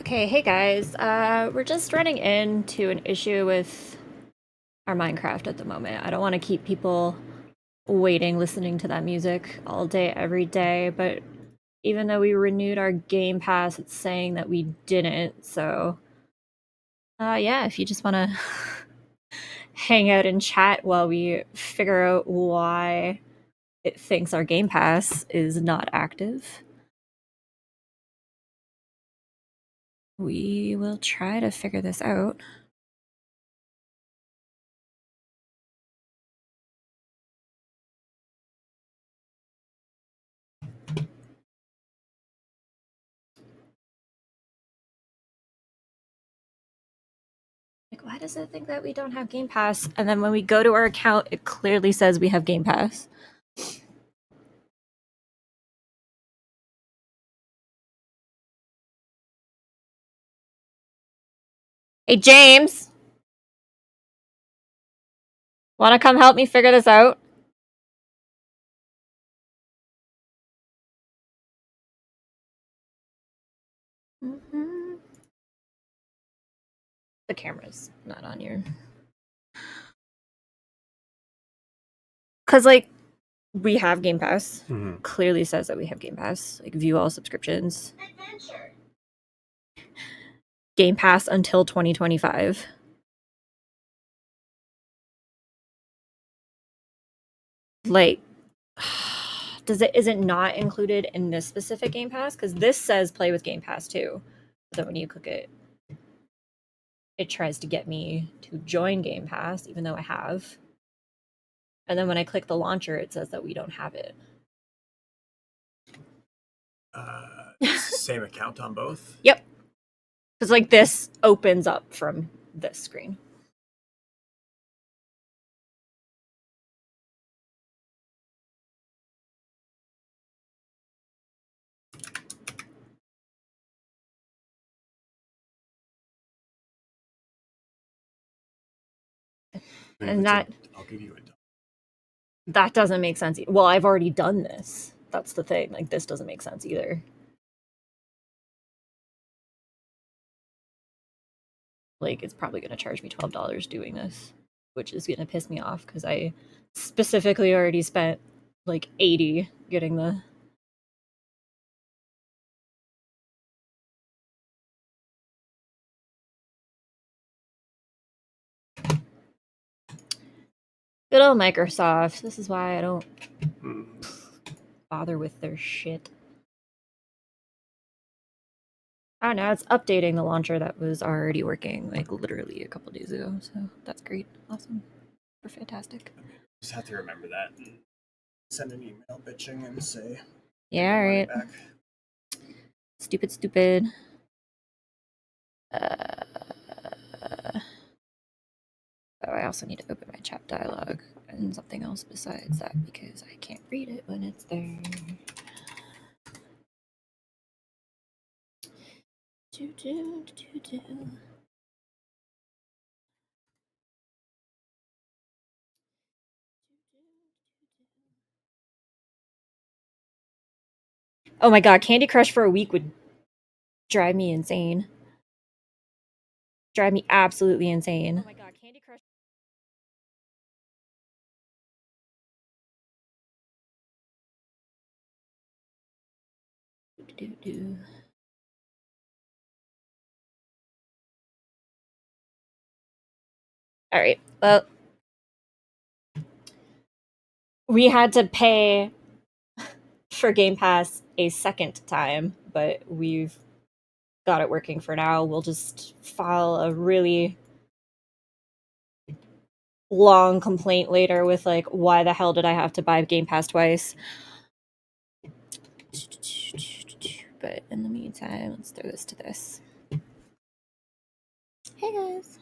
Okay, hey guys. We're just running into an issue with our Minecraft at the moment. I don't want to keep people waiting, listening to that music all day, every day, but even though we renewed our Game Pass, it's saying that we didn't, so... yeah, if you just want to hang out and chat while we figure out why it thinks our Game Pass is not active, we will try to figure this out. Like, why does it think that we don't have Game Pass? And then when we go to our account, it clearly says we have Game Pass. Hey, James! Wanna come help me figure this out? The camera's not on your... Because, like, we have Game Pass. Clearly says that we have Game Pass. Like, view all subscriptions. Game Pass until 2025. Like, is it not included in this specific Game Pass? Because this says play with Game Pass too. So when you click it, it tries to get me to join Game Pass, even though I have. And then when I click the launcher, it says that we don't have it. Same account on both? Yep. Because, like, this opens up from this screen. And that... I'll give you a... That doesn't make sense. Well, I've already done this. That's the thing. Like, this doesn't make sense either. Like, it's probably going to charge me $12 doing this, which is going to piss me off because I specifically already spent, like, $80 getting the... Good old Microsoft. This is why I don't bother with their shit. I don't know, it's updating the launcher that was already working, like, literally a couple days ago, so that's great. Awesome. We're fantastic. Just have to remember that and send an email bitching and say... Yeah, alright. Stupid. Oh, I also need to open my chat dialogue and something else besides that because I can't read it when it's there. Oh my god, Candy Crush for a week would drive me insane. Drive me absolutely insane. Oh my god, Candy Crush. Alright, well, we had to pay for Game Pass a second time, but we've got it working for now. We'll just file a really long complaint later with, like, why the hell did I have to buy Game Pass twice? But in the meantime, let's throw this to this. Hey guys.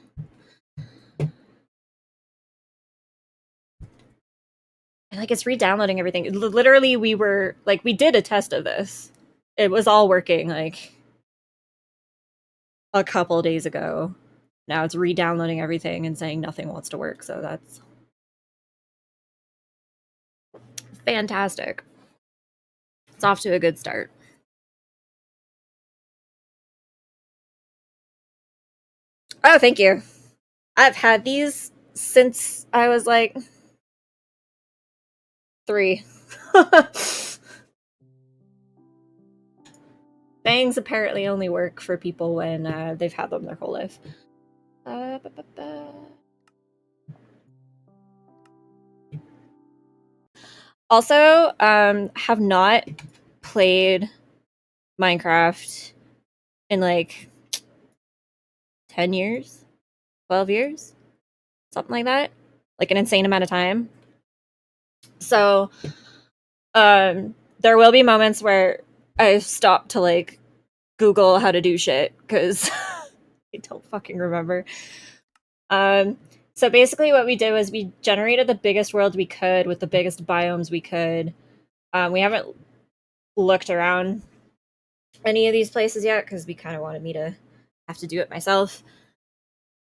And, like, it's re-downloading everything. Literally, we did a test of this. It was all working, like, a couple days ago. Now it's re-downloading everything and saying nothing wants to work, so that's fantastic. It's off to a good start. Oh, thank you. I've had these since I was like 3. Bangs apparently only work for people when they've had them their whole life. Ba, ba, ba. Also, have not played Minecraft in like 10 years, 12 years, something like that. Like an insane amount of time. So, there will be moments where I stop to like Google how to do shit because I don't fucking remember. Um, so basically, what we did was we generated the biggest world we could with the biggest biomes we could. We haven't looked around any of these places yet because we kind of wanted me to have to do it myself.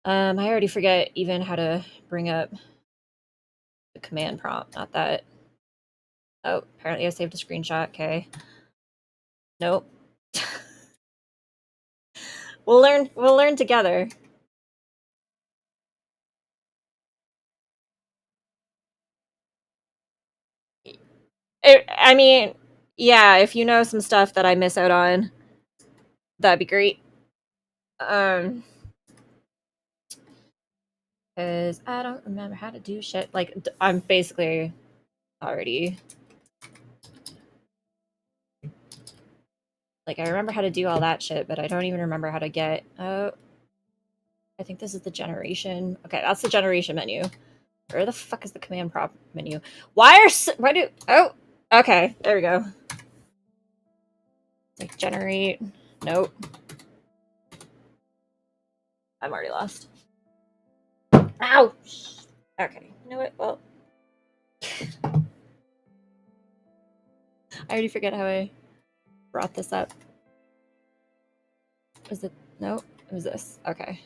I already forget even how to bring up the command prompt. Not that. Oh, apparently I saved a screenshot. Okay. Nope. We'll learn. We'll learn together. I mean, yeah. If you know some stuff that I miss out on, that'd be great. Um, because I don't remember how to do shit. Like I'm basically already like I remember how to do all that shit, but I don't even remember how to get. Oh, I think this is the generation. Okay, that's the generation menu. Where the fuck is the command prompt menu? Why do? Oh, okay, there we go. Like generate. Nope, I'm already lost. Ow. Okay, you know what? Well, I already forget how I brought this up. Was it? Nope. It was this. Okay.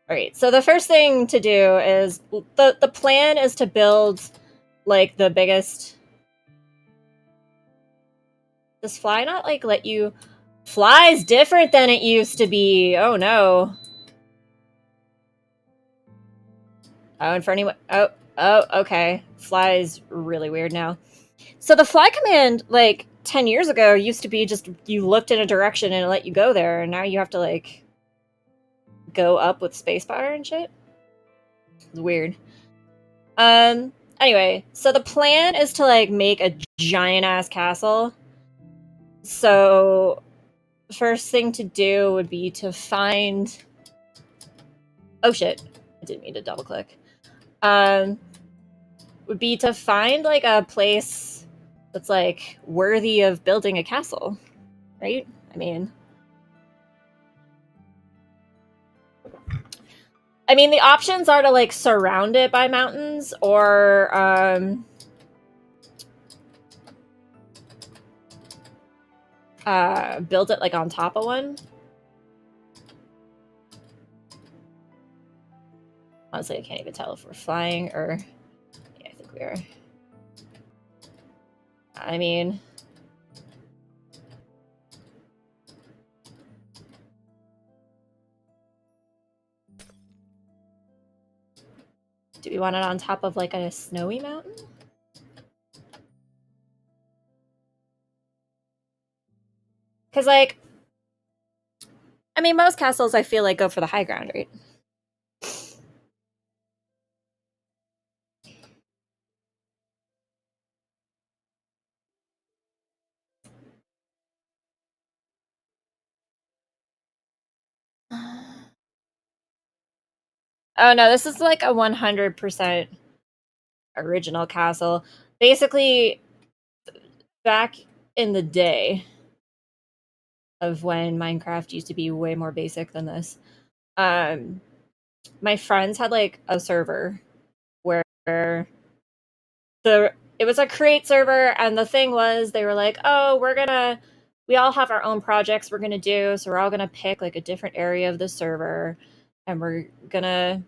All right. So the first thing to do is the plan is to build like the biggest. Does fly not like let you? Fly's different than it used to be. Oh no. Oh, and for anyone. Oh, okay. Fly's really weird now. So the fly command, like 10 years ago, used to be just you looked in a direction and it let you go there, and now you have to like go up with spacebar and shit. It's weird. Anyway, so the plan is to like make a giant ass castle. So first thing to do would be to find oh shit. I didn't mean to double click. Um would be to find like a place that's like worthy of building a castle, right? I mean the options are to like surround it by mountains or build it like on top of one. Honestly, I can't even tell if we're flying or yeah, I think we are. I mean, do we want it on top of like a snowy mountain? Because like, I mean, most castles I feel like go for the high ground, right? Oh no, this is like a 100% original castle. Basically, back in the day of when Minecraft used to be way more basic than this, um, my friends had like a server where it was a create server, and the thing was they were like, oh, we all have our own projects we're gonna do, so we're all gonna pick like a different area of the server, and we're gonna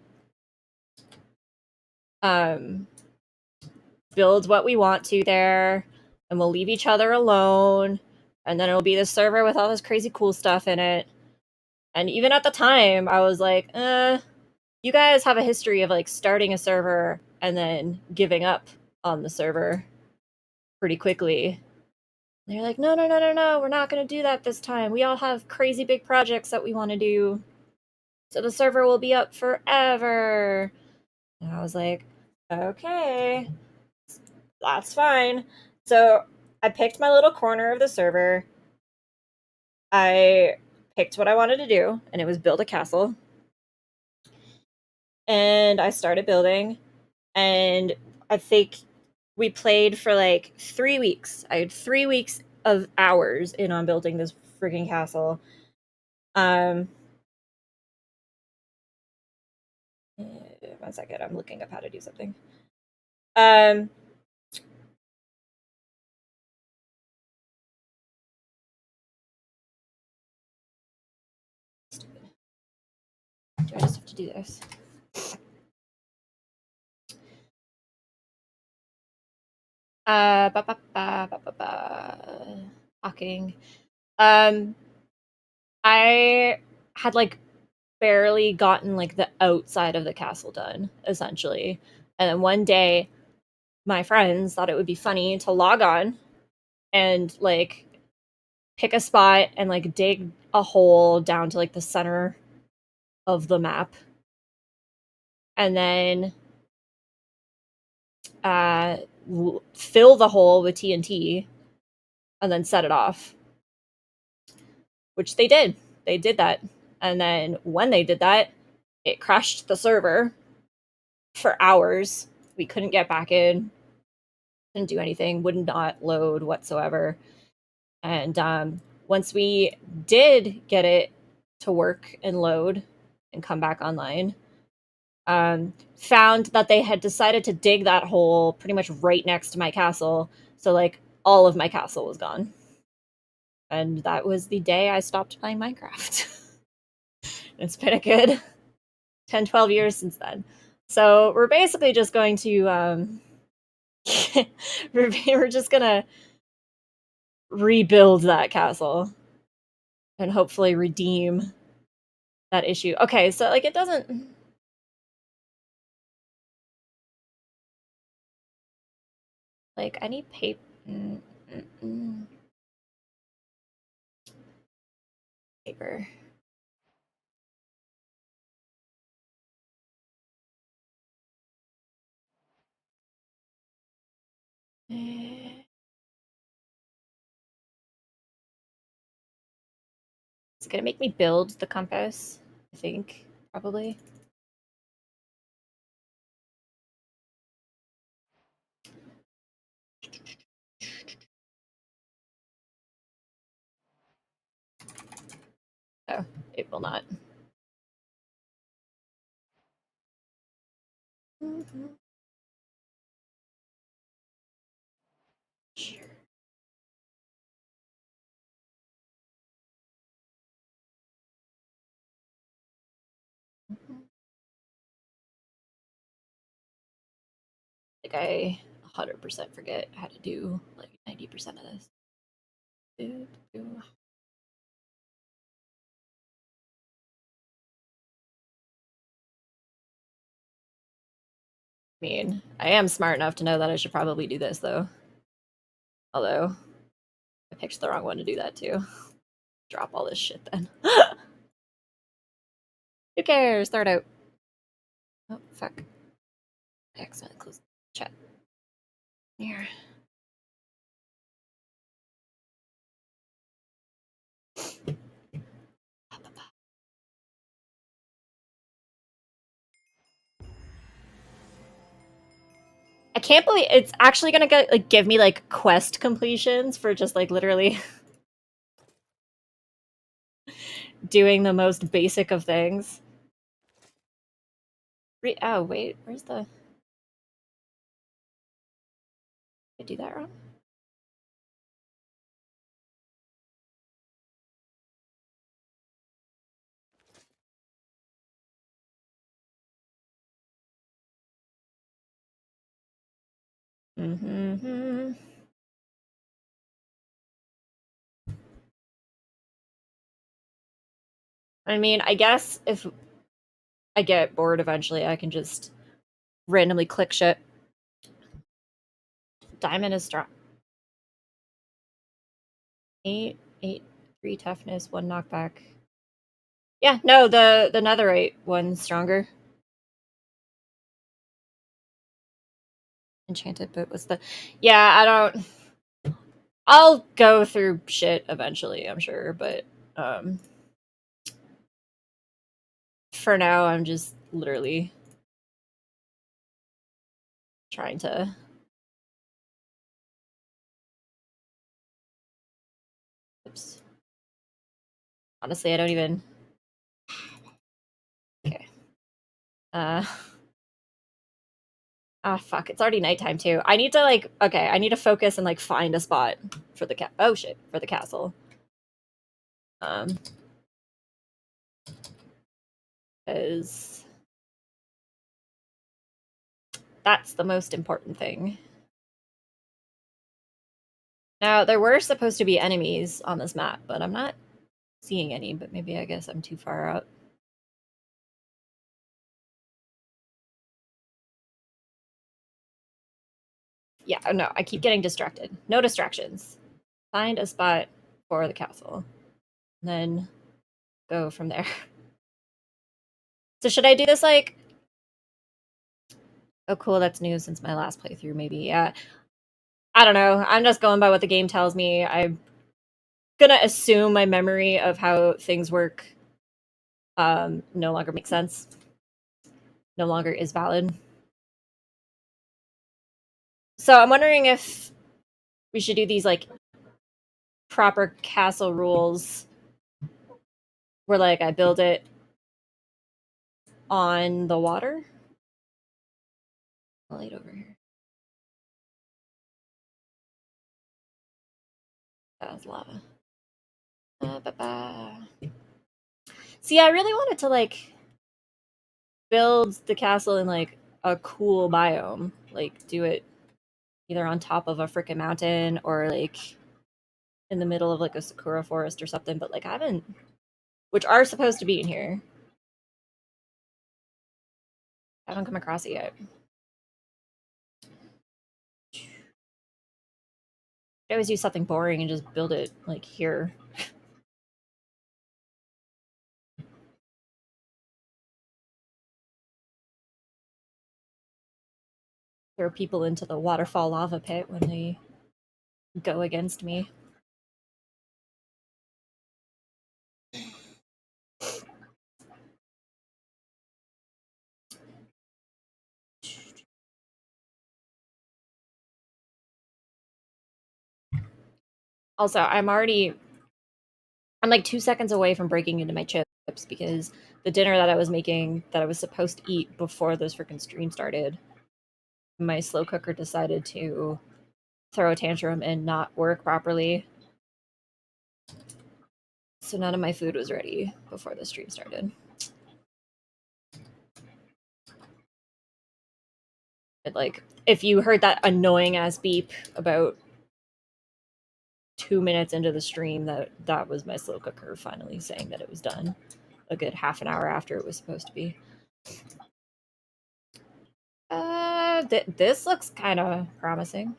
um build what we want to there, and we'll leave each other alone, and then it'll be the server with all this crazy cool stuff in it. And even at the time, I was like, you guys have a history of like starting a server and then giving up on the server pretty quickly. And they're like, no, no, no, no, no, we're not going to do that this time. We all have crazy big projects that we want to do. So the server will be up forever. And I was like, okay, that's fine. So I picked my little corner of the server. I picked what I wanted to do, and it was build a castle. And I started building, and I think we played for like 3 weeks. I had 3 weeks of hours in on building this freaking castle. Um, 1 second, I'm looking up how to do something. Um, do I just have to do this? Ba, ba, ba, ba, ba, ba. Talking. Um, I had like barely gotten like the outside of the castle done, essentially. And then one day, my friends thought it would be funny to log on and like pick a spot and like dig a hole down to like the center of the map, and then uh, fill the hole with TNT, and then set it off. Which they did. They did that, and then when they did that, it crashed the server for hours. We couldn't get back in. Didn't do anything. Would not load whatsoever. And once we did get it to work and load and come back online, found that they had decided to dig that hole pretty much right next to my castle. So, like, all of my castle was gone. And that was the day I stopped playing Minecraft. It's been a good 10, 12 years since then. So, we're basically just going to, we're just gonna rebuild that castle and hopefully redeem that issue. Okay, so, like, it doesn't. Like, I need paper. Paper. It's gonna make me build the compass, I think, probably. Oh, it will not. Sure. Like, I 100% forget how to do like 90% of this. I mean, I am smart enough to know that I should probably do this, though. Although, I picked the wrong one to do that, too. Drop all this shit, then. Who cares? Throw it out. Oh, fuck. I accidentally closed the chat. Here. I can't believe it's actually gonna get, like, give me like quest completions for just like literally doing the most basic of things. Oh wait, where's the? Did I do that wrong? Mm-hmm. I mean, I guess if I get bored eventually, I can just randomly click shit. Diamond is strong. 8, 8, 3 toughness, 1 knockback. Yeah, no, the netherite one's stronger. Enchanted boot was the. Yeah, I don't. I'll go through shit eventually, I'm sure, but um, for now, I'm just literally trying to. Oops. Honestly, I don't even. Okay. Uh. Ah, fuck. It's already nighttime too. I need to like. Okay, I need to focus and like find a spot for the cat. Oh shit, for the castle. Um, because that's the most important thing. Now, there were supposed to be enemies on this map, but I'm not seeing any, but maybe I guess I'm too far out. Yeah, no, I keep getting distracted. No distractions. Find a spot for the castle. Then go from there. So should I do this like oh cool, that's new since my last playthrough, maybe. Yeah. I don't know. I'm just going by what the game tells me. I'm gonna assume my memory of how things work no longer makes sense. No longer is valid. So I'm wondering if we should do these like proper castle rules where like I build it on the water. Light over here. That's lava. Ba-ba. See, I really wanted to like build the castle in like a cool biome, like do it either on top of a freaking mountain or like in the middle of like a sakura forest or something. But like I haven't, which are supposed to be in here. I haven't come across it yet. I always do something boring and just build it like here. Throw people into the waterfall lava pit when they go against me. Also, I'm like 2 seconds away from breaking into my chips because the dinner that I was making that I was supposed to eat before this freaking stream started, my slow cooker decided to throw a tantrum and not work properly. So none of my food was ready before the stream started. It, like, if you heard that annoying ass beep about 2 minutes into the stream, that was my slow cooker finally saying that it was done. A good half an hour after it was supposed to be. This looks kind of promising.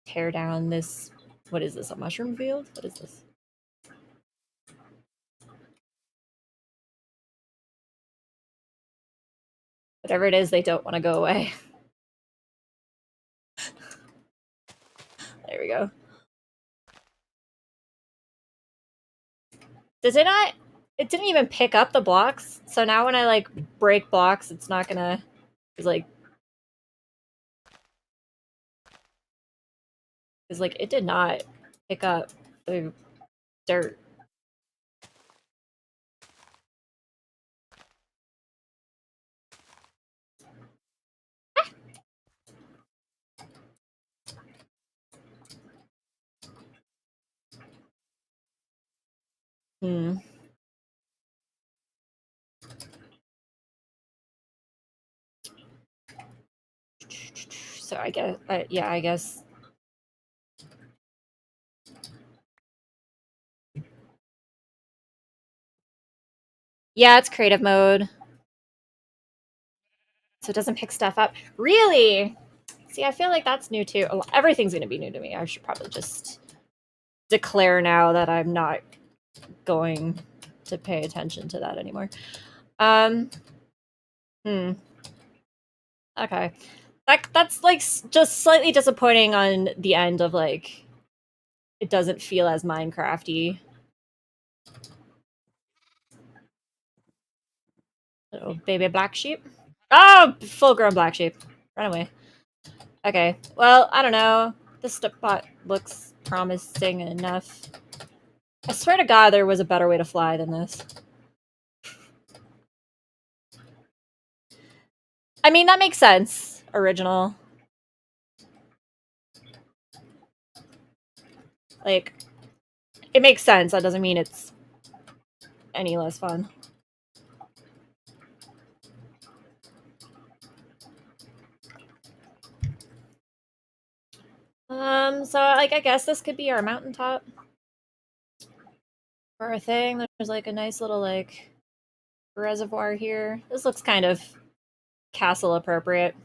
Tear down this. What is this? A mushroom field? What is this? Whatever it is, they don't want to go away. There we go. Does it not? It didn't even pick up the blocks. So now when I like break blocks, it's not gonna. It's like. It's like it did not pick up the dirt. Hmm. So I guess, yeah, I guess Yeah, it's creative mode, so it doesn't pick stuff up. Really? See, I feel like that's new too. Oh, everything's gonna be new to me. I should probably just declare now that I'm not going to pay attention to that anymore. Um, hmm. Okay. That's like just slightly disappointing on the end of like it doesn't feel as Minecrafty. Little baby black sheep. Oh, full grown black sheep. Run away. Okay. Well, I don't know. This spot looks promising enough. I swear to God, there was a better way to fly than this. I mean, that makes sense. Original. Like, it makes sense. That doesn't mean it's any less fun. So like I guess this could be our mountaintop for our thing. There's like a nice little like reservoir here. This looks kind of castle appropriate.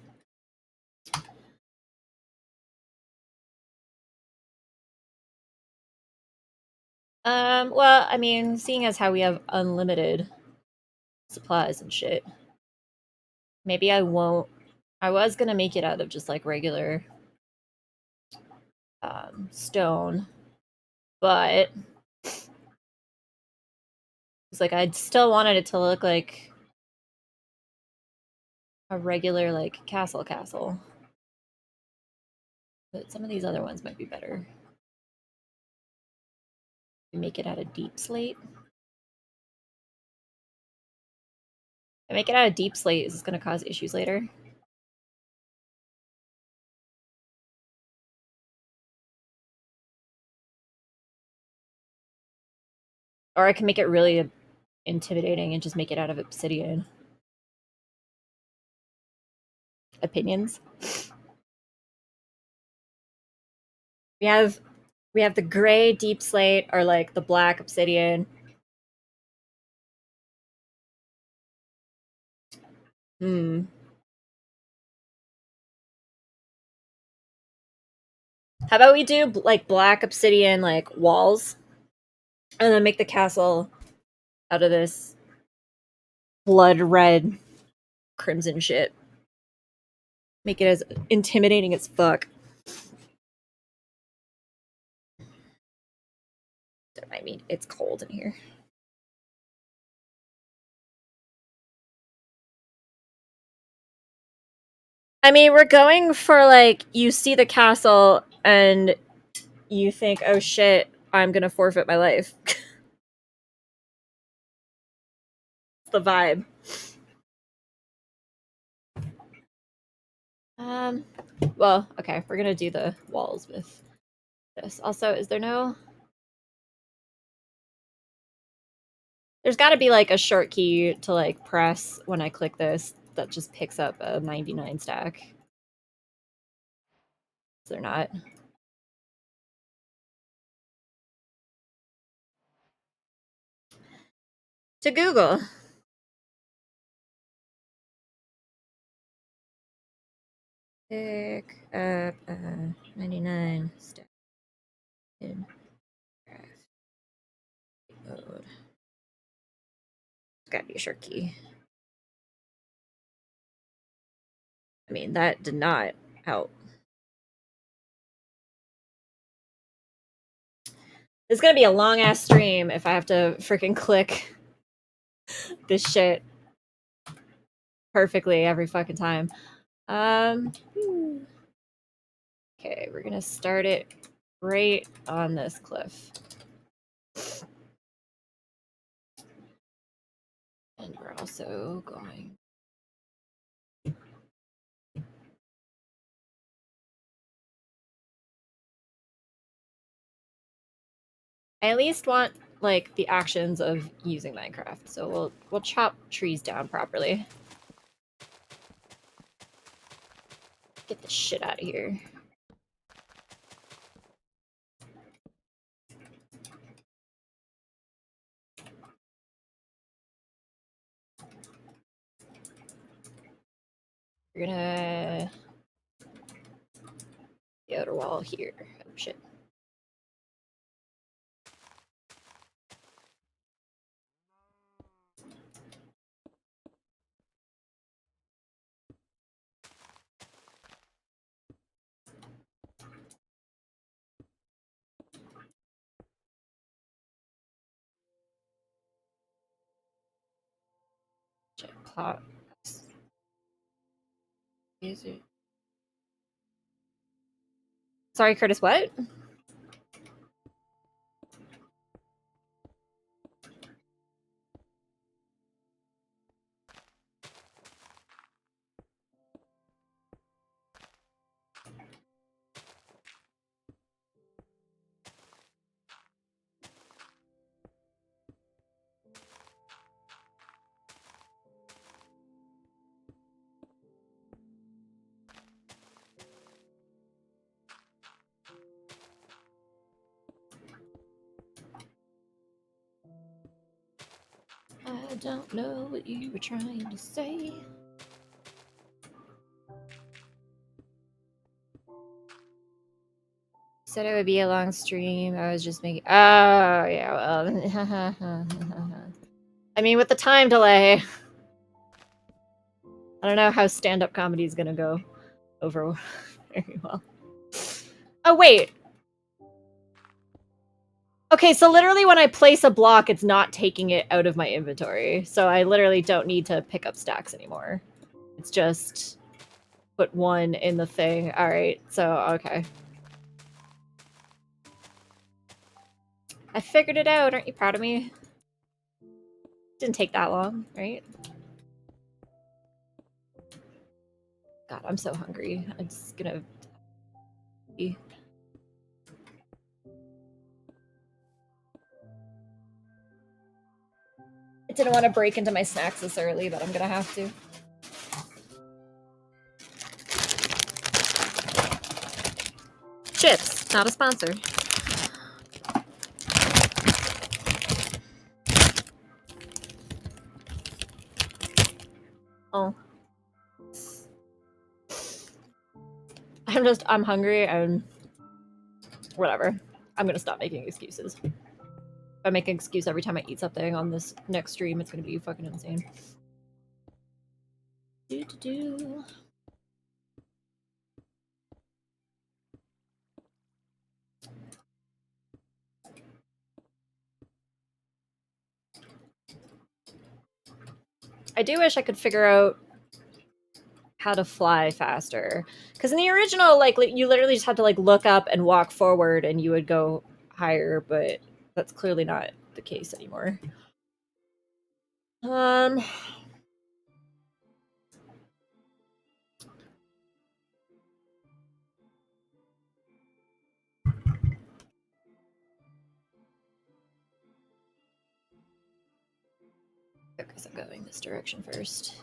Well, I mean, seeing as how we have unlimited supplies and shit, maybe I won't. I was gonna make it out of just like regular stone, but it's like I still wanted it to look like a regular like castle. But some of these other ones might be better. Make it out of deep slate. If I make it out of deep slate, is this going to cause issues later? Or I can make it really intimidating and just make it out of obsidian. Opinions. We have we have the gray deep slate or like the black obsidian. Hmm. How about we do like black obsidian like walls and then make the castle out of this blood red crimson shit. Make it as intimidating as fuck. I mean, it's cold in here. I mean, we're going for like you see the castle and you think, "Oh shit, I'm gonna forfeit my life." It's the vibe. Um, well, okay, we're gonna do the walls with this. Also, is there no? There's got to be like a short key to like press when I click this that just picks up a 99 stack. Is there not? To Google. Pick up 99 stack in craft mode. It's gotta be a short key. I mean, that did not help. It's gonna be a long ass stream if I have to freaking click this shit perfectly every fucking time. Um, okay, we're gonna start it right on this cliff. And we're also going. I at least want like the actions of using Minecraft, so we'll chop trees down properly. Get this shit out of here. We're gonna the outer wall here. Oh shit. Plot. Is it? Sorry, Curtis, what? I don't know what you were trying to say. Said it would be a long stream. I was just making. Oh, yeah, well. I mean, with the time delay, I don't know how stand up comedy is going to go over very well. Oh, wait. Okay, so literally when I place a block, it's not taking it out of my inventory. So I literally don't need to pick up stacks anymore. It's just put one in the thing. All right, so, okay. I figured it out. Aren't you proud of me? Didn't take that long, right? God, I'm so hungry. I'm just gonna... I didn't want to break into my snacks this early, but I'm gonna have to. Chips, not a sponsor. Oh. I'm hungry and whatever. I'm gonna stop making excuses. If I make an excuse every time I eat something on this next stream, it's gonna be fucking insane. Do. I do wish I could figure out how to fly faster. Because in the original, like, you literally just had to, like, look up and walk forward and you would go higher, but that's clearly not the case anymore. Focus on going this direction first.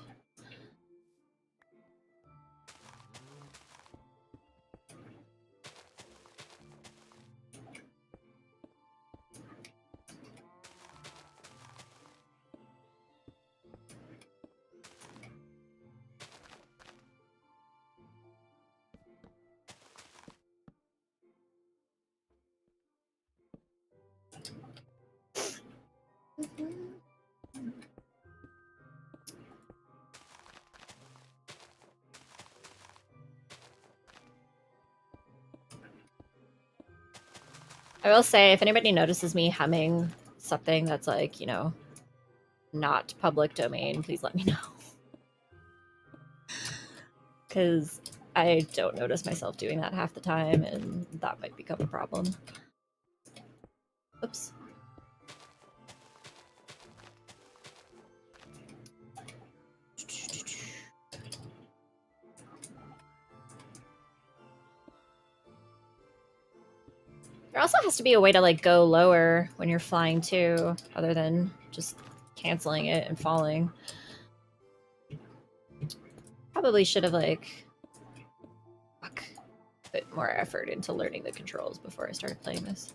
I will say, if anybody notices me humming something that's, like, you know, not public domain, please let me know. Because I don't notice myself doing that half the time, and that might become a problem. Oops. There also has to be a way to, like, go lower when you're flying too, other than just canceling it and falling. Probably should have, like, put more effort into learning the controls before I started playing this.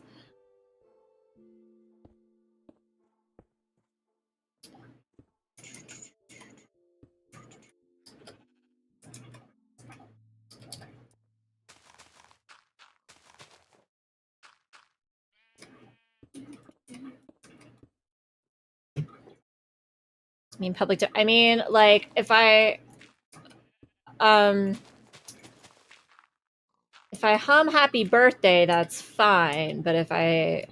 I mean, I mean, like, um, if I hum happy birthday, that's fine. But if I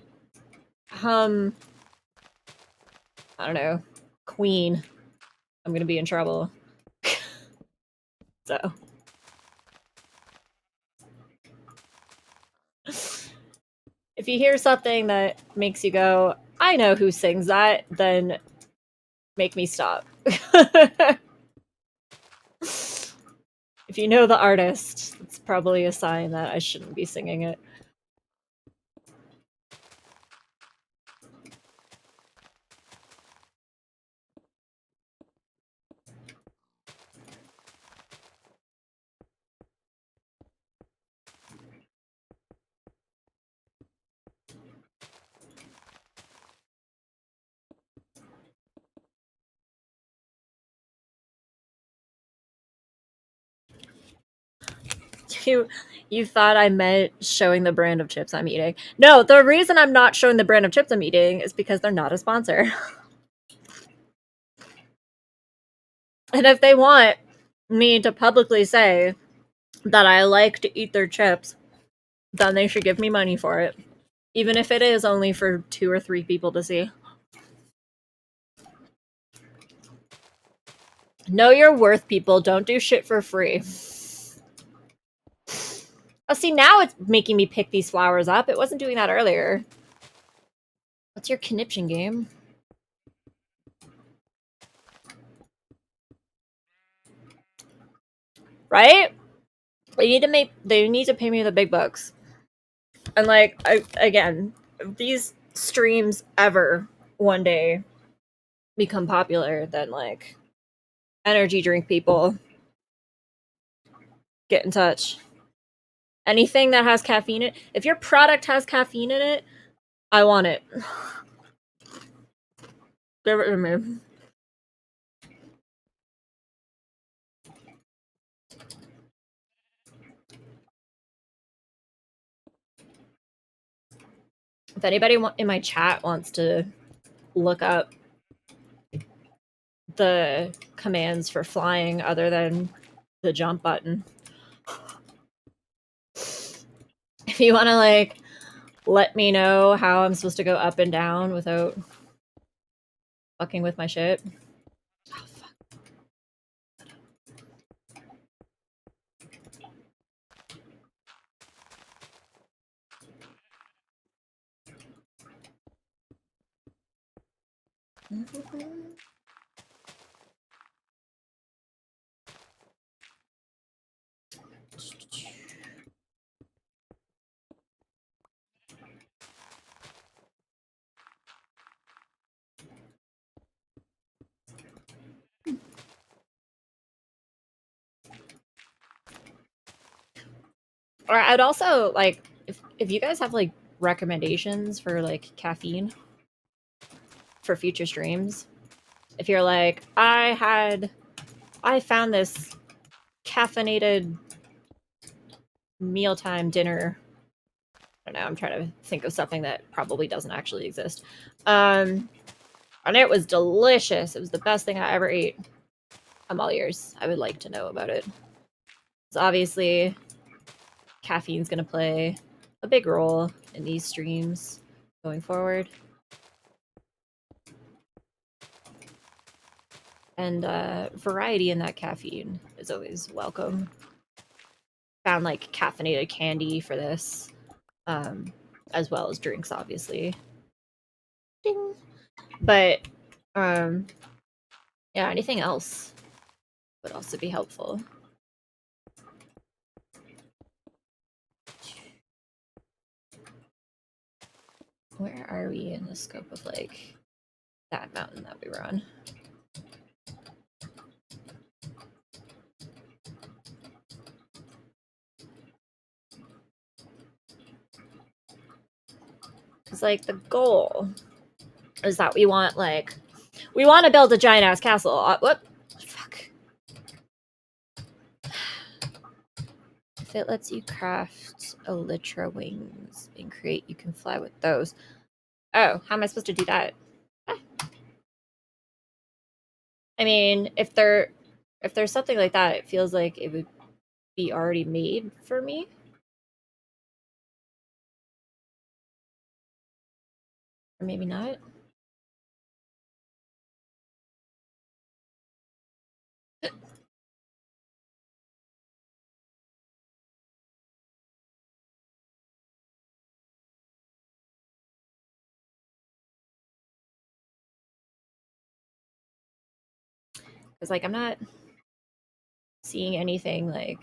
hum, I don't know, Queen, I'm gonna be in trouble. So, if you hear something that makes you go, I know who sings that, then make me stop. If you know the artist, it's probably a sign that I shouldn't be singing it. You you thought I meant showing the brand of chips I'm eating. No, the reason I'm not showing the brand of chips I'm eating is because they're not a sponsor. And if they want me to publicly say that I like to eat their chips, then they should give me money for it. Even if it is only for 2 or 3 people to see. Know your worth, people. Don't do shit for free. Oh, see, now it's making me pick these flowers up. It wasn't doing that earlier. What's your conniption game? Right? They need to pay me the big bucks. And like again, if these streams ever one day become popular, then like energy drink people, get in touch. Anything that has caffeine in it, if your product has caffeine in it, I want it. Give it to me. If anybody in my chat wants to look up the commands for flying other than the jump button, if you want to like let me know how I'm supposed to go up and down without fucking with my shit. Oh, fuck. Or I'd also like if you guys have like recommendations for like caffeine for future streams. If you're like, I found this caffeinated mealtime dinner. I don't know, I'm trying to think of something that probably doesn't actually exist. And it was delicious. It was the best thing I ever ate. I'm all ears. I would like to know about it. So obviously caffeine's gonna play a big role in these streams going forward. And variety in that caffeine is always welcome. Found like caffeinated candy for this, as well as drinks, obviously. Ding. But um, yeah, anything else would also be helpful. Where are we in the scope of like that mountain that we were on? Because like the goal is that we want to build a giant ass castle. What? Fuck. If it lets you craft elytra wings and create, you can fly with those. Oh, how am I supposed to do that? I mean, if there's something like that, it feels like it would be already made for me. Or maybe not. Because like I'm not seeing anything like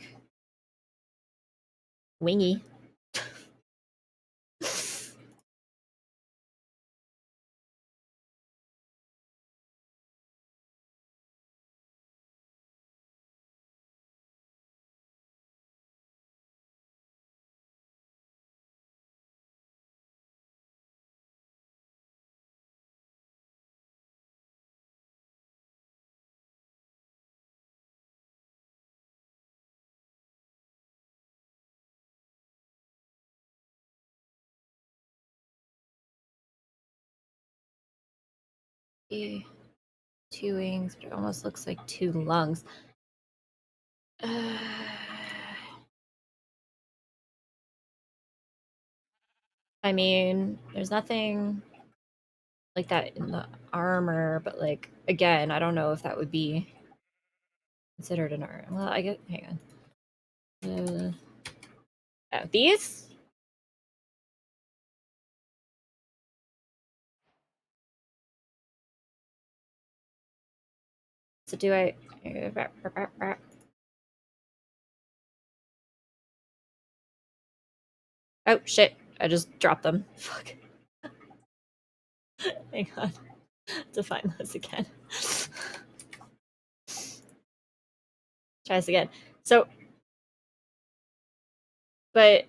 wingy. Two wings, but it almost looks like two lungs. I mean, there's nothing like that in the armor, but like again, I don't know if that would be considered an armor. Well, I get. Hang on. These. So do I? Oh shit! I just dropped them. Fuck. Hang on. To find those again. Try this again. So, but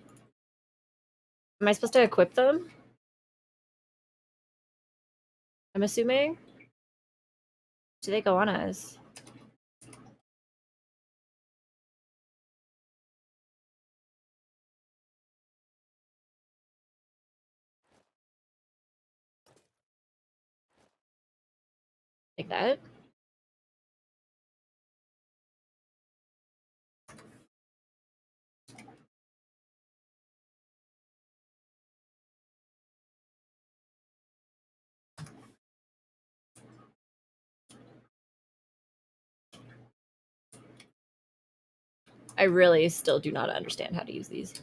am I supposed to equip them? I'm assuming. Do they go on us? Like that? I really still do not understand how to use these.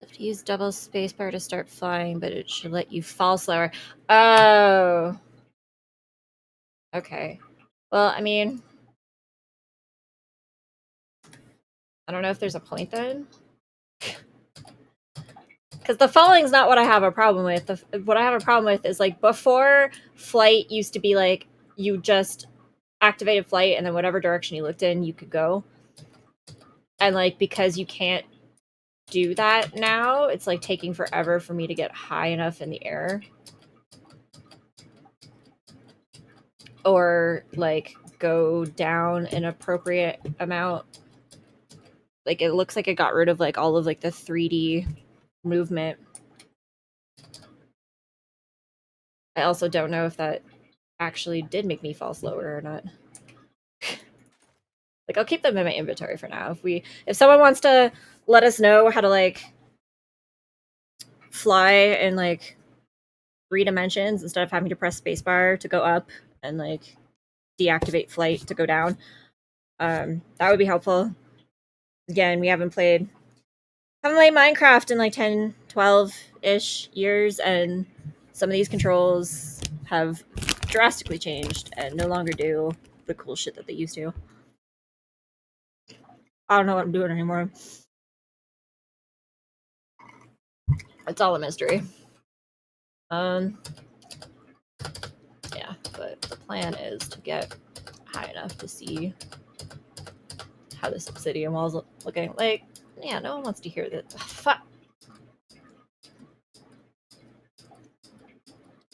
You have to use double spacebar to start flying, but it should let you fall slower. Oh. Okay. Well, I mean, I don't know if there's a point then. Because the falling's not what I have a problem with. What I have a problem with is like before flight used to be like you just activated flight and then whatever direction you looked in, you could go. And like because you can't do that now, it's like taking forever for me to get high enough in the air. Or like go down an appropriate amount. Like it looks like it got rid of like all of like the 3D movement. I also don't know if that actually did make me fall slower or not. Like I'll keep them in my inventory for now. If someone wants to let us know how to like fly in like 3 dimensions instead of having to press spacebar to go up and like deactivate flight to go down, that would be helpful. Again, we haven't played Minecraft in like 10, 12-ish years, and some of these controls have drastically changed and no longer do the cool shit that they used to. I don't know what I'm doing anymore. It's all a mystery. Yeah, but the plan is to get high enough to see how this obsidian wall's looking. Like, Yeah, no one wants to hear that. Ugh, fuck.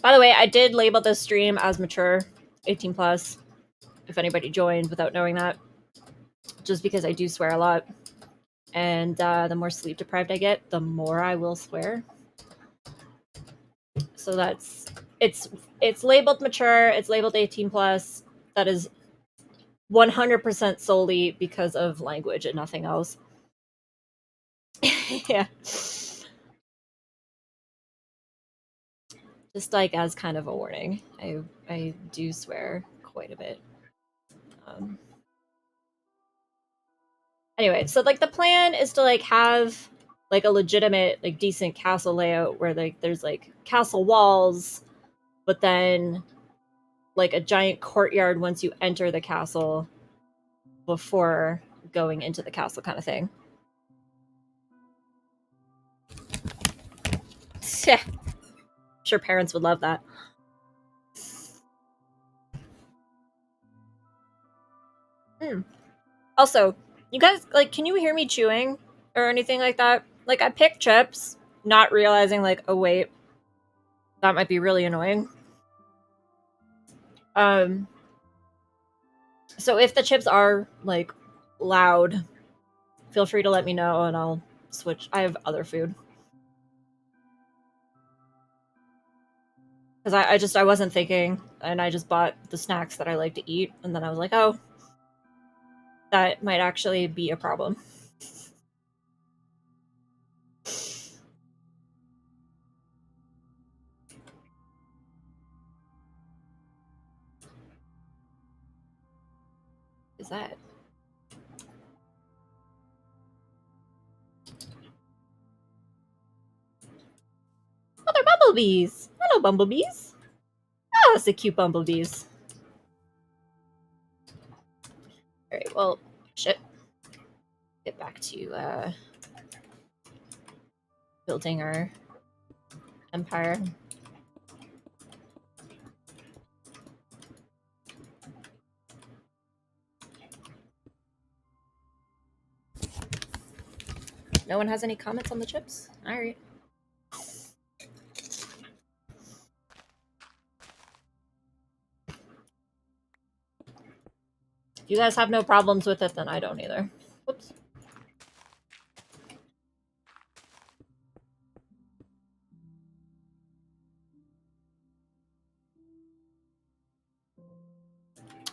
By the way, I did label this stream as mature, 18 plus. If anybody joined without knowing that, just because I do swear a lot, and the more sleep deprived I get, the more I will swear. So that's it's labeled mature. It's labeled 18 plus. That is 100% solely because of language and nothing else. Yeah. Just like as kind of a warning, I do swear quite a bit. Um, anyway, so like the plan is to like have like a legitimate like decent castle layout where like there's like castle walls, but then like a giant courtyard once you enter the castle before going into the castle kind of thing. Yeah. Sure parents would love that. Hmm. Also, you guys like can you hear me chewing or anything like that? Like I picked chips, not realizing like, oh wait, that might be really annoying. Um so if the chips are like loud, feel free to let me know and I'll switch. I have other food. Because I wasn't thinking and I just bought the snacks that I like to eat and then I was like, oh, that might actually be a problem. Is that? Oh, they're bumblebees. Hello, bumblebees. Oh, it's the cute bumblebees. All right, well, shit. Get back to building our empire. No one has any comments on the chips? All right. If you guys have no problems with it, then I don't either. Whoops.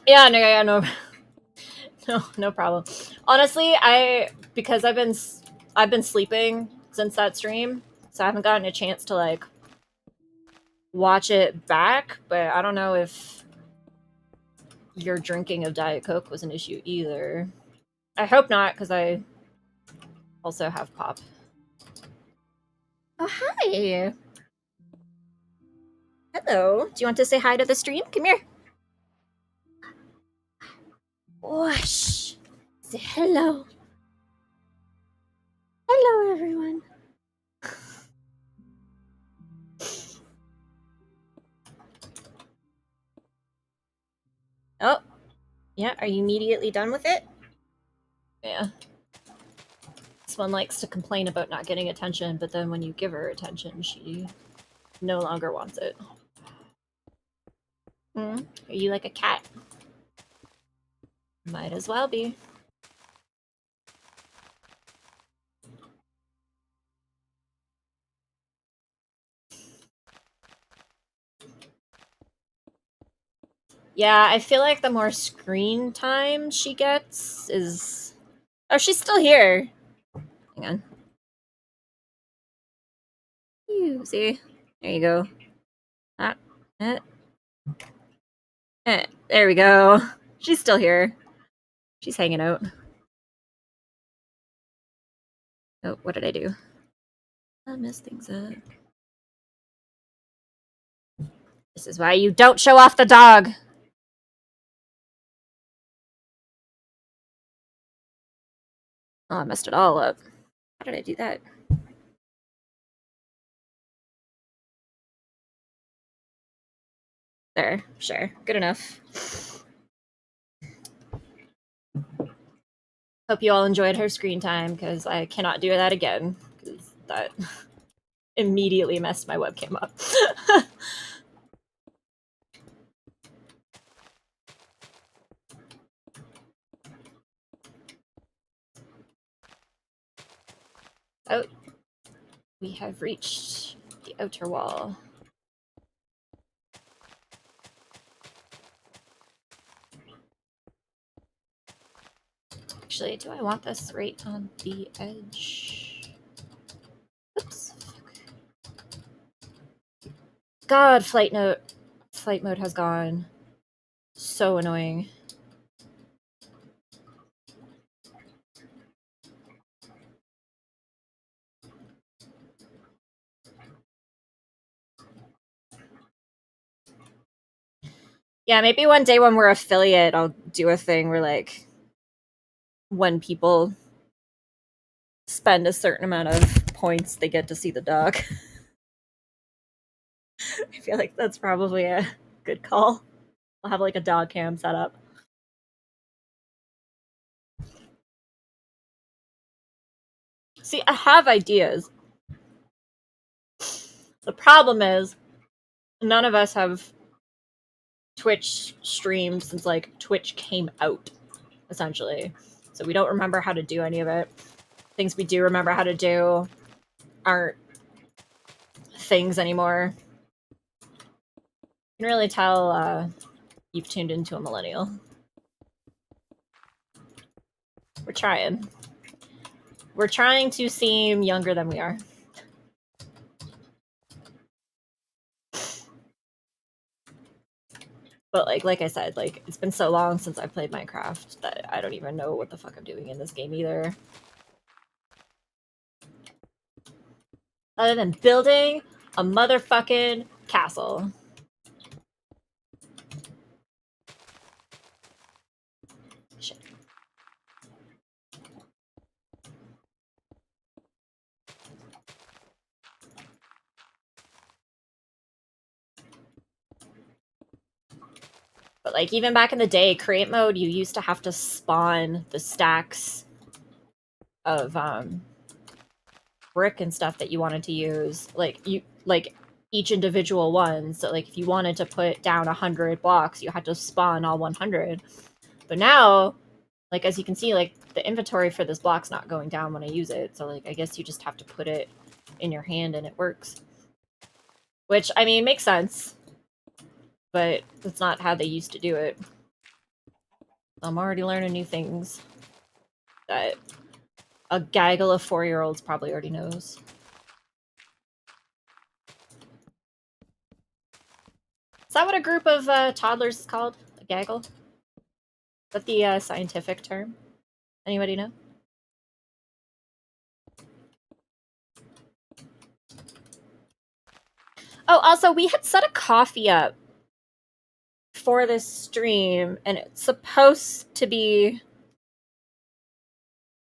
Yeah, no, no problem. Honestly, because I've been sleeping since that stream, so I haven't gotten a chance to like watch it back. But I don't know if your drinking of Diet Coke was an issue either. I hope not, because I also have pop. Oh, hi. Hello. Do you want to say hi to the stream? Come here. Whoosh. Say hello. Hello, everyone. Oh, yeah. Are you immediately done with it? Yeah. This one likes to complain about not getting attention, but then when you give her attention, she no longer wants it. Hmm? Are you like a cat? Might as well be. Yeah, I feel like the more screen time she gets is... Oh, she's still here. Hang on. See? There you go. Ah, eh, there we go. She's still here. She's hanging out. Oh, what did I do? I messed things up. This is why you don't show off the dog. Oh, I messed it all up. How did I do that? There, sure. Good enough. Hope you all enjoyed her screen time, because I cannot do that again, because that immediately messed my webcam up. Oh, we have reached the outer wall. Actually, do I want this right on the edge? Oops. God, flight mode has gone. So annoying. Yeah, maybe one day when we're affiliate, I'll do a thing where, like, when people spend a certain amount of points, they get to see the dog. I feel like that's probably a good call. I'll have, like, a dog cam set up. See, I have ideas. The problem is, none of us have Twitch streamed since, like, Twitch came out, essentially. So we don't remember how to do any of it. Things we do remember how to do aren't things anymore. You can really tell you've tuned into a millennial. We're trying. We're trying to seem younger than we are. But like I said, like, it's been so long since I played Minecraft that I don't even know what the fuck I'm doing in this game either. Other than building a motherfucking castle. Shit. But like, even back in the day, create mode, you used to have to spawn the stacks of brick and stuff that you wanted to use. Like each individual one. So like, if you wanted to put down 100 blocks, you had to spawn all 100. But now, like, as you can see, like, the inventory for this block's not going down when I use it. So like, I guess you just have to put it in your hand and it works. Which, I mean, makes sense. But that's not how they used to do it. I'm already learning new things that a gaggle of 4-year-olds probably already knows. Is that what a group of toddlers is called? A gaggle? Is that the scientific term? Anybody know? Oh, also, we had set a coffee up for this stream, and it's supposed to be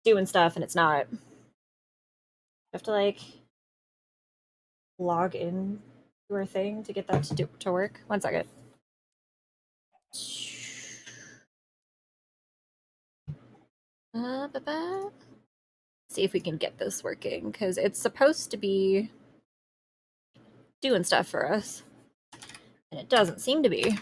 doing stuff, and it's not. I have to, like, log in to our thing to get that to work. 1 second. See if we can get this working, because it's supposed to be doing stuff for us, and it doesn't seem to be.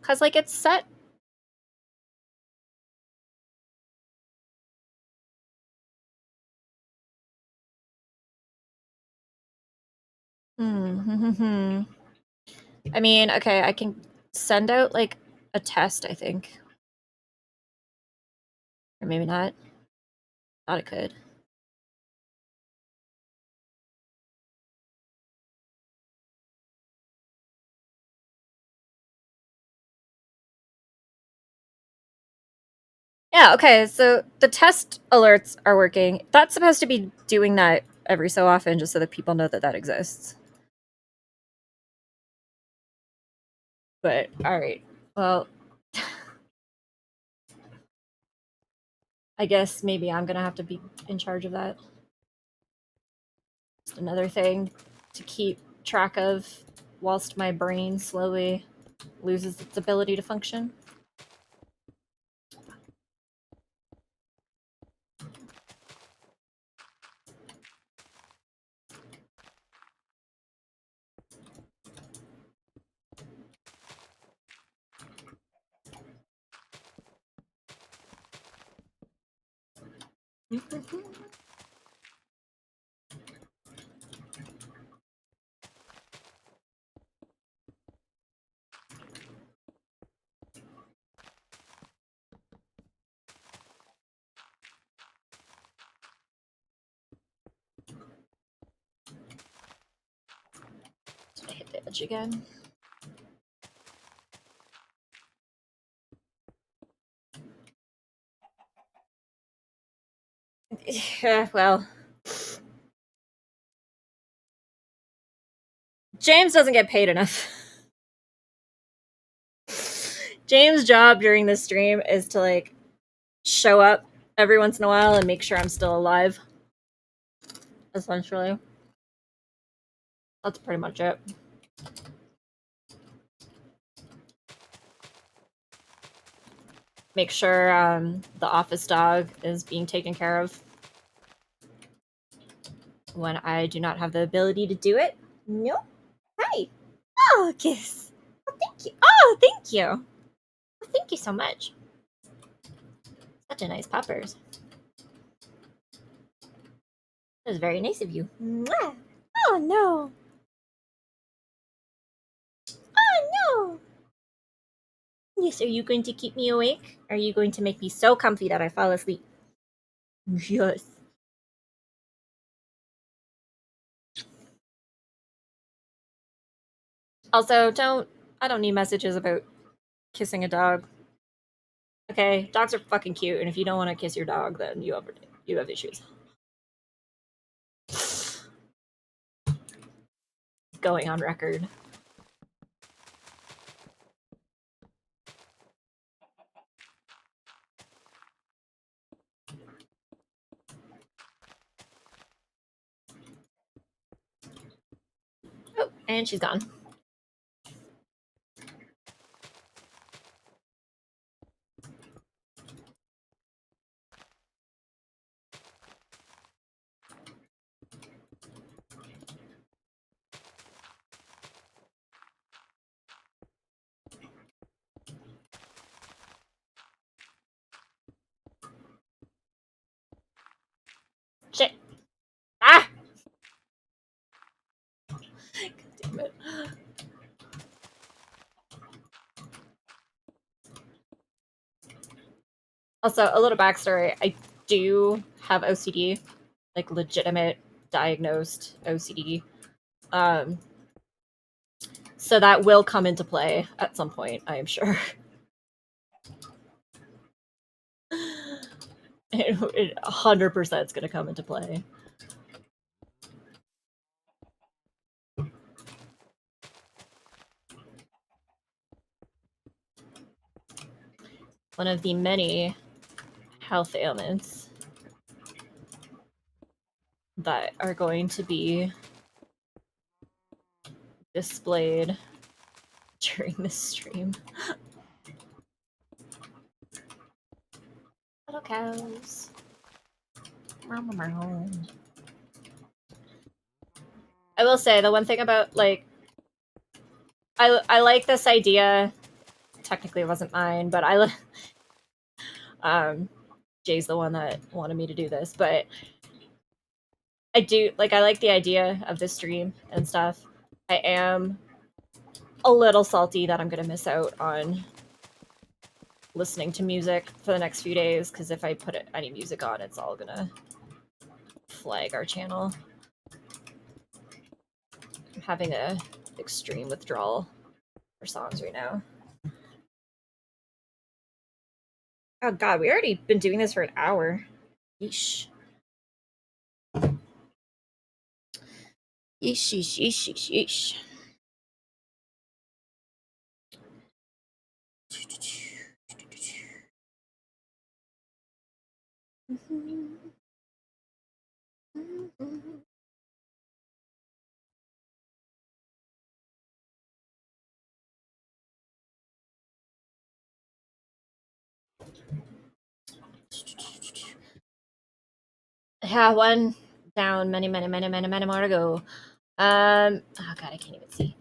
Because, like, it's set. I mean, okay, I can send out, like, a test, I think. Or maybe not. Thought it could. Yeah, okay, so the test alerts are working. That's supposed to be doing that every so often just so that people know that that exists. But all right. Well, I guess maybe I'm going to have to be in charge of that. Just another thing to keep track of whilst my brain slowly loses its ability to function. Did I hit the edge again? Well, James doesn't get paid enough. James' job during this stream is to like show up every once in a while and make sure I'm still alive. Essentially. That's pretty much it. Make sure the office dog is being taken care of when I do not have the ability to do it. Nope. Hi. Oh, kiss. Oh, thank you. Oh, thank you. Oh, thank you so much. Such a nice puppers. That was very nice of you. Mwah. Oh, no. Oh, no. Yes, are you going to keep me awake? Are you going to make me so comfy that I fall asleep? Yes. Also, I don't need messages about kissing a dog. Okay, dogs are fucking cute, and if you don't want to kiss your dog, then you have issues. Going on record. Oh, and she's gone. Shit. Ah! God damn it. Also, a little backstory. I do have OCD, like legitimate diagnosed OCD. Um, so that will come into play at some point, I am sure. It 100% is going to come into play. One of the many health ailments that are going to be displayed during this stream. Little cows. I will say the one thing about like I like this idea. Technically, it wasn't mine, but Jay's the one that wanted me to do this, but I like the idea of this stream and stuff. I am a little salty that I'm gonna miss out on listening to music for the next few days because if I put any music on, it's all gonna flag our channel. I'm having a extreme withdrawal for songs right now. Oh god, we already been doing this for an hour. Yeesh. Yeesh, yeesh, yeesh, yeesh, yeesh. Yeah, one down, many more to go. Oh god, I can't even see.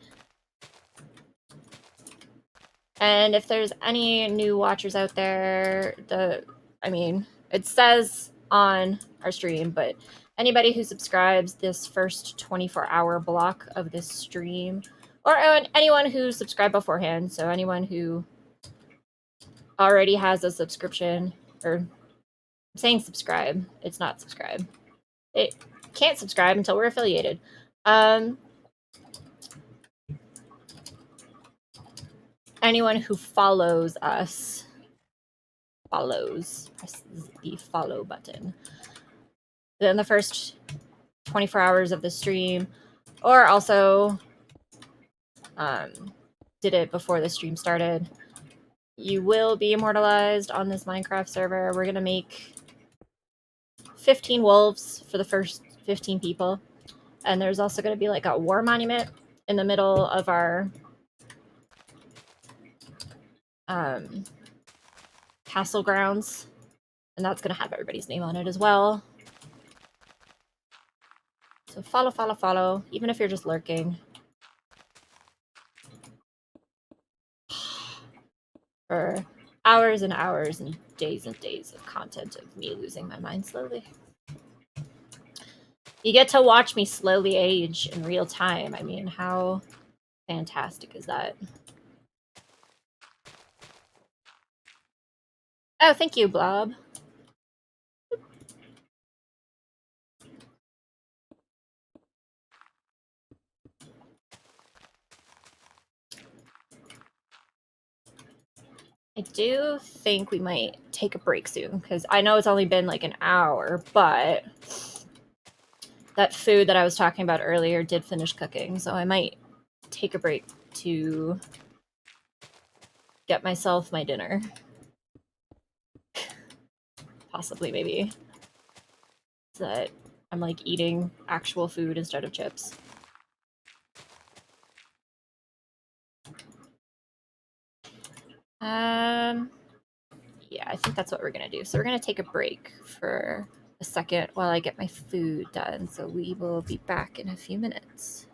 And if there's any new watchers out there, it says on our stream, but anybody who subscribes this first 24-hour block of this stream, or anyone who subscribed beforehand, so anyone who already has a subscription, or I'm saying subscribe, it's not subscribe. It can't subscribe until we're affiliated. Anyone who follows us, press the follow button. Then the first 24 hours of the stream, or also did it before the stream started, you will be immortalized on this Minecraft server. We're gonna make 15 wolves for the first 15 people, and there's also gonna be like a war monument in the middle of our castle grounds, and that's gonna have everybody's name on it as well. So follow, even if you're just lurking. For hours and hours and days of content of me losing my mind slowly. You get to watch me slowly age in real time. I mean, how fantastic is that? Oh, thank you, Blob. I do think we might take a break soon, because I know it's only been like an hour, but that food that I was talking about earlier did finish cooking, so I might take a break to get myself my dinner. Possibly, maybe. So that I'm like eating actual food instead of chips. Yeah, I think that's what we're gonna do. So we're gonna take a break for a second while I get my food done. So we will be back in a few minutes.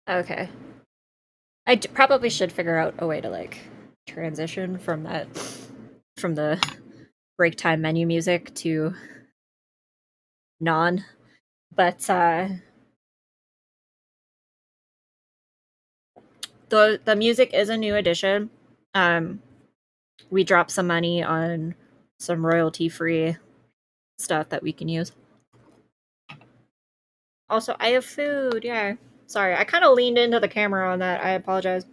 Okay. Probably should figure out a way to like transition from the break time menu music to non. But the music is a new addition. Um, we dropped some money on some royalty free stuff that we can use. Also, I have food. Yeah. Sorry, I kind of leaned into the camera on that. I apologize.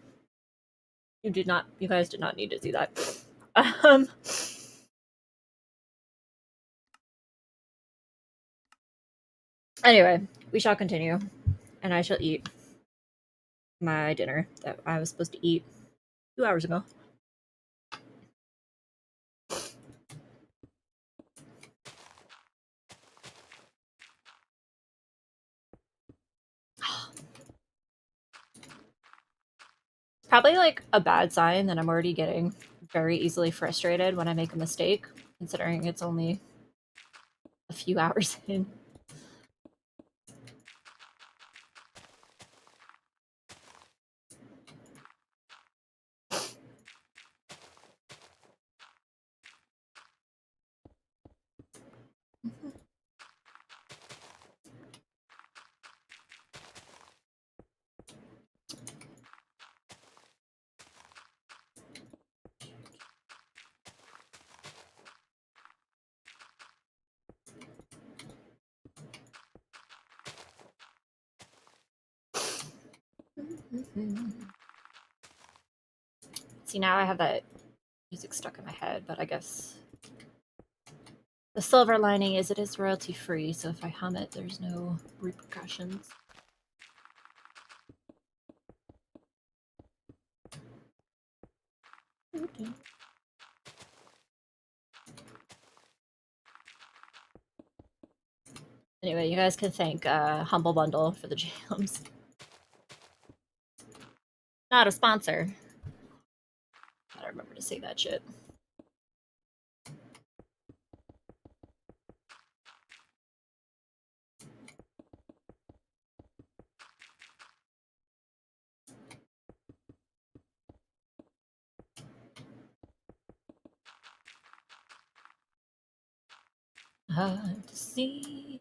You guys did not need to see that. Um, anyway, we shall continue, and I shall eat my dinner that I was supposed to eat 2 hours ago. Probably like a bad sign that I'm already getting very easily frustrated when I make a mistake, considering it's only a few hours in. See, now I have that music stuck in my head, but I guess the silver lining is it is royalty free, so if I hum it, there's no repercussions. Anyway, you guys can thank Humble Bundle for the jams. Not a sponsor. Gotta remember to say that shit. To see.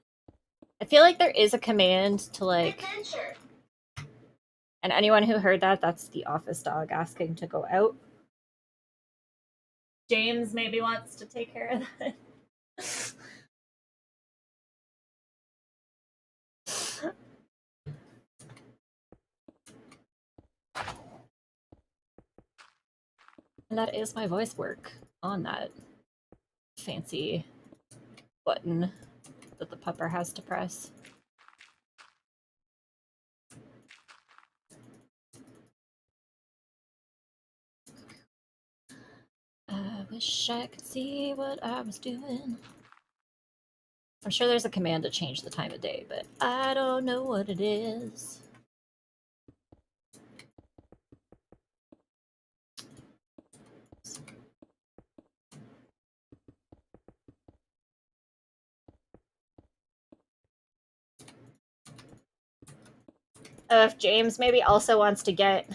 I feel like there is a command to like. Adventure. And anyone who heard that, that's the office dog asking to go out. James maybe wants to take care of that. And that is my voice work on that fancy button that the pupper has to press. I wish I could see what I was doing. I'm sure there's a command to change the time of day, but I don't know what it is. If James maybe also wants to get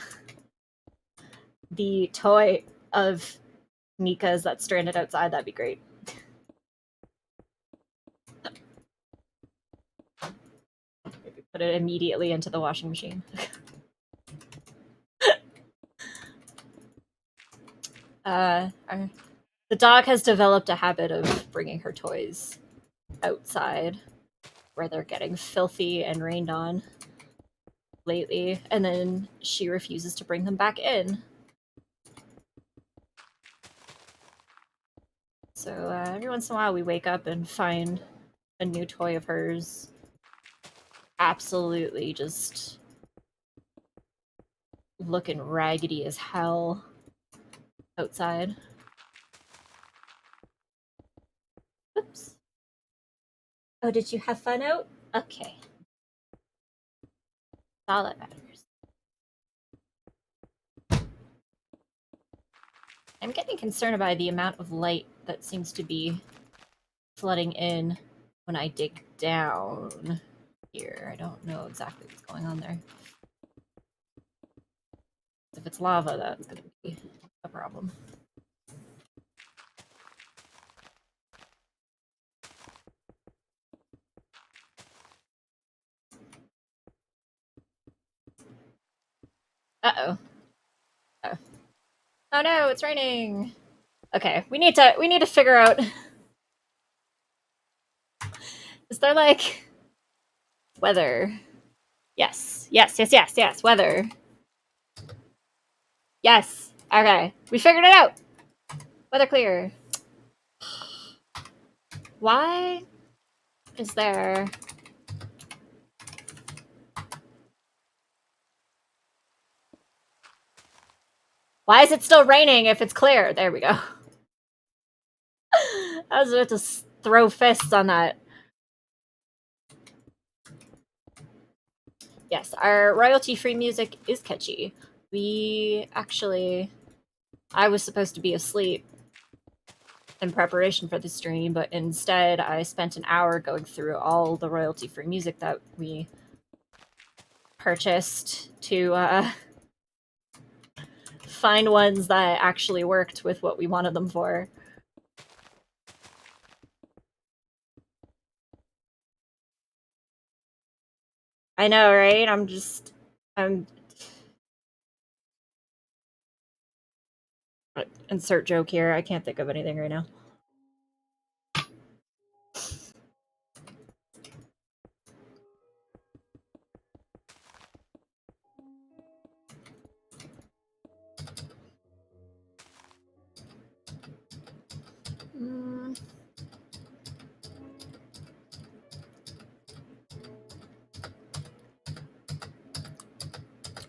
the toy of Mika's that's stranded outside, that'd be great. Maybe put it immediately into the washing machine. uh, the dog has developed a habit of bringing her toys outside where they're getting filthy and rained on lately, and then she refuses to bring them back in. So every once in a while we wake up and find a new toy of hers absolutely just looking raggedy as hell outside. Oops. Oh, did you have fun out? Okay. That's all that matters. I'm getting concerned by the amount of light that seems to be flooding in when I dig down here. I don't know exactly what's going on there. If it's lava, that's gonna be a problem. Uh-oh. Oh. Oh no, it's raining. Okay, we need to figure out. Is there like weather? Yes. Yes, yes, yes, yes. Weather. Yes. Okay. We figured it out. Weather clear. Why is there Why is it still raining if it's clear? There we go. I was about to throw fists on that. Yes, our royalty-free music is catchy. I was supposed to be asleep in preparation for the stream, but instead I spent an hour going through all the royalty-free music that we purchased to find ones that actually worked with what we wanted them for. I know, right? I'm insert joke here. I can't think of anything right now. Mm.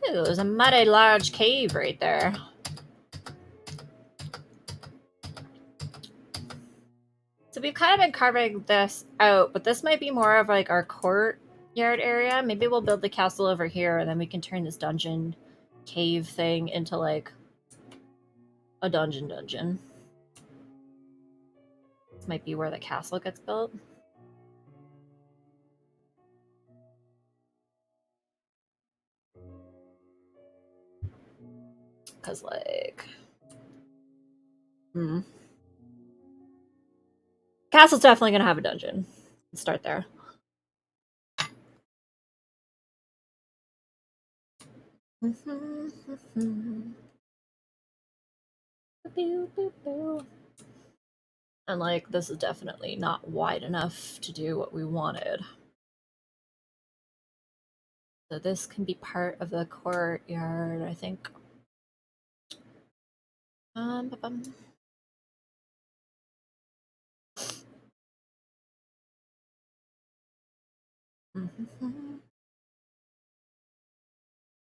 Ooh, there's a mighty large cave right there. So we've kind of been carving this out, but this might be more of like our courtyard area. Maybe we'll build the castle over here, and then we can turn this dungeon cave thing into like a dungeon. This might be where the castle gets built. Because like... Castle's definitely going to have a dungeon. Let's start there. And like, this is definitely not wide enough to do what we wanted. So this can be part of the courtyard, I think.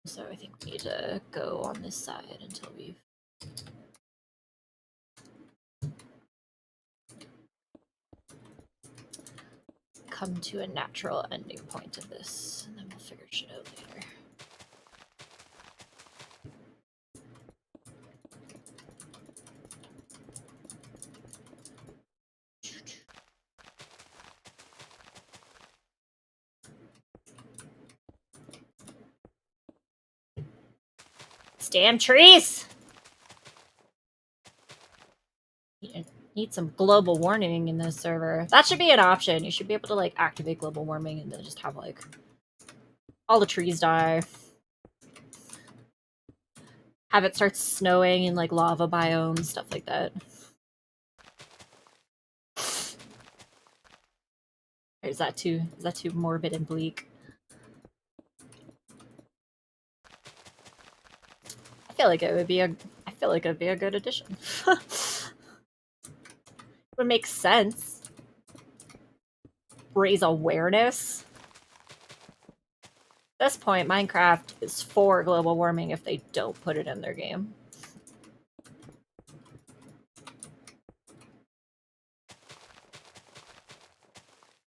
So I think we need to go on this side until we've come to a natural ending point of this, and then we'll figure shit out later. Damn trees! Need some global warming in this server. That should be an option. You should be able to like activate global warming and then just have like all the trees die. Have it start snowing in like lava biomes, stuff like that. Or is that too morbid and bleak? I feel like it'd be a good addition. Would make sense. Raise awareness. At this point, Minecraft is for global warming if they don't put it in their game.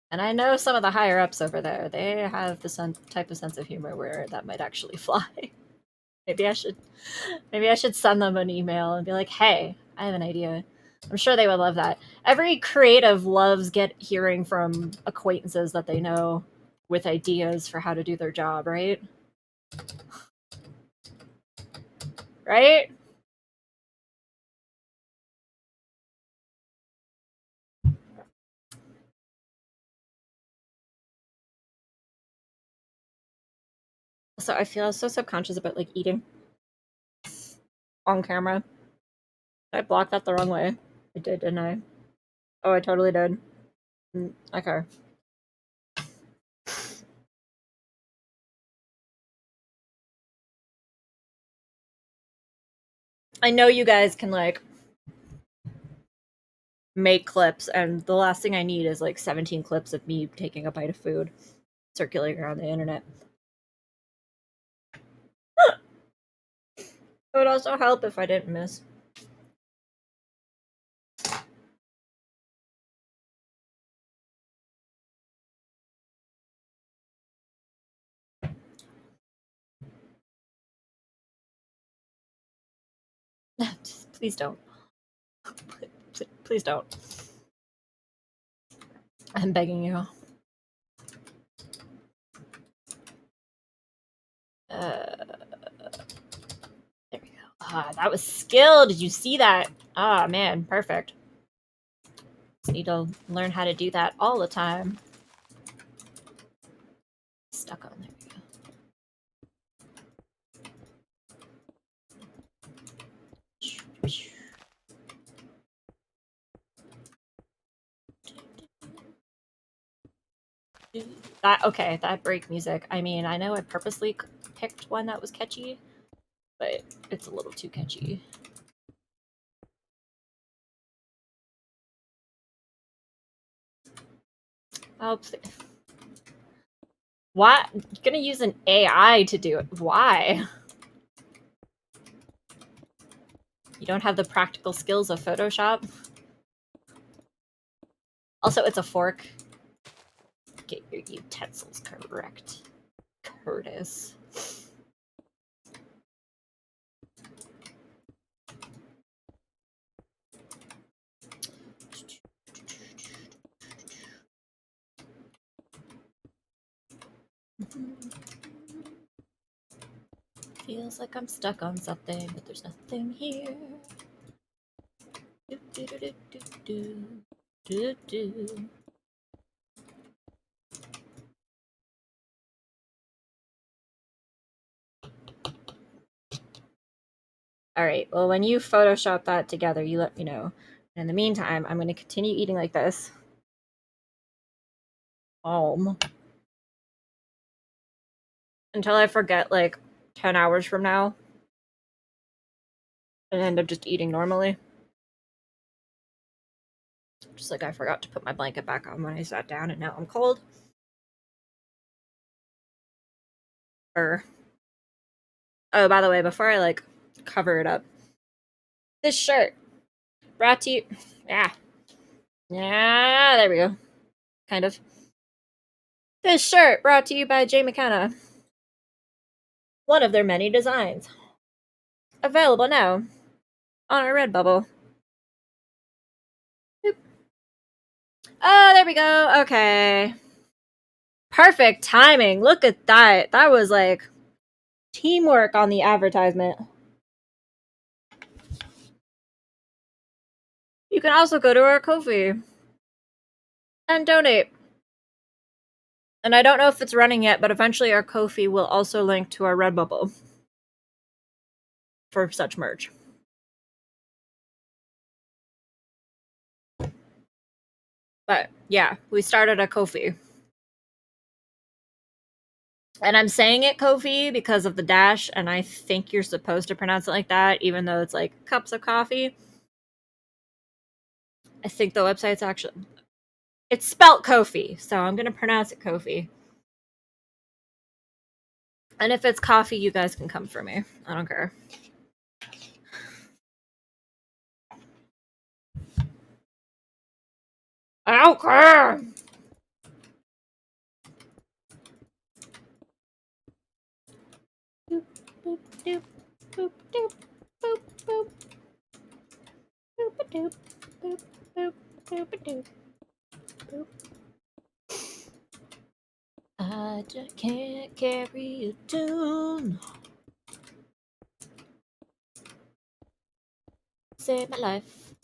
And I know some of the higher ups over there, they have the type of sense of humor where that might actually fly. Maybe I should send them an email and be like, hey, I have an idea. I'm sure they would love that. Every creative loves hearing from acquaintances that they know with ideas for how to do their job, right? right? So I feel so subconscious about like eating on camera. I blocked that the wrong way. I did, didn't I? Oh, I totally did. Okay. I know you guys can like make clips, and the last thing I need is like 17 clips of me taking a bite of food circulating around the internet. It would also help if I didn't miss. Just, please don't. Please don't. I'm begging you. There we go. Ah, that was skill. Did you see that? Ah, man, perfect. Just need to learn how to do that all the time. Stuck on there. We go. That okay, that break music. I mean, I know I purposely picked one that was catchy, but it's a little too catchy. Oh, why? You're gonna use an AI to do it. Why? You don't have the practical skills of Photoshop? Also, it's a fork. Get your utensils correct, Curtis. Feels like I'm stuck on something, but there's nothing here. Do, do, do, do, do, do. All right, well, when you Photoshop that together, you let me know. And in the meantime, I'm going to continue eating like this. Until I forget, like, 10 hours from now. And end up just eating normally. Just like I forgot to put my blanket back on when I sat down, and now I'm cold. Oh, by the way, before I, like, cover it up, this shirt brought to you. Yeah. Yeah, there we go. Kind of. This shirt brought to you by Jay McKenna. One of their many designs. Available now on our Redbubble. Boop. Oh, there we go. Okay. Perfect timing. Look at that. That was like teamwork on the advertisement. You can also go to our Ko-fi and donate. And I don't know if it's running yet, but eventually our Ko-fi will also link to our Redbubble for such merch. But yeah, we started a Ko-fi. And I'm saying it Ko-fi because of the dash, and I think you're supposed to pronounce it like that, even though it's like cups of coffee. I think the website's actually... It's spelt Ko-fi, so I'm going to pronounce it Ko-fi. And if it's coffee, you guys can come for me. I don't care. I don't care! Boop, boop, doop, boop, doop, boop, boop. Boop, doop, boop, boop, boop, doop, boop. I just can't carry a tune. Save my life.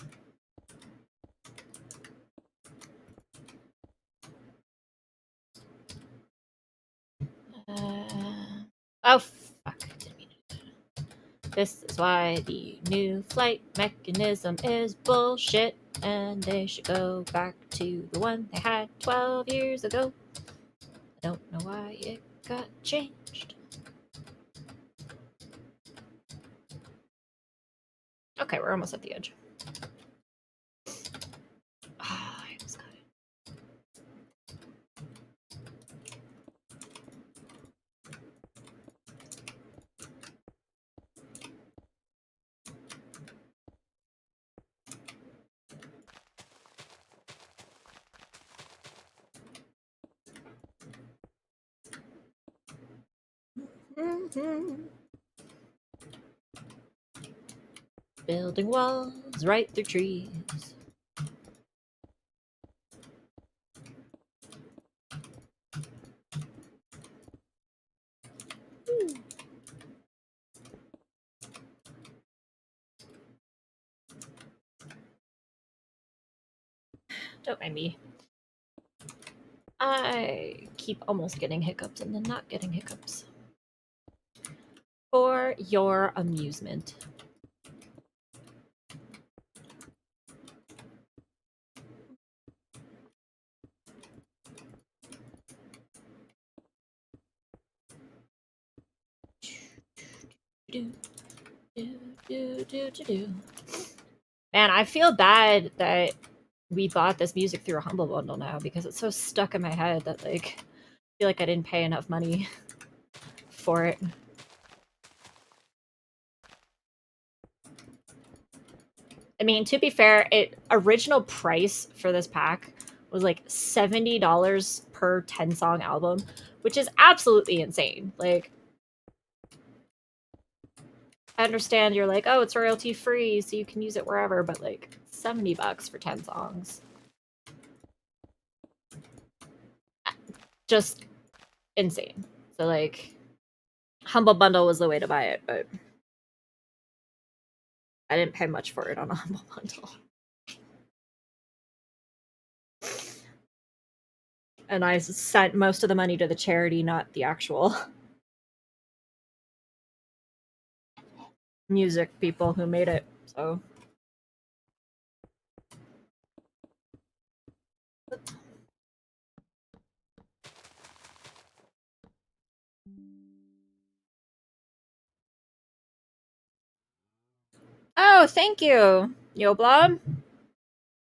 Oh, fuck. Didn't mean it. This is why the new flight mechanism is bullshit, and they should go back to the one they had 12 years ago. I don't know why it got changed. Okay, we're almost at the edge. Ah, I almost got it. Building walls right through trees. Don't mind me. I keep almost getting hiccups and then not getting hiccups. For your amusement. Man, I feel bad that we bought this music through a Humble Bundle now because it's so stuck in my head that like I feel like I didn't pay enough money for it. I mean, to be fair, original price for this pack was like $70 per 10-song album, which is absolutely insane. Like, I understand you're like, oh, it's royalty free, so you can use it wherever, but like $70 for 10 songs. Just insane. So like Humble Bundle was the way to buy it, but I didn't pay much for it on a Humble Bundle. And I sent most of the money to the charity, not the actual music people who made it. So oh, thank you, Yo Blob.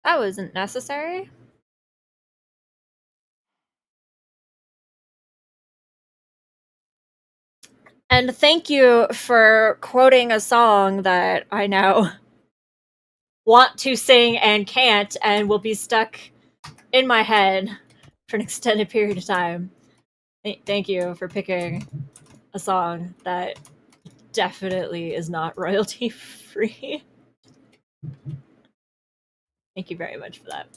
That wasn't necessary. And thank you for quoting a song that I now want to sing and can't and will be stuck in my head for an extended period of time. Thank you for picking a song that definitely is not royalty free. Thank you very much for that.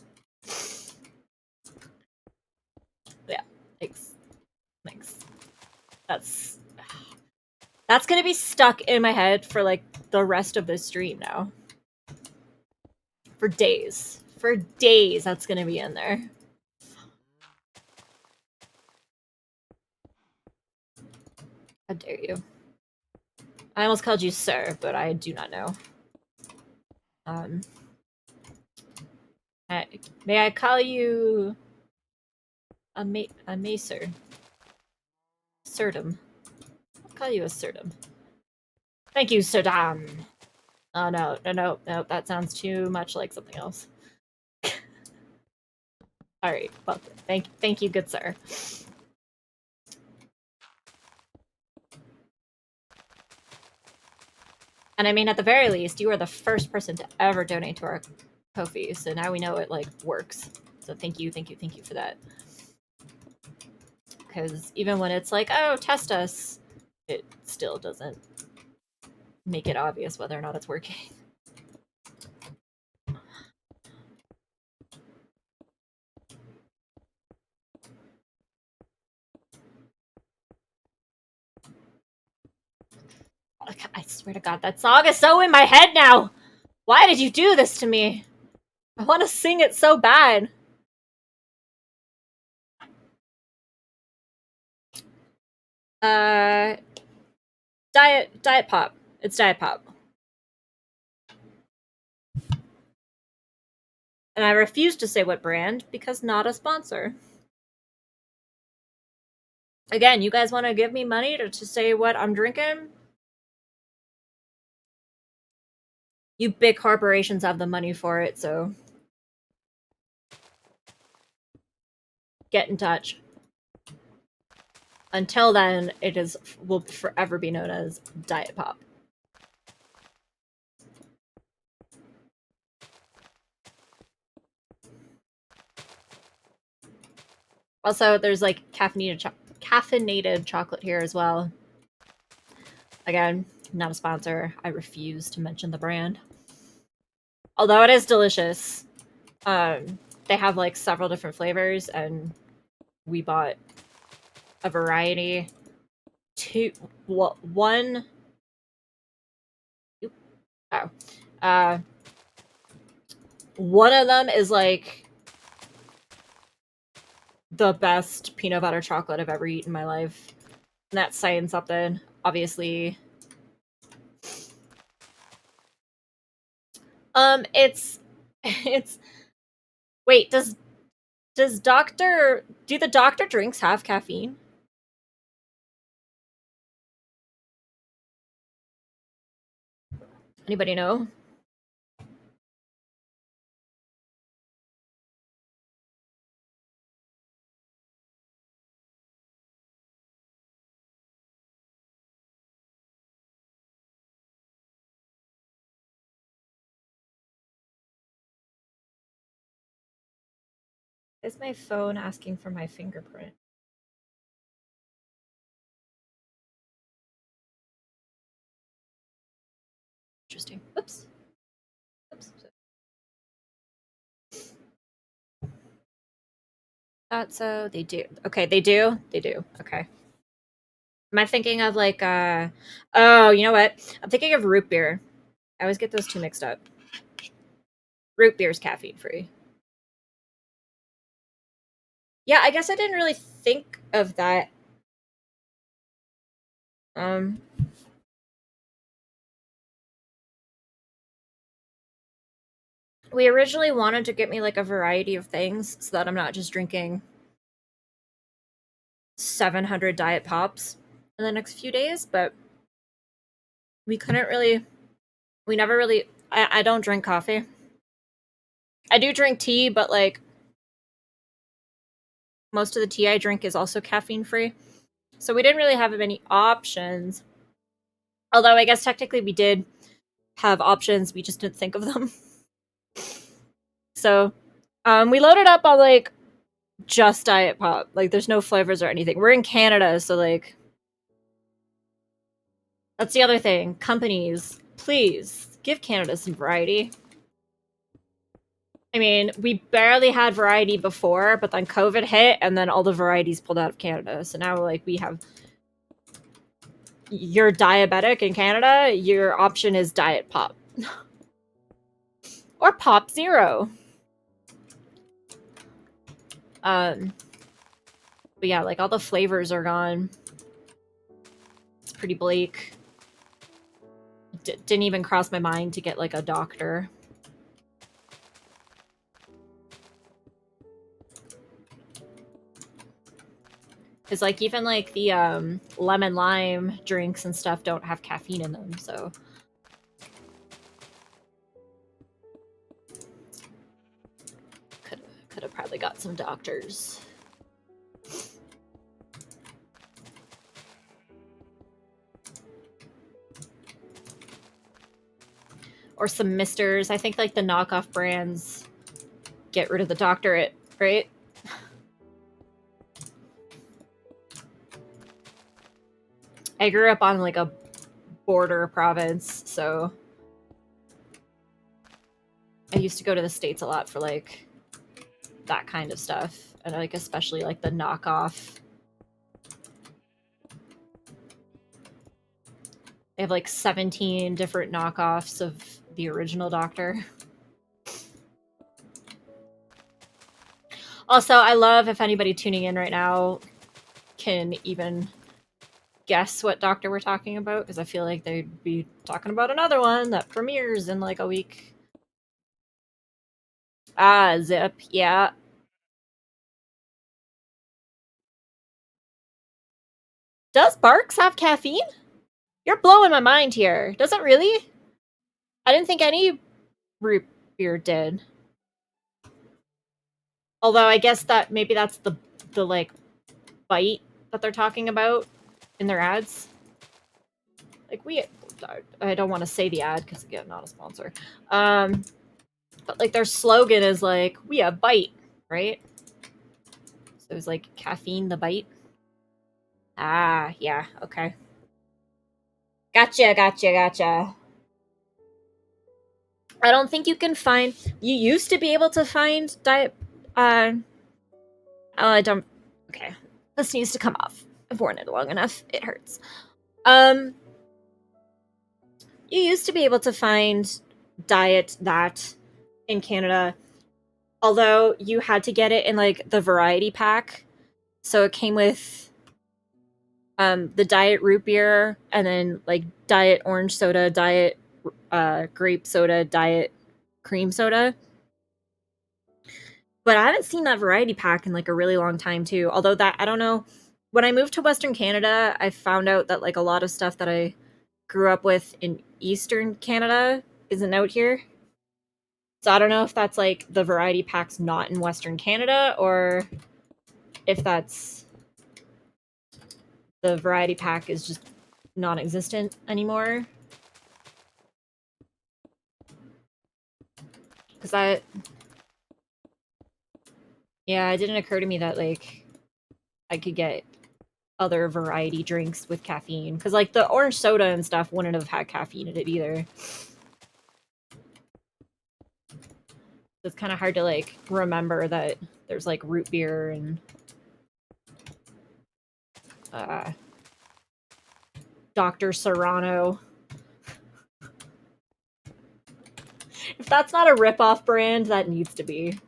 Yeah, thanks. Thanks. That's gonna be stuck in my head for like the rest of this stream now. For days. For days, that's gonna be in there. How dare you? I almost called you sir, but I do not know. May I call you a macer? Surdom. I'll call you a Surdom. Thank you, Surdom. Oh no, that sounds too much like something else. Alright, well, thank you, good sir. And I mean, at the very least, you are the first person to ever donate to our Ko-fi, so now we know it, like, works. So thank you for that. Because even when it's like, oh, test us, it still doesn't make it obvious whether or not it's working. I swear to God, that song is so in my head now! Why did you do this to me? I want to sing it so bad. Uh, Diet Pop. It's Diet Pop. And I refuse to say what brand because not a sponsor. Again, you guys want to give me money to say what I'm drinking? You big corporations have the money for it, so get in touch. Until then, will forever be known as Diet Pop. Also, there's like caffeinated chocolate here as well. Again, not a sponsor. I refuse to mention the brand. Although it is delicious. They have like several different flavors, and we bought a variety. One. Oh, one of them is like the best peanut butter chocolate I've ever eaten in my life. And that's saying something. Obviously. It's it's wait, do the doctor drinks have caffeine? Anybody know? Is my phone asking for my fingerprint? Interesting. Oops. Oops. Thought so. They do. Okay, they do. They do. Okay. Am I thinking of like oh, you know what? I'm thinking of root beer. I always get those two mixed up. Root beer's caffeine free. Yeah, I guess I didn't really think of that. Um we originally wanted to get me like a variety of things so that I'm not just drinking 700 diet pops in the next few days, but we couldn't really we never really I don't drink coffee. I do drink tea, but like most of the tea I drink is also caffeine free. So we didn't really have many options. Although I guess technically we did have options, we just didn't think of them. So we loaded up on like just diet pop. Like there's no flavors or anything. We're in Canada, so like that's the other thing. Companies, please give Canada some variety. I mean, we barely had variety before, but then COVID hit, and then all the varieties pulled out of Canada. So now, like, we have. You're diabetic in Canada, your option is Diet Pop. Or Pop Zero. But yeah, like, all the flavors are gone. It's pretty bleak. Didn't even cross my mind to get, like, a doctor. Because, like, even, like, the lemon lime drinks and stuff don't have caffeine in them, so... Could have probably got some doctors. Or some misters. I think, like, the knockoff brands get rid of the doctorate, right? I grew up on, like, a border province, so... I used to go to the States a lot for, like, that kind of stuff. And, like, especially, like, the knockoff. They have, like, 17 different knockoffs of the original Doctor. Also, I love if anybody tuning in right now can even guess what Doctor we're talking about, because I feel like they'd be talking about another one that premieres in like a week. Ah, Zip, yeah. Does Barks have caffeine? You're blowing my mind here. Does it really? I didn't think any root beer did. Although I guess that maybe that's the like bite that they're talking about in their ads. Like I don't want to say the ad because again, not a sponsor. But like their slogan is like we have bite, right? So it was like caffeine the bite. Ah, yeah, okay. Gotcha. I don't think you can find. You used to be able to find diet. Oh, I don't. Okay, this needs to come off. I've worn it long enough. It hurts. Um, you used to be able to find diet that in Canada, although you had to get it in like the variety pack. So it came with the diet root beer and then like diet orange soda, diet grape soda, diet cream soda. But I haven't seen that variety pack in like a really long time too. Although that I don't know. When I moved to Western Canada, I found out that like a lot of stuff that I grew up with in Eastern Canada isn't out here. So I don't know if that's like the variety pack's not in Western Canada or if that's the variety pack is just non-existent anymore. Because yeah, it didn't occur to me that like I could get other variety drinks with caffeine. Because like the orange soda and stuff wouldn't have had caffeine in it either. It's kind of hard to like remember that there's like root beer and uh, Dr. Serrano. If that's not a ripoff brand, that needs to be.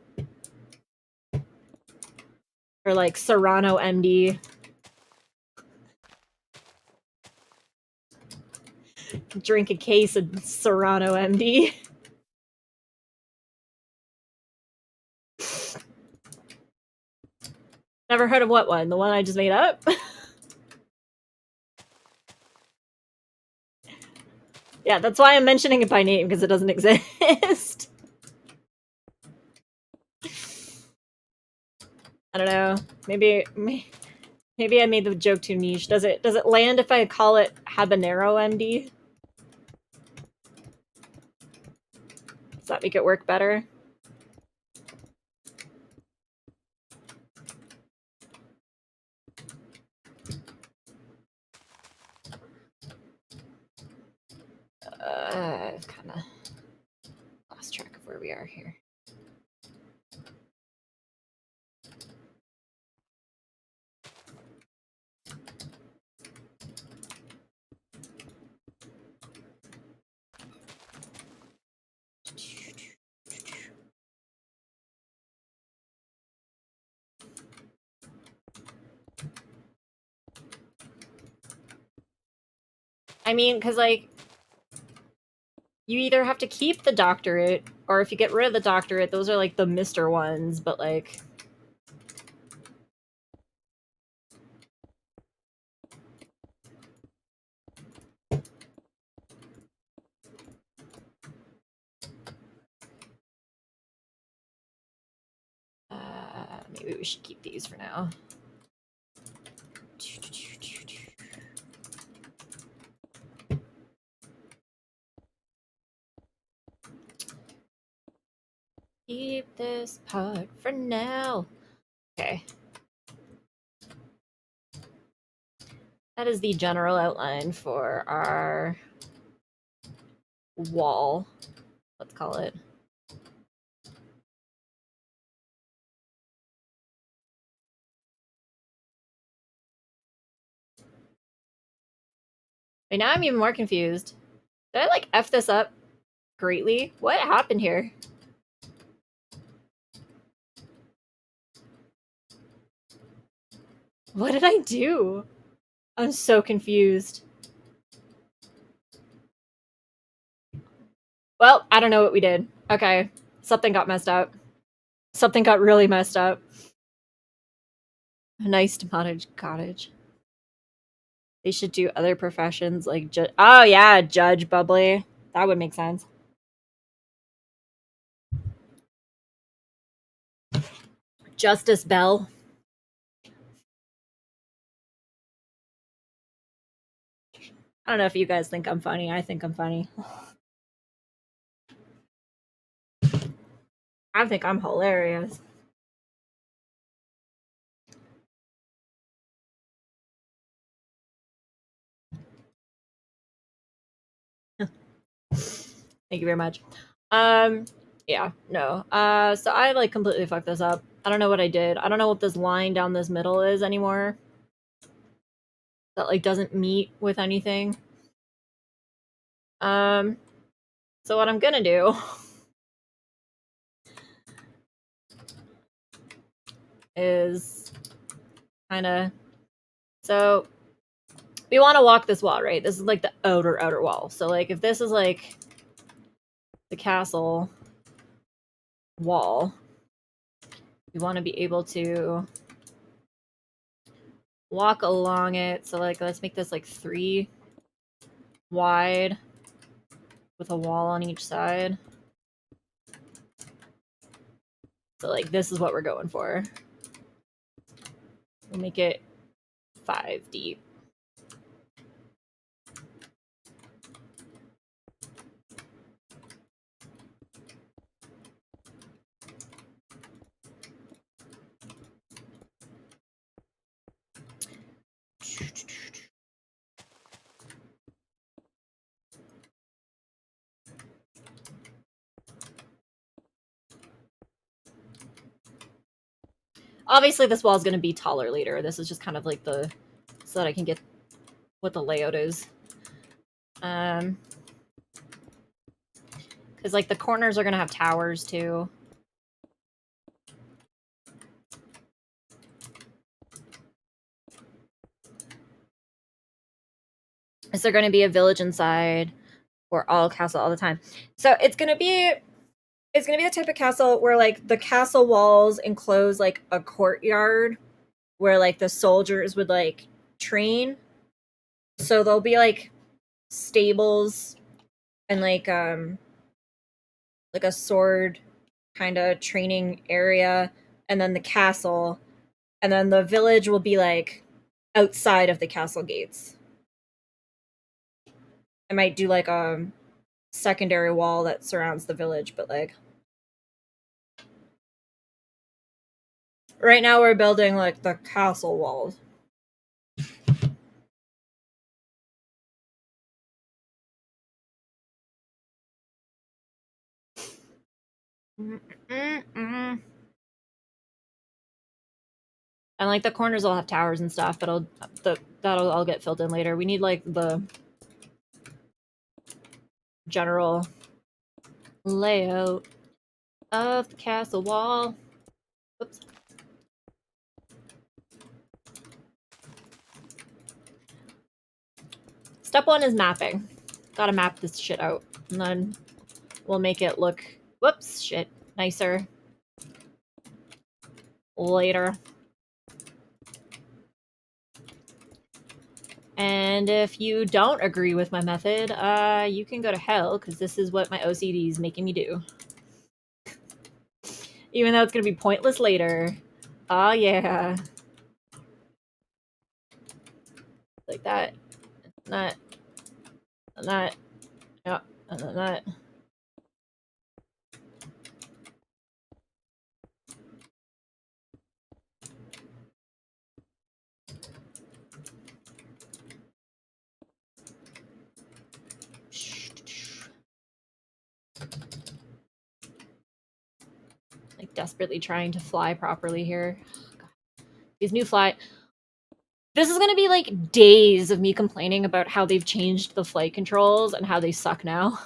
Or like Serrano MD. Drink a case of Serrano MD. Never heard of what one? The one I just made up? Yeah, that's why I'm mentioning it by name, because it doesn't exist. I don't know. Maybe I made the joke too niche. Does it land if I call it Habanero MD? Does that make it work better? I've kind of lost track of where we are here. I mean, because like you either have to keep the doctorate, or if you get rid of the doctorate, those are like the Mister ones. But like, maybe we should keep these for now. Keep this part for now. Okay. That is the general outline for our wall, let's call it. Wait, now I'm even more confused. Did I like F this up? greatly. What happened here? What did I do? I'm so confused. Well, I don't know what we did. Okay. Something got messed up. Something got really messed up. A nice cottage. They should do other professions like oh yeah, Judge Bubbly. That would make sense. Justice Bell. I don't know if you guys think I'm funny. I think I'm funny. I think I'm hilarious. Thank you very much. Yeah, no. So I like completely fucked this up. I don't know what I did. I don't know what this line down this middle is anymore. That like doesn't meet with anything. So what I'm gonna do is kind of so we want to walk this wall, right? This is like the outer wall. So like if this is like the castle wall, we want to be able to walk along it. So like let's make this like 3 wide with a wall on each side. So like this is what we're going for. We'll make it 5 deep. Obviously this wall is going to be taller later. This is just kind of like the so that I can get what the layout is. Because like the corners are going to have towers too. Is there going to be a village inside or all castle all the time? So it's going to be the type of castle where like the castle walls enclose like a courtyard where like the soldiers would like train. So there'll be like stables and like a sword kind of training area, and then the castle, and then the village will be like outside of the castle gates. I might do like a secondary wall that surrounds the village, but like right now we're building like the castle walls. And like the corners will have towers and stuff, but that'll all get filled in later. We need like the general layout of the castle wall. Oops. Step 1 is mapping. Gotta map this shit out. And then we'll make it look, whoops, shit, nicer later. And if you don't agree with my method, you can go to hell, because this is what my OCD is making me do. Even though it's going to be pointless later. Oh, yeah. Like that. And that. And that. Yeah. And then that. Like desperately trying to fly properly here. These new fly... This is gonna be like days of me complaining about how they've changed the flight controls and how they suck now.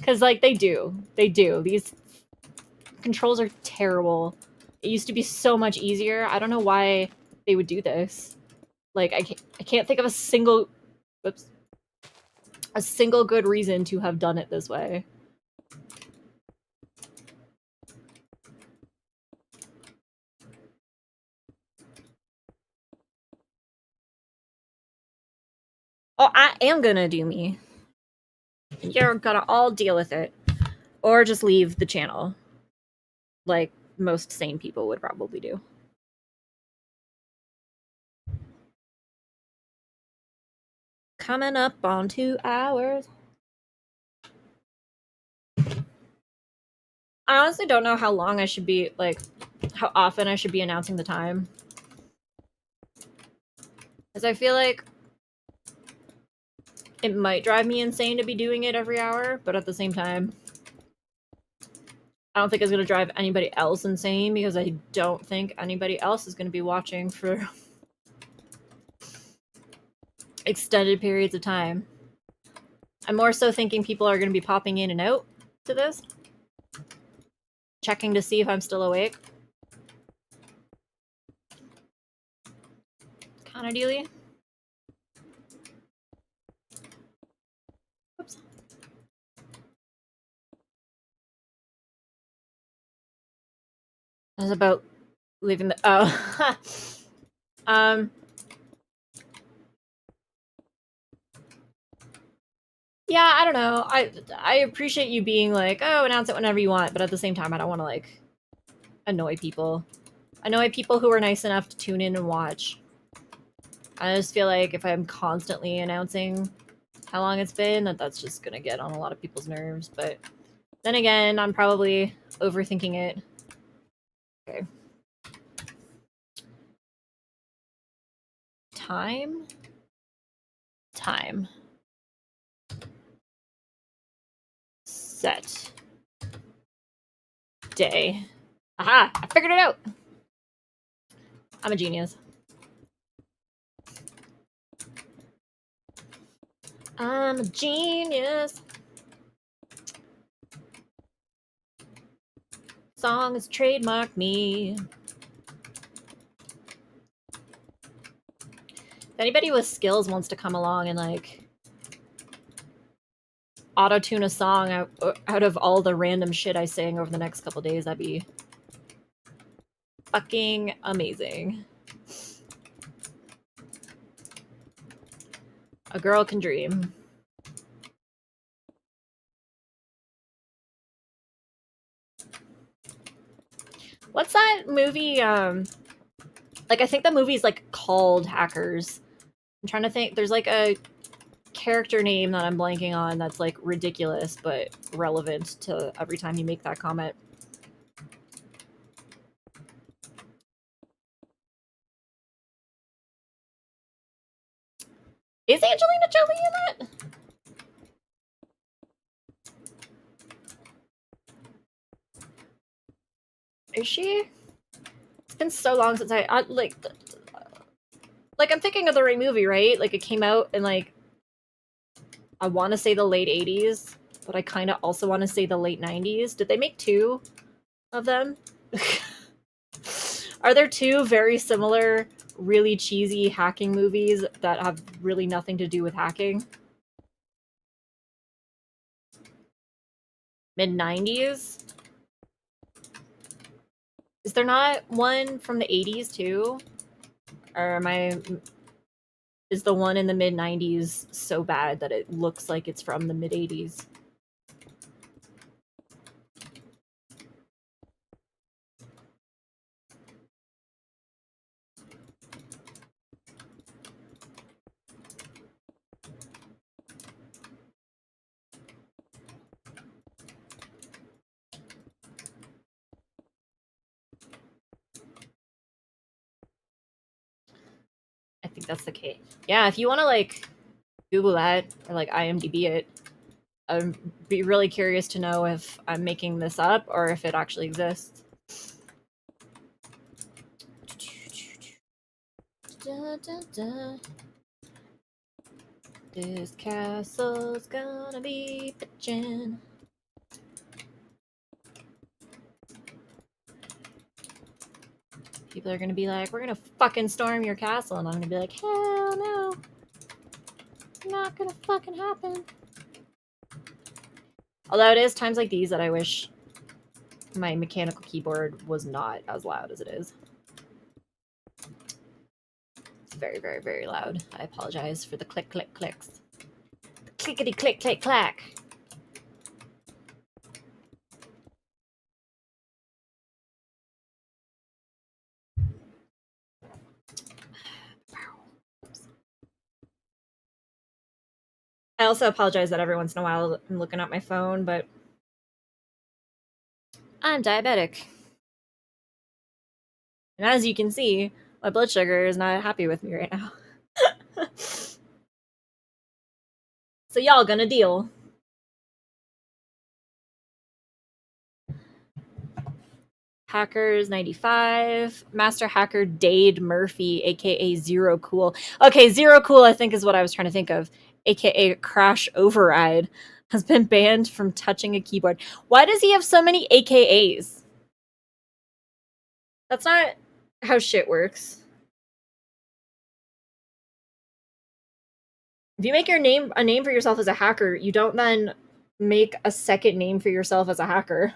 Because, like, they do. They do. These controls are terrible. It used to be so much easier. I don't know why they would do this. Like, I can't think of a single... Whoops. A single good reason to have done it this way. Oh, I am gonna do me. You're gonna all deal with it. Or just leave the channel. Like most sane people would probably do. Coming up on 2 hours. I honestly don't know how long I should be, like, how often I should be announcing the time. Because I feel like it might drive me insane to be doing it every hour, but at the same time, I don't think it's going to drive anybody else insane because I don't think anybody else is going to be watching for extended periods of time. I'm more so thinking people are going to be popping in and out to this, checking to see if I'm still awake. Kind of dealy. Oops. I was about leaving the... Oh. Yeah, I don't know. I appreciate you being like, oh, announce it whenever you want, but at the same time, I don't want to, like, annoy people. Annoy people who are nice enough to tune in and watch. I just feel like if I'm constantly announcing how long it's been, that's just gonna get on a lot of people's nerves, but then again, I'm probably overthinking it. Okay. Time? Time. Set. Day. Aha! I figured it out! I'm a genius. I'm a genius. Song has trademarked me. If anybody with skills wants to come along and, like, auto-tune a song out of all the random shit I sing over the next couple days, that'd be fucking amazing. A girl can dream. What's that movie? Like, I think the movie's, like, called Hackers. I'm trying to think. There's, like, a character name that I'm blanking on that's, like, ridiculous, but relevant to every time you make that comment. Is Angelina Jolie in that? Is she? It's been so long since like, I'm thinking of the right movie, right? Like, it came out in, like, I want to say the late 80s, but I kind of also want to say the late 90s. Did they make 2 of them? Are there 2 very similar, really cheesy hacking movies that have really nothing to do with hacking? Mid-90s? Is there not one from the 80s too? Or is the one in the mid-90s so bad that it looks like it's from the mid-80s? I think that's the case. Yeah, if you want to, like, Google that or, like, IMDb it, I'd be really curious to know if I'm making this up or if it actually exists. Da, da, da. This castle's gonna be bitchin'. People are gonna be like, we're gonna fucking storm your castle, and I'm gonna be like, hell no. Not gonna fucking happen. Although it is times like these that I wish my mechanical keyboard was not as loud as it is. It's very, very, very loud. I apologize for the click, click, clicks. The clickety, click, click, clack. I also apologize that every once in a while I'm looking at my phone, but I'm diabetic. And as you can see, my blood sugar is not happy with me right now. So y'all gonna deal. Hackers 95, Master Hacker Dade Murphy, aka Zero Cool. Okay, Zero Cool I think is what I was trying to think of, aka Crash Override, has been banned from touching a keyboard. Why does he have so many AKAs? That's not how shit works. If you make your name a name for yourself as a hacker, you don't then make a second name for yourself as a hacker.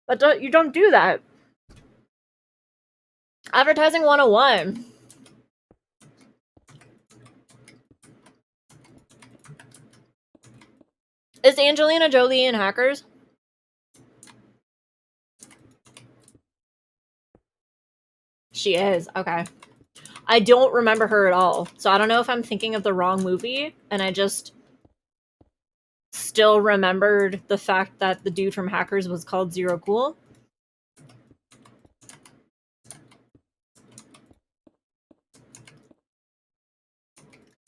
But you don't do that. Advertising 101. Is Angelina Jolie in Hackers? She is. Okay. I don't remember her at all. So I don't know if I'm thinking of the wrong movie and I just still remembered the fact that the dude from Hackers was called Zero Cool.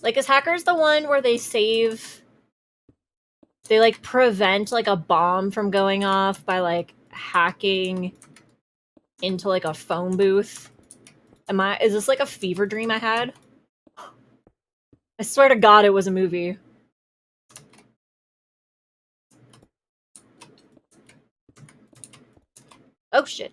Like, is Hackers the one where they like prevent like a bomb from going off by like hacking into like a phone booth? Is this like a fever dream I had? I swear to God it was a movie. Oh shit.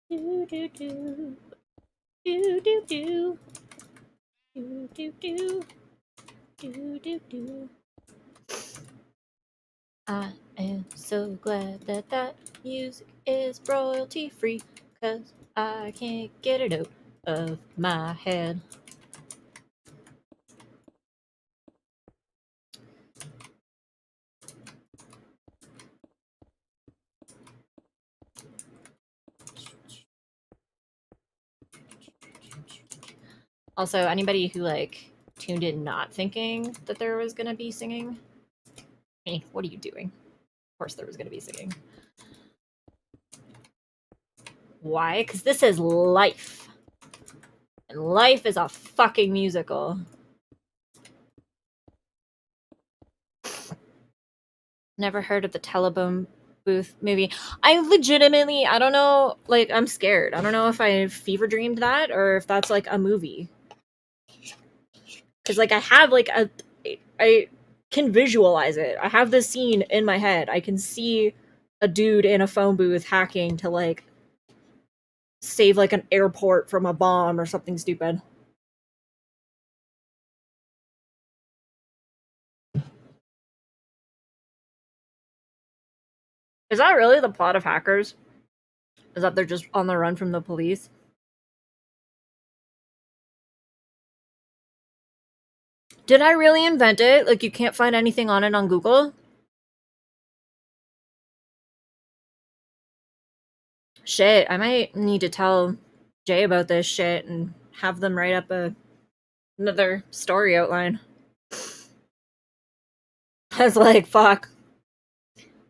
Do do do. Do do do. Do do do. Do do do. I am so glad that that music is royalty free, cause I can't get it out of my head. Also, anybody who like tuned in not thinking that there was gonna be singing, hey, what are you doing? Of course there was gonna be singing. Why? Because this is life. And life is a fucking musical. Never heard of the Telebone Booth movie. I legitimately, I don't know, like, I'm scared. I don't know if I fever dreamed that or if that's like a movie. Because, like, I have, like, I can visualize it. I have this scene in my head. I can see a dude in a phone booth hacking to, like, save, like, an airport from a bomb or something stupid. Is that really the plot of Hackers? Is that they're just on the run from the police? Did I really invent it? Like, you can't find anything on it on Google? Shit, I might need to tell Jay about this shit and have them write up another story outline. I was like, fuck.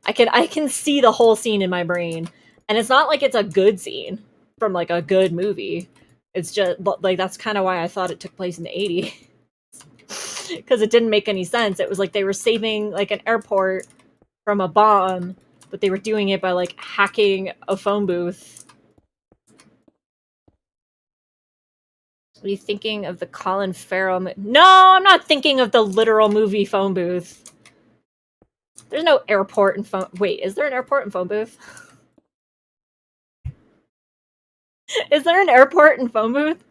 I can see the whole scene in my brain. And it's not like it's a good scene from like a good movie. It's just like that's kind of why I thought it took place in the 80s. Because it didn't make any sense. It was like they were saving like an airport from a bomb, but they were doing it by like hacking a phone booth. What are you thinking of the Colin Farrell? No, I'm not thinking of the literal movie phone booth. There's no airport and phone. Wait, is there an airport and phone booth? Is there an airport and phone booth?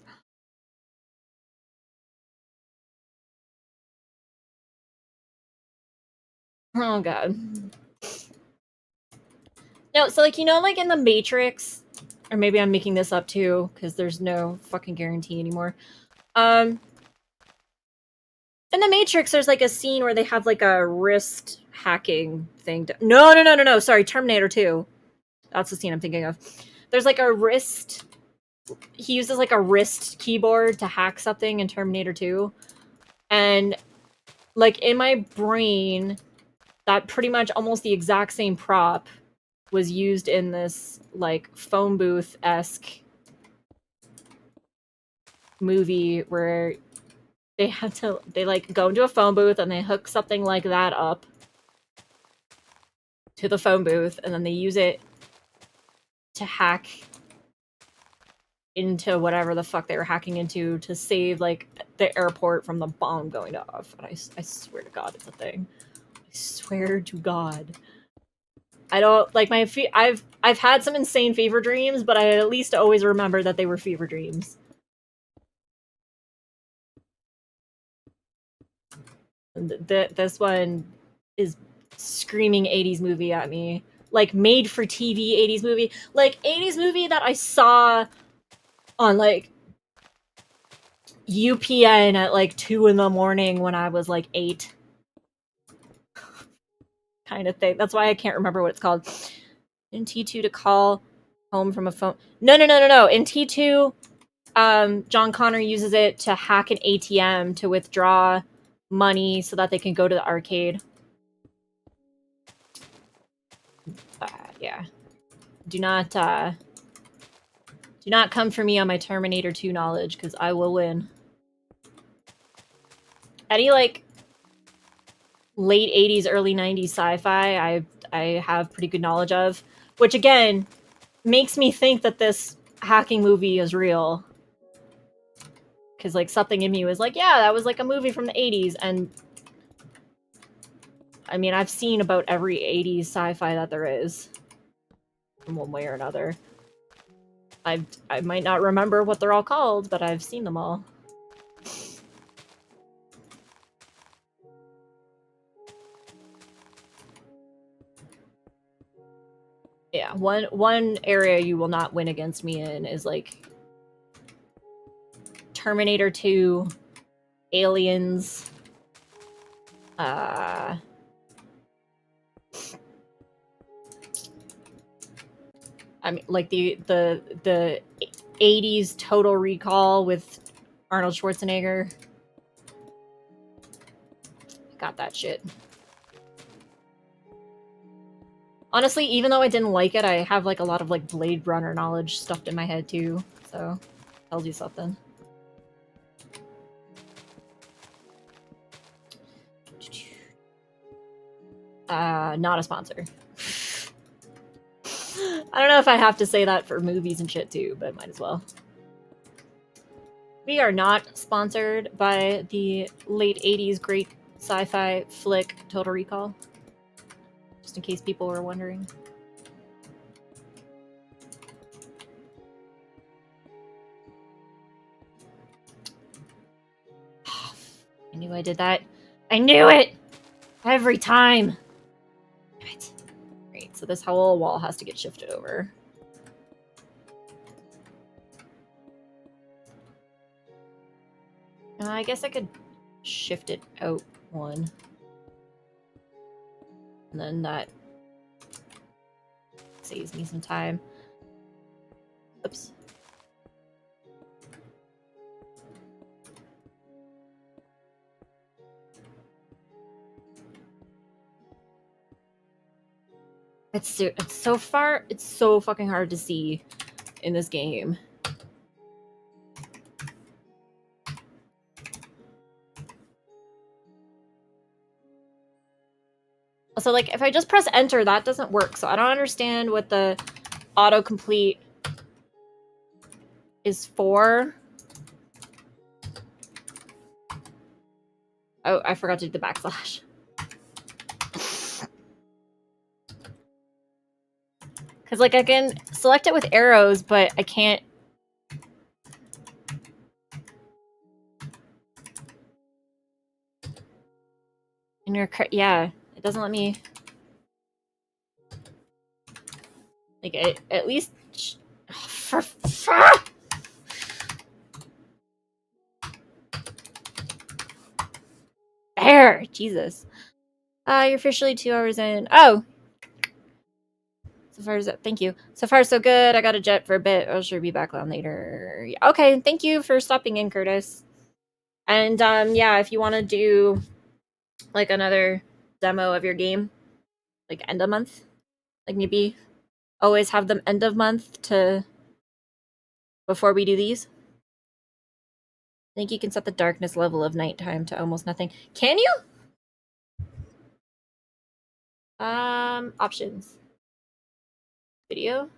Oh god. No, so like, you know, like in the Matrix, or maybe I'm making this up too, because there's no fucking guarantee anymore. In the Matrix, there's like a scene where they have like a wrist hacking thing. No. Sorry, Terminator 2. That's the scene I'm thinking of. There's like a wrist. He uses like a wrist keyboard to hack something in Terminator 2. And like in my brain, that pretty much almost the exact same prop was used in this like phone booth-esque movie where they like go into a phone booth and they hook something like that up to the phone booth and then they use it to hack into whatever the fuck they were hacking into to save like the airport from the bomb going off. And I swear to God, it's a thing. I swear to God. I don't like I've had some insane fever dreams, but I at least always remember that they were fever dreams. This one is screaming 80s movie at me. Like made for TV 80s movie. Like 80s movie that I saw on like UPN at like 2 in the morning when I was like 8. Kind of thing. That's why I can't remember what it's called. In T2 to call home from a phone. No. In T2, John Connor uses it to hack an ATM to withdraw money so that they can go to the arcade. Yeah. Do not come for me on my Terminator 2 knowledge, because I will win. Any like late 80s, early 90s sci-fi I have pretty good knowledge of, which again makes me think that this hacking movie is real. Because like something in me was like, yeah, that was like a movie from the 80s, and I mean, I've seen about every 80s sci-fi that there is in one way or another. I might not remember what they're all called, but I've seen them all. Yeah, one area you will not win against me in is like Terminator 2, Aliens, I mean, like the 80s Total Recall with Arnold Schwarzenegger. Got that shit. Honestly, even though I didn't like it, I have like a lot of like Blade Runner knowledge stuffed in my head too, so tells you something. Not a sponsor. I don't know if I have to say that for movies and shit too, but might as well. We are not sponsored by the late 80s great sci-fi flick Total Recall. Just in case people were wondering. I knew I did that. I knew it! Every time! Damn it. Great, so this whole wall has to get shifted over. I guess I could shift it out one. And then that saves me some time. Oops. It's so far, it's so fucking hard to see in this game. So like if I just press enter, that doesn't work. So I don't understand what the autocomplete is for. Oh, I forgot to do the backslash. Because, like, I can select it with arrows, but I can't... In your... Yeah, it doesn't let me... Like, at least... For... There! Jesus. You're officially 2 hours in. Oh! So far, thank you. So far, so good. I got a jet for a bit. I'll sure be back on later. Okay, thank you for stopping in, Curtis. And, yeah, if you want to do, like, another demo of your game, like, end of month, like, maybe always have them end of month to... before we do these. I think you can set the darkness level of nighttime to almost nothing. Can you? Options. Video.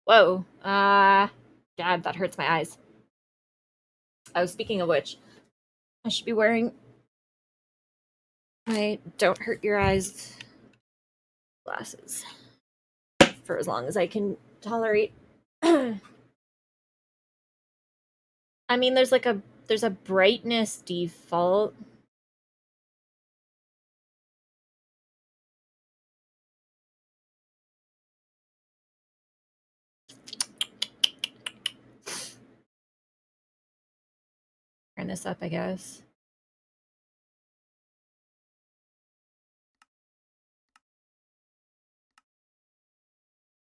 Whoa. God, that hurts my eyes. Oh, speaking of which, I should be wearing my don't hurt your eyes glasses for as long as I can tolerate. I mean, there's a brightness default. Turn this up, I guess.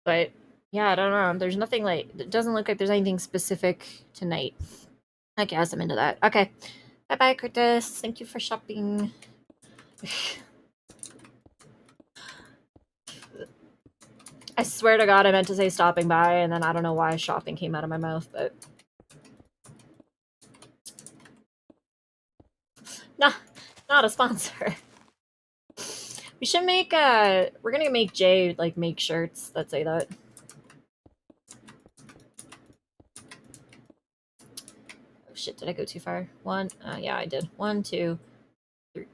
But yeah, I don't know. There's nothing like, it doesn't look like there's anything specific tonight. I guess I'm into that. Okay. Bye bye, Curtis. Thank you for shopping. I swear to God, I meant to say stopping by, and then I don't know why shopping came out of my mouth, but... Nah, not a sponsor. We should make, we're gonna make Jay, like, make shirts that say that. Oh shit, did I go too far? Yeah, I did. 1, 2, 3.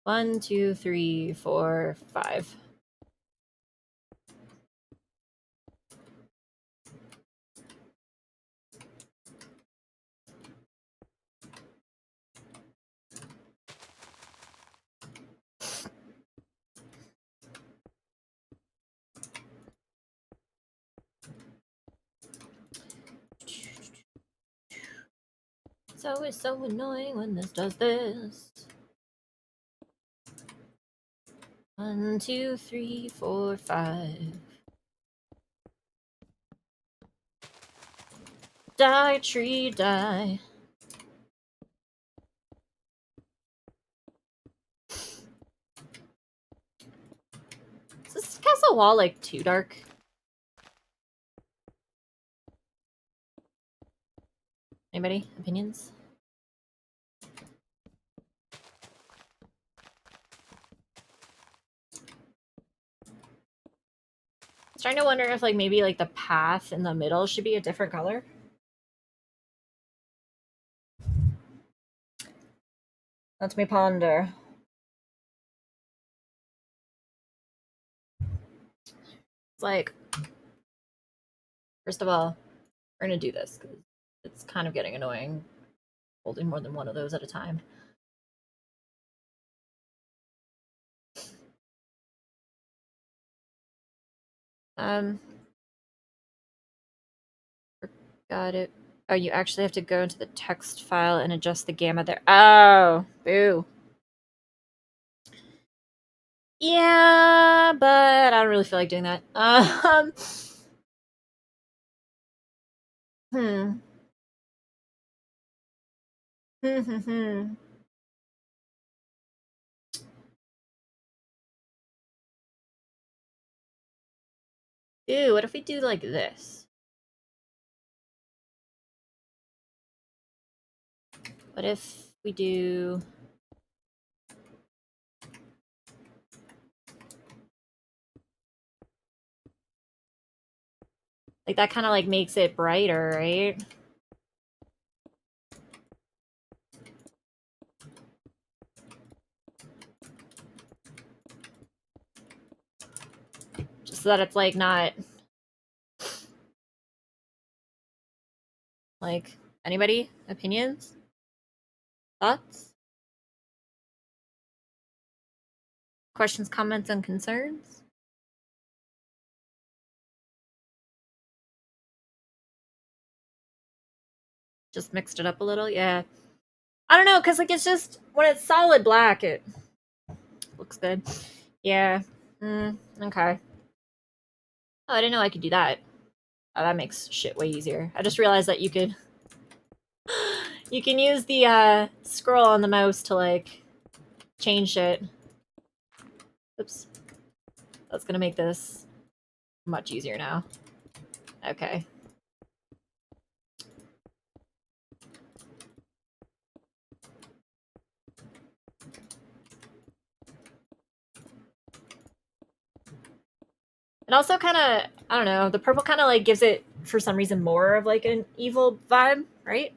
1, 2, 3, 4, 5. It's always so annoying when this does this. 1, 2, 3, 4, 5. Die, tree, die. Is this castle wall, like, too dark? Anybody? Opinions? I was trying to wonder if, like, maybe, like, the path in the middle should be a different color. Let me ponder. It's like, first of all, we're gonna do this because it's kind of getting annoying holding more than one of those at a time. Um, Got it. Oh, you actually have to go into the text file and adjust the gamma there. Oh, boo. Yeah, but I don't really feel like doing that. Hmm. Ew, what if we do like this? What if we do... Like, that kind of, like, makes it brighter, right? Just so that it's like not like anybody? Opinions? Thoughts? Questions, comments, and concerns? Just mixed it up a little, yeah. I don't know, because like it's just when it's solid black, it looks good. Yeah. Okay. Oh, I didn't know I could do that. Oh, that makes shit way easier. I just realized that you could you can use the scroll on the mouse to like change shit. Oops. That's gonna make this much easier now. Okay. It also kind of, I don't know, the purple kind of like gives it, for some reason, more of like an evil vibe, right?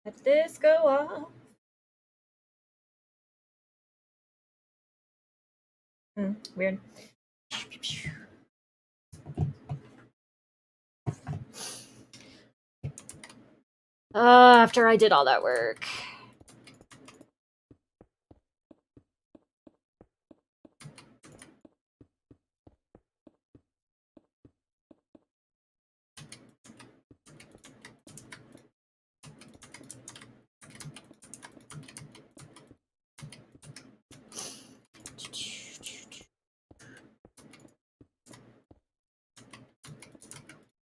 Let this go off. Weird. After I did all that work.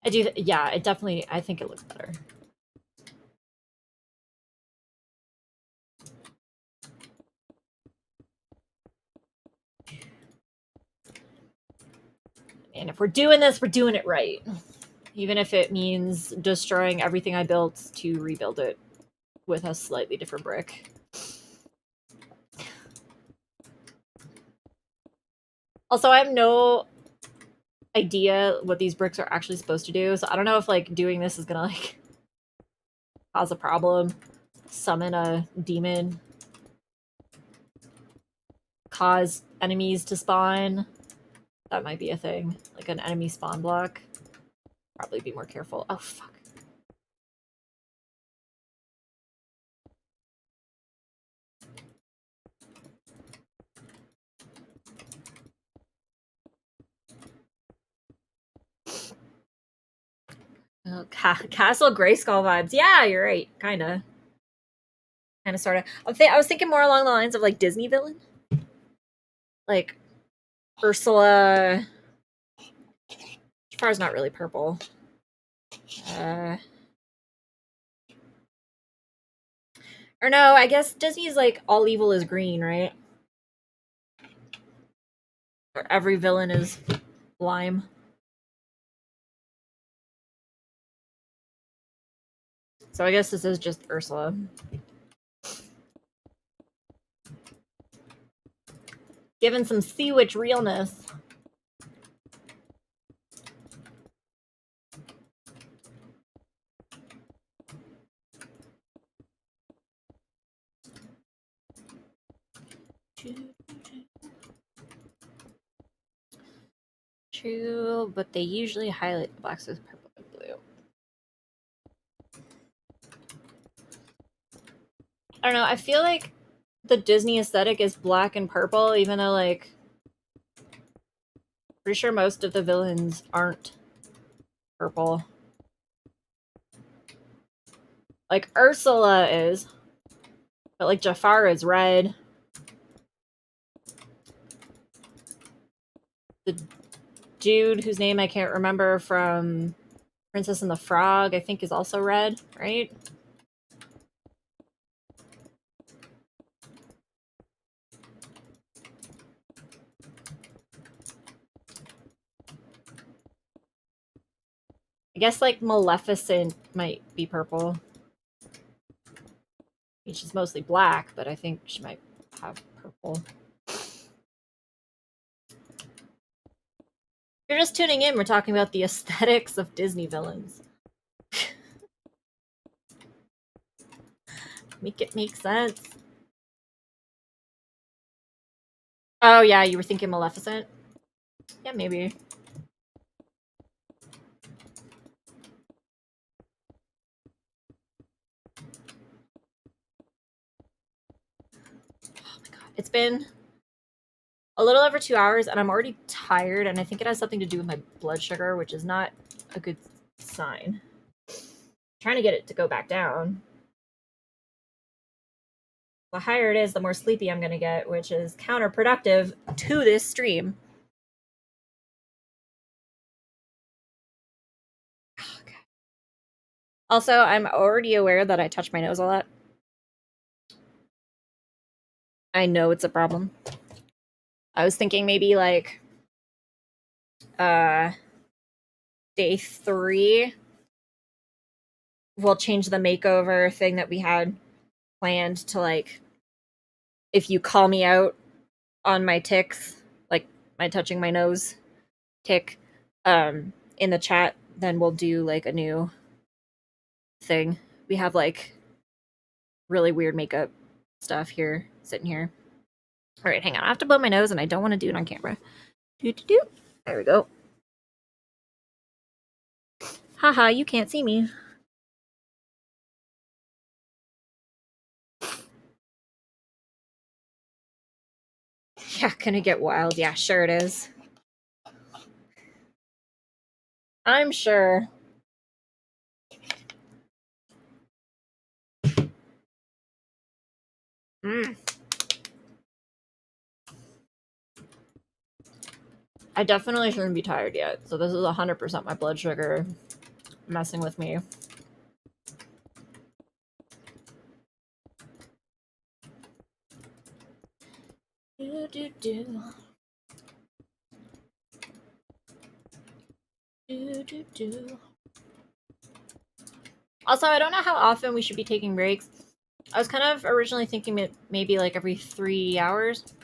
I do, yeah, it definitely, I think it looks better. And if we're doing this, we're doing it right. Even if it means destroying everything I built to rebuild it with a slightly different brick. Also, I have no idea what these bricks are actually supposed to do, so I don't know if like doing this is gonna like cause a problem, summon a demon, cause enemies to spawn. That might be a thing, like an enemy spawn block. Probably be more careful. Oh fuck. Oh, Castle Grayskull vibes. Yeah, you're right. Kinda. Kinda, sorta. I was thinking more along the lines of like Disney villain. Like Ursula. Jafar's not really purple. Or no, I guess Disney's like all evil is green, right? Or every villain is lime. So I guess this is just Ursula. Given some Sea Witch realness. True, but they usually highlight the blacks with purple and blue. I don't know, I feel like the Disney aesthetic is black and purple, even though, like, pretty sure most of the villains aren't purple. Like, Ursula is, but, like, Jafar is red. The dude whose name I can't remember from Princess and the Frog, I think, is also red, right? I guess, like, Maleficent might be purple. She's mostly black, but I think she might have purple. If you're just tuning in, we're talking about the aesthetics of Disney villains. Make it make sense. Oh yeah, you were thinking Maleficent? Yeah, maybe. Oh my god. It's been a little over 2 hours and I'm already tired, and I think it has something to do with my blood sugar, which is not a good sign. I'm trying to get it to go back down. The higher it is, the more sleepy I'm gonna get, which is counterproductive to this stream. Okay. Also, I'm already aware that I touch my nose a lot. I know it's a problem. I was thinking maybe like uh day 3 we'll change the makeover thing that we had planned to like, if you call me out on my ticks, like my touching my nose tick, in the chat, then we'll do like a new thing. We have like really weird makeup stuff here, sitting here. All right, hang on. I have to blow my nose, and I don't want to do it on camera. Do. There we go. Haha, you can't see me. Yeah, gonna get wild. Yeah, sure it is. I'm sure. Mm. I definitely shouldn't be tired yet. So this is 100% my blood sugar messing with me. Do. Also, I don't know how often we should be taking breaks. I was kind of originally thinking maybe like every 3 hours.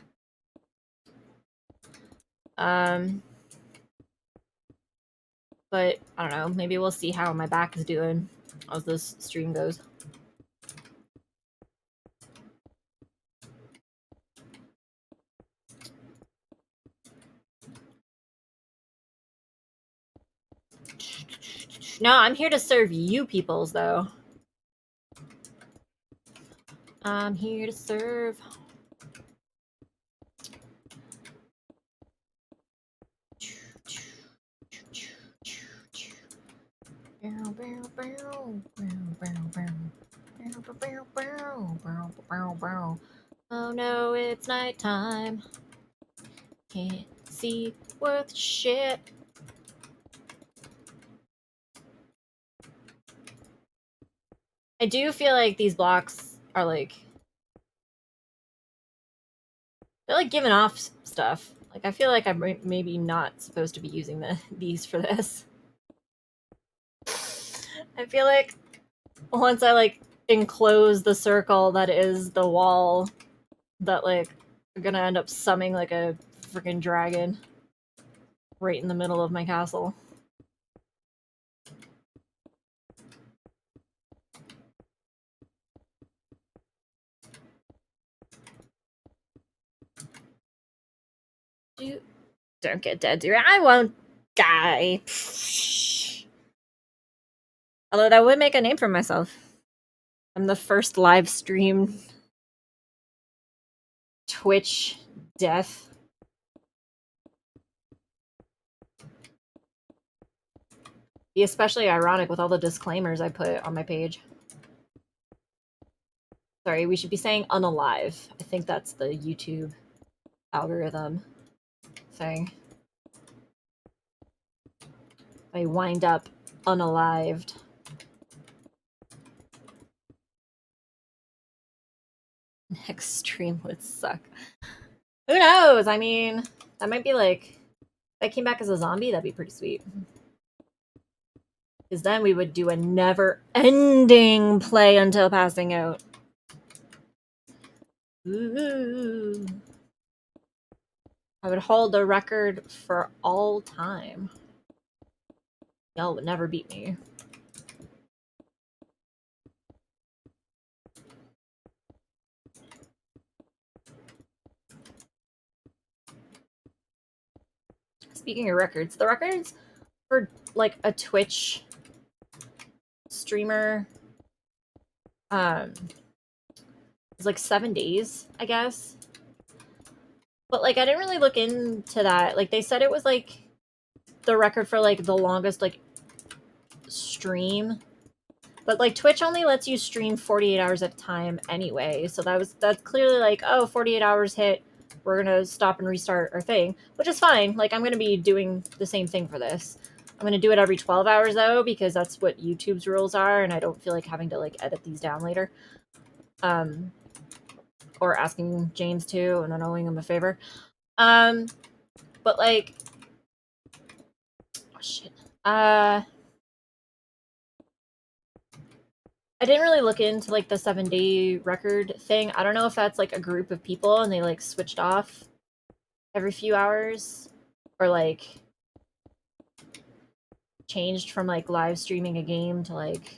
But I don't know. Maybe we'll see how my back is doing as this stream goes. No, I'm here to serve you peoples, though. I'm here to serve. Oh no, it's nighttime. Can't see worth shit. I do feel like these blocks are like, they're like giving off stuff. Like, I feel like I'm maybe not supposed to be using these for this. I feel like once I like enclose the circle that is the wall, that like I'm gonna end up summoning like a freaking dragon right in the middle of my castle. Don't get dead, dude. I won't die. Although that would make a name for myself. I'm the first live stream Twitch death. Be especially ironic with all the disclaimers I put on my page. Sorry, we should be saying unalive. I think that's the YouTube algorithm thing. I wind up unalived. Next stream would suck. Who knows? I mean, that might be like, if I came back as a zombie, that'd be pretty sweet. Because then we would do a never-ending play until passing out. Ooh. I would hold the record for all time. Y'all would never beat me. Speaking of records, the records for like a Twitch streamer is like 7 days, I guess. But like I didn't really look into that. Like they said it was like the record for like the longest like stream. But like Twitch only lets you stream 48 hours at a time anyway. So that's clearly like, oh, 48 hours hit. We're going to stop and restart our thing, which is fine. Like I'm going to be doing the same thing for this. I'm going to do it every 12 hours though because that's what YouTube's rules are and I don't feel like having to like edit these down later. Or asking James to and then owing him a favor. But like oh shit. I didn't really look into like the 7-day record thing. I don't know if that's like a group of people and they like switched off every few hours or like changed from like live streaming a game to like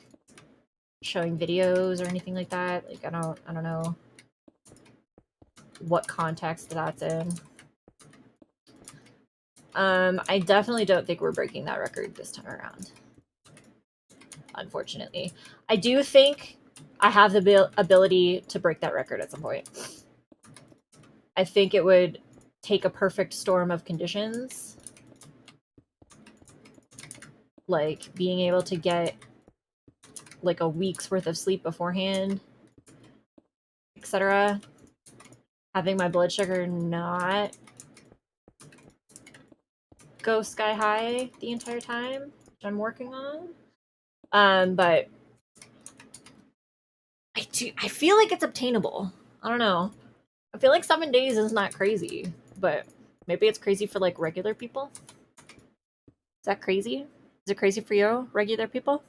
showing videos or anything like that. Like I don't know what context that's in. I definitely don't think we're breaking that record this time around. Unfortunately. I do think I have the ability to break that record at some point. I think it would take a perfect storm of conditions. Like being able to get like a week's worth of sleep beforehand, etc. Having my blood sugar not go sky high the entire time, which I'm working on. But I feel like it's obtainable. I don't know. I feel like 7 days is not crazy, but maybe it's crazy for like regular people. Is that crazy? Is it crazy for you, regular people?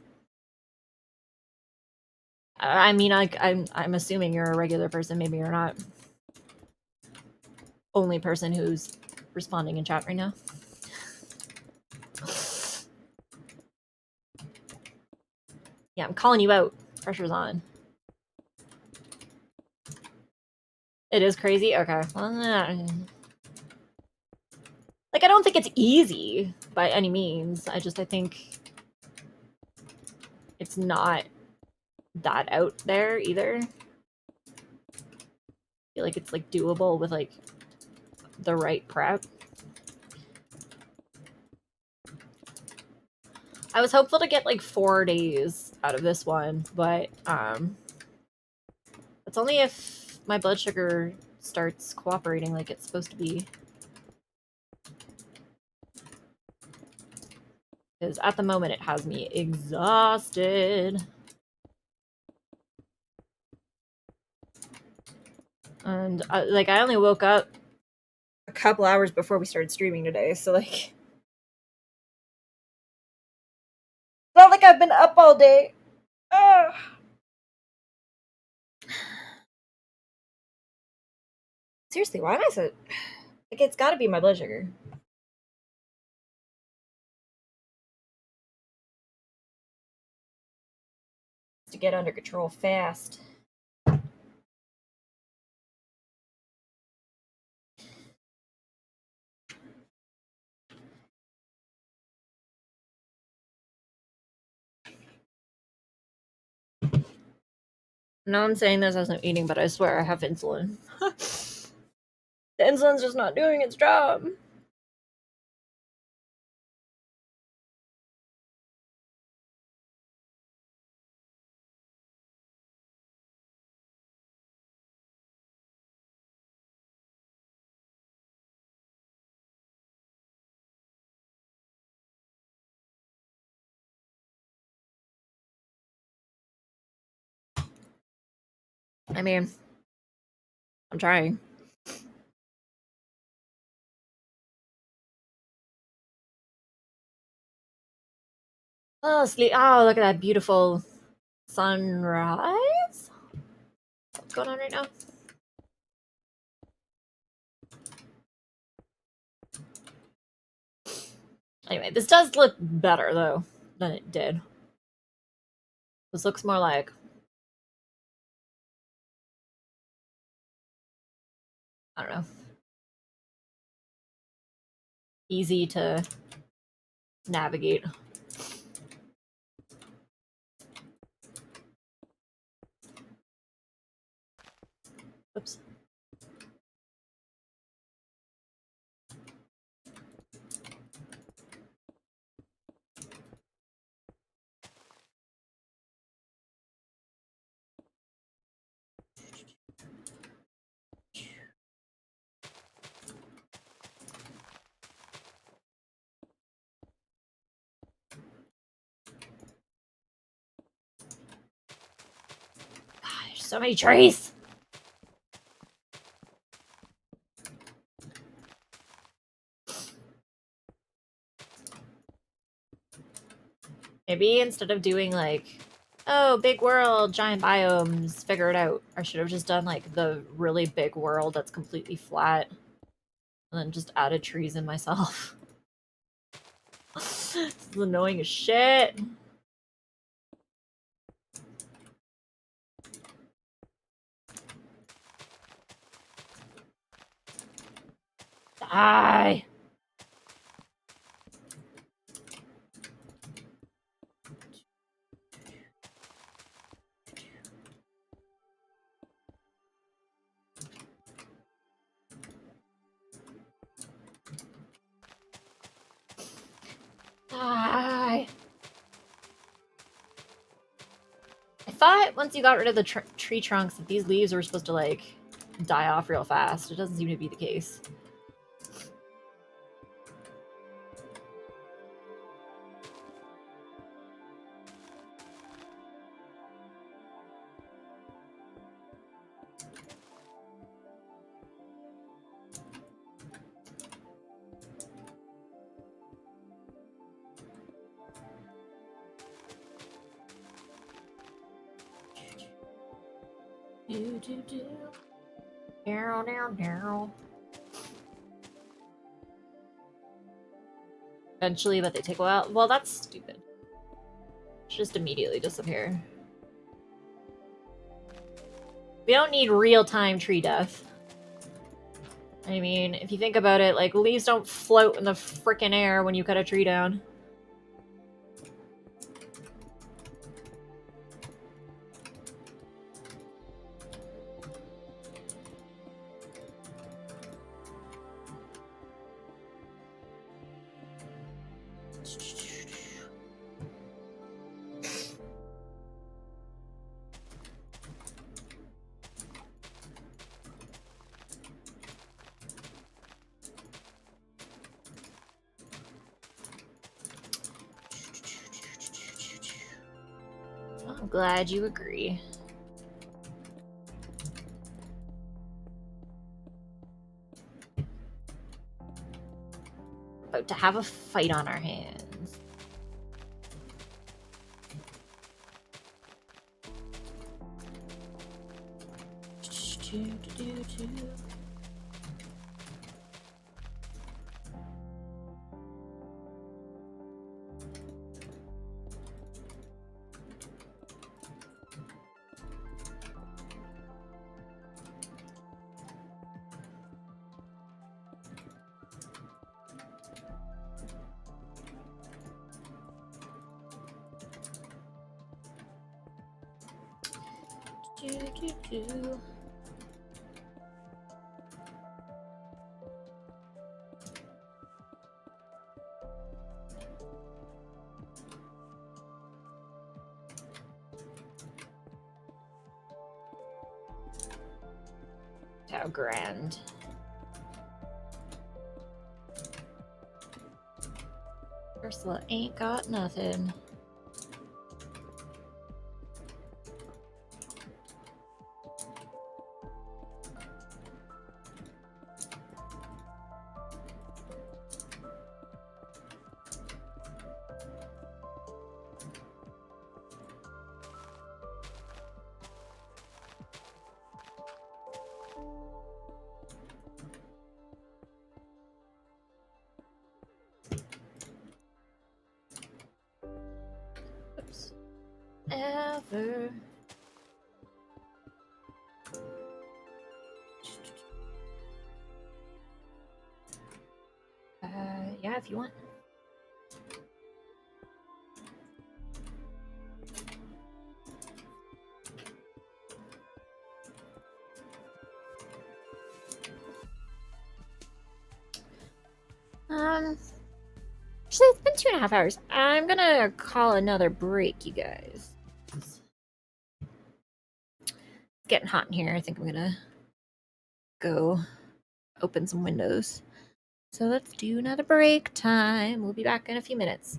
I mean, like I'm assuming you're a regular person. Maybe you're not. Only person who's responding in chat right now. Yeah, I'm calling you out. Pressure's on. It is crazy? Okay. Like, I don't think it's easy by any means. I think it's not that out there either. I feel like it's, like, doable with, like, the right prep. I was hopeful to get, like, 4 days out of this one, but, it's only if my blood sugar starts cooperating like it's supposed to be. Because at the moment it has me exhausted. And like I only woke up a couple hours before we started streaming today, so like not like I've been up all day. Ugh. Seriously, why am I so like it's gotta be my blood sugar. To get under control fast. No, I'm saying this as I'm eating, but I swear I have insulin. The insulin's just not doing its job. I mean, I'm trying. Oh, sleep. Oh, look at that beautiful sunrise. What's going on right now? Anyway, this does look better, though, than it did. This looks more like... I don't know. easy to navigate. Oops. God, there's so many trees. Maybe instead of doing like, oh, big world, giant biomes, figure it out, I should have just done like the really big world that's completely flat and then just added trees in myself. This is annoying as shit. Die. Die. I thought once you got rid of the tree trunks that these leaves were supposed to like die off real fast. It doesn't seem to be the case. Down. Eventually, but they take a while. Well, that's stupid. Just immediately disappear. We don't need real-time tree death. I mean, if you think about it, like, leaves don't float in the frickin' air when you cut a tree down. I'm glad you agree. About to have a fight on our hands. How grand. Ursula ain't got nothing. Oops. Ever. Yeah, if you want. Actually, it's been 2.5 hours. I'm gonna call another break, you guys. It's getting hot in here. I think I'm gonna go open some windows. So let's do another break time. We'll be back in a few minutes.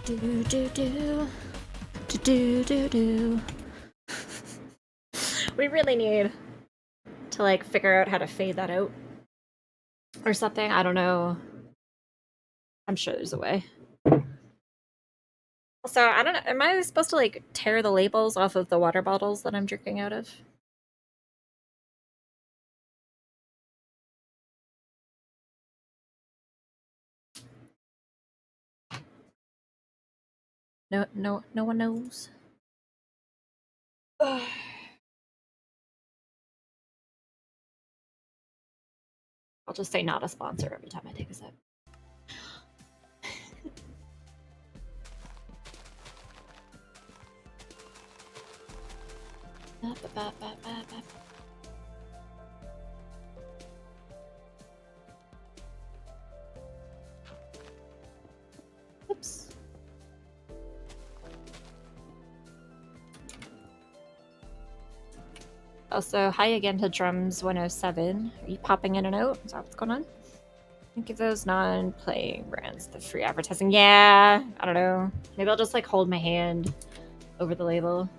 Do do do. Do do do do. We really need to like figure out how to fade that out or something. I don't know. I'm sure there's a way. Also, I don't know. Am I supposed to like tear the labels off of the water bottles that I'm drinking out of? No one knows. I'll just say not a sponsor every time I take a sip. Oops. Also, hi again to Drums 107. Are you popping in and out? Is that what's going on? Give those non-playing brands the free advertising. Yeah, I don't know. Maybe I'll just like hold my hand over the label.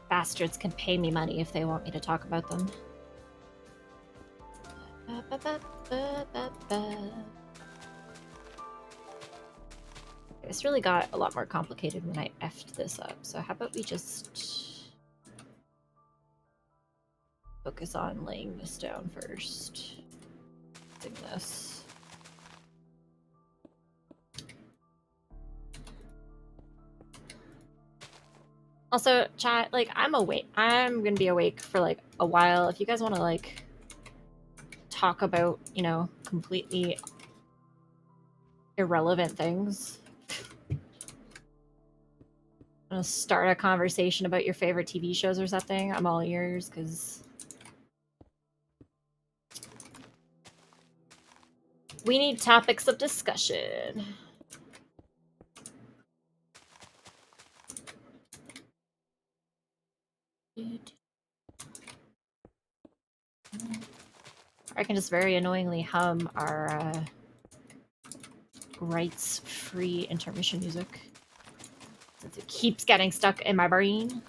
Bastards can pay me money if they want me to talk about them. This really got a lot more complicated when I effed this up, so how about we just focus on laying this down first. Doing this. Also, chat, like, I'm awake. I'm gonna be awake for, like, a while. If you guys want to, like, talk about, you know, completely irrelevant things. I'm gonna start a conversation about your favorite TV shows or something. I'm all ears, because we need topics of discussion. I can just very annoyingly hum our rights-free intermission music, since it keeps getting stuck in my brain.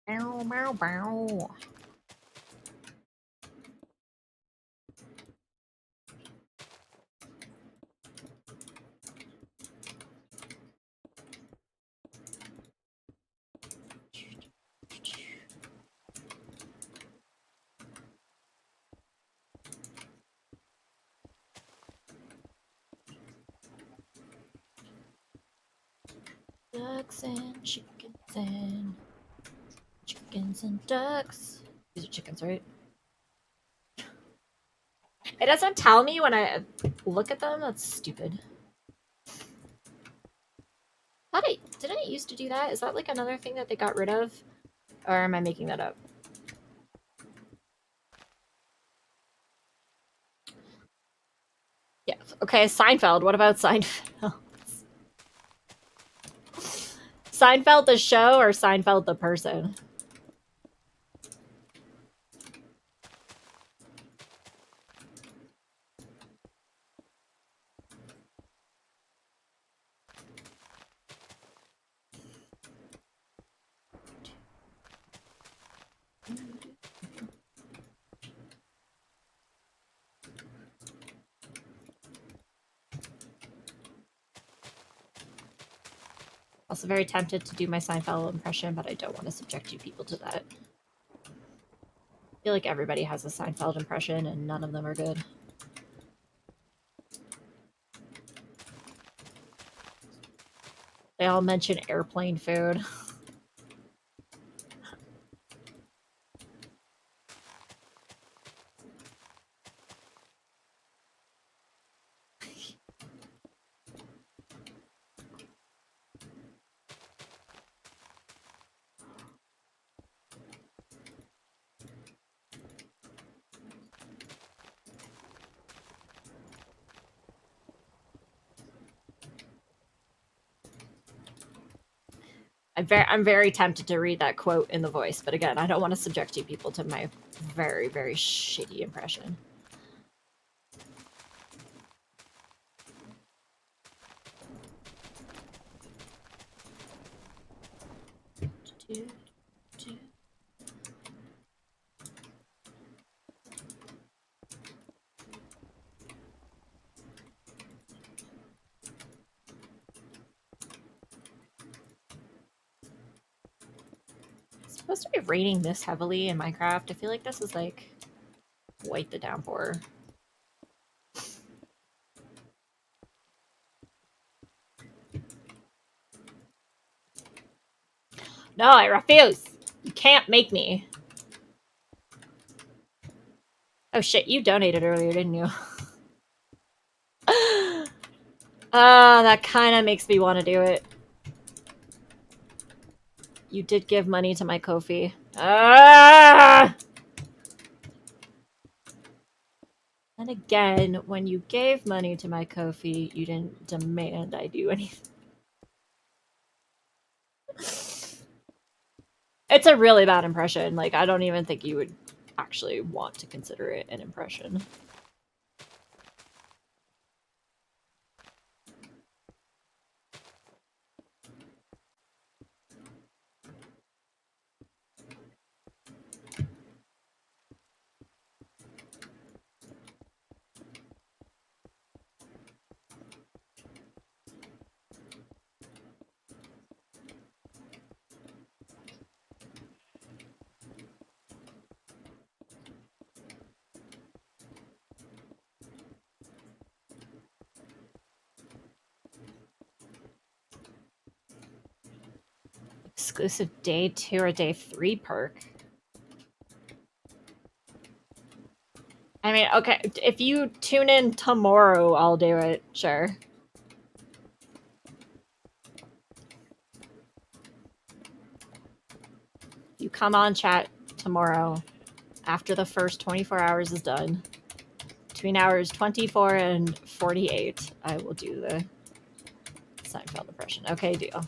Bow, bow, bow. Ducks and chickens and ducks. These are chickens, right? It doesn't tell me when I look at them. That's stupid. Didn't it used to do that? Is that like another thing that they got rid of? Or am I making that up? Yeah. Okay, Seinfeld. What about Seinfeld? Seinfeld the show or Seinfeld the person? Also very tempted to do my Seinfeld impression, but I don't want to subject you people to that. I feel like everybody has a Seinfeld impression and none of them are good. They all mention airplane food. I'm very tempted to read that quote in the voice, but again, I don't want to subject you people to my very, very shitty impression. It's supposed to be raining this heavily in Minecraft. I feel like this is like quite the downpour. No, I refuse. You can't make me. Oh shit, you donated earlier, didn't you? That kind of makes me want to do it. You did give money to my Ko-fi. And again, when you gave money to my Ko-fi, you didn't demand I do anything. It's a really bad impression. Like, I don't even think you would actually want to consider it an impression. Exclusive day 2 or day 3 perk. I mean, okay, if you tune in tomorrow, I'll do it, sure. You come on chat tomorrow after the first 24 hours is done. Between hours 24 and 48, I will do the Seinfeld impression. Okay, deal.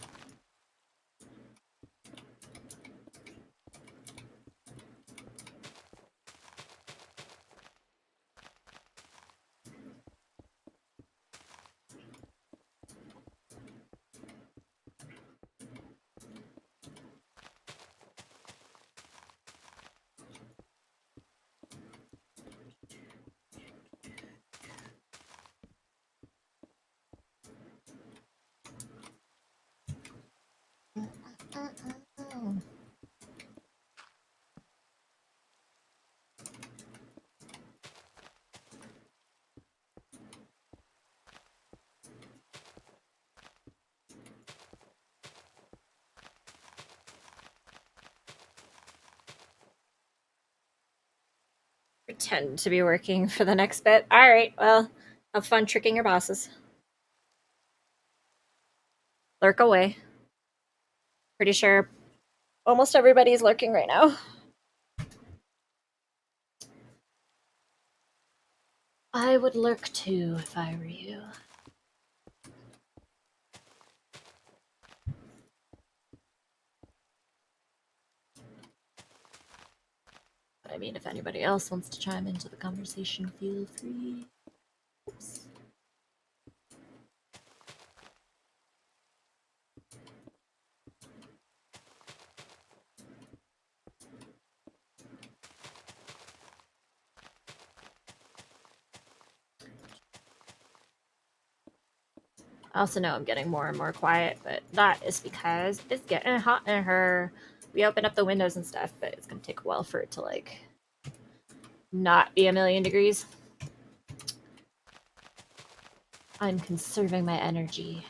Pretend to be working for the next bit. All right, well, have fun tricking your bosses. Lurk away. Pretty sure almost everybody's lurking right now. I would lurk too if I were you. But I mean, if anybody else wants to chime into the conversation, feel free. Oops. I also know I'm getting more and more quiet, but that is because it's getting hot in here. We opened up the windows and stuff, but it's gonna take a while for it to like not be a million degrees. I'm conserving my energy.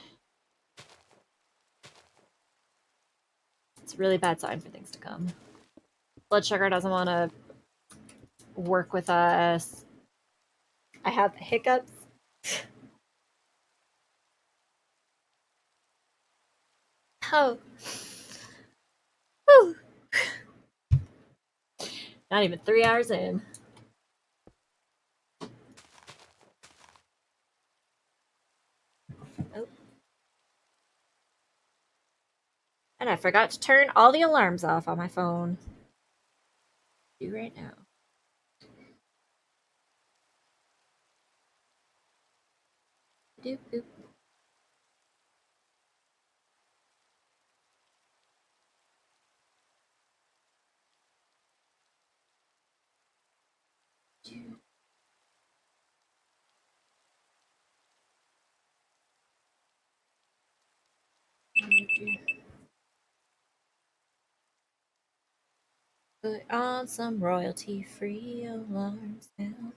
It's a really bad sign for things to come. Blood sugar doesn't want to work with us. I have hiccups. Oh. Whew. Not even 3 hours in. Oh. And I forgot to turn all the alarms off on my phone. Do right now. Doop, doop. Put on some royalty-free alarms now.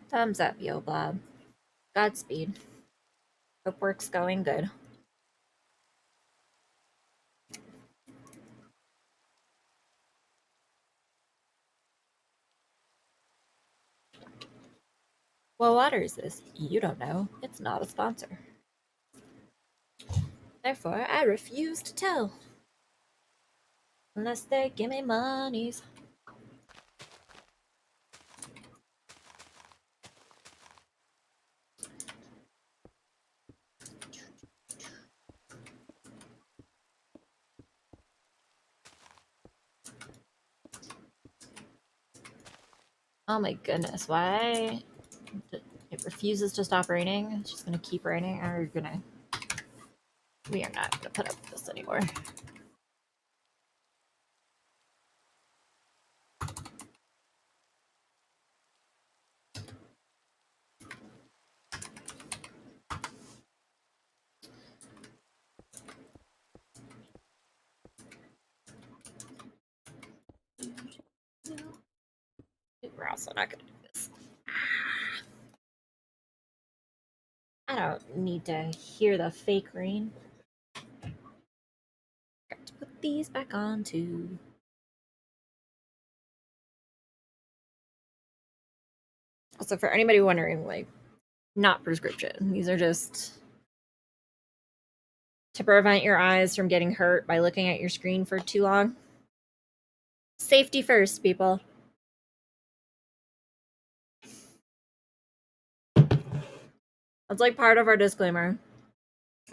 Thumbs up, yo, Bob. Godspeed. Hope work's going good. What water is this? You don't know. It's not a sponsor. Therefore, I refuse to tell. Unless they give me monies. Oh my goodness, why? It refuses to stop raining. It's just gonna keep raining. We are not gonna put up with this anymore. We're also not gonna do this. I don't need to hear the fake rain. Got to put these back on too. Also, for anybody wondering, like, not prescription. These are just to prevent your eyes from getting hurt by looking at your screen for too long. Safety first, people. That's like part of our disclaimer.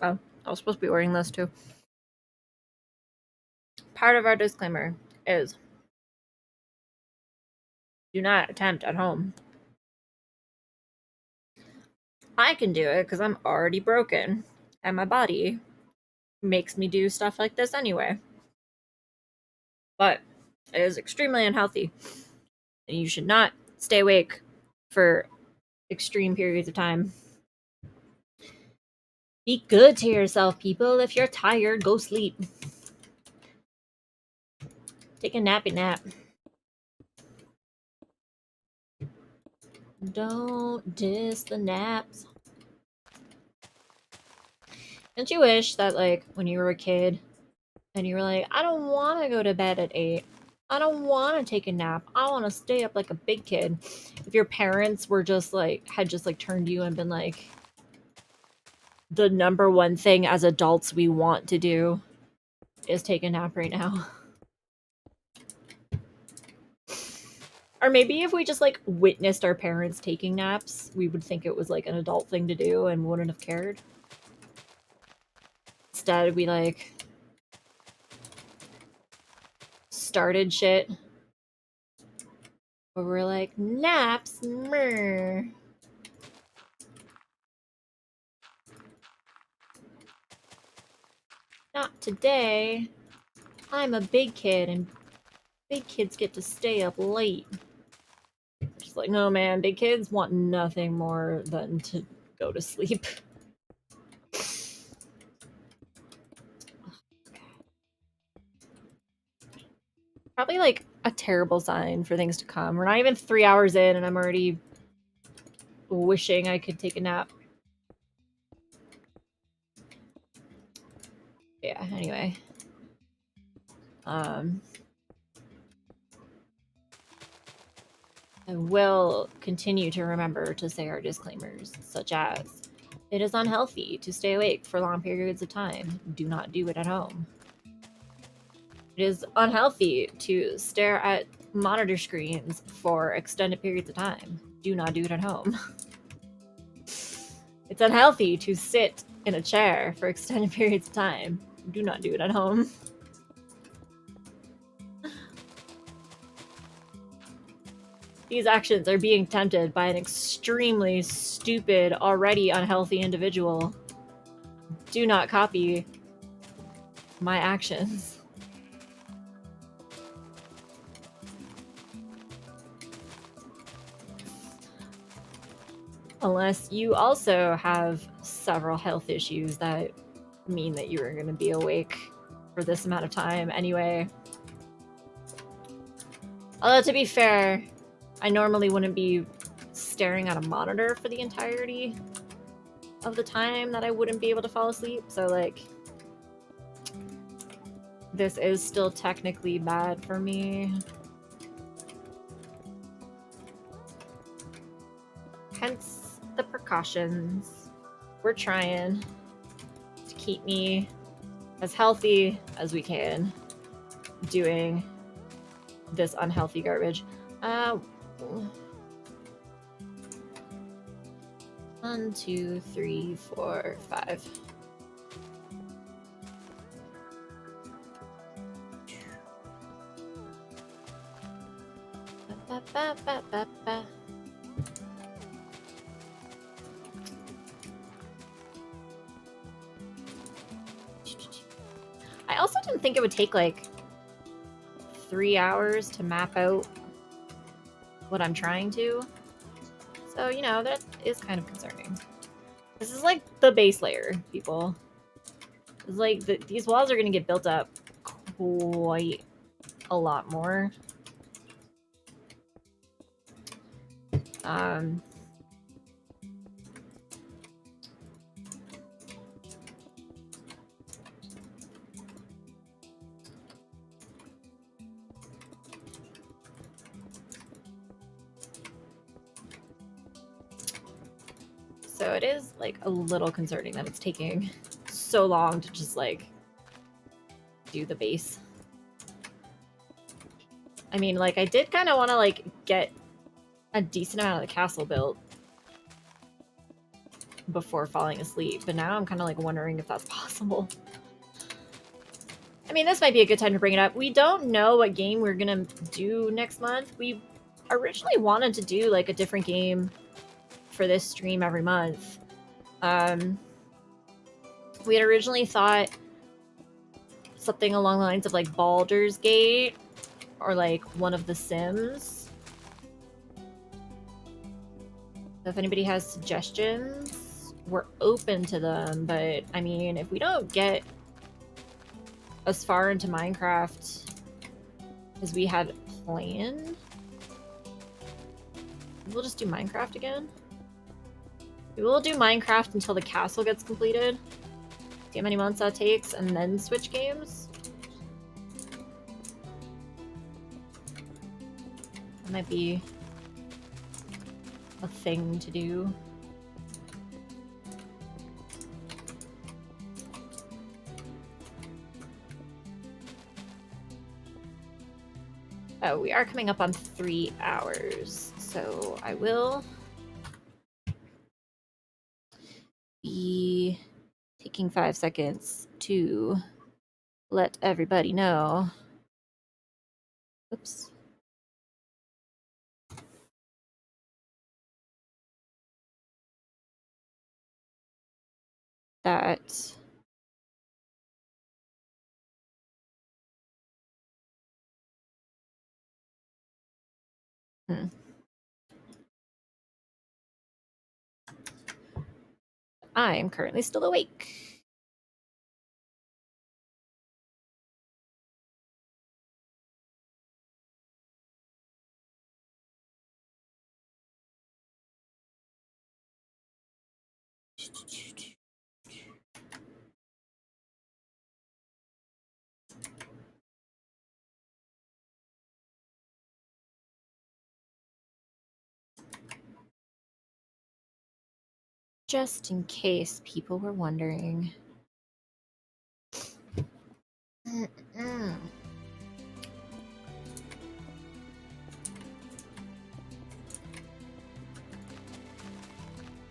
Oh, I was supposed to be wearing this too. Part of our disclaimer is do not attempt at home. I can do it because I'm already broken, and my body makes me do stuff like this anyway. But it is extremely unhealthy, and you should not stay awake for extreme periods of time. Be good to yourself, people. If you're tired, go sleep. Take a nappy nap. Don't diss the naps. Don't you wish that, like, when you were a kid and you were like, I don't want to go to bed at 8. I don't want to take a nap. I want to stay up like a big kid. If your parents were just like, had just like turned you and been like, the number one thing as adults we want to do is take a nap right now. Or maybe if we just like witnessed our parents taking naps, we would think it was like an adult thing to do and wouldn't have cared. Instead, we like started shit where we're like, naps, meh. Not today. I'm a big kid and big kids get to stay up late. Just like, no man, big kids want nothing more than to go to sleep. Probably like a terrible sign for things to come. We're not even 3 hours in and I'm already wishing I could take a nap. Yeah, anyway. I will continue to remember to say our disclaimers, such as, it is unhealthy to stay awake for long periods of time. Do not do it at home. It is unhealthy to stare at monitor screens for extended periods of time. Do not do it at home. It's unhealthy to sit in a chair for extended periods of time. Do not do it at home. These actions are being tempted by an extremely stupid, already unhealthy individual. Do not copy my actions. Unless you also have several health issues that mean that you are going to be awake for this amount of time anyway. Although, to be fair, I normally wouldn't be staring at a monitor for the entirety of the time that I wouldn't be able to fall asleep, so, like, this is still technically bad for me. Hence the precautions. We're trying to keep me as healthy as we can doing this unhealthy garbage. 1, 2, 3, 4, 5. Ba, ba, ba, ba, ba. I also didn't think it would take like 3 hours to map out what I'm trying to. So, you know, that is kind of concerning. This is like the base layer, people. It's like these walls are going to get built up quite a lot more. So it is like a little concerning that it's taking so long to just like do the base. I mean, like, I did kind of want to like get a decent amount of the castle built before falling asleep, but now I'm kind of like wondering if that's possible. I mean, this might be a good time to bring it up. We don't know what game we're gonna do next month. We originally wanted to do like a different game for this stream every month. We had originally thought something along the lines of like Baldur's Gate or like one of the Sims. So if anybody has suggestions, we're open to them, but I mean, if we don't get as far into Minecraft as we had planned, we'll just do Minecraft again. We will do Minecraft until the castle gets completed. See how many months that takes, and then switch games. That might be a thing to do. Oh, we are coming up on 3 hours, so I will be taking 5 seconds to let everybody know. Oops. That I am currently still awake. Just in case people were wondering.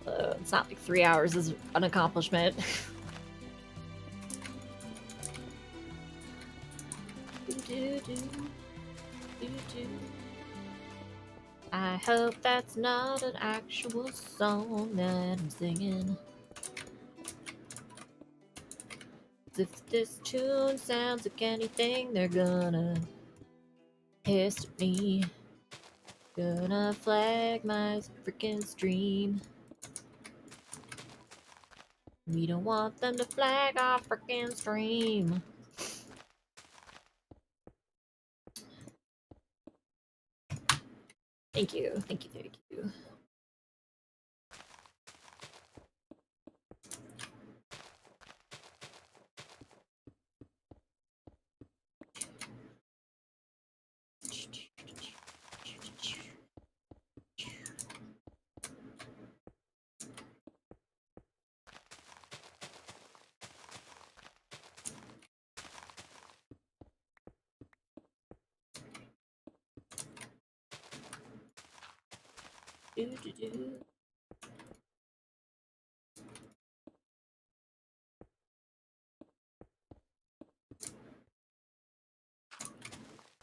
It's not like 3 hours is an accomplishment. I hope that's not an actual song that I'm singing. If this tune sounds like anything, they're gonna piss at me. Gonna flag my freaking stream. We don't want them to flag our freaking stream. Thank you, thank you, thank you.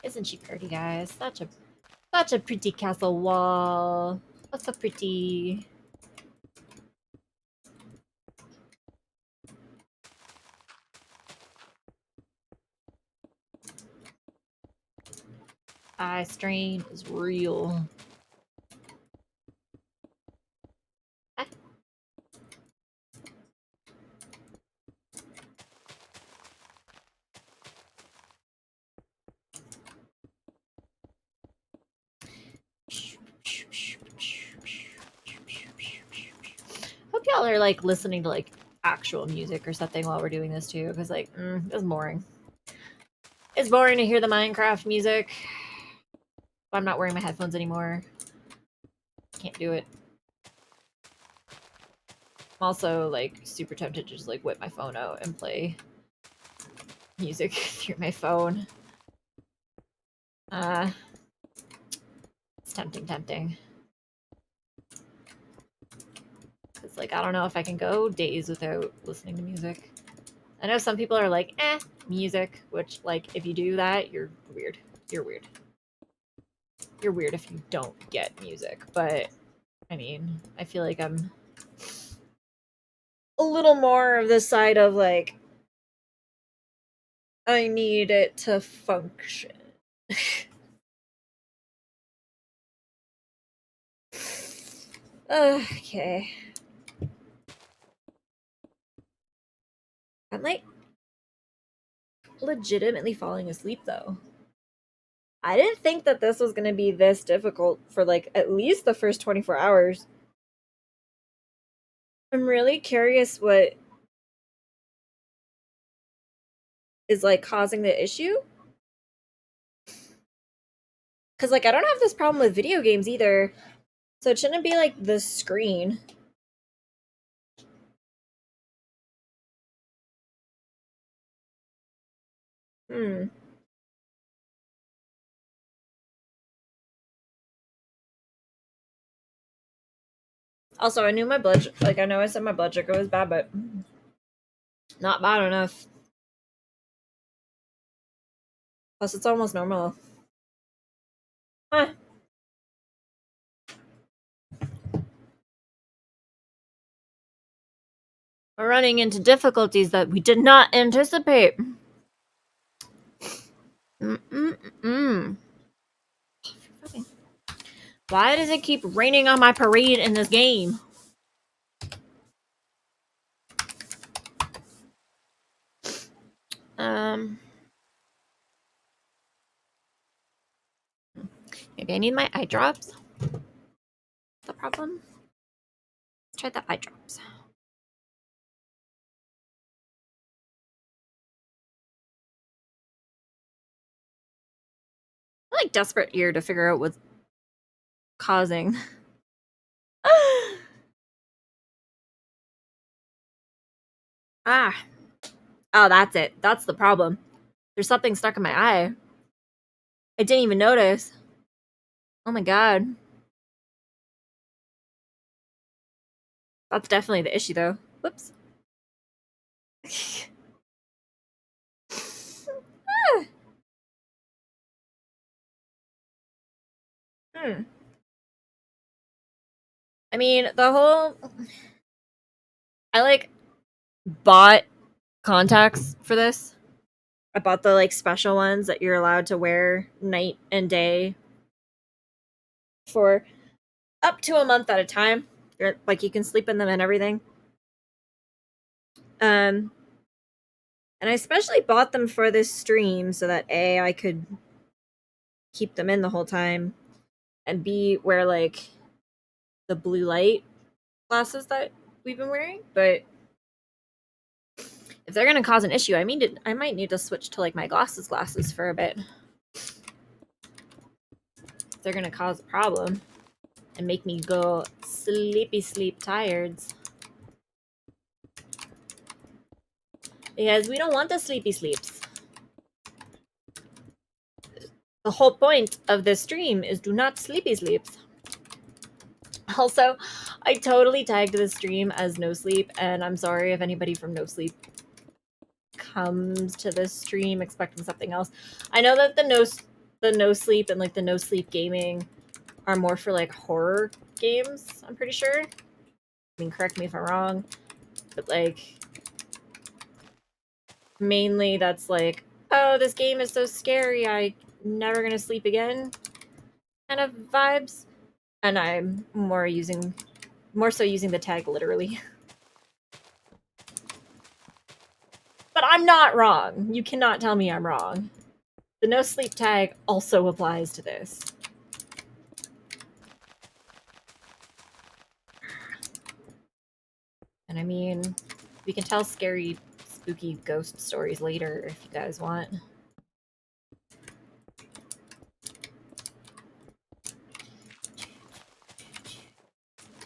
Isn't she pretty, guys? Such a pretty castle wall. That's so pretty. Eye strain is real. Ah. Hope y'all are like listening to like actual music or something while we're doing this too, because like it's boring. It's boring to hear the Minecraft music. I'm not wearing my headphones anymore. Can't do it. I'm also like super tempted to just like whip my phone out and play music through my phone. It's tempting. Cause like I don't know if I can go days without listening to music. I know some people are like, music, which like if you do that, you're weird. You're weird. You're weird if you don't get music, but I mean, I feel like I'm a little more of the side of like I need it to function. Okay. I'm like legitimately falling asleep though. I didn't think that this was going to be this difficult for like at least the first 24 hours. I'm really curious what is like causing the issue. Cuz like I don't have this problem with video games either. So it shouldn't be like the screen. Hmm. Also, I knew my blood like I know I said my blood sugar was bad, but not bad enough. Plus it's almost normal. Huh. We're running into difficulties that we did not anticipate. Why does it keep raining on my parade in this game? Maybe I need my eye drops. The problem? Let's try the eye drops. I'm like desperate here to figure out what's causing. Ah. Oh, that's it. That's the problem. There's something stuck in my eye. I didn't even notice. Oh my god. That's definitely the issue, though. Whoops. Hmm. I mean, the whole I like bought contacts for this. I bought the like special ones that you're allowed to wear night and day for up to a month at a time. Like you can sleep in them and everything. Um, and I especially bought them for this stream so that A, I could keep them in the whole time, and B, wear like the blue light glasses that we've been wearing. But if they're gonna cause an issue, I might need to switch to like my glasses for a bit. If they're gonna cause a problem and make me go sleep tireds. Because we don't want the sleepy sleeps. The whole point of this stream is do not sleepy sleeps. Also, I totally tagged this stream as no sleep, and I'm sorry if anybody from no sleep comes to this stream expecting something else. I know that the no sleep and like the no sleep gaming are more for like horror games, I'm pretty sure. I mean, correct me if I'm wrong, but like mainly that's like, oh, this game is so scary, I'm never gonna sleep again kind of vibes. And I'm more so using the tag literally. But I'm not wrong. You cannot tell me I'm wrong. The no sleep tag also applies to this. And I mean, we can tell scary, spooky ghost stories later if you guys want.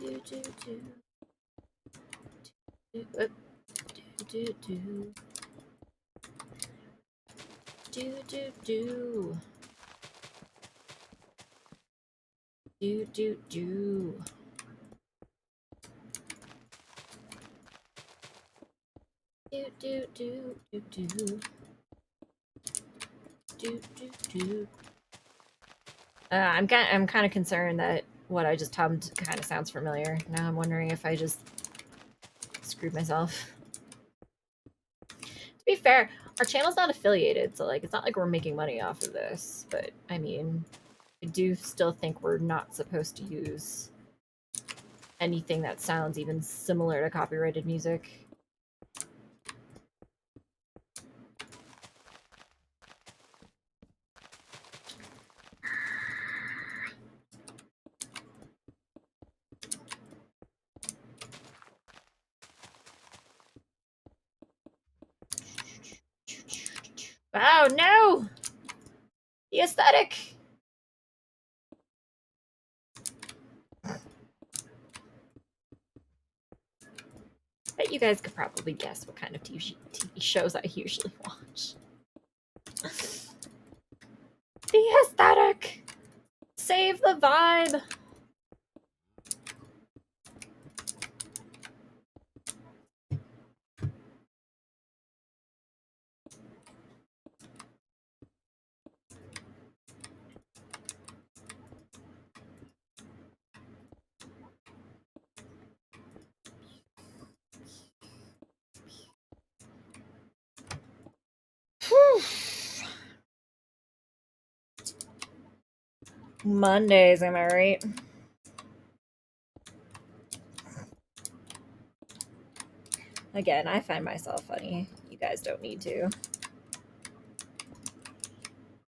Do, do, do. Do, do, do. Do, do, do. Do, do, do. Do, do, do, do, do. Do, do, do. I'm kind of concerned that what I just hummed kind of sounds familiar. Now I'm wondering if I just screwed myself. To be fair, our channel's not affiliated, so like it's not like we're making money off of this. But I mean, I do still think we're not supposed to use anything that sounds even similar to copyrighted music. Oh no! The aesthetic! Bet you guys could probably guess what kind of TV shows I usually watch. The aesthetic! Save the vibe! Mondays, am I right? Again, I find myself funny. You guys don't need to. You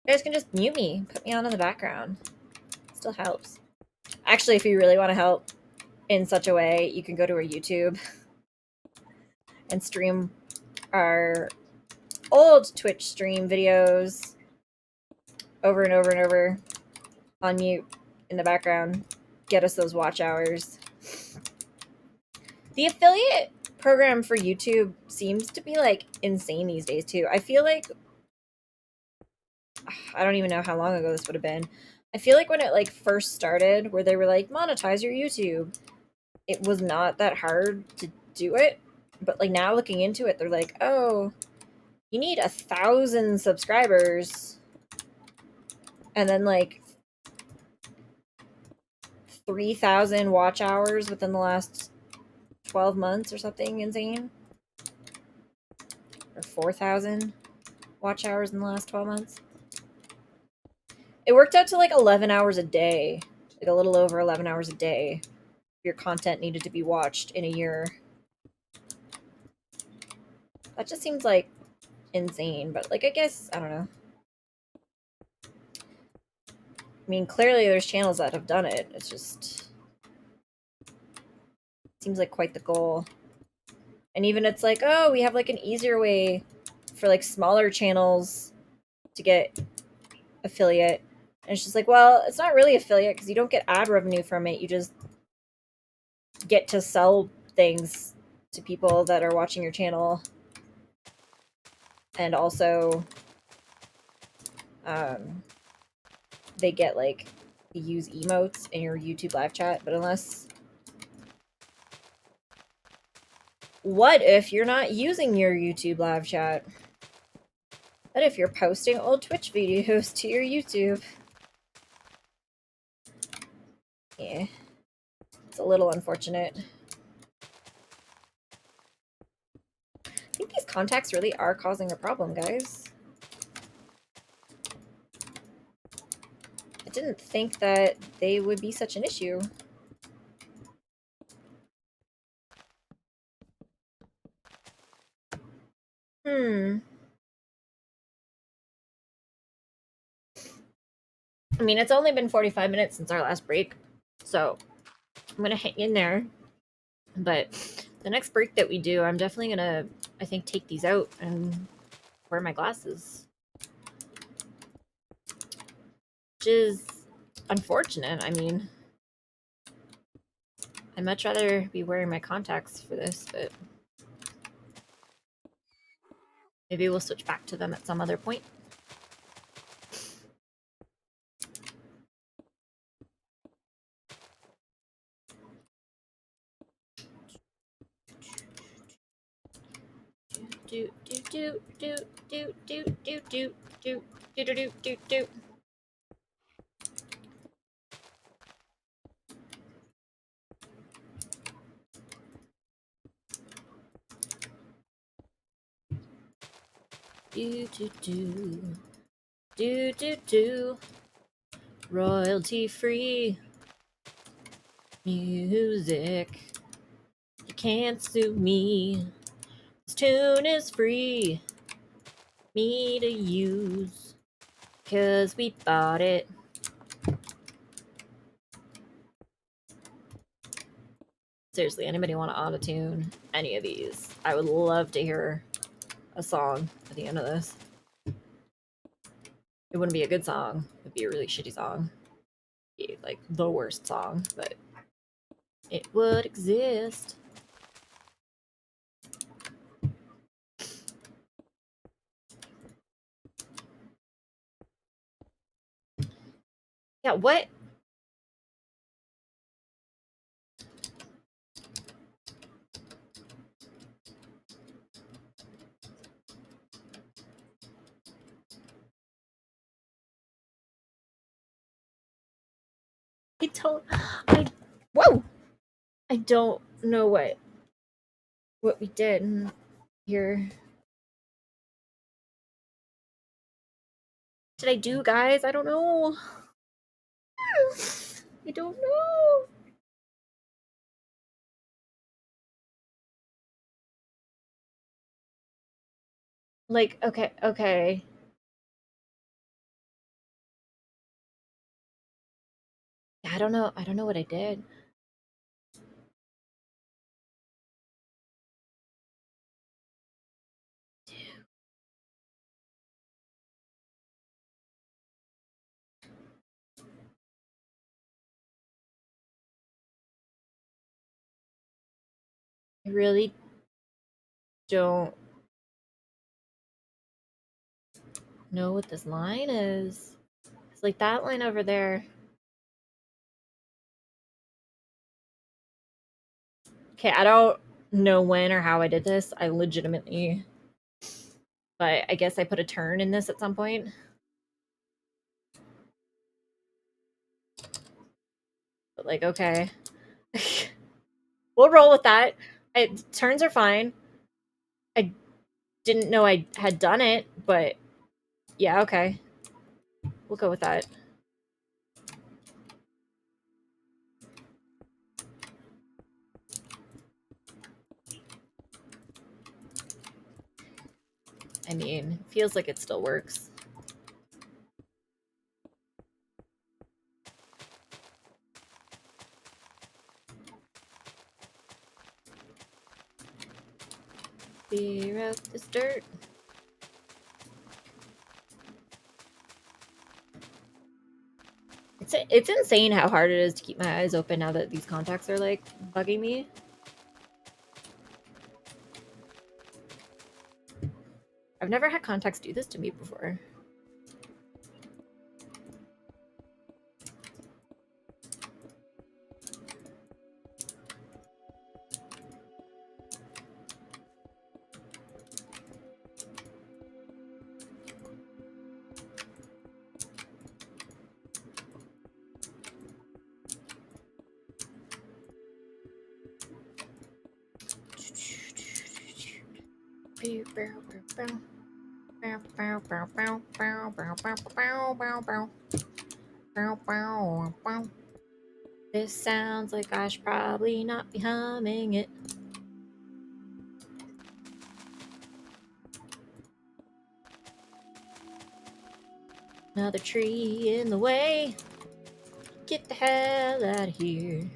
guys can just mute me. Put me on in the background. It still helps. Actually, if you really want to help in such a way, you can go to our YouTube and stream our old Twitch stream videos over and over and over on mute in the background. Get us those watch hours. The affiliate program for YouTube seems to be like insane these days too. I feel like I don't even know how long ago this would have been. I feel like when it like first started where they were like monetize your YouTube, it was not that hard to do it. But like now looking into it, they're like, oh, you need 1,000 subscribers and then like 3,000 watch hours within the last 12 months or something insane. Or 4,000 watch hours in the last 12 months. It worked out to like 11 hours a day, like a little over 11 hours a day. Your content needed to be watched in a year. That just seems like insane, but like I guess I don't know. I mean, clearly there's channels that have done it. It's just seems like quite the goal. And even it's like, oh, we have like an easier way for like smaller channels to get affiliate. And it's just like, well, it's not really affiliate because you don't get ad revenue from it. You just get to sell things to people that are watching your channel. And also, they get like use emotes in your YouTube live chat. But unless, what if you're not using your YouTube live chat? What if you're posting old Twitch videos to your YouTube? Yeah, it's a little unfortunate. I think these contacts really are causing a problem, guys. I didn't think that they would be such an issue. Hmm. I mean, it's only been 45 minutes since our last break, so I'm gonna hang in there. But the next break that we do, I'm definitely gonna, I think, take these out and wear my glasses. Which is unfortunate. I mean, I'd much rather be wearing my contacts for this, but maybe we'll switch back to them at some other point. Do do do do do do do do do do do do do. Do do do do do do. Royalty free music. You can't sue me. This tune is free. Me to use. Cause we bought it. Seriously, anybody want to auto-tune any of these? I would love to hear a song at the end of this. It wouldn't be a good song. It'd be a really shitty song. It'd be like the worst song, but it would exist. Yeah, what? I don't. Whoa! I don't know what we did here. Did I do, guys? I don't know. I don't know. Like, okay. I don't know. I don't know what I did. I really don't know what this line is. It's like that line over there. Okay, I don't know when or how I did this. I legitimately, but I guess I put a turn in this at some point. But like, okay. We'll roll with that. Turns are fine. I didn't know I had done it, but yeah, okay. We'll go with that. I mean, feels like it still works. Clear out this dirt. It's insane how hard it is to keep my eyes open now that these contacts are like bugging me. I've never had contacts do this to me before. This sounds like I should probably not be humming it. Another tree in the way. Get the hell out of here.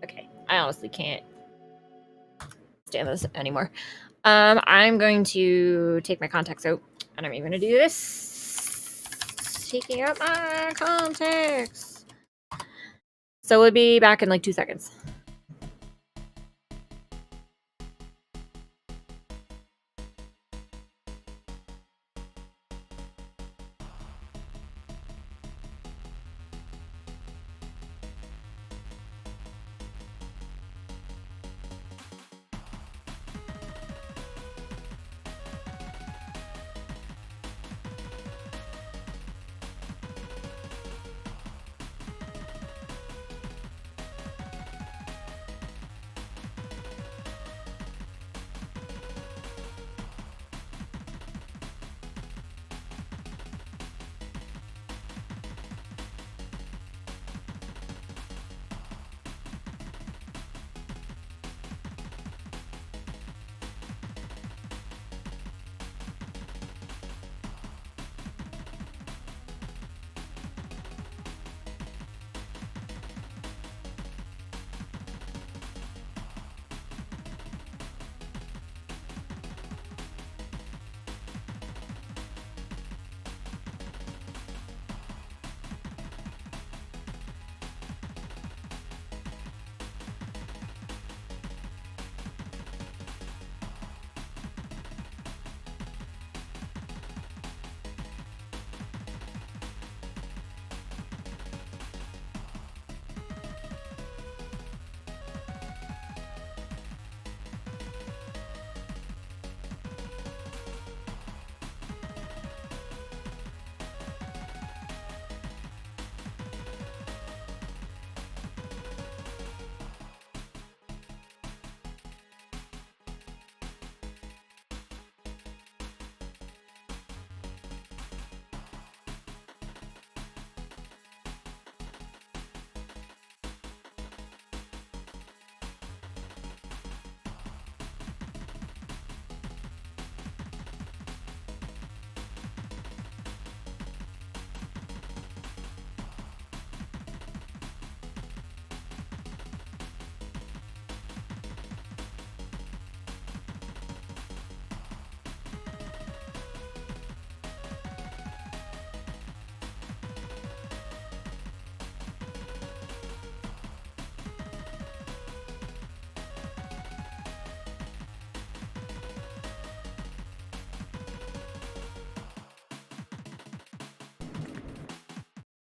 Okay, I honestly can't stand this anymore. I'm going to take my contacts out, and I'm even going to do this. Taking out my contacts. So we'll be back in like 2 seconds.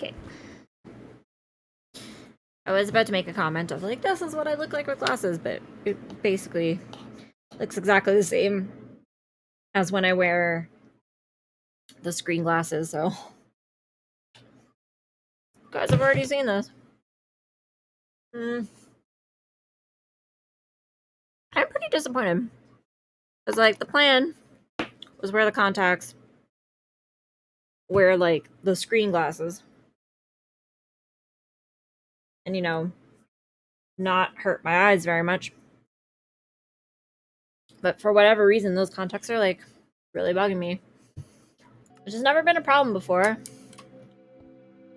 Okay. I was about to make a comment of like, this is what I look like with glasses, but it basically looks exactly the same as when I wear the screen glasses, so you guys have already seen this. I'm pretty disappointed. Because like the plan was wear the contacts, wear like the screen glasses, and you know, not hurt my eyes very much. But for whatever reason, those contacts are like really bugging me. Which has never been a problem before.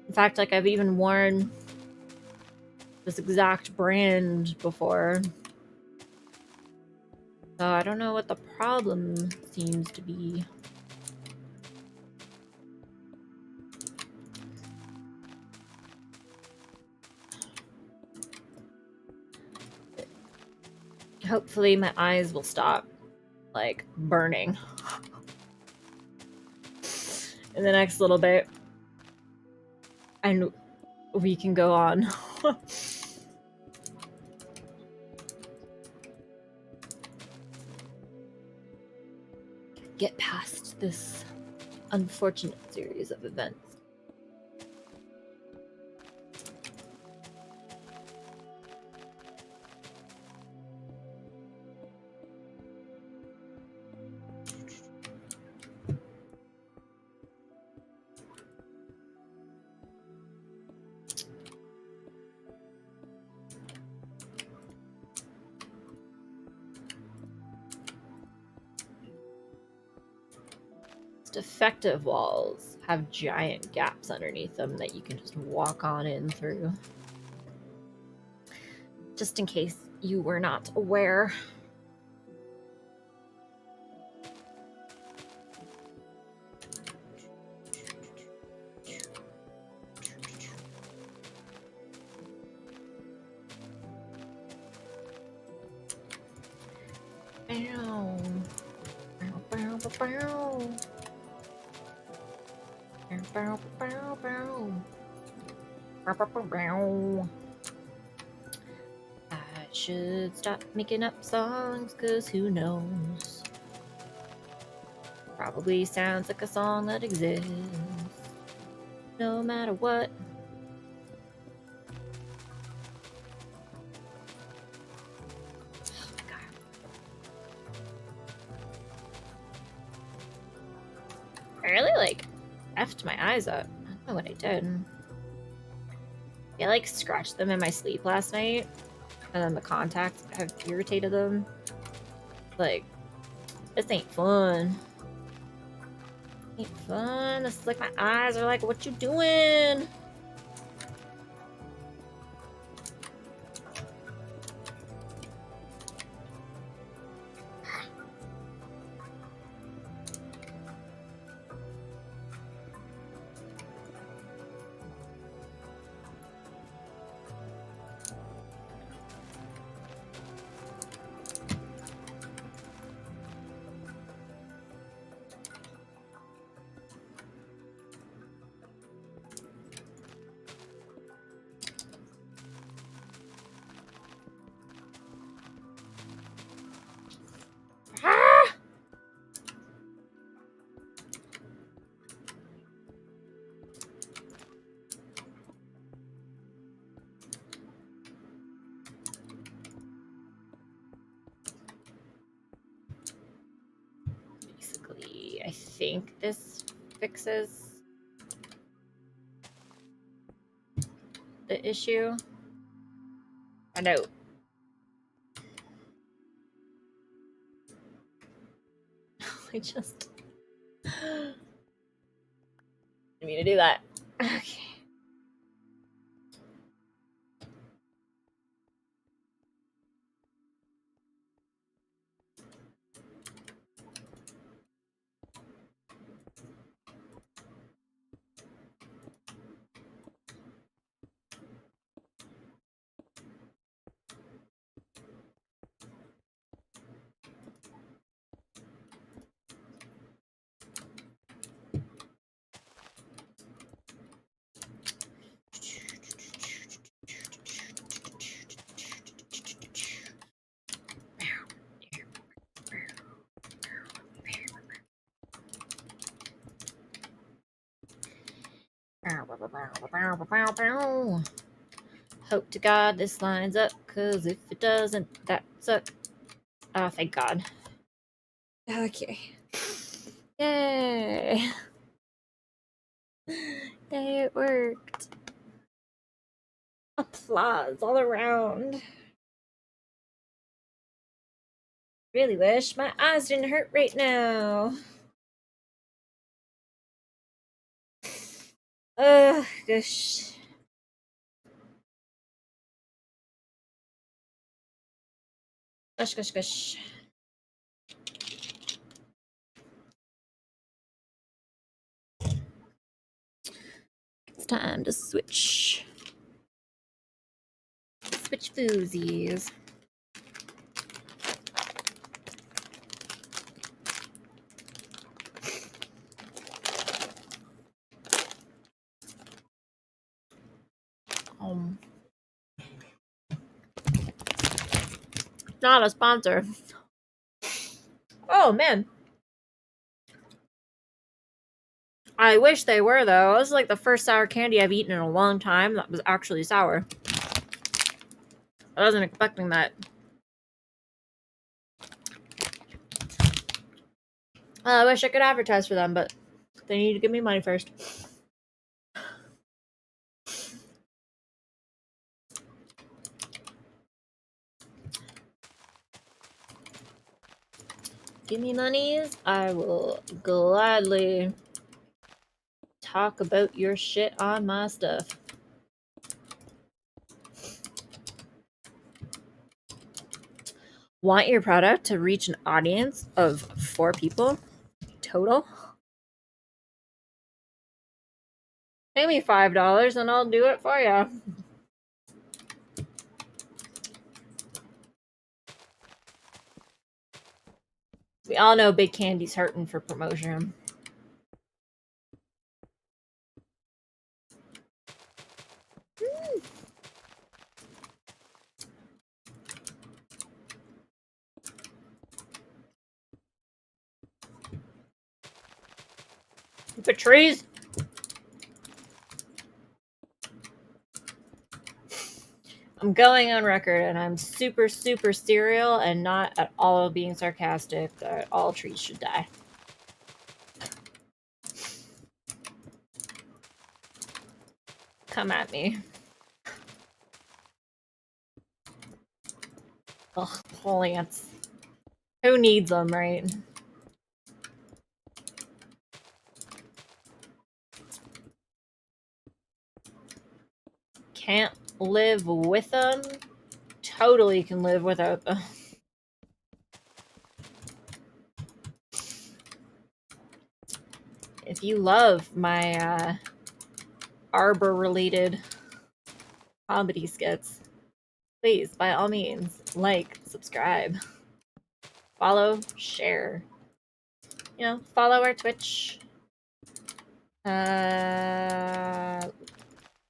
In fact, like I've even worn this exact brand before. So I don't know what the problem seems to be. Hopefully my eyes will stop like burning in the next little bit. And we can go on. Get past this unfortunate series of events. Defective walls have giant gaps underneath them that you can just walk on in through. Just in case you were not aware. Bow. Bow, bow, bow, bow. Bow, bow, bow, bow. Bow, bow, bow, bow. I should stop making up songs, cause who knows? Probably sounds like a song that exists. No matter what. Oh my God. I really like effed my eyes up. I don't know what I did. I like scratched them in my sleep last night, and then the contacts have irritated them. Like, this ain't fun. Ain't fun. This is like my eyes are like, what you doing? Ah! Basically, I think this fixes the issue. I know. I just didn't mean to do that. Okay. Hope to God this lines up, cause if it doesn't, that suck. Oh, thank God. Okay. Yay! Yay, it worked. Applause all around. Really wish my eyes didn't hurt right now. Ugh, gosh. Gosh, gosh, gosh. It's time to switch. Switch foozies. Not a sponsor. Oh man. I wish they were though. This is like the first sour candy I've eaten in a long time that was actually sour. I wasn't expecting that. I wish I could advertise for them, but they need to give me money first. Give me monies, I will gladly talk about your shit on my stuff. Want your product to reach an audience of 4 people total? Pay me $5 and I'll do it for you. We all know Big Candy's hurting for promotion. Patrice! I'm going on record and I'm super, super serial and not at all being sarcastic that all trees should die. Come at me. Ugh, plants. Who needs them, right? Can't live with them? Totally can live without them. If you love my arbor-related comedy skits, please, by all means, like, subscribe, follow, share. You know, follow our Twitch.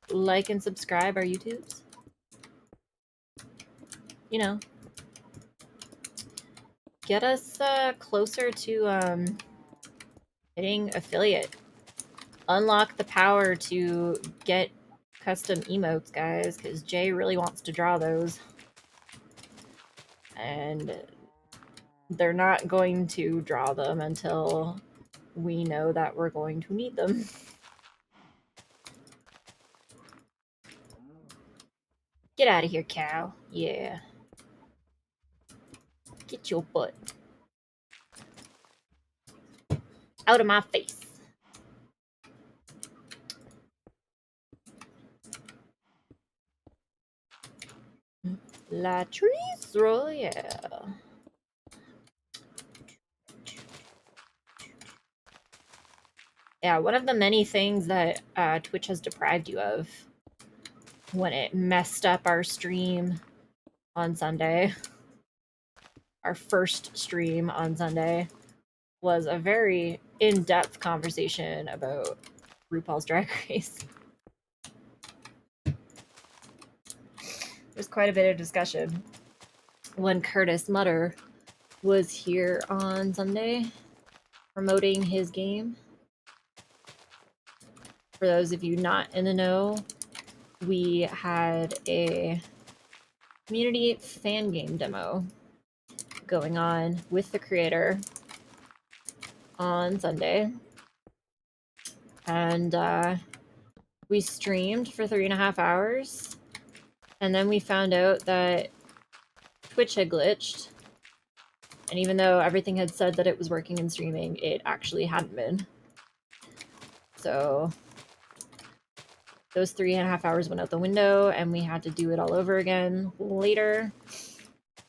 Like and subscribe our YouTubes. You know, get us closer to hitting affiliate. Unlock the power to get custom emotes, guys, because Jay really wants to draw those. And they're not going to draw them until we know that we're going to need them. Get out of here, cow. Yeah. Get your butt out of my face. Latrice Royale. Yeah, one of the many things that Twitch has deprived you of when it messed up our stream on Sunday, our first stream on Sunday, was a very in-depth conversation about RuPaul's Drag Race. There's quite a bit of discussion. When Curtis Mutter was here on Sunday promoting his game for those of you not in the know, we had a community fan game demo going on with the creator on Sunday. And we streamed for 3.5 hours. And then we found out that Twitch had glitched. And even though everything had said that it was working and streaming, it actually hadn't been. So those 3.5 hours went out the window, and we had to do it all over again later,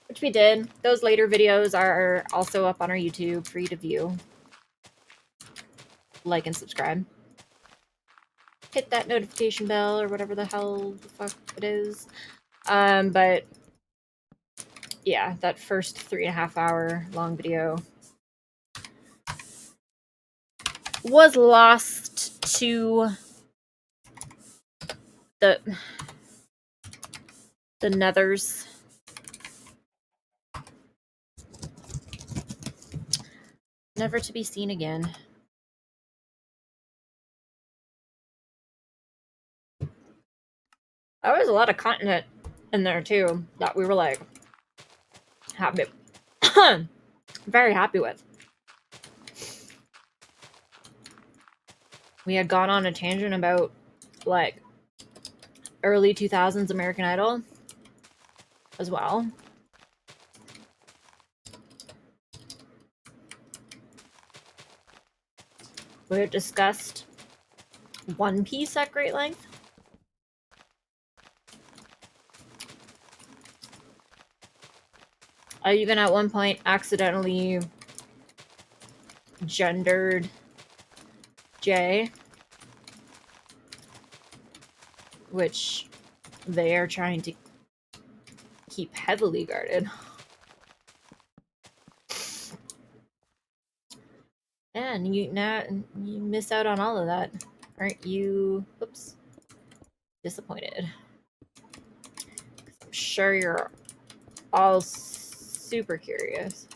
which we did. Those later videos are also up on our YouTube for you to view. Like and subscribe. Hit that notification bell or whatever the hell the fuck it is. But yeah, that first 3.5 hour long video was lost to the nethers. Never to be seen again. There was a lot of content in there too that we were like happy, very happy with. We had gone on a tangent about like early 2000s American Idol as well. We had discussed One Piece at great length. I even at one point accidentally gendered Jay, which they are trying to keep heavily guarded. And you miss out on all of that. Aren't you, oops, disappointed? I'm sure you're all super curious.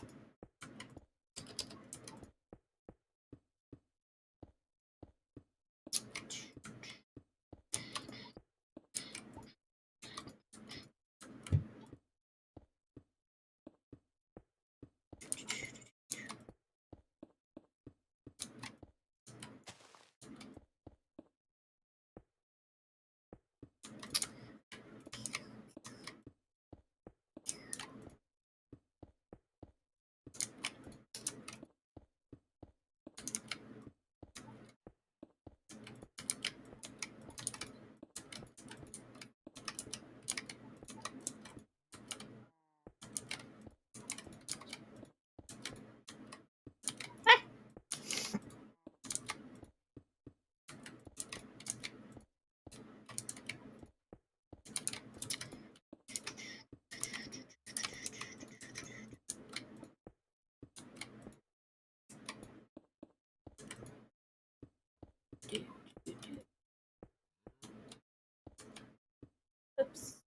Oops.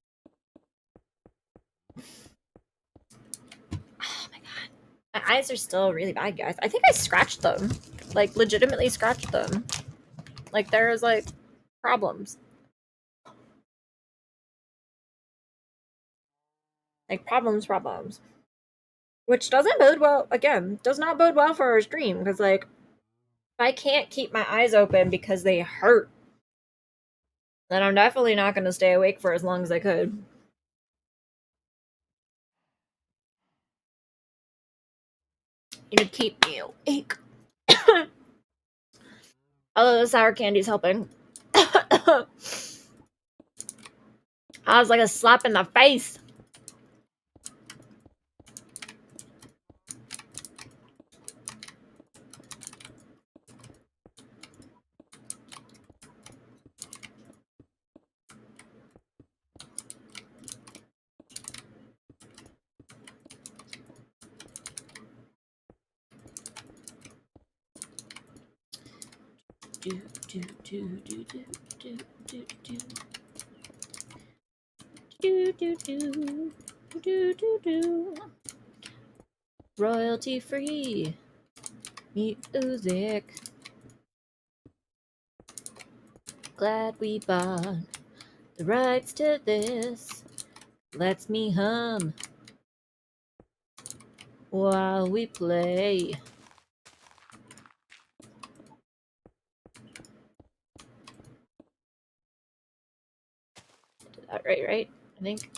Oh my god. My eyes are still really bad, guys. I think I scratched them. Like, legitimately scratched them. Like, there's, like, problems. Like, problems. Which doesn't bode well, again, does not bode well for our stream, because, like, if I can't keep my eyes open because they hurt, then I'm definitely not going to stay awake for as long as I could. It'd keep me awake. Although the sour candy's helping. I was like a slap in the face. Royalty free music. glad we bought the rights to this. Lets me hum while we play. Did that right? I think.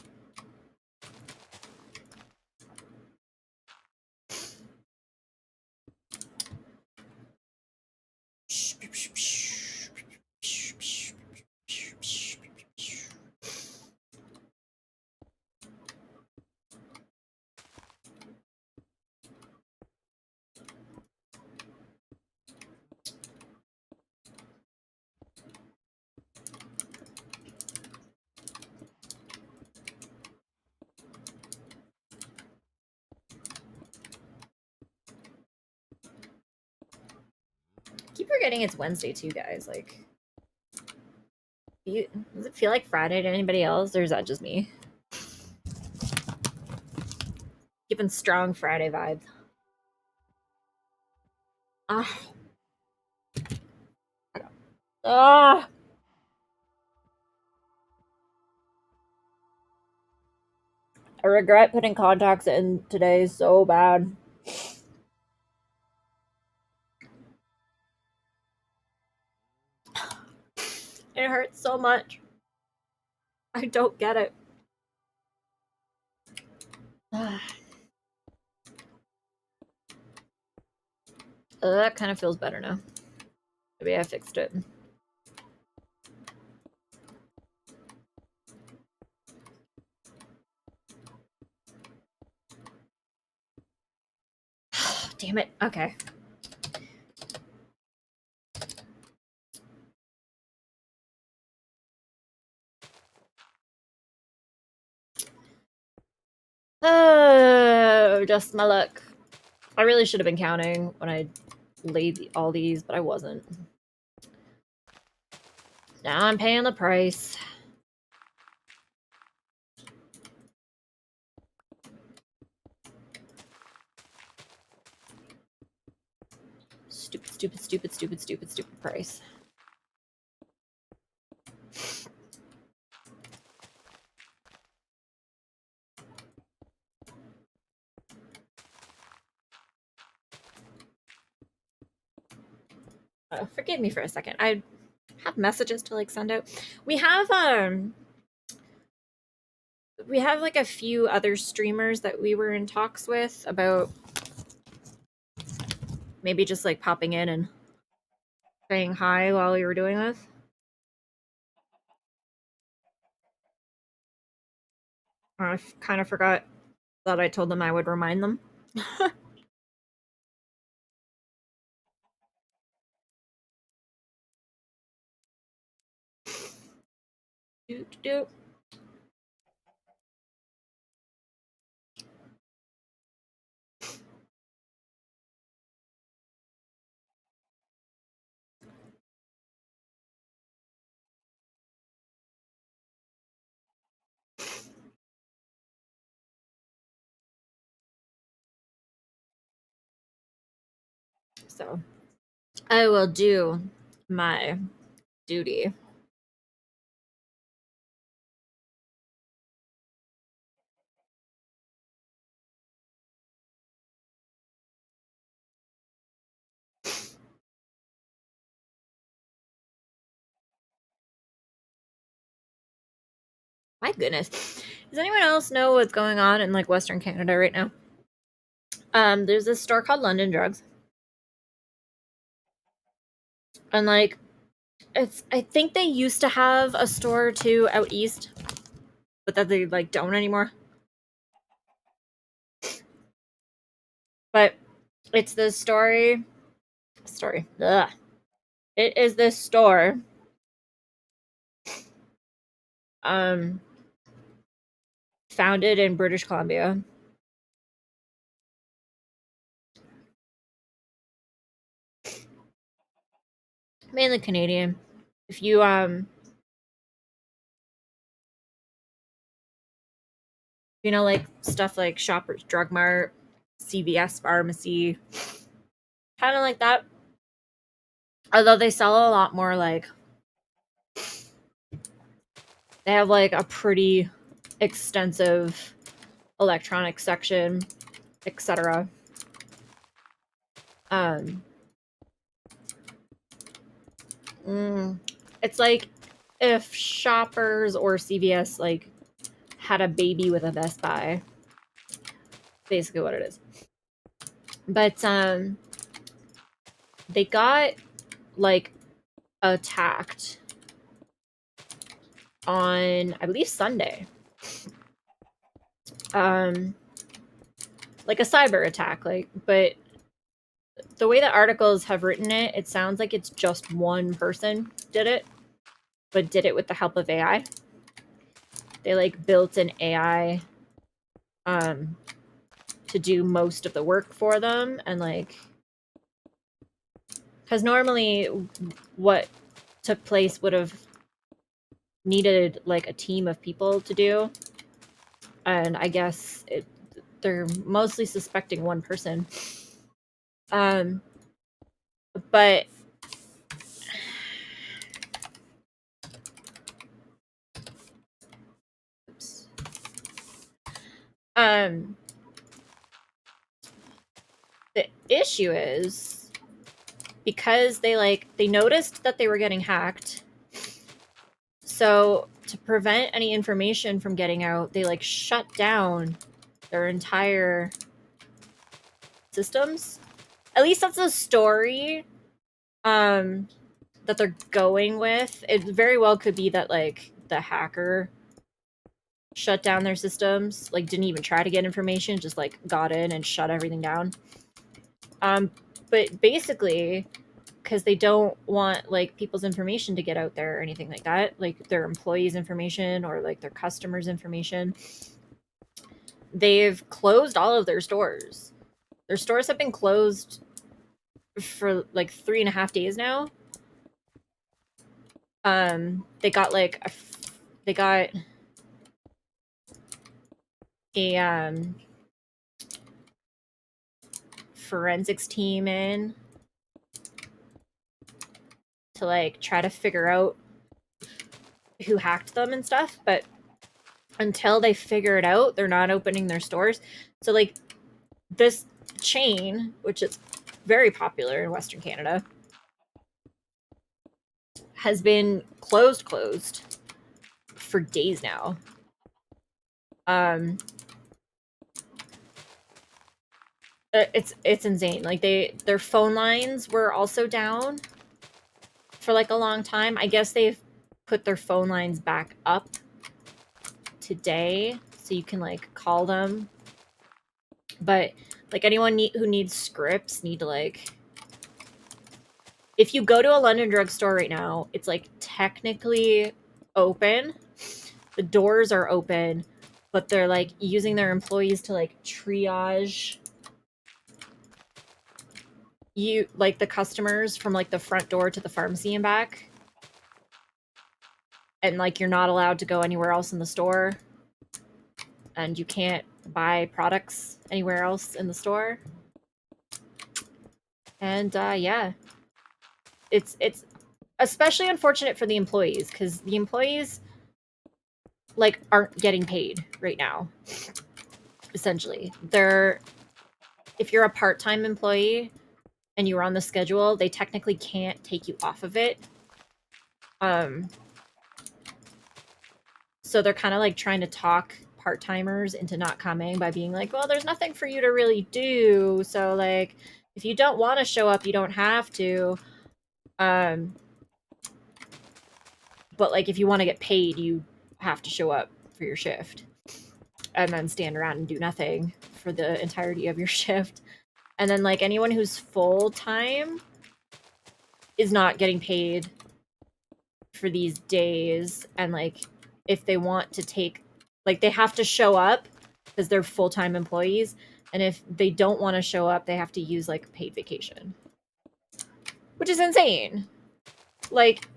Keep forgetting it's Wednesday too, guys. Like, does it feel like Friday to anybody else, or is that just me? Giving strong Friday vibes. Ah. Ah. I regret putting contacts in today so bad. It hurts so much. I don't get it. That kind of feels better now. Maybe I fixed it. Damn it. Okay. Oh, just my luck. I really should have been counting when I laid all these, but I wasn't. Now I'm paying the price. Stupid price. Forgive me for a second. I have messages to like send out. We have like a few other streamers that we were in talks with about maybe just like popping in and saying hi while we were doing this. I kind of forgot that I told them I would remind them. do. So I will do my duty. My goodness. Does anyone else know what's going on in like Western Canada right now? There's this store called London Drugs. And like I think they used to have a store too out east, but that they like don't anymore. But it's this story. Ugh. It is this store. Founded in British Columbia. Mainly Canadian. If you you know, like stuff like Shoppers Drug Mart, CVS Pharmacy, kind of like that. Although they sell a lot more like They have like a pretty extensive electronics section, etc. Um, it's like if Shoppers or CVS like had a baby with a Best Buy. Basically what it is. But they got like attacked on I believe Sunday. Like a cyber attack, like, but the way the articles have written it, it sounds like it's just one person did it, but did it with the help of AI. They like built an AI to do most of the work for them, and like, because normally what took place would have needed like a team of people to do, and I guess they're mostly suspecting one person. But oops. The issue is because they noticed that they were getting hacked. So to prevent any information from getting out, they like shut down their entire systems. At least that's a story that they're going with. It very well could be that like the hacker shut down their systems, like didn't even try to get information, just like got in and shut everything down. But basically, because they don't want like people's information to get out there or anything like that, like their employees' information or like their customers' information, they've closed all of their stores. Their stores have been closed for like 3.5 days now. They got like a forensics team in to like try to figure out who hacked them and stuff, but until they figure it out, they're not opening their stores. So like this chain, which is very popular in Western Canada, has been closed for days now. It's insane. Like their phone lines were also down for like a long time. I guess they've put their phone lines back up today so you can like call them. But like anyone who needs scripts need to like, if you go to a London drugstore right now, it's like technically open. The doors are open, but they're like using their employees to like triage you, like the customers from like the front door to the pharmacy and back. And like you're not allowed to go anywhere else in the store. And you can't buy products anywhere else in the store. And yeah. It's especially unfortunate for the employees, because the employees like aren't getting paid right now. Essentially, if you're a part-time employee and you're on the schedule, they technically can't take you off of it. So they're kind of like trying to talk part-timers into not coming by being like, well, there's nothing for you to really do, so like if you don't want to show up, you don't have to. But like if you want to get paid, you have to show up for your shift and then stand around and do nothing for the entirety of your shift. And then like anyone who's full-time is not getting paid for these days. And like if they want to take, like they have to show up because they're full-time employees. And if they don't want to show up, they have to use like paid vacation, which is insane. Like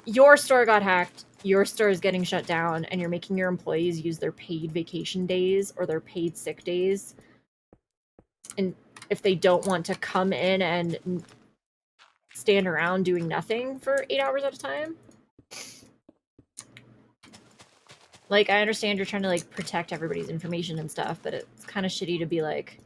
your store got hacked, your store is getting shut down, and you're making your employees use their paid vacation days or their paid sick days. And if they don't want to come in and stand around doing nothing for 8 hours at a time. Like, I understand you're trying to like protect everybody's information and stuff, but it's kind of shitty to be like,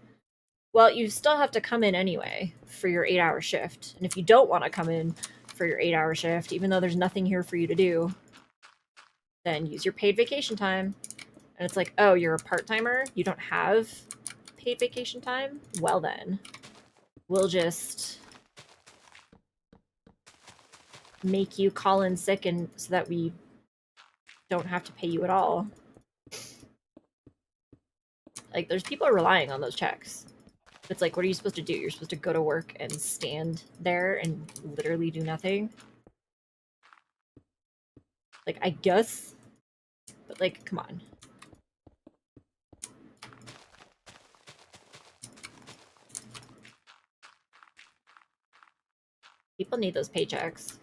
well, you still have to come in anyway for your 8-hour shift. And if you don't want to come in for your 8-hour shift, even though there's nothing here for you to do, then use your paid vacation time. And it's like, oh, you're a part-timer? You don't have paid vacation time? Well then, we'll just make you call in sick and so that we don't have to pay you at all. Like, there's people relying on those checks. It's like, what are you supposed to do? You're supposed to go to work and stand there and literally do nothing? Like, I guess, but like, come on. People need those paychecks,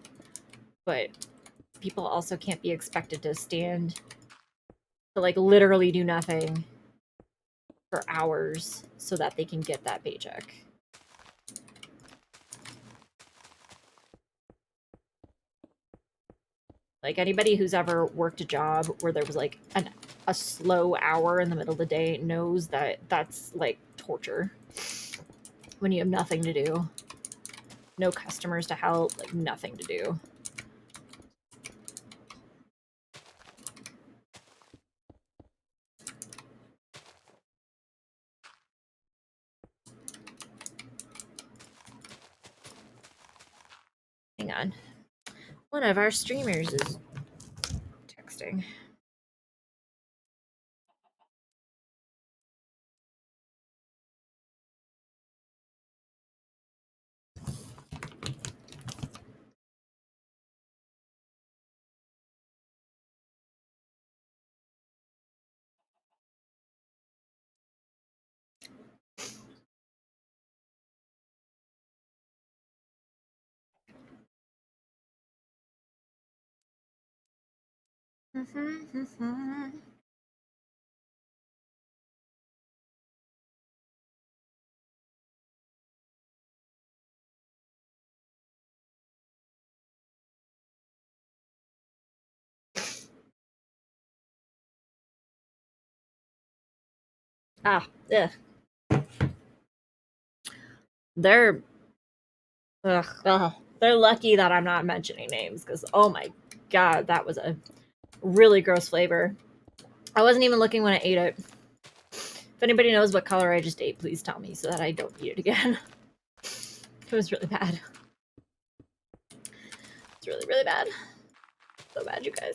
but people also can't be expected to stand to like literally do nothing for hours so that they can get that paycheck. Like, anybody who's ever worked a job where there was like a slow hour in the middle of the day knows that that's like torture when you have nothing to do. No customers to help, like nothing to do. Hang on. One of our streamers is texting. Ah, ugh. They're they're lucky that I'm not mentioning names because oh my god, that was a really gross flavor. I wasn't even looking when I ate it. If anybody knows what color I just ate, please tell me so that I don't eat it again. It was really bad. It's really, really bad. So bad, you guys.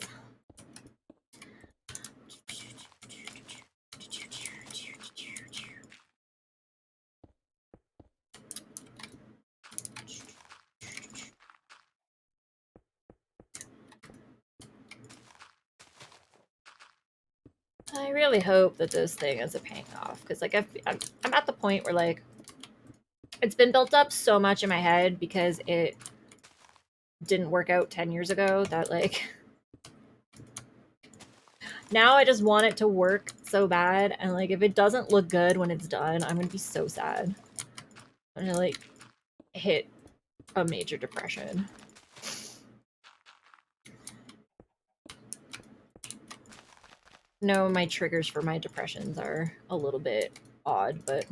I really hope that this thing is a paying off because, like, I'm at the point where, like, it's been built up so much in my head because it didn't work out 10 years ago that, like, now I just want it to work so bad. And, like, if it doesn't look good when it's done, I'm gonna be so sad. I'm gonna, like, hit a major depression. No, my triggers for my depressions are a little bit odd, but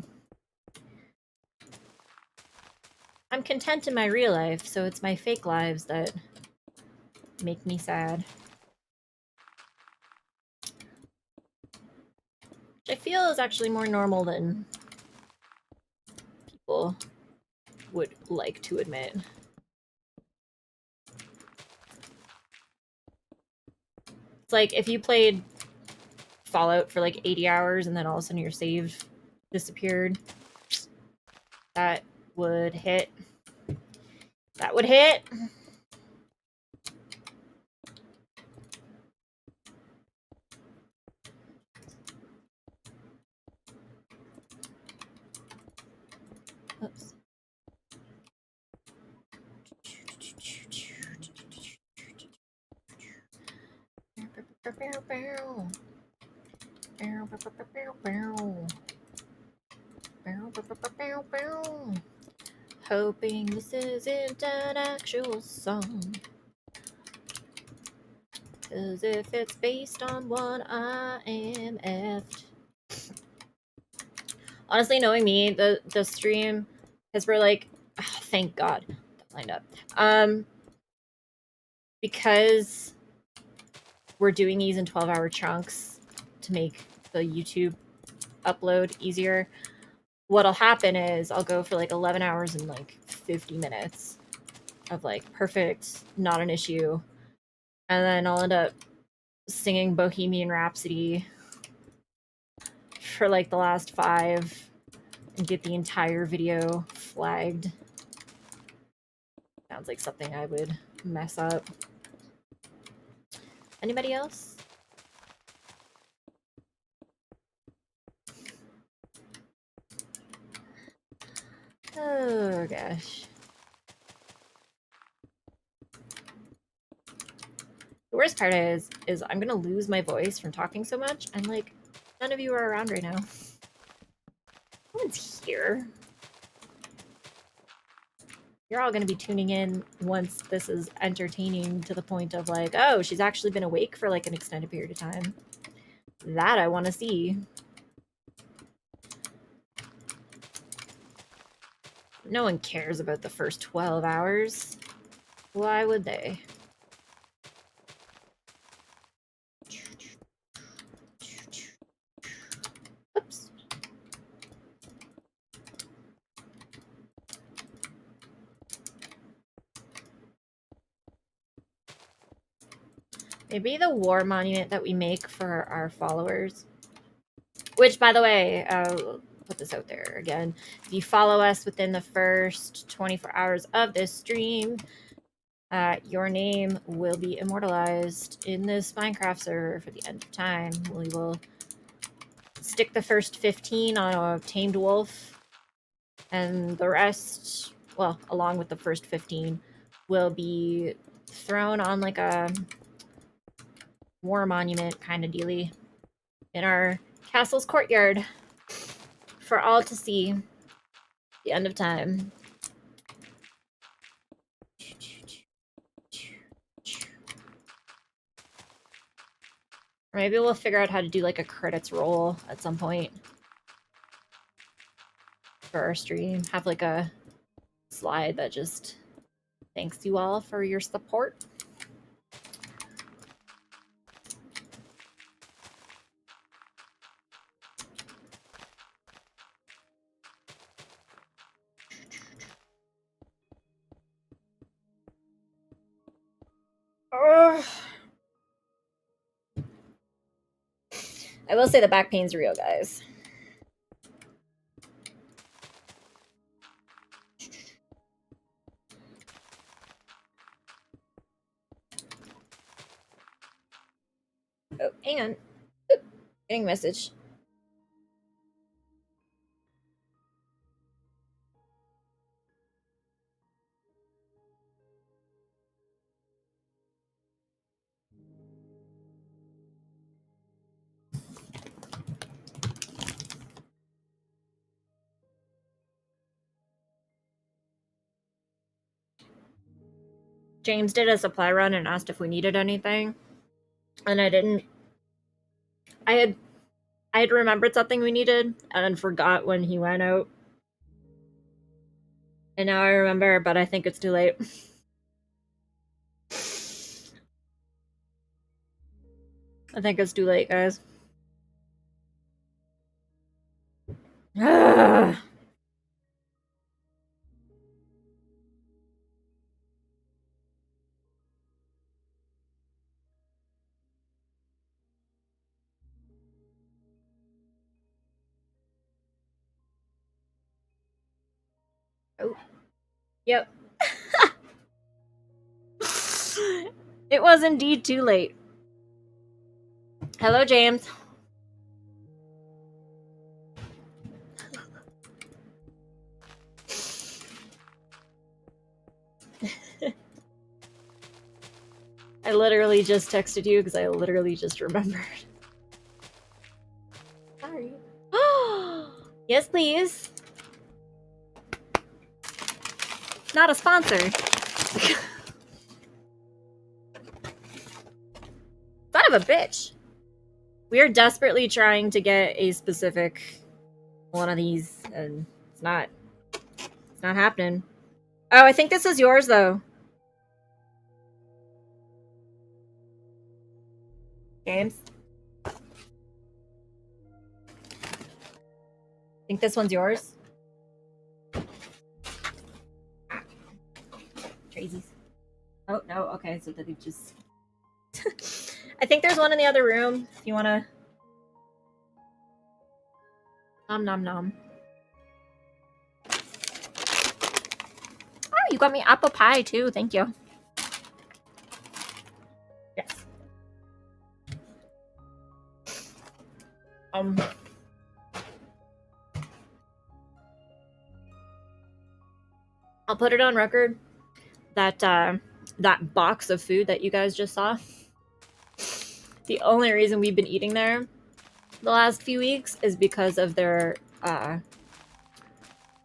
I'm content in my real life, so it's my fake lives that make me sad. Which I feel is actually more normal than people would like to admit. It's like if you played Fallout for like 80 hours and then all of a sudden your save disappeared, that would hit. That would hit. Oops. Hoping this isn't an actual song. Cause if it's based on one, I am effed. Honestly, knowing me, the stream, because we're like, oh, thank God, that lined up. Because we're doing these in 12-hour chunks to make the YouTube upload easier. What'll happen is I'll go for like 11 hours and like 50 minutes of like perfect, not an issue, and then I'll end up singing Bohemian Rhapsody for like the last 5 and get the entire video flagged. Sounds like something I would mess up. Anybody else? Oh gosh. The worst part is I'm gonna lose my voice from talking so much, and like none of you are around right now. No one's here. You're all gonna be tuning in once this is entertaining to the point of like, oh, she's actually been awake for like an extended period of time. That I want to see. No one cares about the first 12 hours. Why would they? Oops. Maybe the war monument that we make for our followers. Which, by the way, I'll put this out there again. If you follow us within the first 24 hours of this stream, your name will be immortalized in this Minecraft server for the end of time. We will stick the first 15 on a tamed wolf, and the rest, well, along with the first 15, will be thrown on like a war monument kind of dealy in our castle's courtyard for all to see. The end of time. Or maybe we'll figure out how to do like a credits roll at some point for our stream. Have like a slide that just thanks you all for your support. Ugh. I will say the back pain's real, guys. Oh, hang on. Oop, getting a message. James did a supply run and asked if we needed anything, and I didn't. I had remembered something we needed and forgot when he went out. And now I remember, but I think it's too late. I think it's too late, guys. Oh, yep. It was indeed too late. Hello, James. I literally just texted you because I literally just remembered. Sorry. Yes, please. Not a sponsor. of a bitch. We are desperately trying to get a specific one of these, and it's not happening. Oh, I think this is yours though. James? I think this one's yours. Crazies. Oh, no, okay, so that they just... I think there's one in the other room, if you wanna... Nom nom nom. Oh, you got me apple pie too, thank you. Yes. I'll put it on record that that box of food that you guys just saw, the only reason we've been eating there the last few weeks is because of their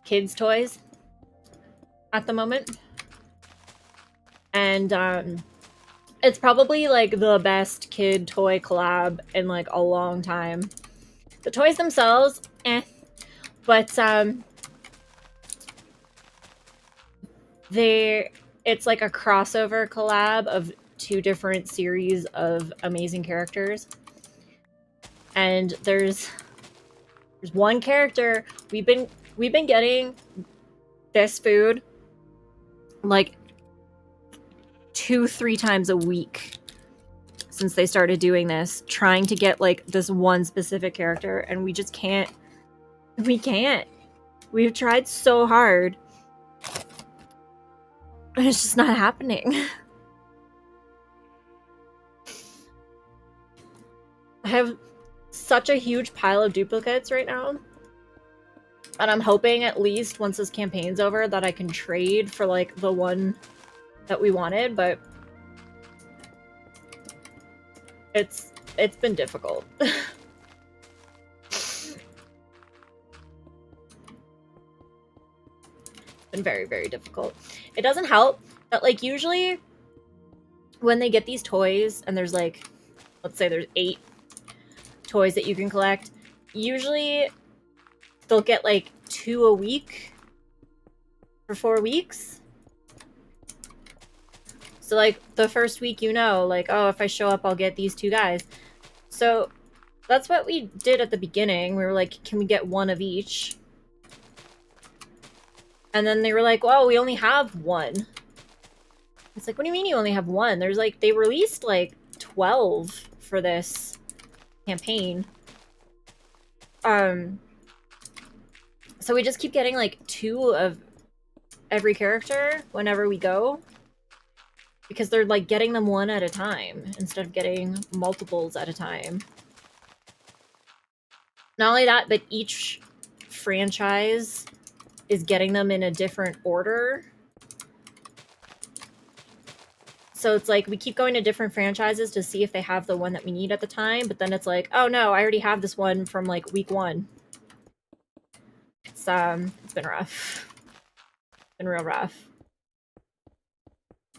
kids' toys at the moment. And it's probably like the best kid toy collab in like a long time. The toys themselves, but it's like a crossover collab of two different series of amazing characters. And there's one character we've been getting this food like 2-3 times a week since they started doing this, trying to get like this one specific character, and we just can't. We can't. We've tried so hard, and it's just not happening. I have such a huge pile of duplicates right now, and I'm hoping at least once this campaign's over that I can trade for like the one that we wanted, but it's been difficult. Been very, very difficult. It doesn't help that like usually when they get these toys and there's like, let's say there's 8 toys that you can collect, usually they'll get like 2 a week for 4 weeks. So like the first week, you know, like, oh, if I show up, I'll get these 2 guys. So that's what we did at the beginning. We were like, can we get 1 of each? And then they were like, well, we only have 1. It's like, what do you mean you only have 1? There's like, they released like 12 for this campaign. So we just keep getting like 2 of every character whenever we go, because they're like getting them 1 at a time instead of getting multiples at a time. Not only that, but each franchise is getting them in a different order. So it's like we keep going to different franchises to see if they have the one that we need at the time, but then it's like, oh no, I already have this one from like week 1. It's been rough. Been real rough.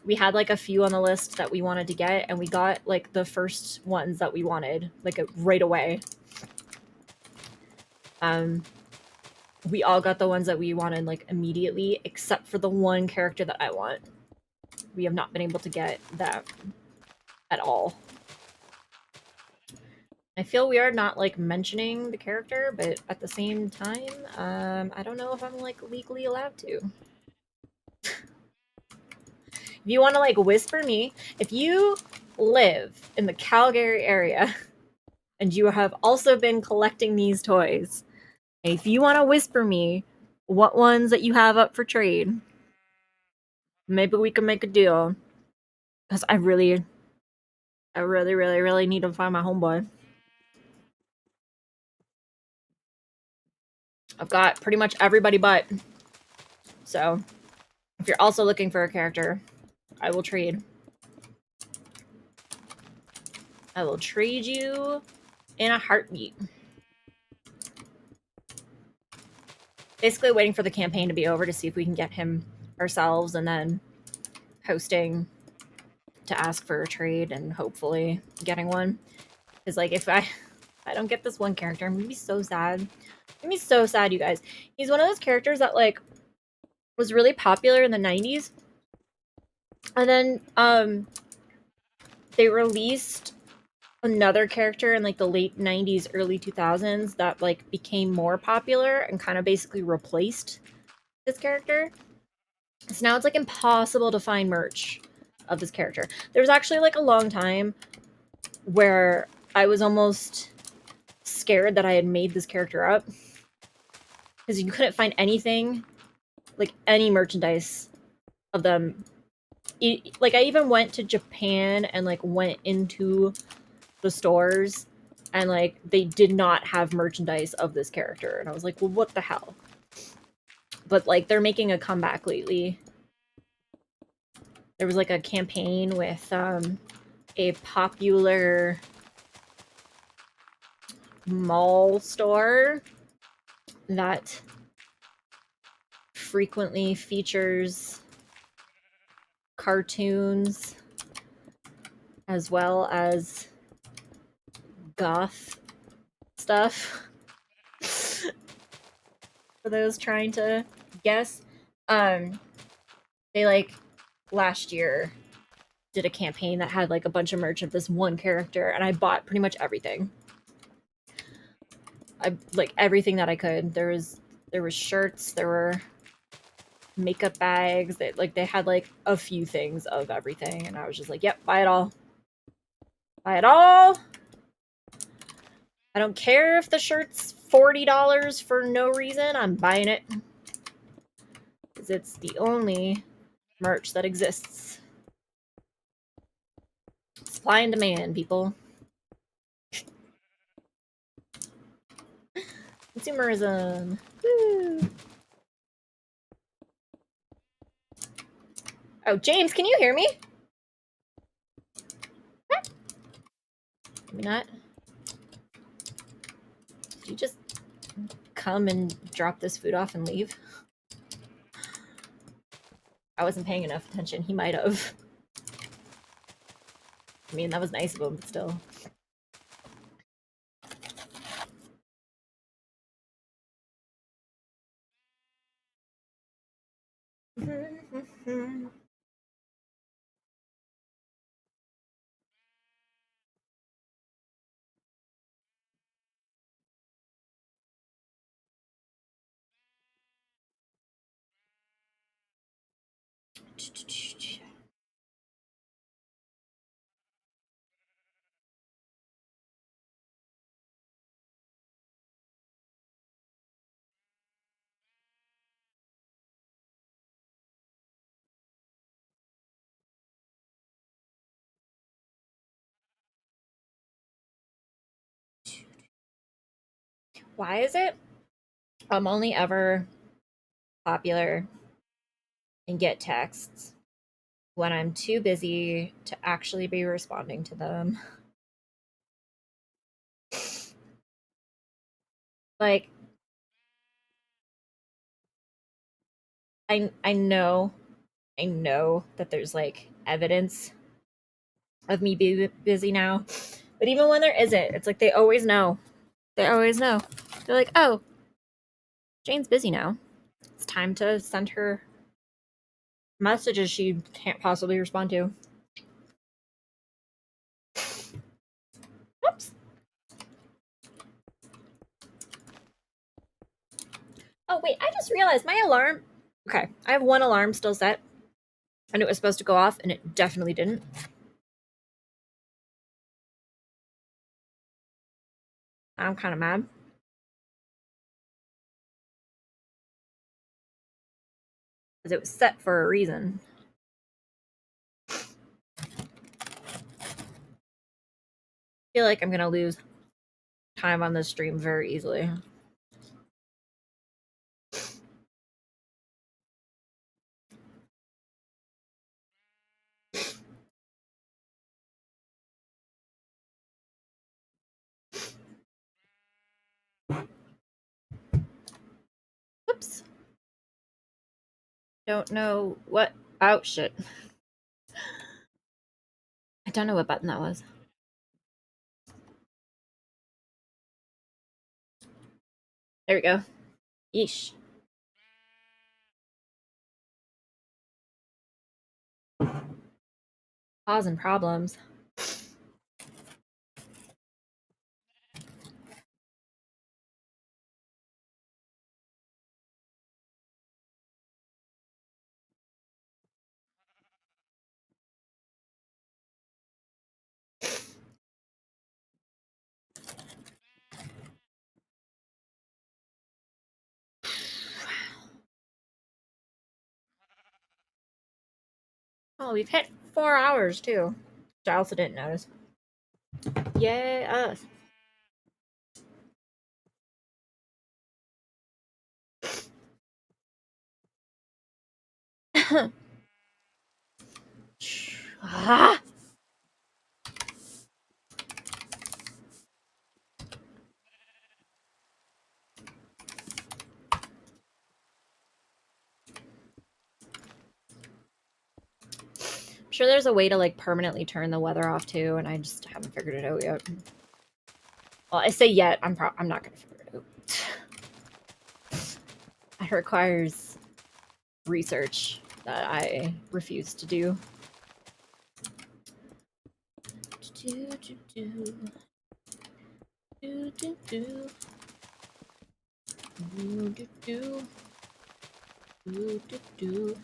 We had like a few on the list that we wanted to get, and we got like the first ones that we wanted like right away. We all got the ones that we wanted like immediately, except for the one character that I want. We have not been able to get that at all. I feel we are not like mentioning the character, but at the same time, I don't know if I'm like legally allowed to. If you want to like whisper me, if you live in the Calgary area and you have also been collecting these toys, if you want to whisper me what ones that you have up for trade, maybe we can make a deal. Because I really, really need to find my homeboy. I've got pretty much everybody but. So, if you're also looking for a character, I will trade. I will trade you in a heartbeat. Basically waiting for the campaign to be over to see if we can get him ourselves, and then hosting to ask for a trade and hopefully getting one. Because like if I don't get this one character, I'm gonna be so sad. I'm gonna be so sad, you guys. He's one of those characters that like was really popular in the 90s. And then they released another character in like the late 90s, early 2000s that like became more popular and kind of basically replaced this character. So now it's like impossible to find merch of this character. There was actually like a long time where I was almost scared that I had made this character up because you couldn't find anything, like any merchandise of them. Like I even went to Japan and like went into the stores and like they did not have merchandise of this character, and I was like, well, what the hell? But like they're making a comeback lately. There was like a campaign with a popular mall store that frequently features cartoons as well as goth stuff. For those trying to guess, they like last year did a campaign that had like a bunch of merch of this one character, and I bought pretty much everything. I like everything that I could. There was shirts, there were makeup bags. They had like a few things of everything, and I was just like, "Yep, buy it all, buy it all." I don't care if the shirt's $40 for no reason. I'm buying it because it's the only merch that exists. Supply and demand, people. Consumerism. Woo. Oh, James, can you hear me? Maybe not. Did you just come and drop this food off and leave? I wasn't paying enough attention. He might have. I mean, that was nice of him, but still. Why is it I'm only ever popular and get texts when I'm too busy to actually be responding to them? Like, I know that there's like evidence of me being busy now, but even when there isn't, it's like they always know. They always know. They're like, oh, Jane's busy now. It's time to send her messages she can't possibly respond to. Oops. Oh, wait, I just realized my alarm. Okay, I have one alarm still set, and it was supposed to go off, and it definitely didn't. I'm kind of mad. Because it was set for a reason. I feel like I'm going to lose time on this stream very easily. Whoops. Don't know what. Oh, shit. don't know what button that was. There we go. Yeesh. Causing problems. Oh, we've hit 4 hours too. Which I also didn't notice. Yay, us. Ah! I'm sure there's a way to like permanently turn the weather off too, and I just haven't figured it out yet. Well, I say yet. I'm not gonna figure it out. It requires research that I refuse to do. Do, do, do. Do, do, do. Do, do, do. Do, do, do.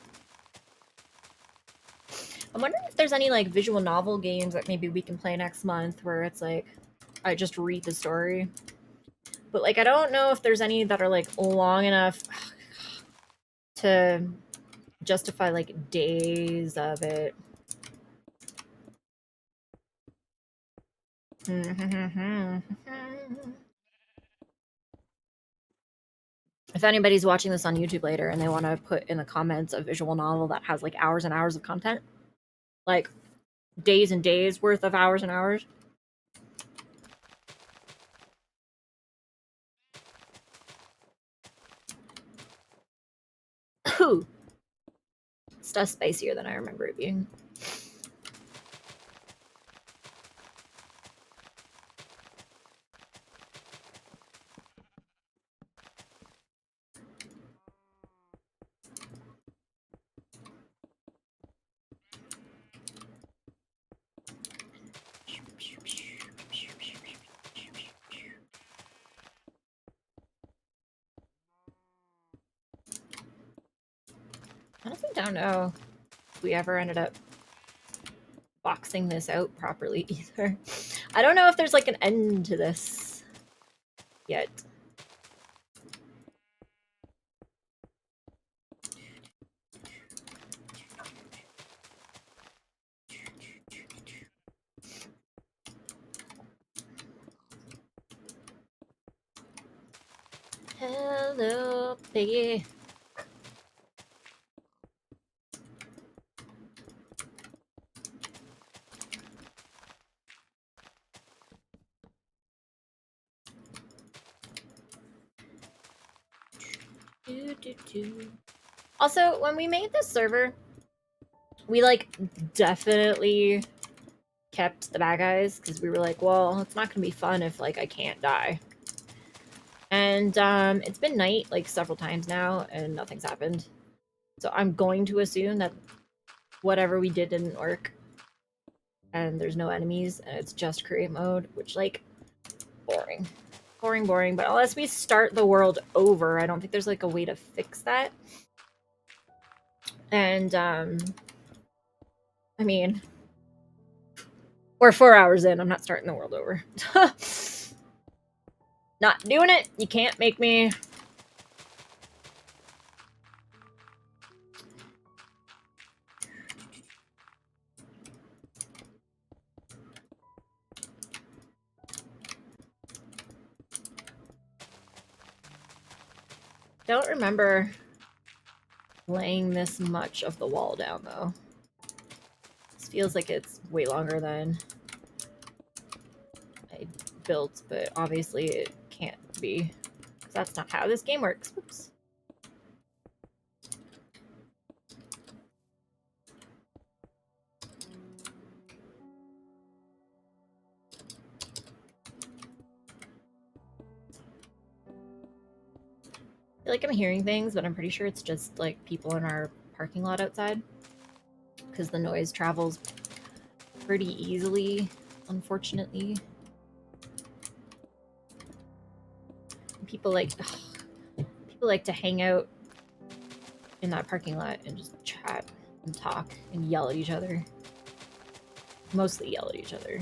I'm wondering if there's any like visual novel games that maybe we can play next month where it's like I just read the story. But like I don't know if there's any that are like long enough to justify like days of it. If anybody's watching this on YouTube later and they want to put in the comments a visual novel that has like hours and hours of content, like days and days worth of hours and hours. Stuff spicier than I remember it being. Honestly, don't know if we ever ended up boxing this out properly either. I don't know if there's like an end to this yet. Hello, piggy. Also, when we made this server, we like definitely kept the bad guys because we were like, well, it's not gonna be fun if like I can't die. And it's been night like several times now and nothing's happened. So I'm going to assume that whatever we did didn't work. And there's no enemies and it's just create mode, which like boring. Boring, but unless we start the world over, I don't think there's like a way to fix that. And I mean, we're 4 hours in, I'm not starting the world over. Not doing it. You can't make me. Don't remember laying this much of the wall down though. This feels like it's way longer than I built, but obviously it can't be because that's not how this game works. Oops. feel like I'm hearing things, but I'm pretty sure it's just like people in our parking lot outside. Because the noise travels pretty easily, unfortunately. People like to hang out in that parking lot and just chat and talk and yell at each other. Mostly yell at each other.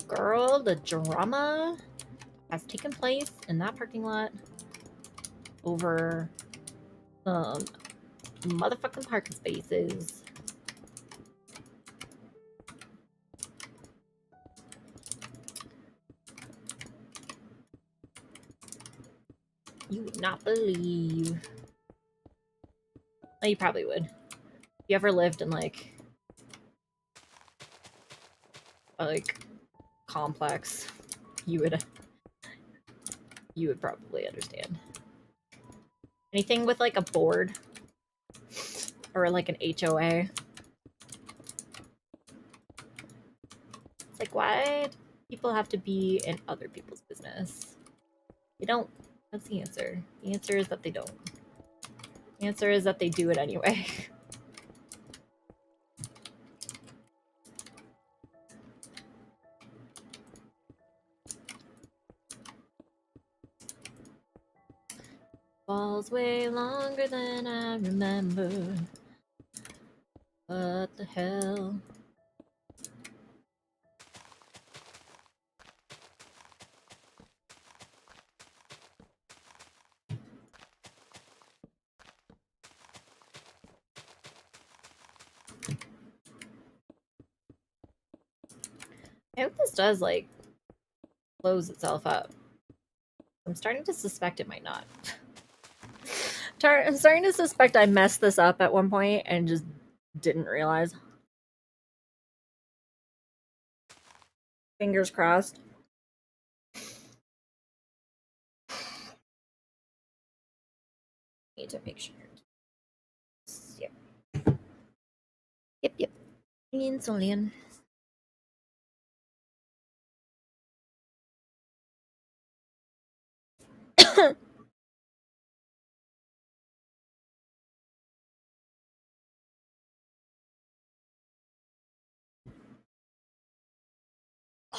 Girl, the drama has taken place in that parking lot over motherfucking parking spaces. You would not believe. Oh, you probably would. If you ever lived in like a complex, you would probably understand. Anything with like a board or like an HOA. It's like, why do people have to be in other people's business? They don't. That's the answer. The answer is that they don't. The answer is that they do it anyway. Falls way longer than I remember. What the hell? I hope this does like close itself up. I'm starting to suspect it might not. I'm starting to suspect I messed this up at one point and just didn't realize. Fingers crossed. Need to make sure. Yep. Yep. Insulin.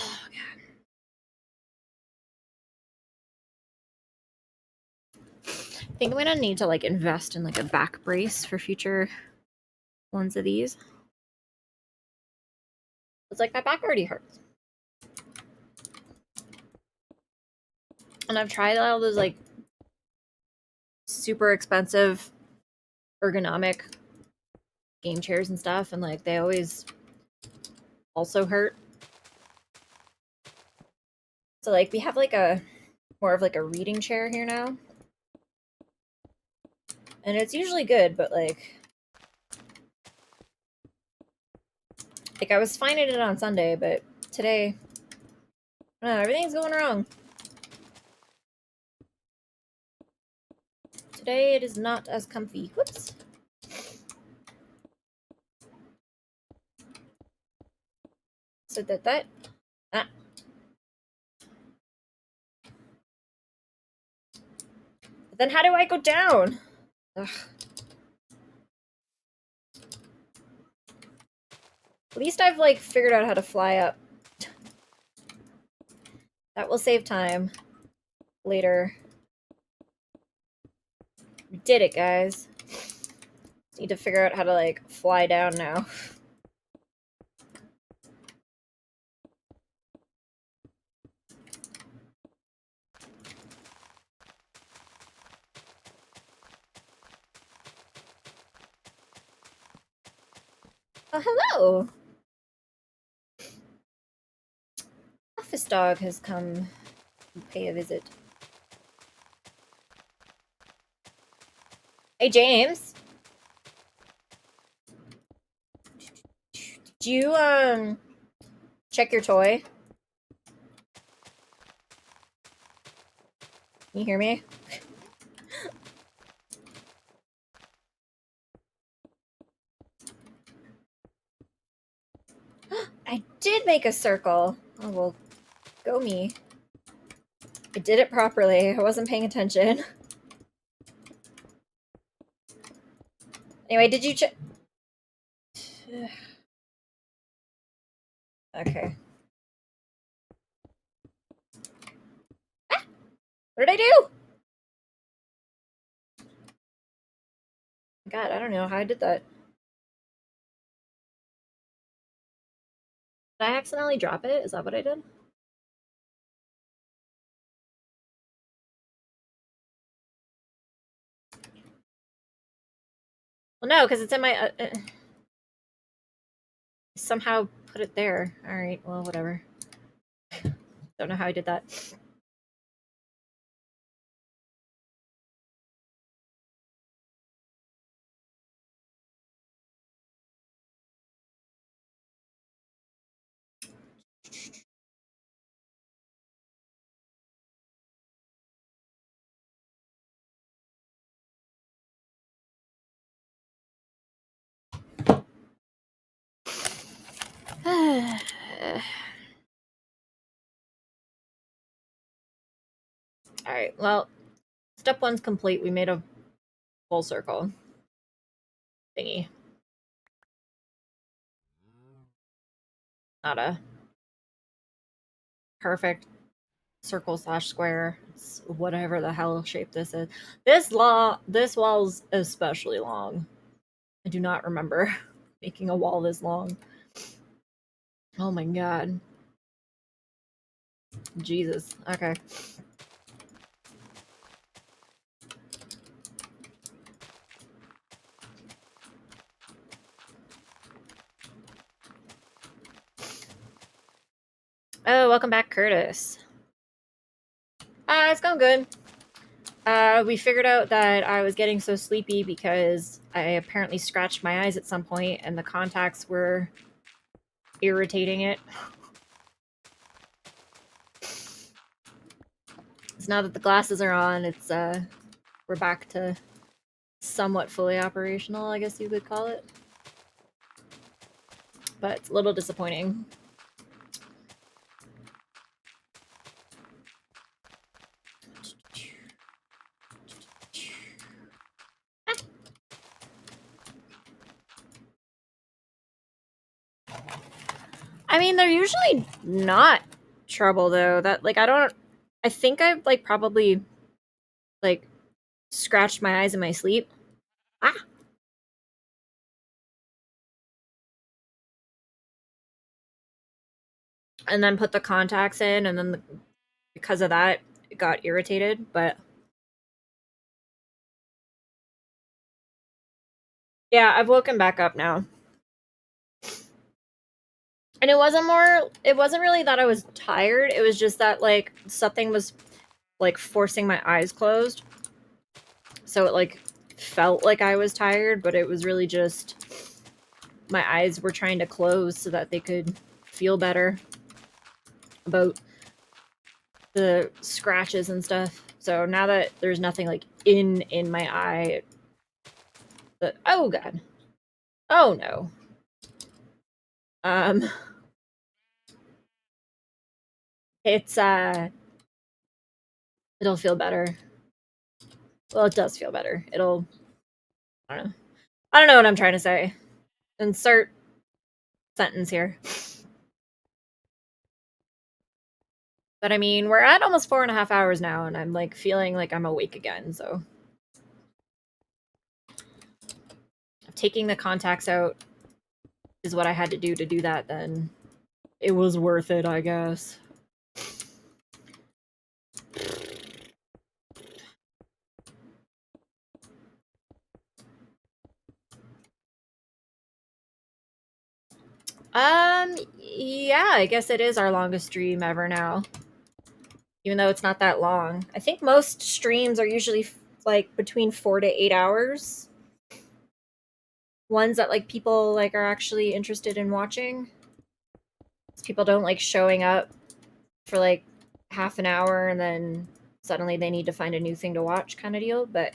Oh god. I think I'm gonna need to like invest in like a back brace for future ones of these. It's like my back already hurts. And I've tried all those like super expensive ergonomic game chairs and stuff, and like they always also hurt. So like we have like a more of like a reading chair here now. And it's usually good, but like I was fine in it on Sunday, but today I don't know, everything's going wrong. Today it is not as comfy. Whoops. So that ah. But then how do I go down? Ugh. At least I've like figured out how to fly up. That will save time later. We did it, guys. Need to figure out how to like fly down now. Oh, hello! Office dog has come to pay a visit. Hey, James. Did you, check your toy? Can you hear me? I did make a circle. Oh, well, go me. I did it properly. I wasn't paying attention. Anyway, did you check? Okay. Ah! What did I do? God, I don't know how I did that. Did I accidentally drop it? Is that what I did? Well, no, because it's in my... somehow put it there. Alright, well, whatever. Don't know how I did that. Alright, well, step one's complete. We made a full circle thingy. Not a perfect circle slash square. It's whatever the hell shape this is. This wall's especially long. I do not remember making a wall this long. Oh my god. Jesus. Okay. Oh, welcome back, Curtis. It's going good. We figured out that I was getting so sleepy because I apparently scratched my eyes at some point and the contacts were irritating it. So now that the glasses are on, it's we're back to somewhat fully operational, I guess you could call it. But it's a little disappointing. I mean, they're usually not trouble though. That like I think I've like probably like scratched my eyes in my sleep. Ah. And then put the contacts in, and then because of that, it got irritated. But yeah, I've woken back up now. And it wasn't really that I was tired. It was just that like something was like forcing my eyes closed. So it like felt like I was tired, but it was really just my eyes were trying to close so that they could feel better about the scratches and stuff. So now that there's nothing like in my eye, oh god, oh no, it's it'll feel better. Well, it does feel better. I don't know. I don't know what I'm trying to say. Insert sentence here. But I mean, we're at almost 4.5 hours now, and I'm like feeling like I'm awake again. So taking the contacts out is what I had to do that. Then it was worth it, I guess. Yeah, I guess it is our longest stream ever now. Even though it's not that long. I think most streams are usually like between 4 to 8 hours. Ones that like people like are actually interested in watching. People don't like showing up for like half an hour and then suddenly they need to find a new thing to watch kind of deal. But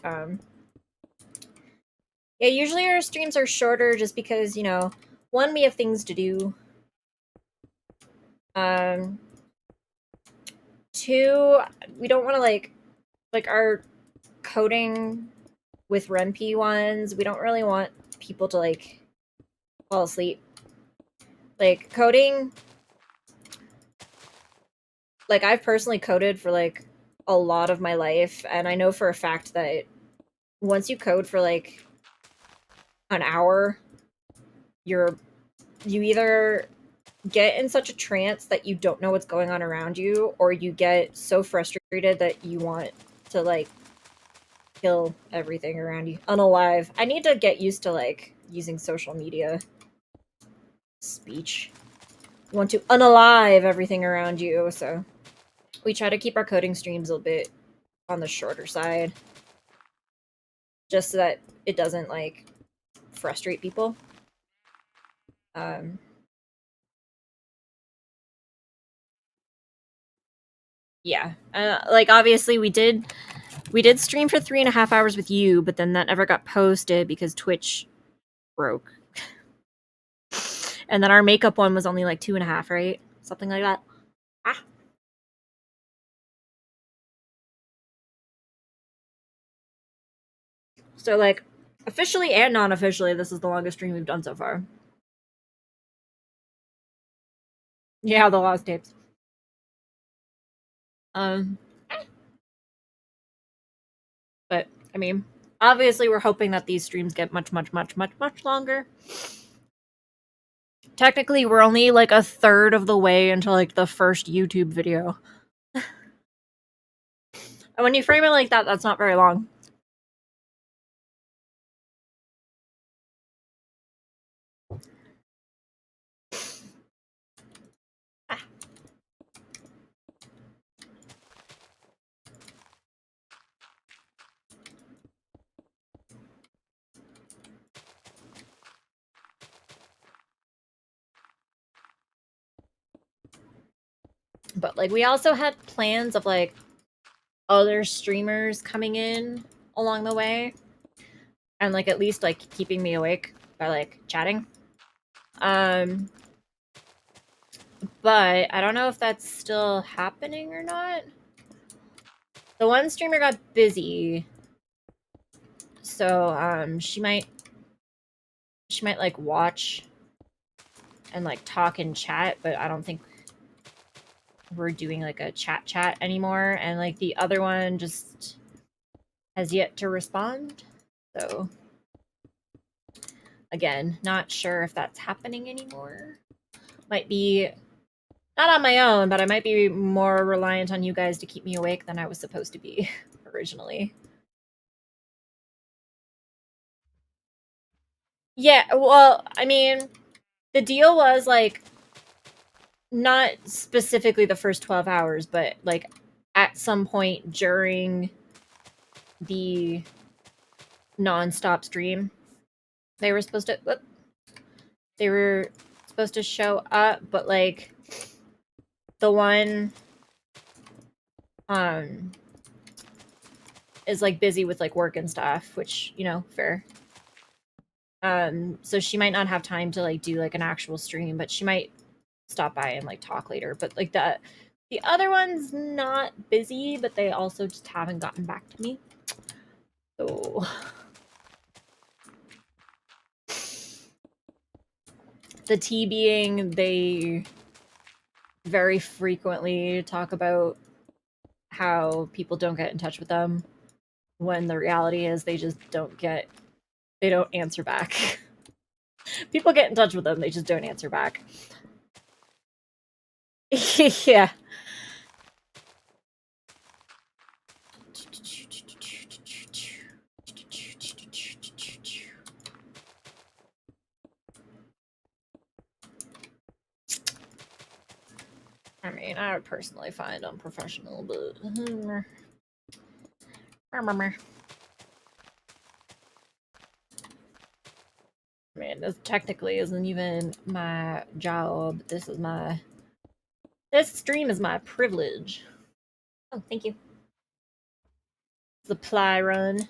yeah, usually our streams are shorter just because, you know, one, we have things to do. Two, we don't want to like our coding with REMP ones. We don't really want people to like fall asleep. Like coding, like I've personally coded for like a lot of my life, and I know for a fact that once you code for like an hour, you either get in such a trance that you don't know what's going on around you, or you get so frustrated that you want to like kill everything around you. Unalive. I need to get used to like using social media speech. You want to unalive everything around you, so we try to keep our coding streams a bit on the shorter side, just so that it doesn't like frustrate people. Yeah, like obviously we did stream for 3.5 hours with you, but then that never got posted because Twitch broke. And then our makeup one was only like 2.5, right? Something like that. Ah. So like officially and non-officially, this is the longest stream we've done so far. Yeah, the lost tapes. But I mean, obviously we're hoping that these streams get much longer. Technically, we're only like a third of the way into like the first YouTube video. And when you frame it like that, that's not very long. But like we also had plans of like other streamers coming in along the way and like at least like keeping me awake by like chatting. But I don't know if that's still happening or not. The one streamer got busy, so she might like watch and like talk and chat, but I don't think we're doing like a chat anymore, and like the other one just has yet to respond. So again, not sure if that's happening anymore. Might be not on my own, but I might be more reliant on you guys to keep me awake than I was supposed to be originally. Yeah, well, I mean, the deal was like not specifically the first 12 hours, but like at some point during the non-stop stream, they were supposed to show up, but like the one is like busy with like work and stuff, which, you know, fair. So she might not have time to like do like an actual stream, but she might stop by and like talk later. But like the other one's not busy, but they also just haven't gotten back to me. So the tea being they very frequently talk about how people don't get in touch with them when the reality is they just don't answer back. People get in touch with them, they just don't answer back. Yeah. I mean, I would personally find unprofessional, but I mean, this technically isn't even my job. This stream is my privilege. Oh, thank you. Supply run.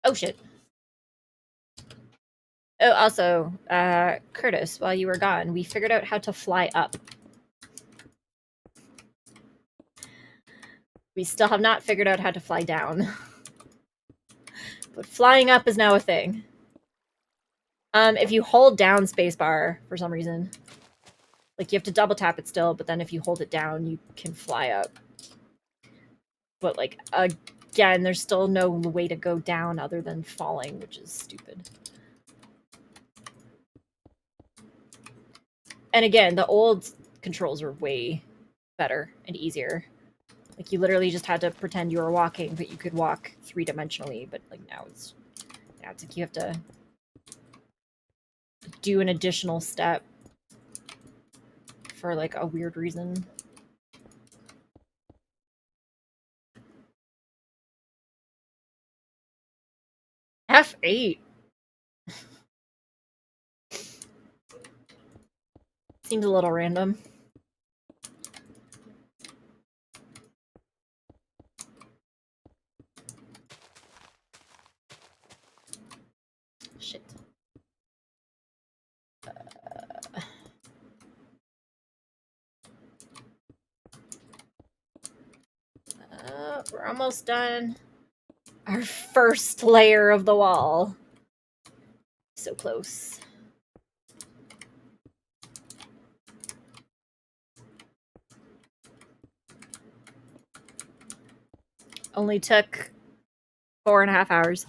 Oh shit. Oh, also, Curtis, while you were gone, we figured out how to fly up. We still have not figured out how to fly down. But flying up is now a thing. If you hold down spacebar for some reason, like you have to double tap it still, but then if you hold it down, you can fly up. But like again, there's still no way to go down other than falling, which is stupid. And again, the old controls were way better and easier. Like you literally just had to pretend you were walking, but you could walk 3-dimensionally. But like now it's like you have to do an additional step for like a weird reason. F8. Seems a little random. Shit. We're almost done. Our first layer of the wall. So close. Only took 4.5 hours.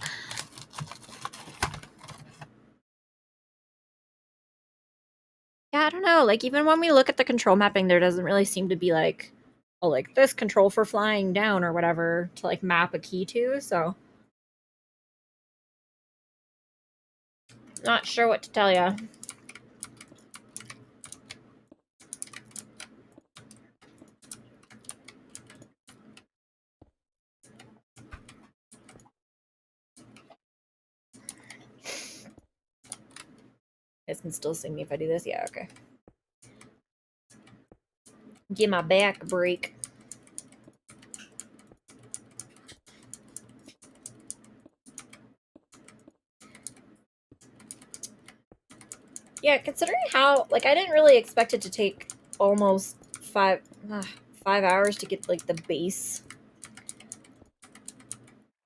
Yeah, I don't know. Like, even when we look at the control mapping, there doesn't really seem to be like, oh, like this control for flying down or whatever to like map a key to. So, not sure what to tell you. You guys can still see me if I do this. Yeah, okay. Give my back a break. Yeah, considering how, like, I didn't really expect it to take almost 5 hours to get, like, the base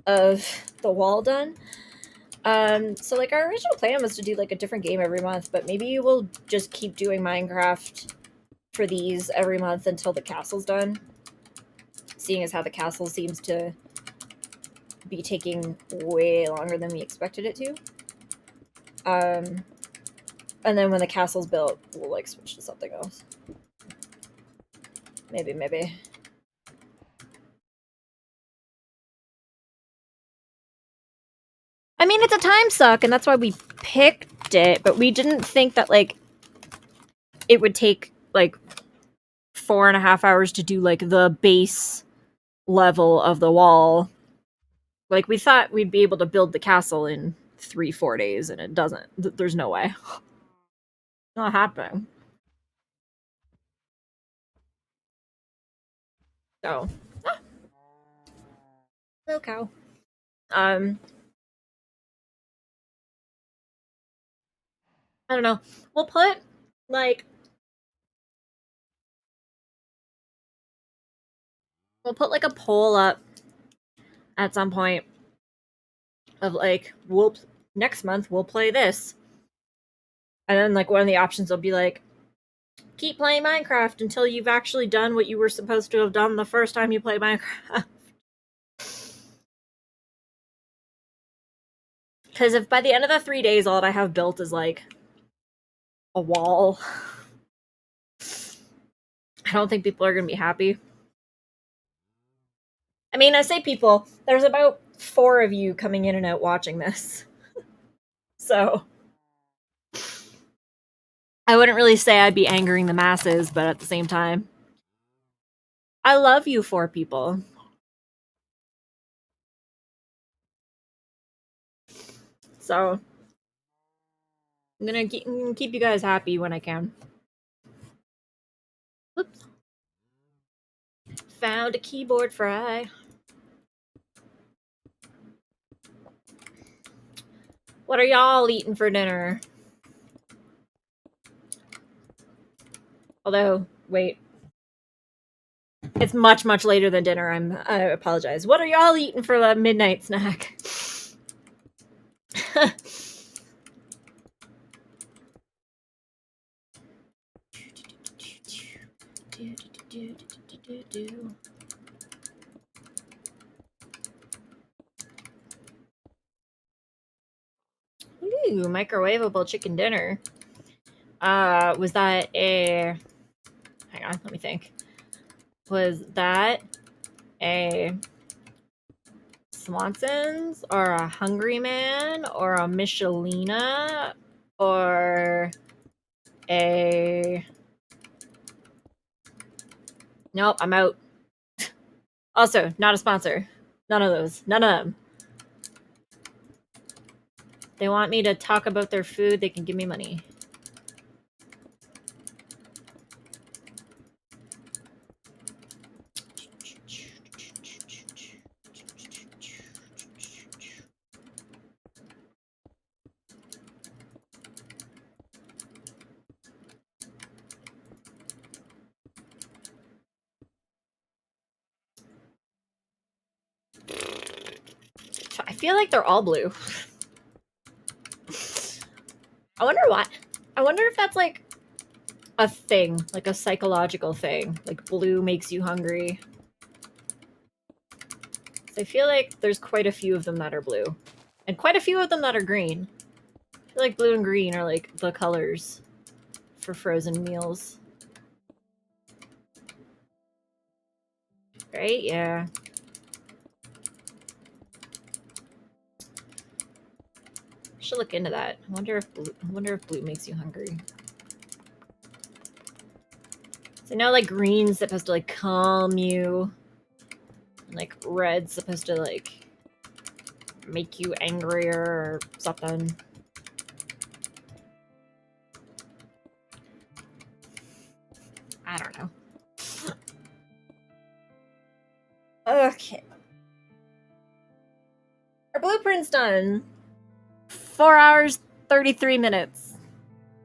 of the wall done. So, like, our original plan was to do, like, a different game every month, but maybe we'll just keep doing Minecraft for these every month until the castle's done. Seeing as how the castle seems to be taking way longer than we expected it to. And then when the castle's built, we'll, like, switch to something else. Maybe. I mean, it's a time suck, and that's why we picked it, but we didn't think that, like, it would take, like, 4.5 hours to do, like, the base level of the wall. Like, we thought we'd be able to build the castle in 3-4 days, and it doesn't. There's no way. Not happening. So, no cow. I don't know. We'll put, like, a poll up at some point of, like, next month we'll play this. And then, like, one of the options will be, like, keep playing Minecraft until you've actually done what you were supposed to have done the first time you played Minecraft. Because if by the end of the 3 days all that I have built is, like, a wall, I don't think people are going to be happy. I mean, I say people, there's about 4 of you coming in and out watching this. So, I wouldn't really say I'd be angering the masses, but at the same time, I love you 4 people. So, I'm gonna keep you guys happy when I can. Oops. Found a keyboard fry. What are y'all eating for dinner? Although, wait. It's much, much later than dinner. I apologize. What are y'all eating for the midnight snack? Ooh, microwavable chicken dinner. Was that a... Hang on, let me think. Was that a Swanson's or a Hungry Man or a Michelina or a... Nope, I'm out. Also, not a sponsor. None of those. None of them. They want me to talk about their food, they can give me money. I feel like they're all blue. I wonder why. I wonder if that's like a thing, like a psychological thing. Like blue makes you hungry. So I feel like there's quite a few of them that are blue. And quite a few of them that are green. I feel like blue and green are like the colors for frozen meals. Right? Yeah. Should look into that. I wonder if blue makes you hungry. So now like green's supposed to like calm you. And like red's supposed to like make you angrier or something. I don't know. Okay. Our blueprint's done. 4 hours, 33 minutes.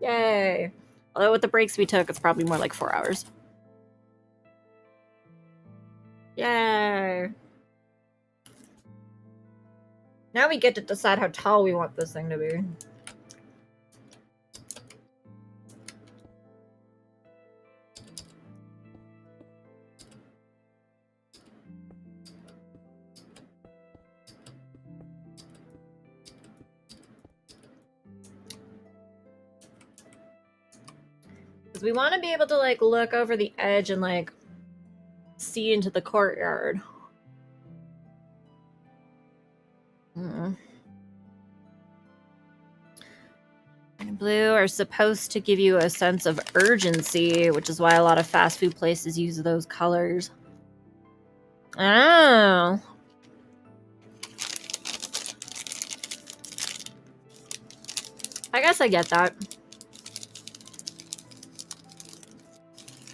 Yay. Although with the breaks we took, it's probably more like 4 hours. Yay. Now we get to decide how tall we want this thing to be. Because we want to be able to like look over the edge and like see into the courtyard. And blue are supposed to give you a sense of urgency, which is why a lot of fast food places use those colors. Oh. I guess I get that.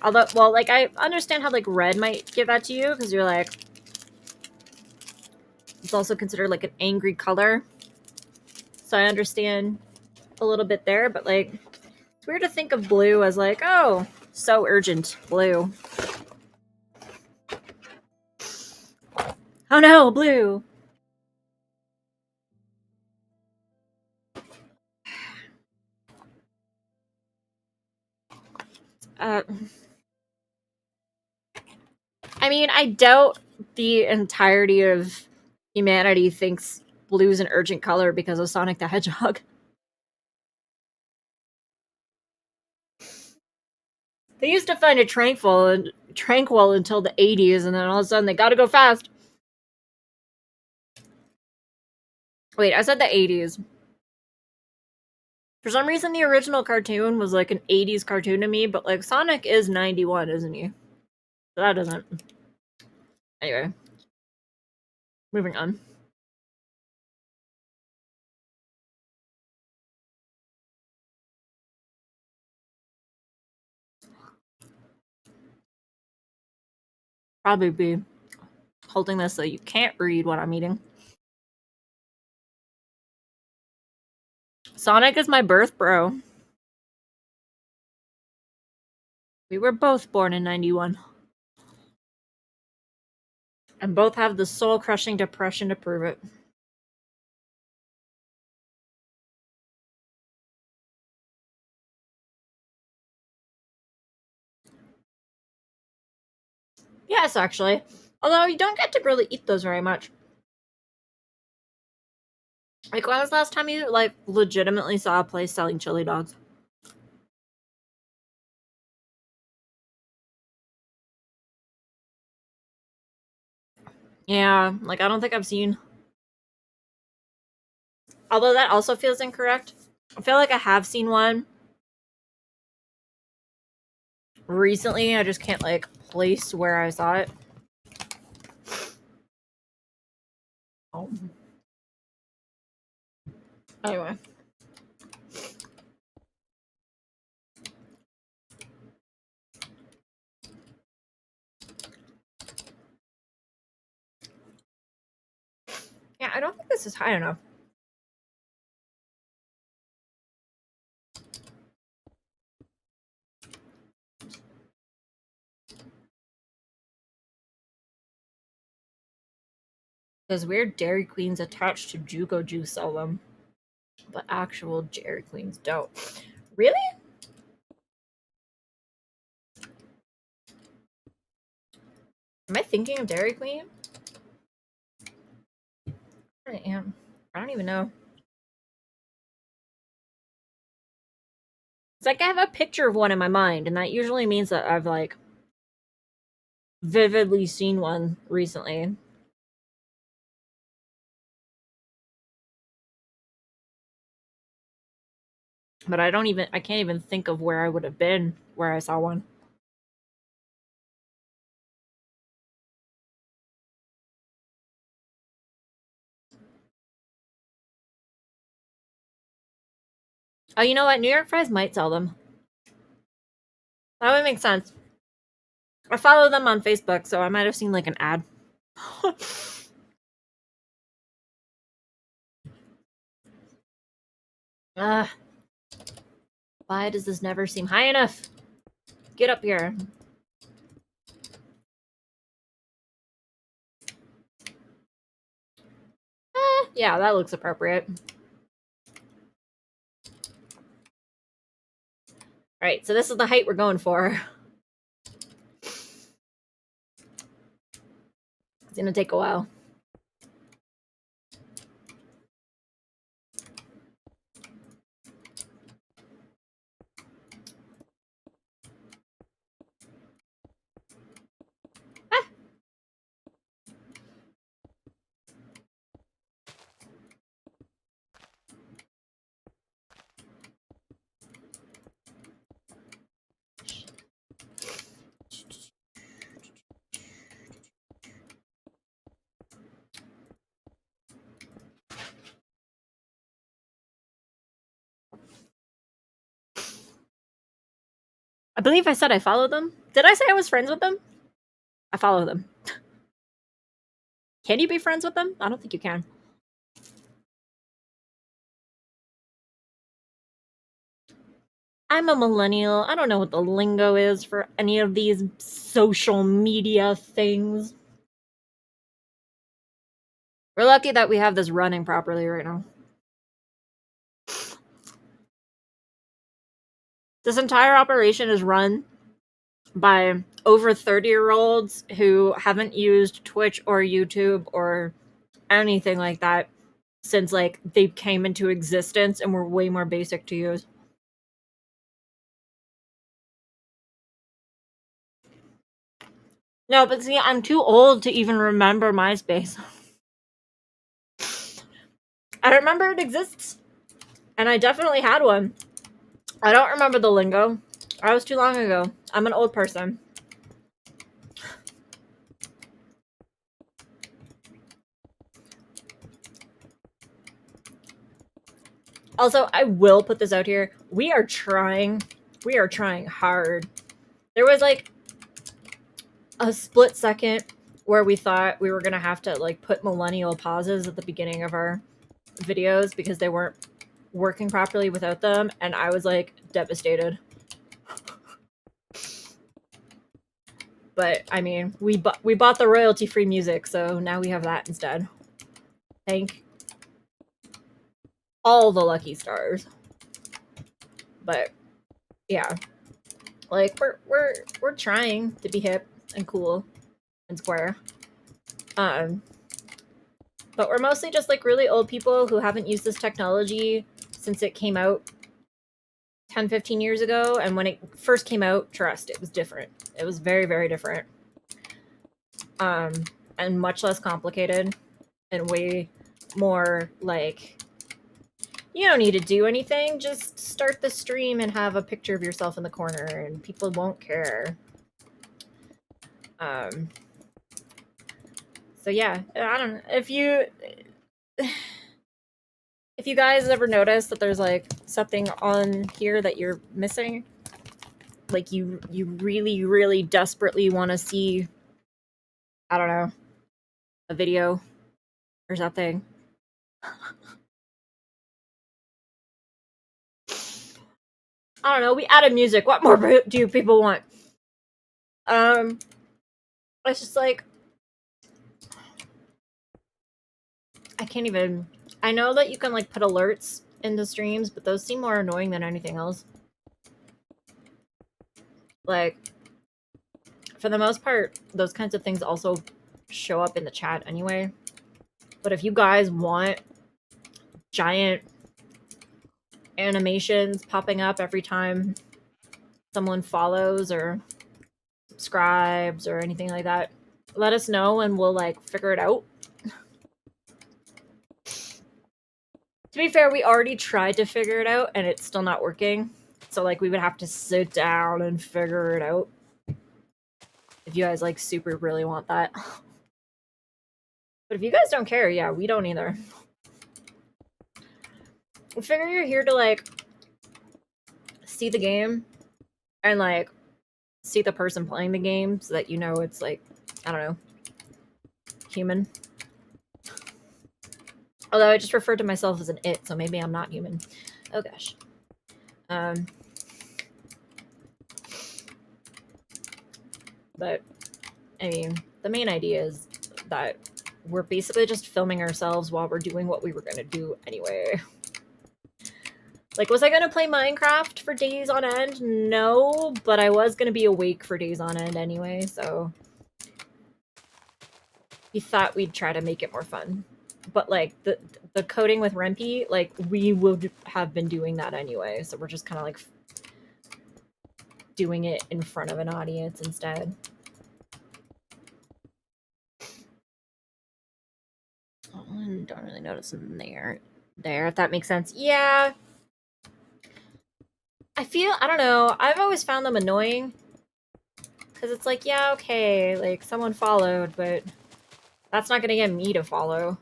Although, well, like, I understand how, like, red might give that to you, because you're like... It's also considered, like, an angry color. So I understand a little bit there, but, like... It's weird to think of blue as, like, oh, so urgent, blue. Oh no, blue! I mean, I doubt the entirety of humanity thinks blue's an urgent color because of Sonic the Hedgehog. They used to find it tranquil until the 80s, and then all of a sudden they gotta go fast. Wait, I said the 80s. For some reason, the original cartoon was like an 80s cartoon to me, but like Sonic is 91, isn't he? So that doesn't. Anyway. Moving on. Probably be holding this so you can't read what I'm eating. Sonic is my birth bro. We were both born in 91. And both have the soul-crushing depression to prove it. Yes, actually. Although you don't get to really eat those very much. Like, when was the last time you, like, legitimately saw a place selling chili dogs? Yeah, like, I don't think I've seen... Although that also feels incorrect. I feel like I have seen one recently. I just can't, like, place where I saw it. Oh. Anyway. Yeah, I don't think this is high enough. Because weird Dairy Queens attached to Jugo Juice sell them. But actual Dairy Queens don't. Really? Am I thinking of Dairy Queen? I am. I don't even know. It's like I have a picture of one in my mind, and that usually means that I've, like, vividly seen one recently. But I can't even think of where I would have been where I saw one. Oh, you know what? New York Fries might sell them. That would make sense. I follow them on Facebook, so I might have seen, like, an ad. Why does this never seem high enough? Get up here. Yeah, that looks appropriate. Alright, so this is the height we're going for. It's gonna take a while. I believe I said I followed them. Did I say I was friends with them? I follow them. Can you be friends with them? I don't think you can. I'm a millennial. I don't know what the lingo is for any of these social media things. We're lucky that we have this running properly right now. This entire operation is run by over 30-year-olds who haven't used Twitch or YouTube or anything like that since, like, they came into existence and were way more basic to use. No, but see, I'm too old to even remember MySpace. I remember it exists, and I definitely had one. I don't remember the lingo. I was too long ago. I'm an old person. Also, I will put this out here. We are trying hard. There was, like, a split second where we thought we were gonna have to, like, put millennial pauses at the beginning of our videos because they weren't working properly without them, and I was like devastated. But I mean, we bought the royalty free music, so now we have that instead. Thank all the lucky stars. But yeah, like we're trying to be hip and cool and square. But we're mostly just like really old people who haven't used this technology since it came out 10, 15 years ago. And when it first came out, trust, it was different. It was very, very different. And much less complicated and way more like, you don't need to do anything. Just start the stream and have a picture of yourself in the corner and people won't care. So yeah, I don't know. If you guys ever notice that there's like something on here that you're missing, like you really, really desperately want to see, I don't know, a video or something. I don't know, we added music. What more do people want? It's just like, I can't even, I know that you can like put alerts into streams, but those seem more annoying than anything else. Like, for the most part, those kinds of things also show up in the chat anyway. But if you guys want giant animations popping up every time someone follows or subscribes or anything like that, let us know and we'll like figure it out. To be fair, we already tried to figure it out and it's still not working. So like we would have to sit down and figure it out. If you guys like super really want that. But if you guys don't care, yeah, we don't either. I figure you're here to like see the game and like see the person playing the game so that you know it's like, I don't know, human. Although I just referred to myself as an it, so maybe I'm not human. Oh gosh. But I mean, the main idea is that we're basically just filming ourselves while we're doing what we were gonna do anyway. Like, was I gonna play Minecraft for days on end? No, but I was gonna be awake for days on end anyway, so we thought we'd try to make it more fun. But like the coding with Rempe, like we would have been doing that anyway, so we're just kind of like doing it in front of an audience instead. Oh, I don't really notice them there, if that makes sense. Yeah. I don't know, I've always found them annoying. Because it's like, yeah, okay, like, someone followed, but that's not gonna get me to follow.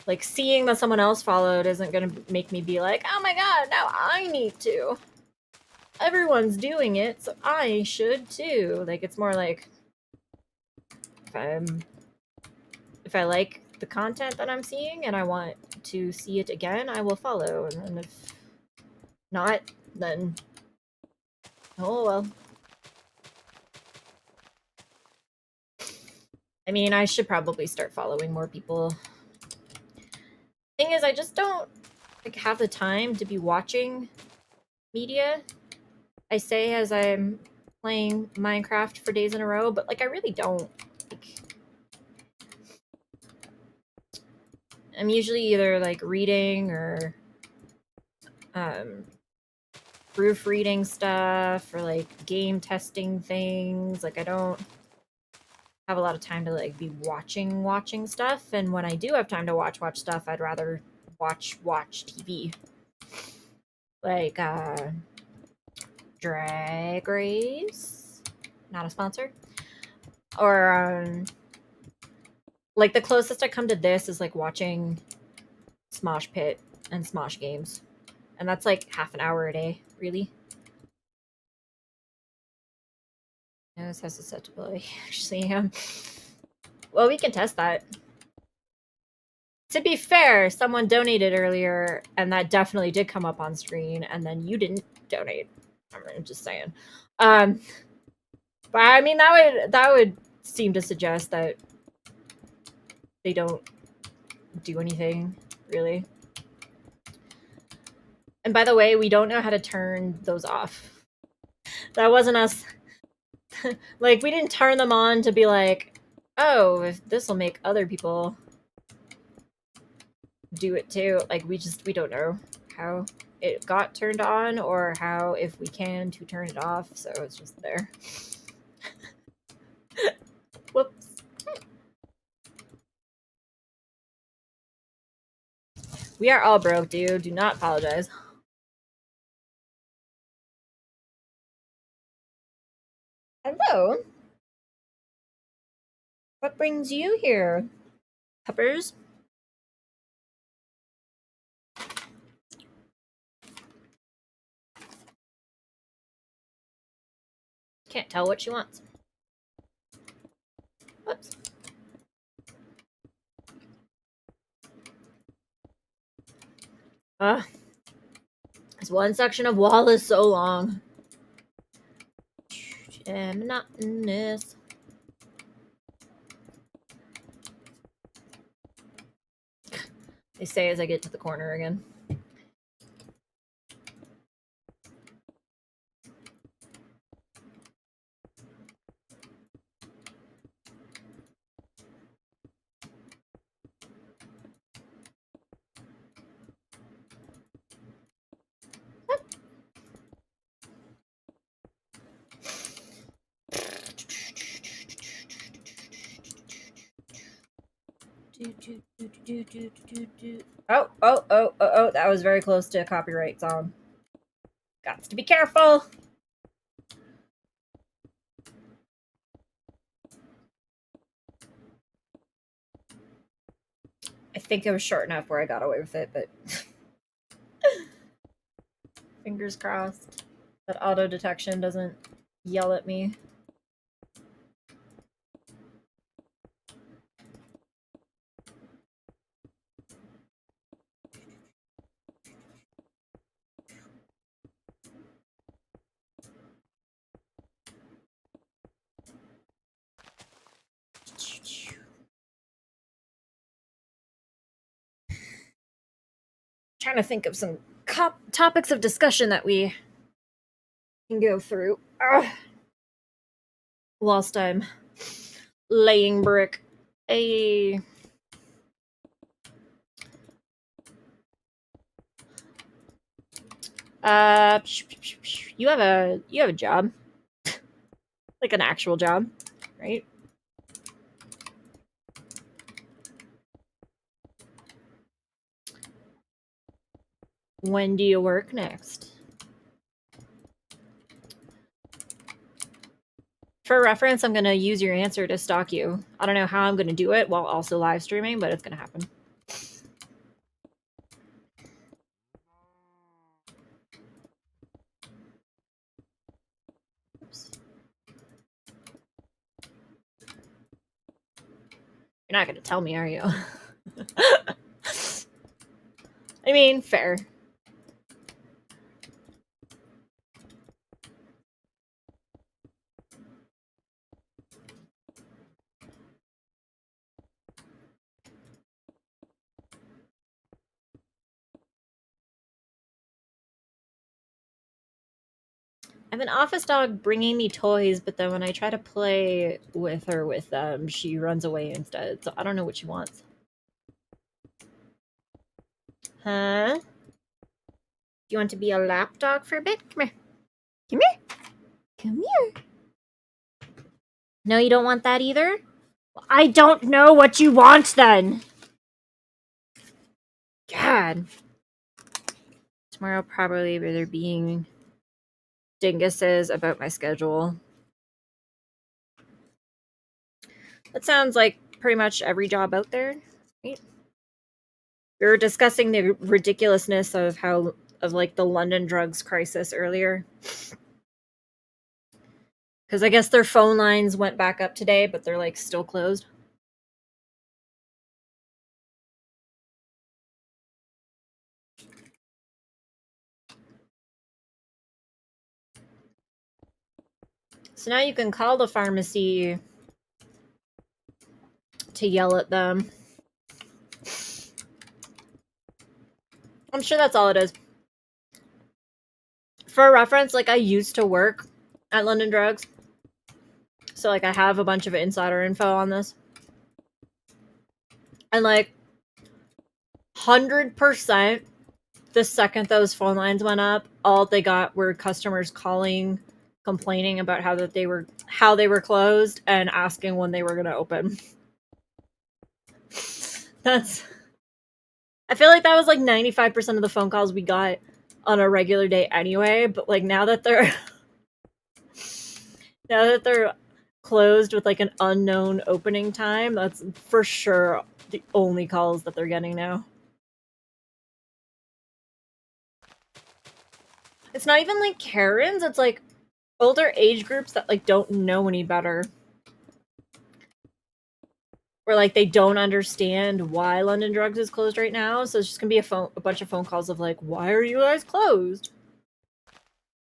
Like, seeing that someone else followed isn't gonna make me be like, oh my god, now I need to. Everyone's doing it, so I should too. Like, it's more like, if I like the content that I'm seeing and I want to see it again, I will follow. And then if not, then oh well. I mean, I should probably start following more people. Thing is, I just don't like have the time to be watching media. I say as I'm playing Minecraft for days in a row, but like I really don't. Like, I'm usually either like reading or proofreading stuff or like game testing things. Like I don't have a lot of time to like be watching stuff, and when I do have time to watch stuff, I'd rather watch TV. Like Drag Race, not a sponsor. Or like the closest I come to this is like watching Smosh Pit and Smosh Games. And that's like half an hour a day, really. Knows how susceptible I actually am. Well, we can test that. To be fair, someone donated earlier, and that definitely did come up on screen, and then you didn't donate. I'm just saying. But I mean, that would seem to suggest that they don't do anything, really. And by the way, we don't know how to turn those off. That wasn't us. Like, we didn't turn them on to be like, oh, if this will make other people do it too. Like, we don't know how it got turned on or how, if we can, to turn it off. So it's just there. Whoops. We are all broke, dude. Do not apologize. Hello. What brings you here? Peppers? Can't tell what she wants. Whoops. This one section of wall is so long. And monotonous. They say as I get to the corner again. Oh, that was very close to a copyright song. Got to be careful. I think it was short enough where I got away with it, but fingers crossed that auto detection doesn't yell at me. Trying to think of some topics of discussion that we can go through. Whilst I'm laying brick. You have a job. Like an actual job, right? When do you work next? For reference, I'm going to use your answer to stalk you. I don't know how I'm going to do it while also live streaming, but it's going to happen. Oops. You're not going to tell me, are you? I mean, fair. I have an office dog bringing me toys, but then when I try to play with her with them, she runs away instead. So I don't know what she wants. Huh? You want to be a lap dog for a bit? Come here. Come here. Come here. No, you don't want that either? Well, I don't know what you want then. God. Tomorrow probably there being dinguses about my schedule. That sounds like pretty much every job out there, right? We were discussing the ridiculousness of like the London drugs crisis earlier. Because I guess their phone lines went back up today, but they're like still closed. So now you can call the pharmacy to yell at them. I'm sure that's all it is. For reference, like, I used to work at London Drugs. So, like, I have a bunch of insider info on this. And, like, 100%, the second those phone lines went up, all they got were customers calling, complaining about how they were closed and asking when they were going to open. I feel like that was like 95% of the phone calls we got on a regular day anyway, but like now that they're closed with like an unknown opening time, that's for sure the only calls that they're getting now. It's not even like Karens, it's like older age groups that like don't know any better. Or like they don't understand why London Drugs is closed right now, so it's just gonna be a bunch of phone calls of like, why are you guys closed?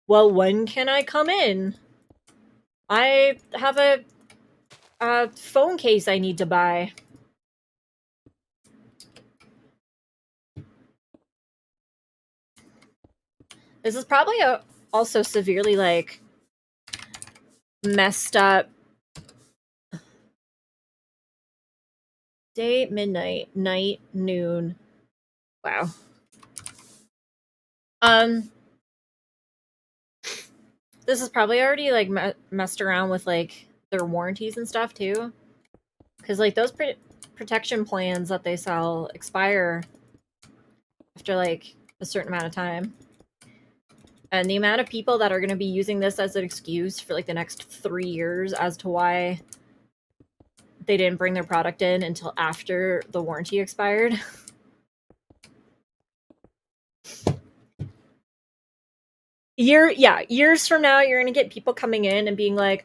Well, when can I come in? I have a phone case I need to buy. This is probably also severely like messed up. Day, midnight, night, noon. Wow. This is probably already like messed around with like their warranties and stuff too, because like those protection plans that they sell expire after like a certain amount of time. And the amount of people that are going to be using this as an excuse for like the next 3 years as to why they didn't bring their product in until after the warranty expired. Years from now, you're going to get people coming in and being like,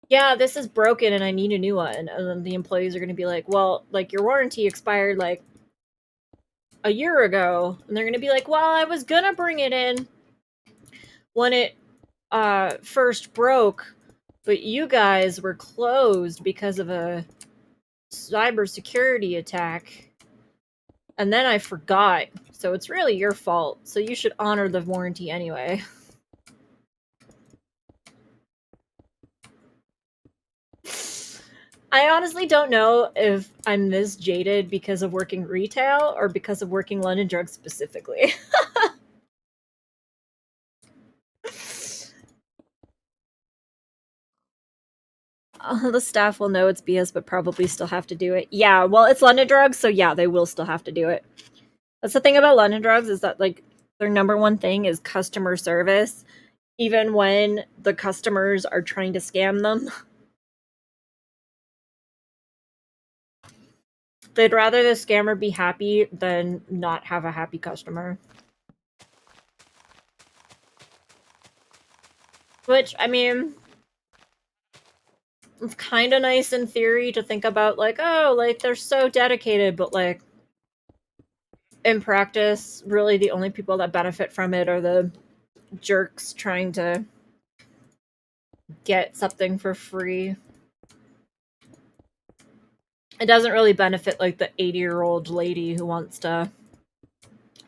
yeah, this is broken and I need a new one. And then the employees are going to be like, well, like your warranty expired like a year ago. And they're going to be like, well, I was going to bring it in when it first broke, but you guys were closed because of a cybersecurity attack. And then I forgot. So it's really your fault. So you should honor the warranty anyway. I honestly don't know if I'm this jaded because of working retail or because of working London Drugs specifically. The staff will know it's BS, but probably still have to do it. Yeah, well, it's London Drugs, so yeah, they will still have to do it. That's the thing about London Drugs is that, like, their number one thing is customer service, even when the customers are trying to scam them. They'd rather the scammer be happy than not have a happy customer. Which, I mean, it's kind of nice in theory to think about, like, oh, like, they're so dedicated, but, like, in practice, really the only people that benefit from it are the jerks trying to get something for free. It doesn't really benefit, like, the 80-year-old lady who wants to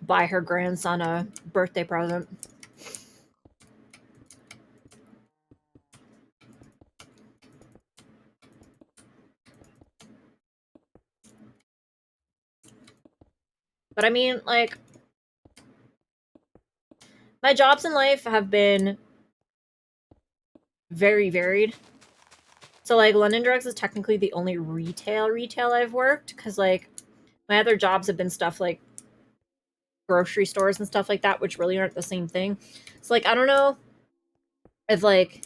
buy her grandson a birthday present. But I mean, like, my jobs in life have been very varied. So, like, London Drugs is technically the only retail I've worked, because, like, my other jobs have been stuff like grocery stores and stuff like that, which really aren't the same thing. So, like, I don't know if, like,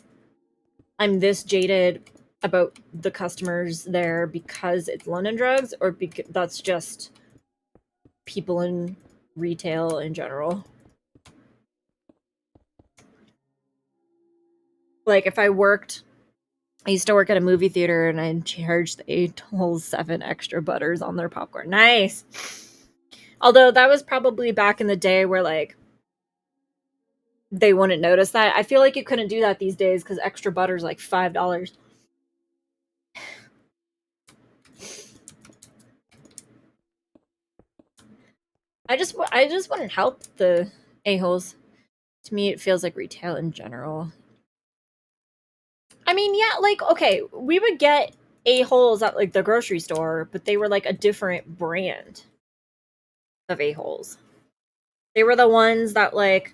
I'm this jaded about the customers there because it's London Drugs, or because that's just people in retail in general. Like, if I used to work at a movie theater and I charged the whole 7 extra butters on their popcorn. Nice! Although that was probably back in the day where, like, they wouldn't notice that. I feel like you couldn't do that these days because extra butter's like $5. I just wouldn't help the a-holes. To me, it feels like retail in general. I mean, yeah, like, okay, we would get a-holes at like the grocery store, but they were like a different brand of a-holes. They were the ones that like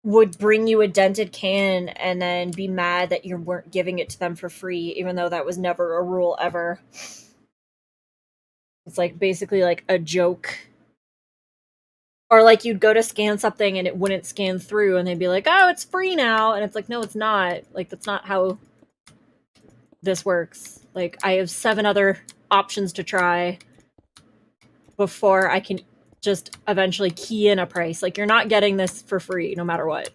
would bring you a dented can and then be mad that you weren't giving it to them for free, even though that was never a rule ever. It's like basically like a joke. Or like you'd go to scan something and it wouldn't scan through and they'd be like, oh, it's free now. And it's like, no, it's not. Like, that's not how this works. Like, I have 7 other options to try before I can just eventually key in a price. Like, you're not getting this for free no matter what.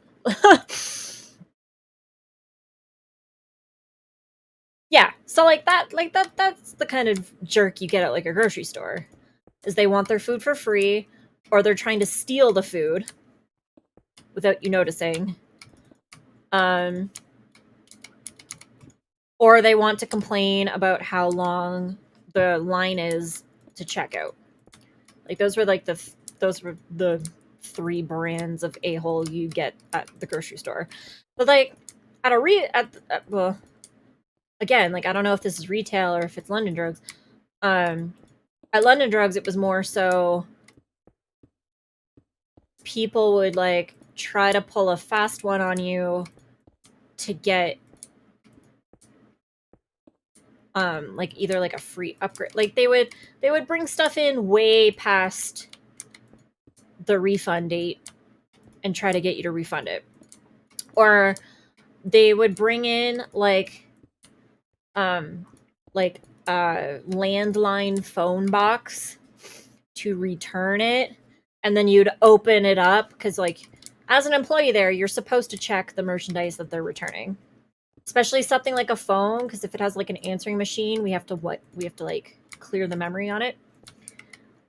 Yeah, so like that's the kind of jerk you get at like a grocery store. Is they want their food for free or they're trying to steal the food without you noticing. Or they want to complain about how long the line is to check out. Like those were the 3 brands of a-hole you get at the grocery store. But like well, again, like I don't know if this is retail or if it's London Drugs. At London Drugs, it was more so people would like try to pull a fast one on you to get like either like a free upgrade. Like they would bring stuff in way past the refund date and try to get you to refund it. Or they would bring in like a landline phone box to return it, and then you'd open it up because like as an employee there you're supposed to check the merchandise that they're returning, especially something like a phone, because if it has like an answering machine we have to like clear the memory on it.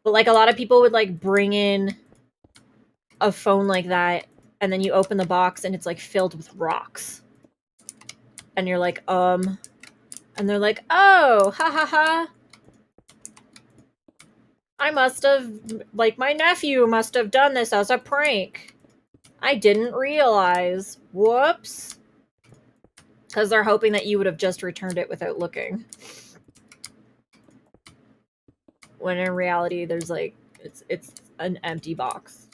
But like a lot of people would like bring in a phone like that and then you open the box and it's like filled with rocks and you're like and they're like, oh, ha ha ha, I must have, like, my nephew must have done this as a prank. I didn't realize. Whoops. Because they're hoping that you would have just returned it without looking. When in reality, there's like, it's an empty box.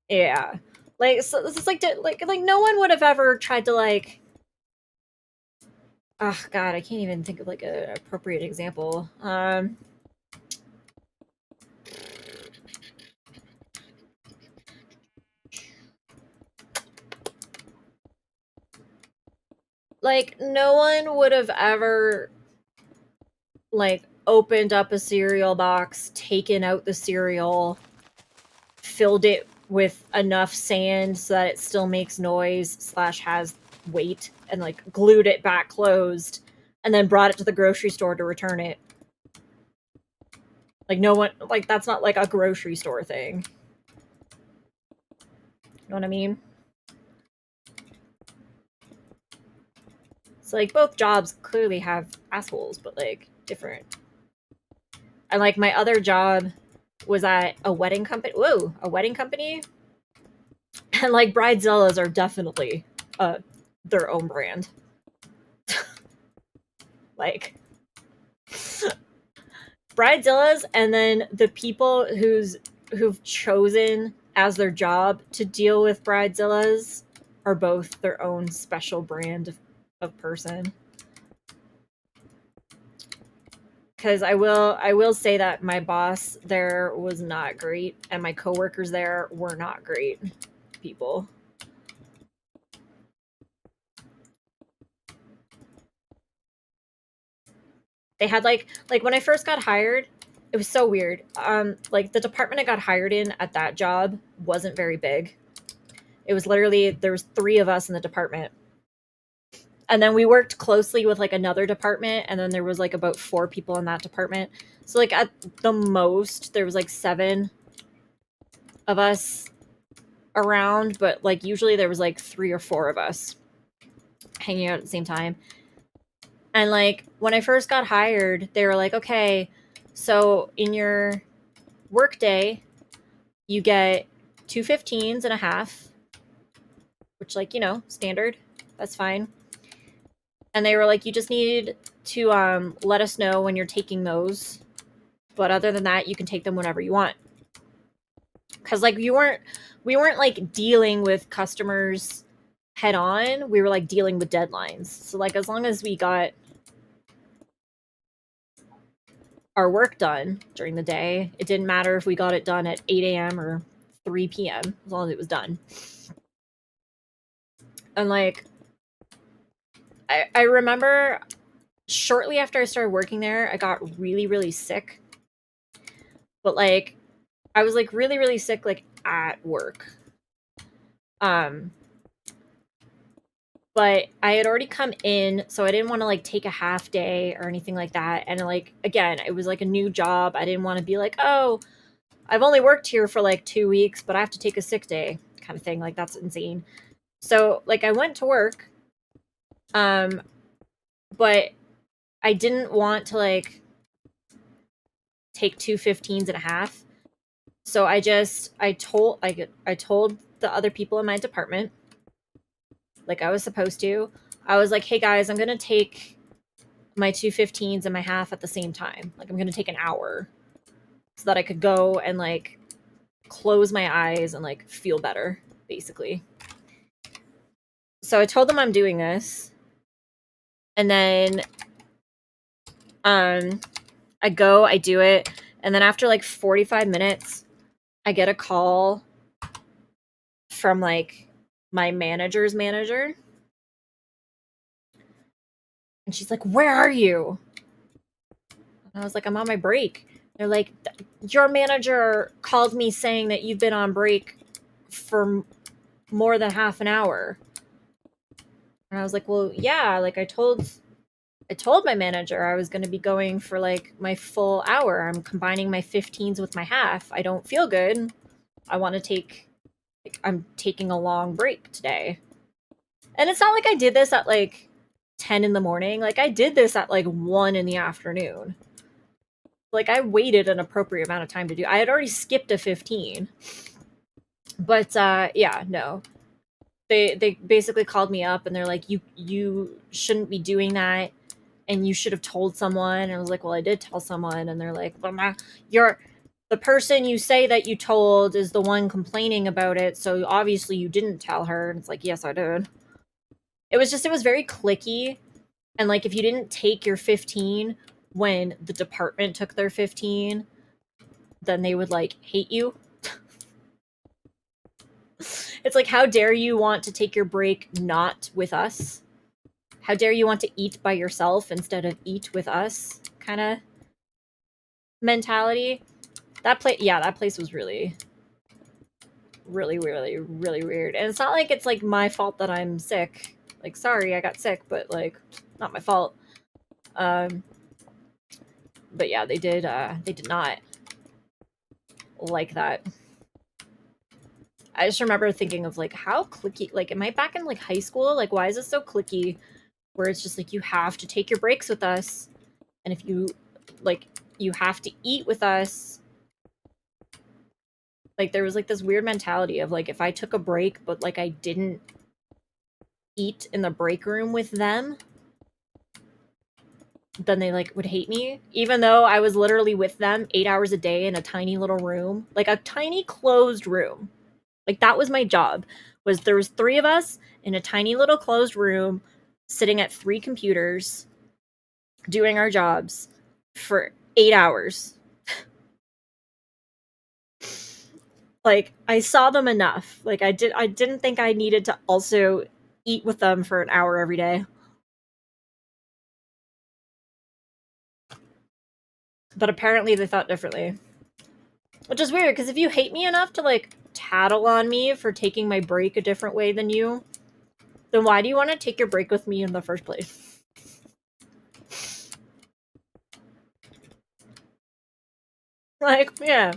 Yeah. Like, so this is like no one would have ever tried to like, oh god, I can't even think of like an appropriate example. Like no one would have ever like opened up a cereal box, taken out the cereal, filled it with enough sand so that it still makes noise / has weight, and like glued it back closed, and then brought it to the grocery store to return it. Like no one, like that's not like a grocery store thing. You know what I mean? So like both jobs clearly have assholes, but like different. And like my other job was at a wedding company. Whoa, a wedding company. And like bridezillas are definitely their own brand. Like bridezillas, and then the people who've chosen as their job to deal with bridezillas are both their own special brand of person. Because I will say that my boss there was not great, and my coworkers there were not great people. They had like when I first got hired, it was so weird. Like the department I got hired in at that job wasn't very big. It was literally, there was 3 of us in the department. And then we worked closely with like another department, and then there was like about 4 people in that department. So like at the most there was like 7 of us around, but like usually there was like 3 or 4 of us hanging out at the same time. And like when I first got hired, they were like, okay, so in your workday, you get 2 15s and a half, which, like, you know, standard. That's fine. And they were like, you just need to let us know when you're taking those. But other than that, you can take them whenever you want. Because like we weren't like dealing with customers head on. We were like dealing with deadlines. So like as long as we got our work done during the day, it didn't matter if we got it done at 8 a.m. or 3 p.m. as long as it was done. And like I remember shortly after I started working there, I got really, really sick. But like I was like really, really sick like at work. But I had already come in, so I didn't want to like take a half day or anything like that. And like again, it was like a new job. I didn't want to be like, "Oh, I've only worked here for like 2 weeks, but I have to take a sick day," kind of thing. Like that's insane. So, like I went to work but I didn't want to like take 2 15s and a half. So I told the other people in my department, like I was supposed to. I was like, "Hey guys, I'm going to take my 2 15s and my half at the same time. Like I'm going to take an hour so that I could go and like close my eyes and like feel better, basically." So I told them I'm doing this. And then I go, I do it, and then after like 45 minutes, I get a call from like my manager's manager. And she's like, "Where are you?" And I was like, "I'm on my break." They're like, "Your manager called me saying that you've been on break for more than half an hour." And I was like, "Well, yeah, like I told my manager I was going to be going for like my full hour. I'm combining my 15s with my half. I don't feel good. I want to I'm taking a long break today." And it's not like I did this at like 10 in the morning. Like I did this at like 1 in the afternoon. Like I waited an appropriate amount of time to do. I had already skipped a 15. But yeah, no. They basically called me up and they're like, you shouldn't be doing that, and you should have told someone. And I was like, "Well, I did tell someone." And they're like, "Well, you're the person you say that you told is the one complaining about it, so obviously you didn't tell her." And it's like, "Yes, I did." It was very clicky. And like if you didn't take your 15 when the department took their 15, then they would like hate you. It's like, how dare you want to take your break not with us? How dare you want to eat by yourself instead of eat with us? Kind of mentality. That place was really, really, really, really weird. And it's not like it's like my fault that I'm sick. Like, sorry, I got sick, but like, not my fault. But yeah, they did not like that. I just remember thinking of like how clicky, like, am I back in like high school? Like, why is it so clicky where it's just like you have to take your breaks with us, and if you like you have to eat with us. Like there was like this weird mentality of like if I took a break but like I didn't eat in the break room with them, then they like would hate me, even though I was literally with them 8 hours a day in a tiny little room, like a tiny closed room. Like that was my job. Was there was 3 of us in a tiny little closed room sitting at 3 computers doing our jobs for 8 hours. Like I saw them enough. Like I didn't think I needed to also eat with them for an hour every day. But apparently they thought differently. Which is weird, because if you hate me enough to like tattle on me for taking my break a different way than you, then why do you want to take your break with me in the first place? Like, yeah.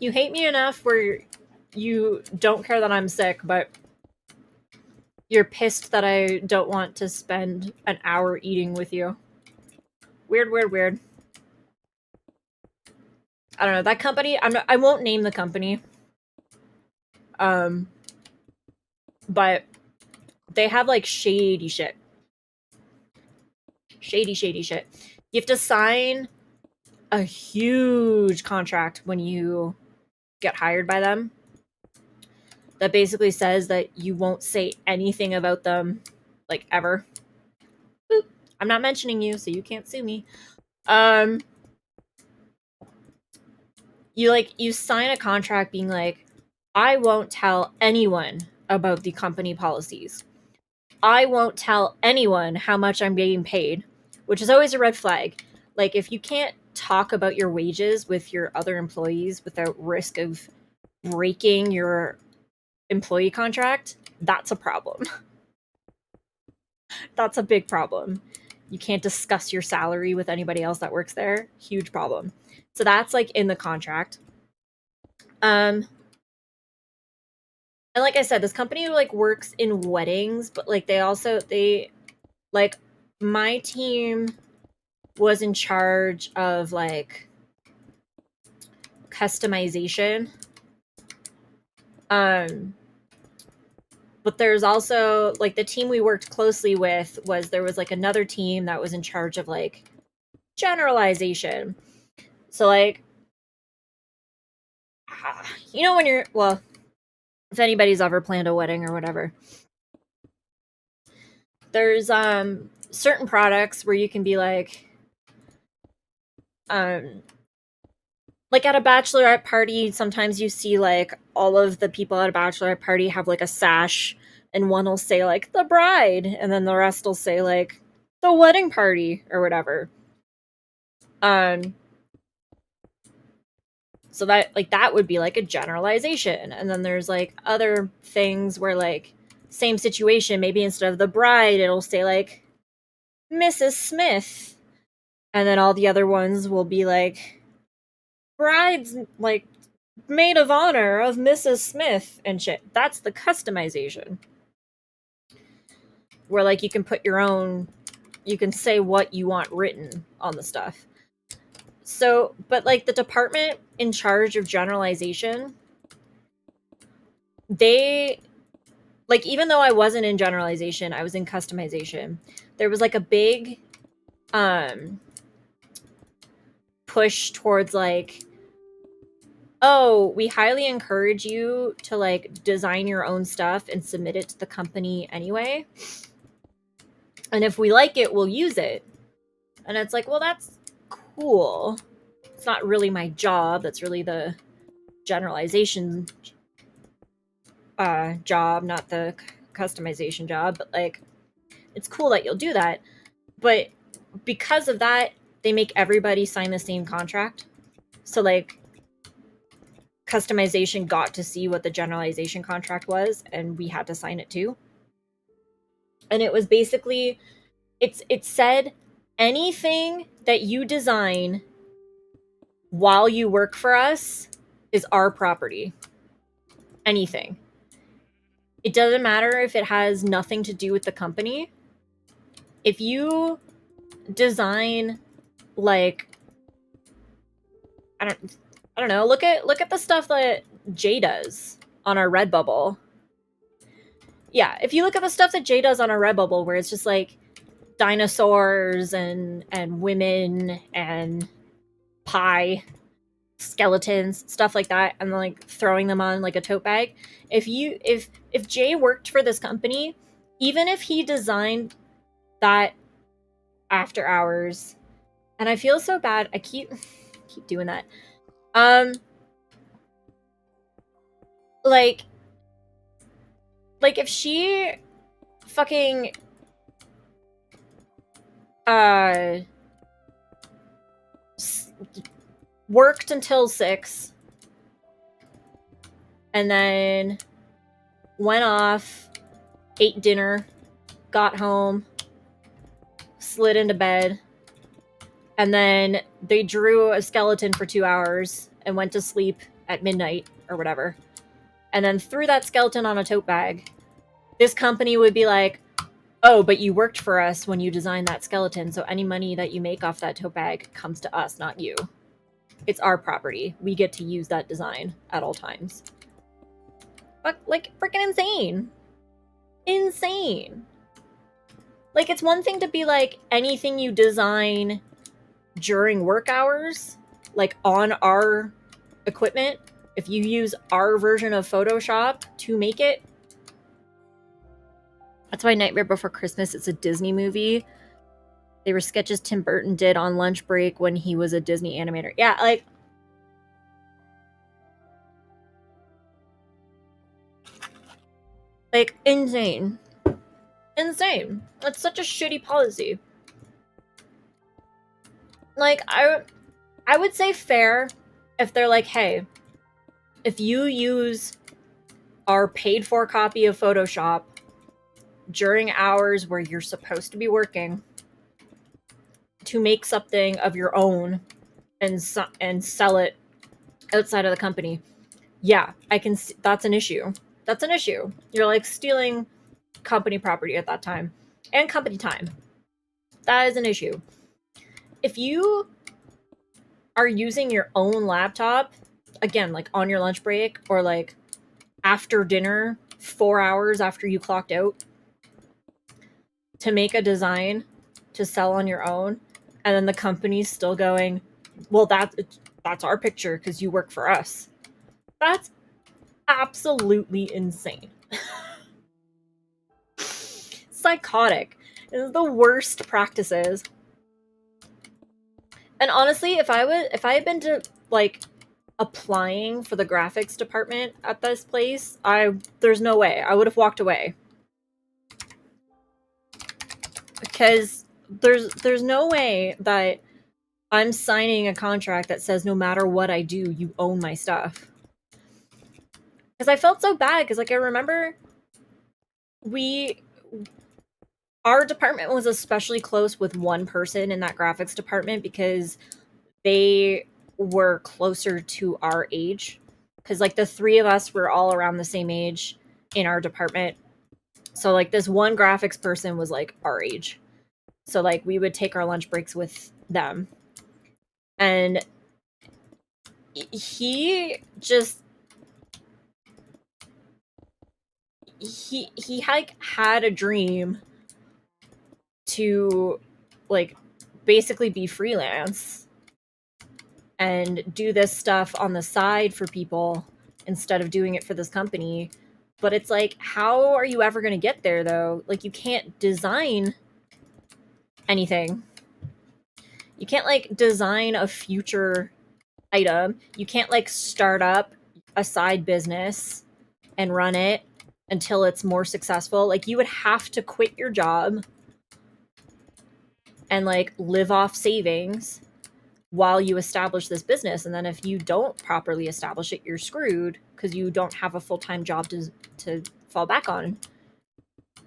You hate me enough where you don't care that I'm sick, but you're pissed that I don't want to spend an hour eating with you. Weird, weird, weird. I don't know. That company, I won't name the company. But they have like shady shit. Shady shit. You have to sign a huge contract when you get hired by them that basically says that you won't say anything about them, like, ever. Boop. I'm not mentioning you, so you can't sue me. You sign a contract being like, I won't tell anyone about the company policies. I won't tell anyone how much I'm getting paid, which is always a red flag. Like, if you can't talk about your wages with your other employees without risk of breaking your employee contract, that's a problem. That's a big problem. You can't discuss your salary with anybody else that works there. Huge problem. So that's like in the contract. And like I said, this company like works in weddings, but like they like my team was in charge of like customization. But there's also like the team we worked closely with there was like another team that was in charge of like generalization. So like you know when you're if anybody's ever planned a wedding or whatever, there's certain products where you can be like at a bachelorette party, sometimes you see like all of the people at a bachelorette party have like a sash, and one will say like the bride, and then the rest will say like the wedding party or whatever. So that would be like a generalization. And then there's like other things where like same situation, maybe instead of the bride, it'll say like Mrs. Smith. And then all the other ones will be like bride's like maid of honor of Mrs. Smith and shit. That's the customization. Where like you can put your own, you can say what you want written on the stuff. So, but like the department in charge of generalization, they like, even though I wasn't in generalization, I was in customization. There was like a big push towards like, oh, we highly encourage you to like design your own stuff and submit it to the company anyway. And if we like it, we'll use it. And it's like, well, that's cool. It's not really my job. That's really the generalization job, not the customization job. But like, it's cool that you'll do that. But because of that, they make everybody sign the same contract. So like, customization got to see what the generalization contract was, and we had to sign it too. And it was basically, it said anything that you design while you work for us is our property. Anything. It doesn't matter if it has nothing to do with the company. If you design like, I don't know, look at the stuff that Jay does on our Redbubble. Yeah, if you look at the stuff that Jay does on our Redbubble, where it's just like dinosaurs and women and pie, skeletons, stuff like that, and like throwing them on like a tote bag. If Jay worked for this company, even if he designed that after hours, and I feel so bad, I keep doing that. Like if she fucking worked until 6 and then went off, ate dinner, got home, slid into bed, and then they drew a skeleton for 2 hours and went to sleep at midnight or whatever, and then threw that skeleton on a tote bag, this company would be like, oh, but you worked for us when you designed that skeleton, so any money that you make off that tote bag comes to us, not you. It's our property. We get to use that design at all times. But, like, freaking insane. Insane. Like, it's one thing to be like, anything you design during work hours, like on our equipment, if you use our version of Photoshop to make it. That's why Nightmare Before Christmas, it's a Disney movie. They were sketches Tim Burton did on lunch break when he was a Disney animator. Yeah, like insane. Insane. That's such a shitty policy. Like, I would say fair if they're like, hey, if you use our paid for copy of Photoshop during hours where you're supposed to be working to make something of your own and sell it outside of the company, yeah, I can see that's an issue. That's an issue. You're like stealing company property at that time and company time. That is an issue. If you are using your own laptop, again, like on your lunch break or like after dinner, 4 hours after you clocked out, to make a design to sell on your own, and then the company's still going, well, that's our picture because you work for us. That's absolutely insane. Psychotic. It is the worst practices. And honestly, if I had been to like applying for the graphics department at this place, there's no way. I would have walked away. Because there's no way that I'm signing a contract that says no matter what I do, you own my stuff. Because I felt so bad, because like I remember our department was especially close with one person in that graphics department because they were closer to our age. Because like the three of us were all around the same age in our department. So like this one graphics person was like our age. So like we would take our lunch breaks with them. And he just he like had a dream to like basically be freelance and do this stuff on the side for people instead of doing it for this company. But it's like, how are you ever going to get there though? Like, you can't design anything. You can't like design a future item. You can't like start up a side business and run it until it's more successful. Like, you would have to quit your job and like live off savings while you establish this business. And then if you don't properly establish it, you're screwed because you don't have a full-time job to fall back on.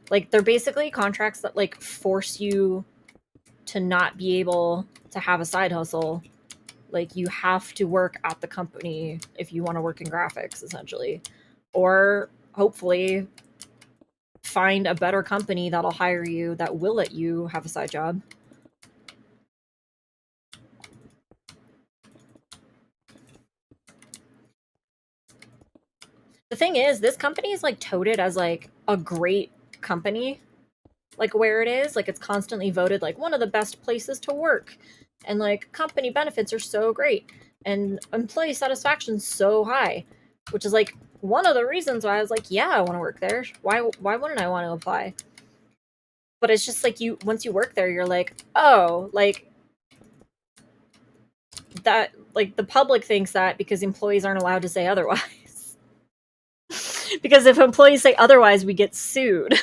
Like, they're basically contracts that like force you to not be able to have a side hustle. Like, you have to work at the company if you want to work in graphics, essentially. Or hopefully find a better company that'll hire you that will let you have a side job. The thing is, this company is like touted as like a great company, like where it is. Like, it's constantly voted like one of the best places to work. And like company benefits are so great. And employee satisfaction's so high. Which is like one of the reasons why I was like, yeah, I want to work there. Why wouldn't I want to apply? But it's just like, once you work there, you're like, oh, like that, like the public thinks that because employees aren't allowed to say otherwise. Because if employees say otherwise, we get sued.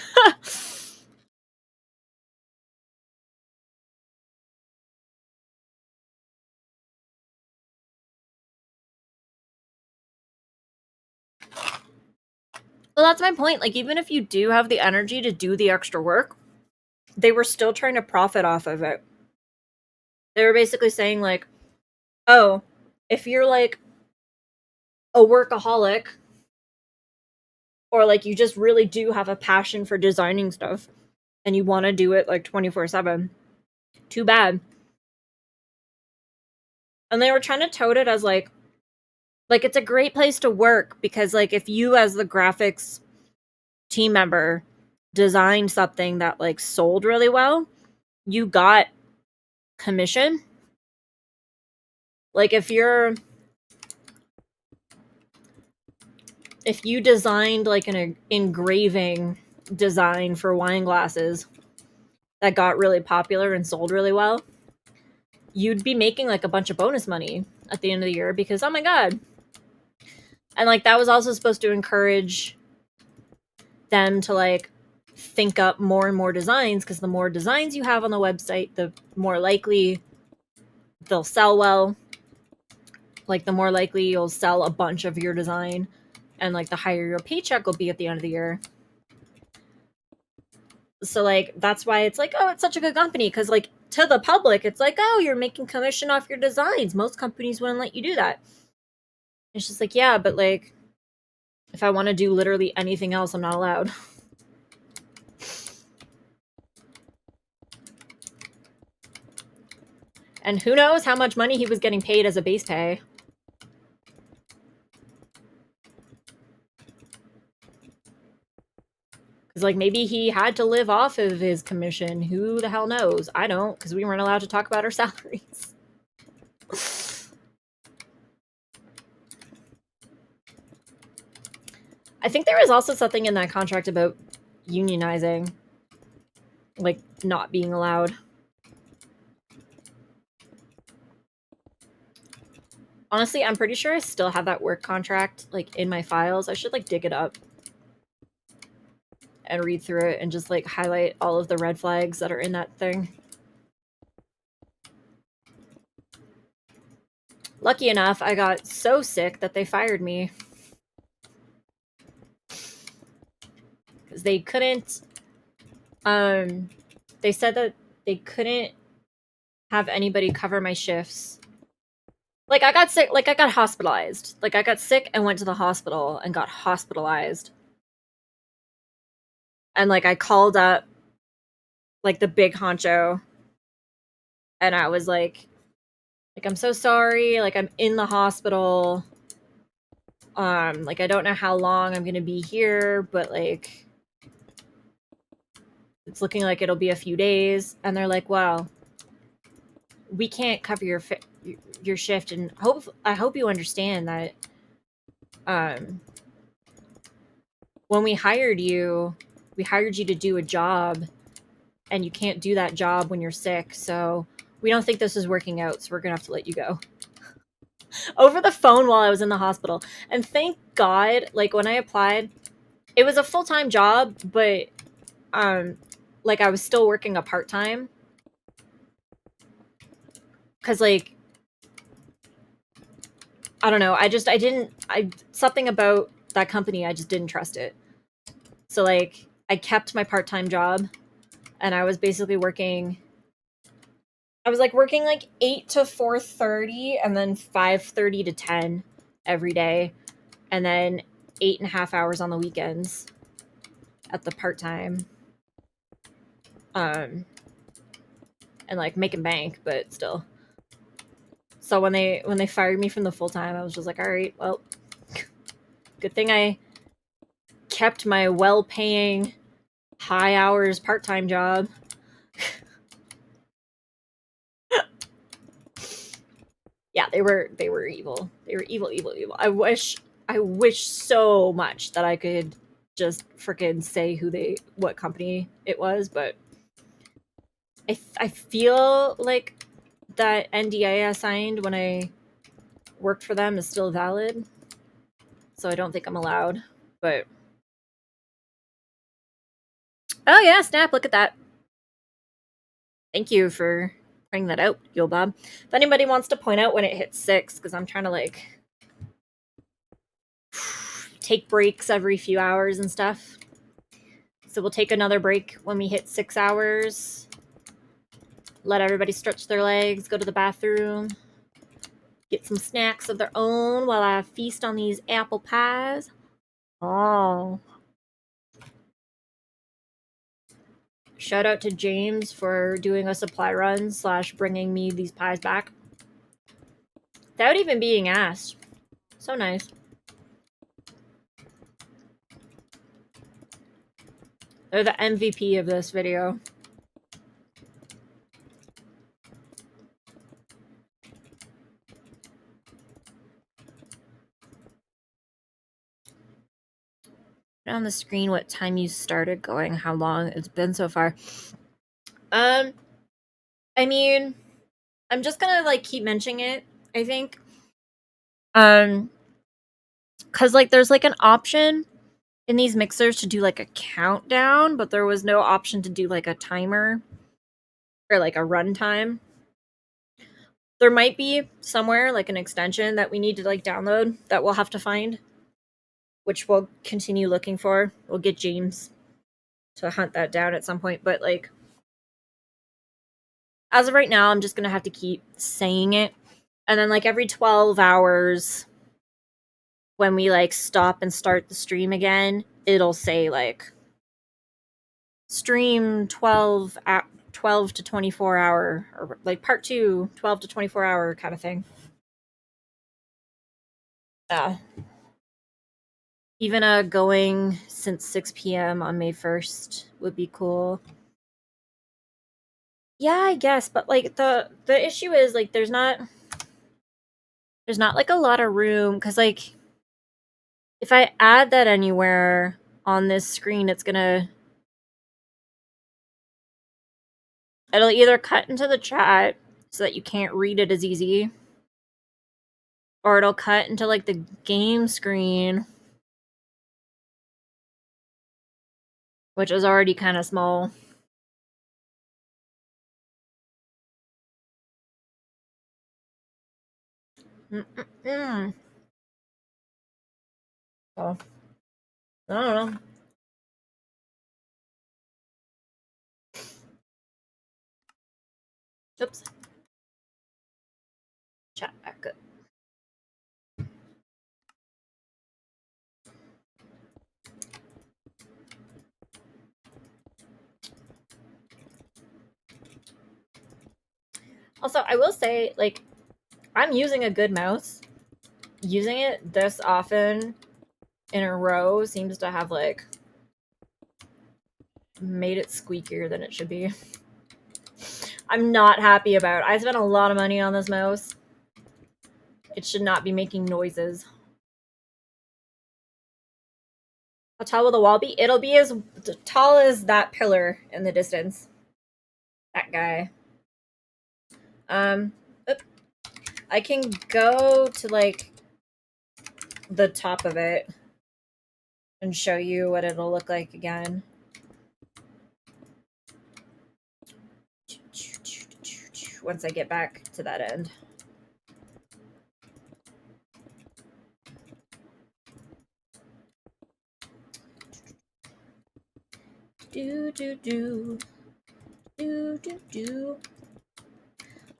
Well, that's my point. Like, even if you do have the energy to do the extra work, they were still trying to profit off of it. They were basically saying like, oh, if you're like a workaholic, or like you just really do have a passion for designing stuff and you want to do it like 24/7, too bad. And they were trying to tout it as like it's a great place to work because like if you as the graphics team member designed something that like sold really well, you got commission. Like if you designed like an engraving design for wine glasses that got really popular and sold really well, you'd be making like a bunch of bonus money at the end of the year because, oh my god. And like that was also supposed to encourage them to like think up more and more designs, because the more designs you have on the website, the more likely they'll sell well. Like the more likely you'll sell a bunch of your design, and like the higher your paycheck will be at the end of the year. So like that's why it's like, oh, it's such a good company, because like to the public it's like, oh, you're making commission off your designs. Most companies wouldn't let you do that. It's just like, yeah, but like if I want to do literally anything else, I'm not allowed. And who knows how much money he was getting paid as a base pay. Because like maybe he had to live off of his commission. Who the hell knows? I don't, because we weren't allowed to talk about our salaries. I think there was also something in that contract about unionizing, like not being allowed. Honestly, I'm pretty sure I still have that work contract like in my files. I should like dig it up and read through it and just like highlight all of the red flags that are in that thing. Lucky enough, I got so sick that they fired me. Because they couldn't, they said that they couldn't have anybody cover my shifts. Like I got sick, like I got hospitalized. Like I got sick and went to the hospital and got hospitalized. And like I called up like the big honcho and I was like I'm so sorry, like I'm in the hospital. Like I don't know how long I'm gonna be here, but like it's looking like it'll be a few days. And they're like, well, we can't cover your shift, and I hope you understand that when we hired you to do a job, and you can't do that job when you're sick, so we don't think this is working out, so we're gonna have to let you go. Over the phone while I was in the hospital. And thank God, like when I applied, it was a full-time job, but like I was still working a part-time. Cause like I don't know, something about that company, I just didn't trust it. So like I kept my part-time job and I was basically working like 8 to 4:30 and then 5:30 to 10 every day, and then 8.5 hours on the weekends at the part-time. And like making bank, but still. So when they fired me from the full-time, I was just like, all right, well, good thing I kept my well-paying high hours part-time job. Yeah, they were evil. They were evil. I wish so much that I could just freaking say what company it was, but I feel like that NDA I signed when I worked for them is still valid, so I don't think I'm allowed. But oh yeah, snap! Look at that. Thank you for bringing that out, Yo Bob. If anybody wants to point out when it hits 6, because I'm trying to like take breaks every few hours and stuff. So we'll take another break when we hit 6 hours. Let everybody stretch their legs, go to the bathroom, get some snacks of their own while I feast on these apple pies. Oh. Shout out to James for doing a supply run / bringing me these pies back. Without even being asked. So nice. They're the MVP of this video. On the screen what time you started going, how long it's been so far. I mean, I'm just gonna like keep mentioning it, I think. Cause like there's like an option in these mixers to do like a countdown, but there was no option to do like a timer or like a run time. There might be somewhere like an extension that we need to like download that we'll have to find, which we'll continue looking for. We'll get James to hunt that down at some point, but like as of right now, I'm just gonna have to keep saying it. And then like every 12 hours when we like stop and start the stream again, it'll say like stream 12 to 24 hour, or like part 2 12 to 24 hour kind of thing. Even going since 6 p.m. on May 1st would be cool. Yeah, I guess, but like the issue is like there's not like a lot of room, because like if I add that anywhere on this screen, it'll either cut into the chat so that you can't read it as easy, or it'll cut into like the game screen, which is already kind of small. Oh, I don't know. Oops. Chat back up. Also, I will say, like, I'm using a good mouse. Using it this often in a row seems to have, like, made it squeakier than it should be. I'm not happy about it. I spent a lot of money on this mouse. It should not be making noises. How tall will the wall be? It'll be as tall as that pillar in the distance. That guy. I can go to, like, the top of it and show you what it'll look like again. Once I get back to that end.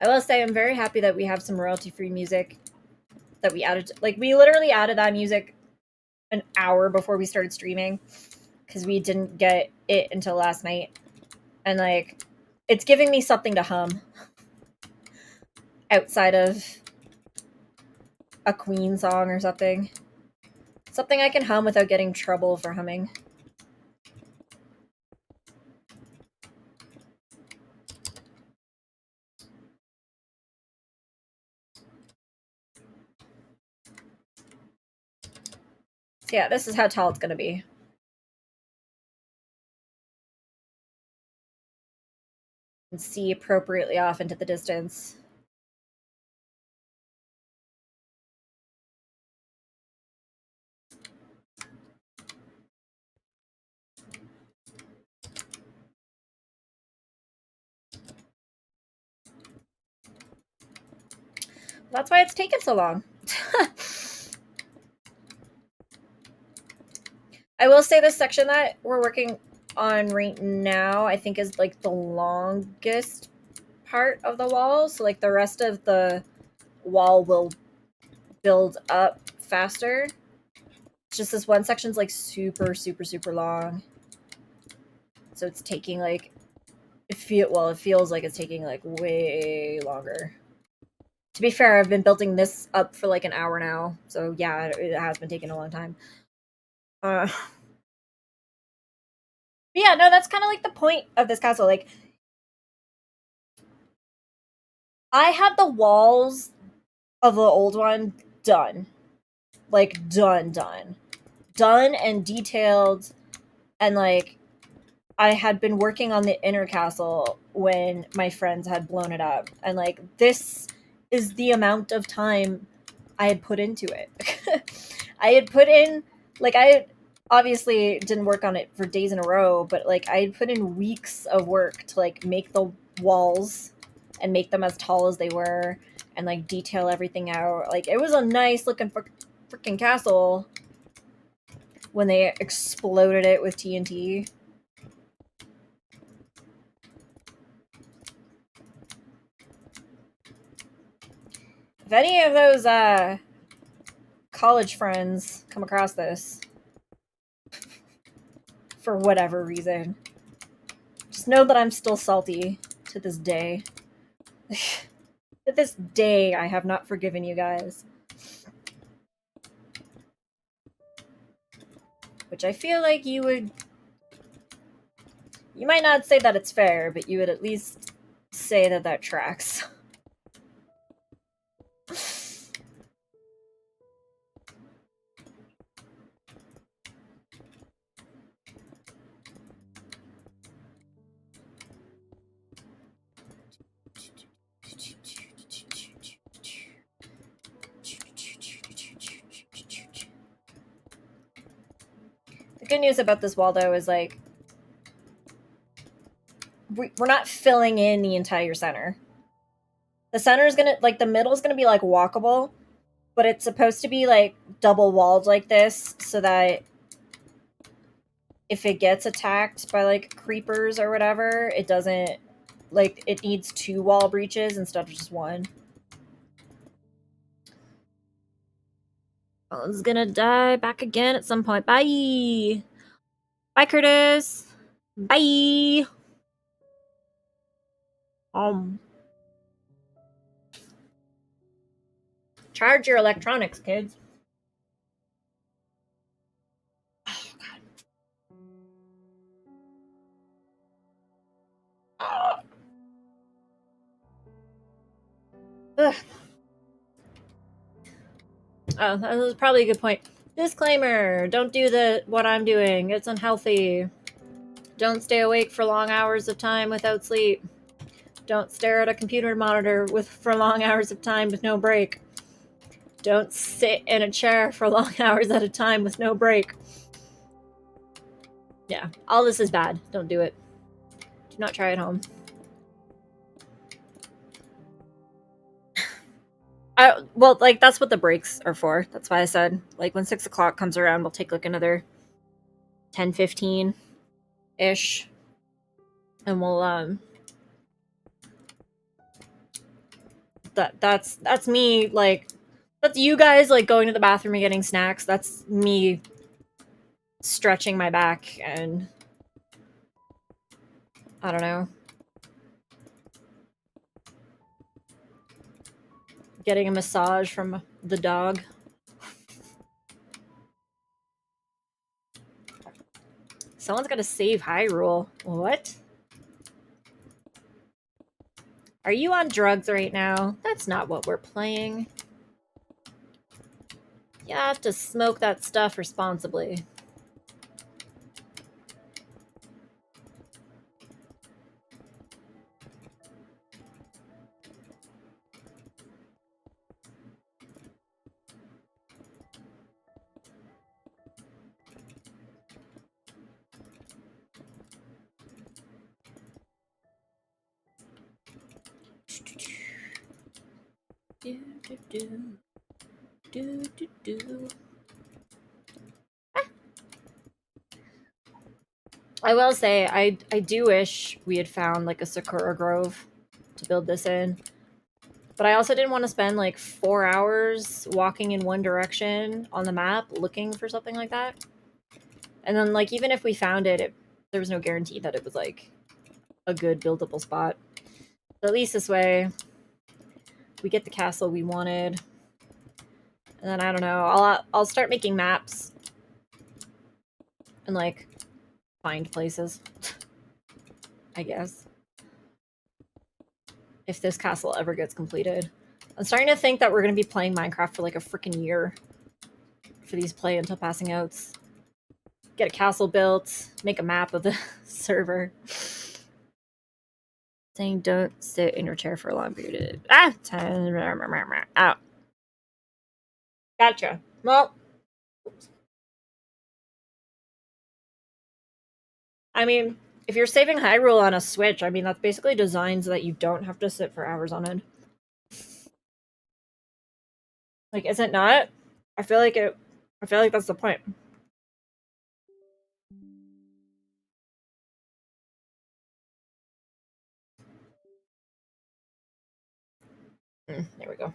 I will say I'm very happy that we have some royalty-free music that we added. Like, we literally added that music an hour before we started streaming because we didn't get it until last night. And, like, it's giving me something to hum outside of a Queen song or something. Something I can hum without getting trouble for humming. So yeah, this is how tall it's going to be. And see appropriately off into the distance. That's why it's taken so long. I will say this section that we're working on right now, I think, is like the longest part of the wall. So like the rest of the wall will build up faster. It's just this one section's like super, super, super long. So it's taking like it feels like it's taking like way longer. To be fair, I've been building this up for like an hour now, so yeah, it has been taking a long time. But yeah, no, that's kind of like the point of this castle. Like, I had the walls of the old one done, like done and detailed, and like I had been working on the inner castle when my friends had blown it up. And like this is the amount of time I had put into it. I had put in like I obviously didn't work on it for days in a row, but like I had put in weeks of work to like make the walls and make them as tall as they were and like detail everything out. Like it was a nice looking freaking castle when they exploded it with TNT. If any of those college friends come across this for whatever reason, just know that I'm still salty to this day. To this day, I have not forgiven you guys. Which I feel like you would... You might not say that it's fair, but you would at least say that that tracks. The good news about this wall, though, is like we're not filling in the entire center. The center is gonna like the middle is gonna be like walkable, but it's supposed to be like double walled like this so that if it gets attacked by like creepers or whatever, it doesn't like it needs 2 wall breaches instead of just 1. I was gonna die back again at some point. Bye. Bye, Curtis. Bye. Charge your electronics, kids. Oh God. Ugh. Oh, that was probably a good point. Disclaimer: don't do what I'm doing. It's unhealthy. Don't stay awake for long hours of time without sleep. Don't stare at a computer monitor for long hours of time with no break. Don't sit in a chair for long hours at a time with no break. Yeah, all this is bad. Don't do it. Do not try at home. Well, like, that's what the breaks are for. That's why I said, like, when 6 o'clock comes around, we'll take, like, another 10, 15-ish. And we'll, That's me, like, that's you guys, like, going to the bathroom and getting snacks. That's me stretching my back and, I don't know, getting a massage from the dog. Someone's gotta save Hyrule. What? Are you on drugs right now? That's not what we're playing. You have to smoke that stuff responsibly. Do, do, do. Do, do, do. Ah. I will say, I do wish we had found, like, a Sakura Grove to build this in. But I also didn't want to spend like 4 hours walking in one direction on the map looking for something like that. And then, like, even if we found it, there was no guarantee that it was like a good buildable spot. But at least this way, we get the castle we wanted. And then I don't know, I'll start making maps and like find places. I guess. If this castle ever gets completed. I'm starting to think that we're going to be playing Minecraft for like a freaking year for these play until passing outs. Get a castle built, make a map of the server. Saying don't sit in your chair for a long period. Out. Gotcha. Well, I mean, if you're saving Hyrule on a Switch, I mean, that's basically designed so that you don't have to sit for hours on end. Like, is it not? I feel like that's the point. There we go.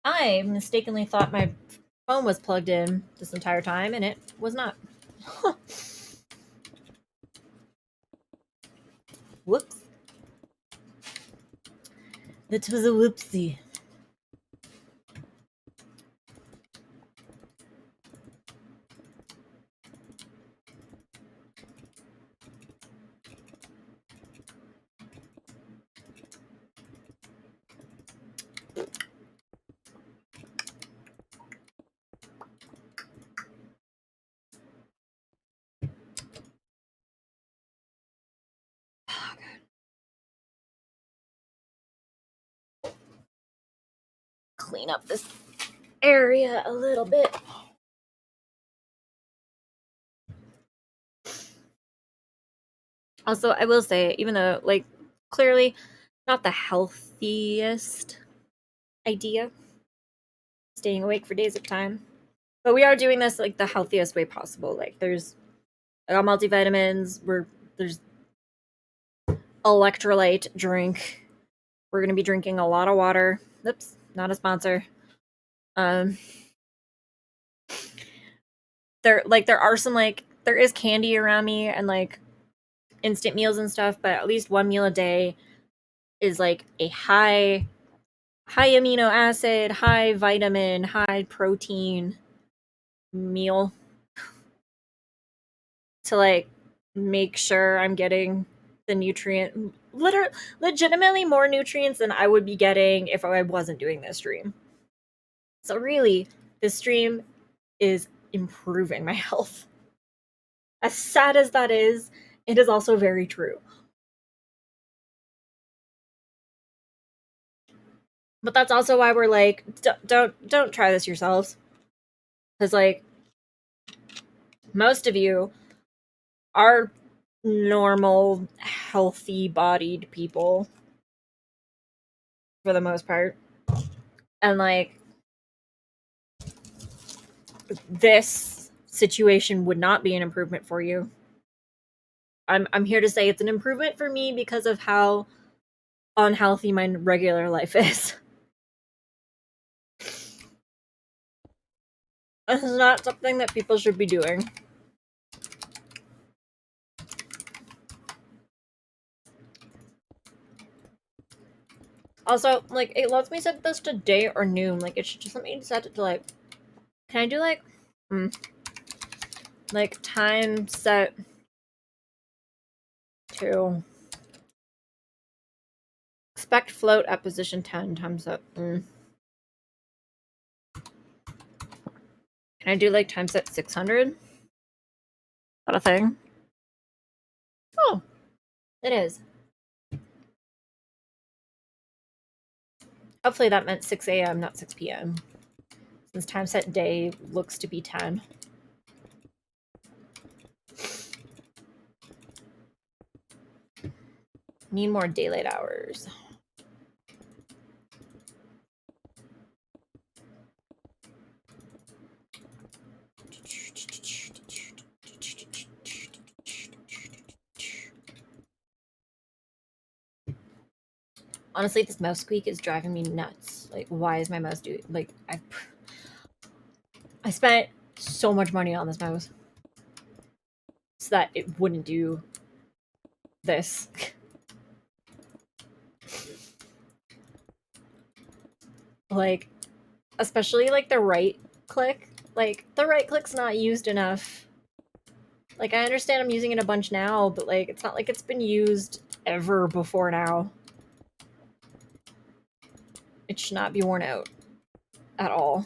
I mistakenly thought my phone was plugged in this entire time, and it was not. Whoops. It was a whoopsie. Clean up this area a little bit. Also, I will say, even though, like, clearly not the healthiest idea, staying awake for days at a time, but we are doing this, like, the healthiest way possible. Like, I got multivitamins, there's electrolyte drink. We're going to be drinking a lot of water. Oops, not a sponsor. There are some, like, there is candy around me and, like, instant meals and stuff, but at least one meal a day is, like, a high amino acid, high vitamin, high protein meal to, like, make sure I'm getting the legitimately more nutrients than I would be getting if I wasn't doing this stream. So really, this stream is improving my health. As sad as that is, it is also very true. But that's also why we're like, don't try this yourselves. Because, like, most of you are normal, healthy-bodied people for the most part. And, like, this situation would not be an improvement for you. I'm here to say it's an improvement for me because of how unhealthy my regular life is. This is not something that people should be doing. Also, like, it lets me set this to day or noon. Like, it should just let me set it to, like, can I do, like, like, time set to expect float at position 10 times up. Can I do, like, time set 600? Is that a thing? Oh, it is. Hopefully that meant 6 a.m., not 6 p.m. Since time set day looks to be 10. Need more daylight hours. Honestly, this mouse squeak is driving me nuts. Like, why is my mouse doing... Like, I spent so much money on this mouse so that it wouldn't do this. Like, especially, like, the right click. Like, the right click's not used enough. Like, I understand I'm using it a bunch now, but, like, it's not like it's been used ever before now. It should not be worn out at all.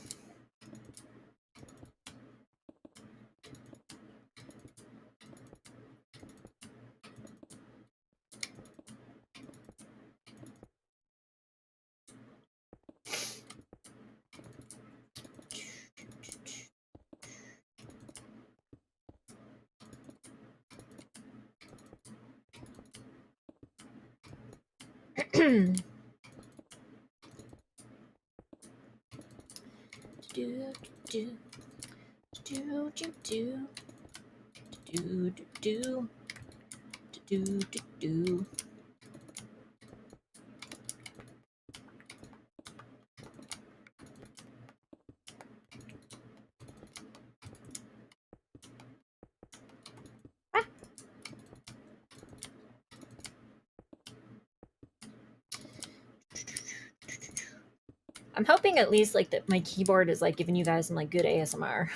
I'm hoping at least like that my keyboard is like giving you guys some like good ASMR.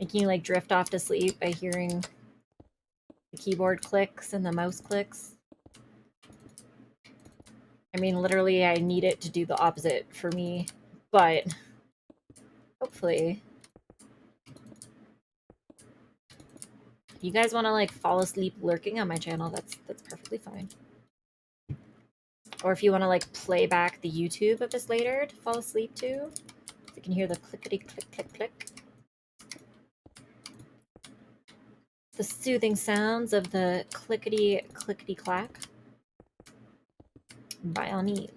Making you like drift off to sleep by hearing the keyboard clicks and the mouse clicks. I mean, literally, I need it to do the opposite for me, but hopefully. If you guys want to like fall asleep lurking on my channel, that's perfectly fine. Or if you want to like play back the YouTube of this later to fall asleep to, so you can hear the clickety click click click. The soothing sounds of the clickety clickety clack. By all means.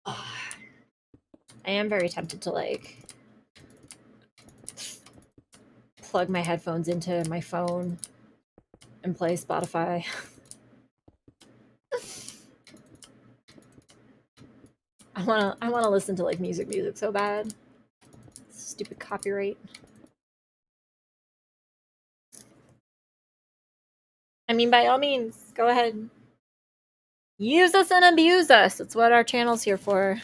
I am very tempted to like plug my headphones into my phone and play Spotify. I wanna listen to like music so bad. Stupid copyright. I mean, by all means, go ahead. Use us and abuse us. That's what our channel's here for.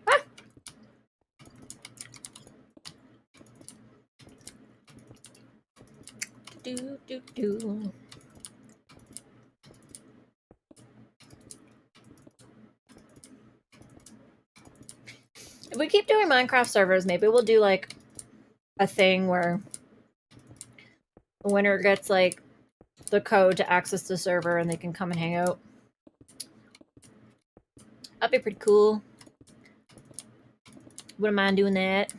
Ah! Do do do. If we keep doing Minecraft servers, maybe we'll do like a thing where the winner gets like the code to access the server and they can come and hang out. That'd be pretty cool. Wouldn't mind doing that.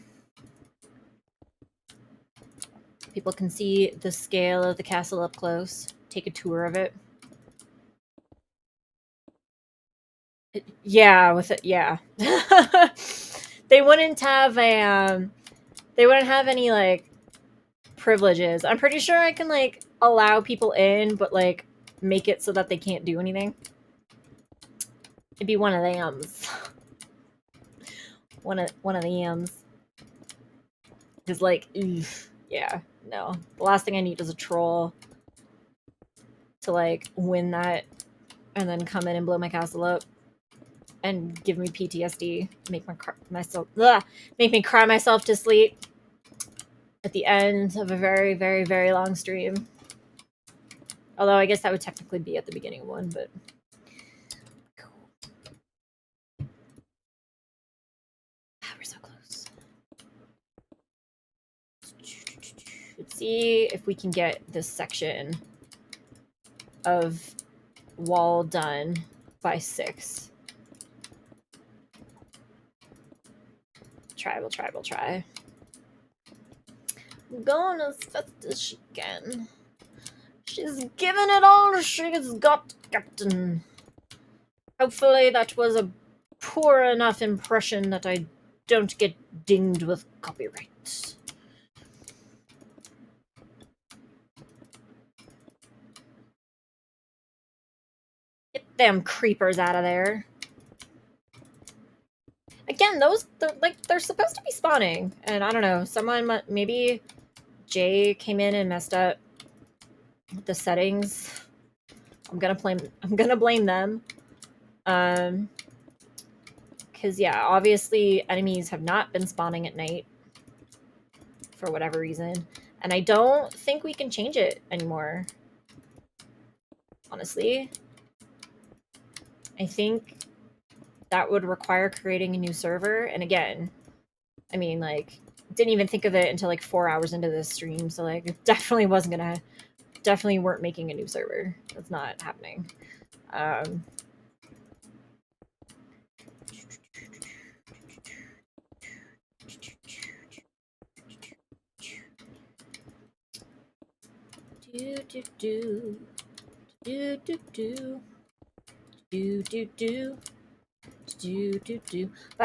People can see the scale of the castle up close. Take a tour of it. Yeah, with it, yeah. They wouldn't have a, they wouldn't have any, like, privileges. I'm pretty sure I can, like, allow people in, but, like, make it so that they can't do anything. It'd be one of them's. One of the yams. Because, like, yeah, no. The last thing I need is a troll to, like, win that and then come in and blow my castle up and give me PTSD, make me cry myself to sleep at the end of a very, very, very long stream. Although I guess that would technically be at the beginning of one, but we're so close. Let's see if we can get this section of wall done by 6. We'll try. Going as fast as she can. She's given it all she's got, Captain. Hopefully that was a poor enough impression that I don't get dinged with copyright. Get them creepers out of there. Again, they're supposed to be spawning, and I don't know, someone, maybe Jay came in and messed up the settings. I'm gonna blame them. Because yeah, obviously enemies have not been spawning at night for whatever reason, and I don't think we can change it anymore. Honestly, I think that would require creating a new server, and again, I mean, like, didn't even think of it until like 4 hours into this stream, so like, definitely weren't making a new server. That's not happening. By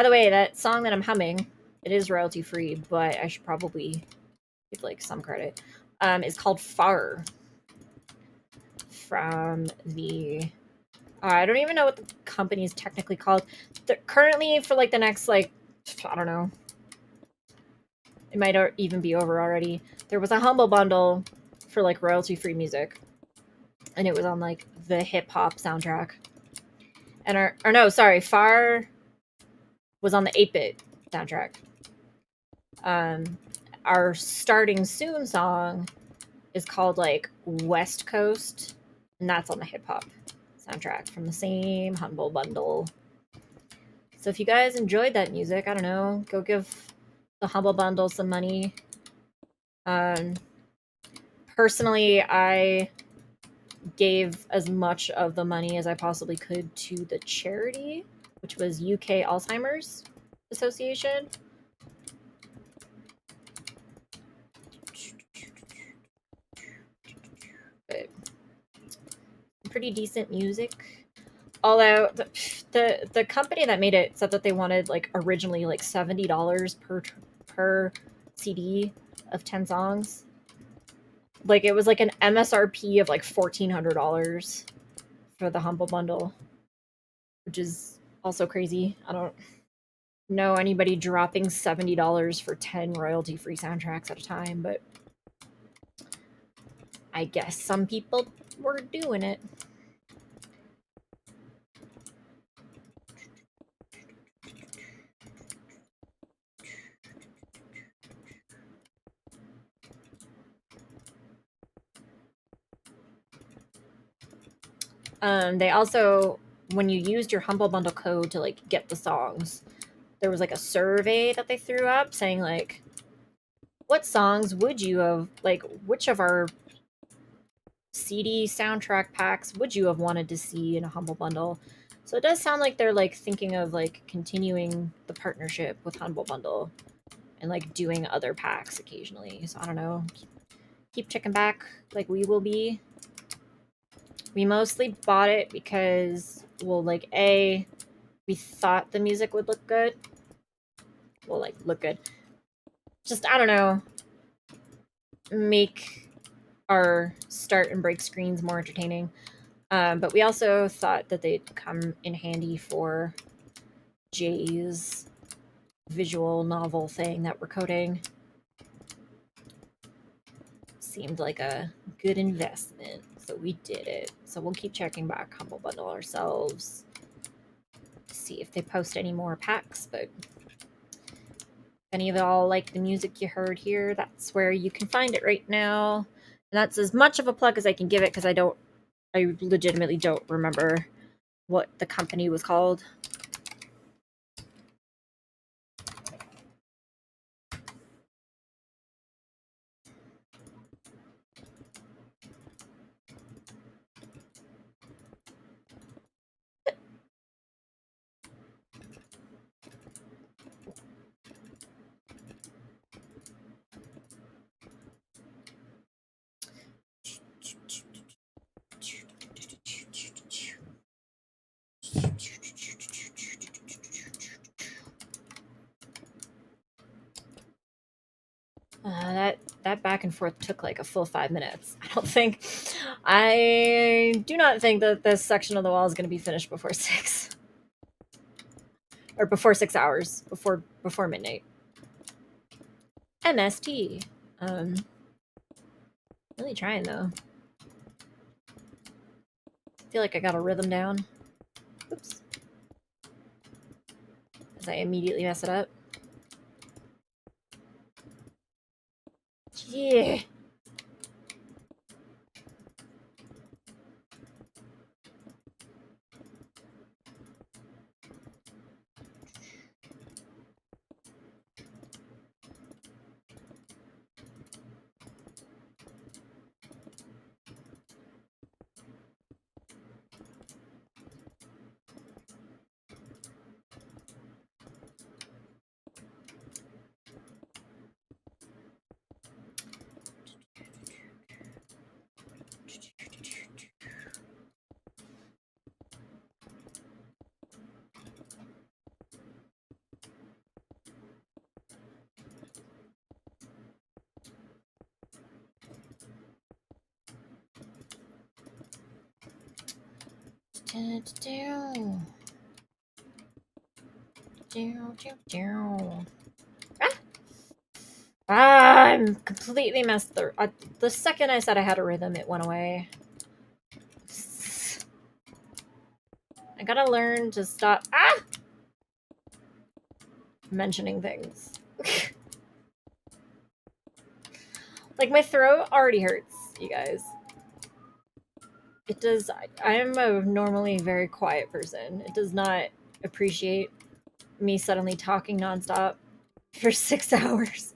the way, that song that I'm humming, it is royalty free, but I should probably give like some credit. Is called Far from the. I don't even know what the company is technically called. Currently, for like the next like, I don't know. It might even be over already. There was a Humble Bundle for like royalty free music, and it was on like the hip hop soundtrack. And Far was on the 8-bit soundtrack. Our Starting Soon song is called like West Coast, and that's on the hip hop soundtrack from the same Humble Bundle. So if you guys enjoyed that music, I don't know, go give the Humble Bundle some money. Personally, I gave as much of the money as I possibly could to the charity, which was UK Alzheimer's Association. But pretty decent music. Although the company that made it said that they wanted like originally like $70 per CD of 10 songs. Like it was like an MSRP of like $1,400 for the Humble Bundle, which is also crazy. I don't know anybody dropping $70 for 10 royalty-free soundtracks at a time, but I guess some people were doing it. They also, when you used your Humble Bundle code to like get the songs, there was like a survey that they threw up saying like, what songs would you have, like, which of our CD soundtrack packs would you have wanted to see in a Humble Bundle? So it does sound like they're like thinking of like continuing the partnership with Humble Bundle and like doing other packs occasionally. So I don't know. Keep checking back like we will be. We mostly bought it because, well, like, we thought the music would look good. Well, like, look good. Just, I don't know, make our start and break screens more entertaining. But we also thought that they'd come in handy for Jay's visual novel thing that we're coding. Seemed like a good investment, so we did it. So we'll keep checking back Humble Bundle ourselves to see if they post any more packs, but if any of y'all like the music you heard here, that's where you can find it right now. And that's as much of a plug as I can give it, because I legitimately don't remember what the company was called. that back and forth took like a full 5 minutes. I do not think that this section of the wall is going to be finished before 6. Or before 6 hours, before midnight. MST. Really trying though. I feel like I got a rhythm down. Oops. As I immediately mess it up. Yeah. I'm completely messed. The second I said I had a rhythm, it went away. I gotta learn to stop mentioning things. Like, my throat already hurts, you guys. It does. I am a normally very quiet person. It does not appreciate me suddenly talking nonstop for 6 hours.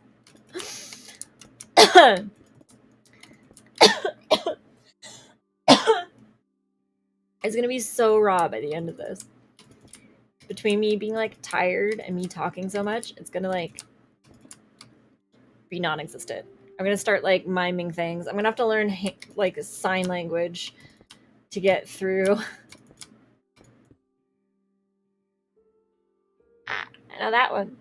It's gonna be so raw by the end of this. Between me being like tired and me talking so much, it's gonna like be non-existent. I'm gonna start like miming things. I'm gonna have to learn like sign language to get through. I know that one.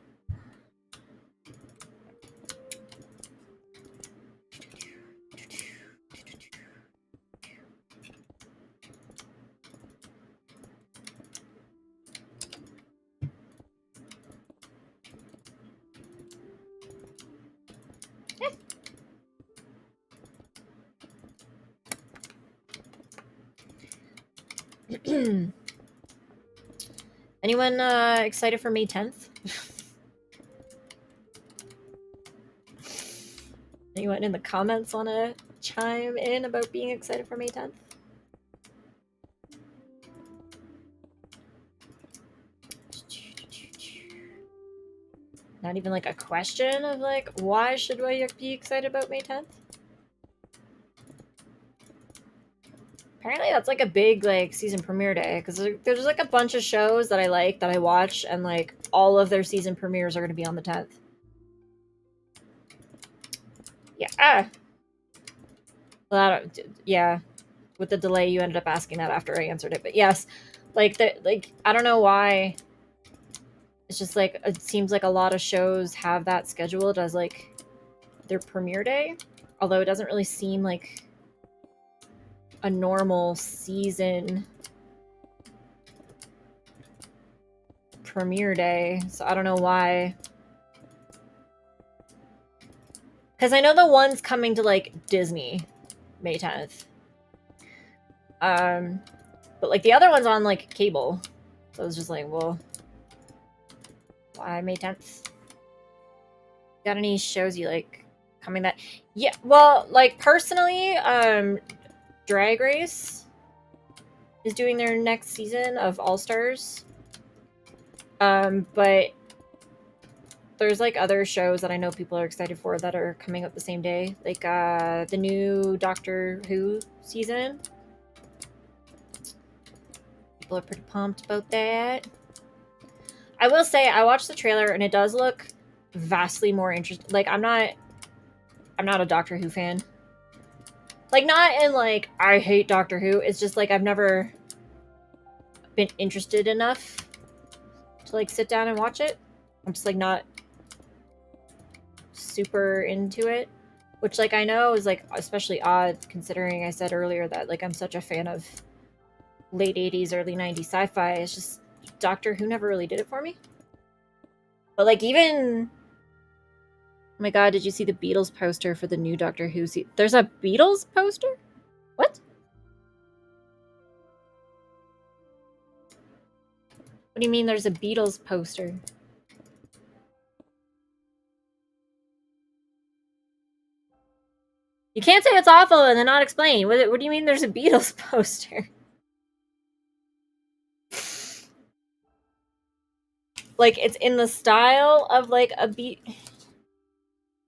Anyone excited for May 10th? Anyone in the comments want to chime in about being excited for May 10th? Not even like a question of like, why should I be excited about May 10th? Apparently that's like a big like season premiere day because there's like a bunch of shows that I like that I watch and like all of their season premieres are going to be on the 10th. Yeah. Well, yeah. With the delay, you ended up asking that after I answered it, but yes, like I don't know why. It's just like it seems like a lot of shows have that scheduled as like their premiere day, although it doesn't really seem like a normal season premiere day, so I don't know why. Because I know the one's coming to like Disney May 10th. But like the other one's on like cable. So I was just like, well, why May 10th? Got any shows you like coming that? Yeah, well, like personally, Drag Race is doing their next season of All Stars. But there's like other shows that I know people are excited for that are coming up the same day. Like the new Doctor Who season. People are pretty pumped about that. I will say I watched the trailer and it does look vastly more interesting. Like I'm not a Doctor Who fan. Like not in like I hate Doctor Who. It's just like I've never been interested enough to like sit down and watch it. I'm just like not super into it, which like I know is like especially odd considering I said earlier that like I'm such a fan of late 80s, early 90s sci-fi. It's just Doctor Who never really did it for me. But like even oh my god, did you see the Beatles poster for the new Doctor Who? There's a Beatles poster? What? What do you mean there's a Beatles poster? You can't say it's awful and then not explain. What do you mean there's a Beatles poster? Like, it's in the style of, like, a beat.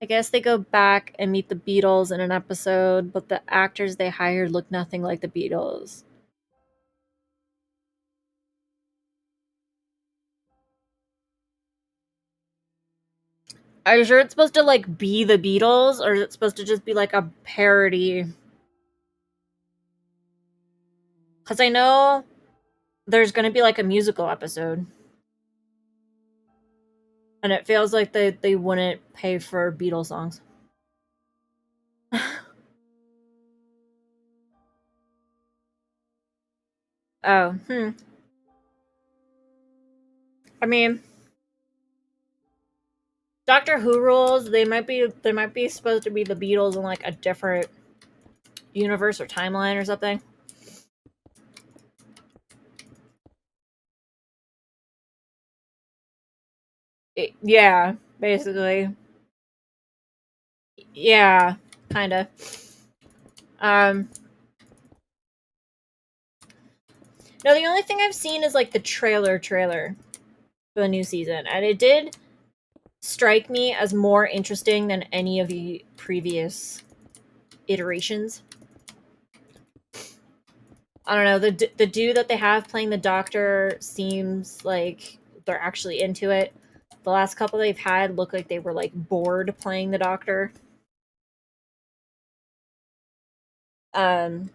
I guess they go back and meet the Beatles in an episode, but the actors they hired look nothing like the Beatles. Are you sure it's supposed to, like, be the Beatles, or is it supposed to just be, like, a parody? Because I know there's going to be, like, a musical episode. And it feels like they wouldn't pay for Beatles songs. Oh, I mean, Doctor Who rules, they might be supposed to be the Beatles in like a different universe or timeline or something. Yeah, basically. Yeah, kind of. No, the only thing I've seen is like the trailer for the new season, and it did strike me as more interesting than any of the previous iterations. I don't know, the dude that they have playing the Doctor seems like they're actually into it. The last couple they've had look like they were like bored playing the Doctor. They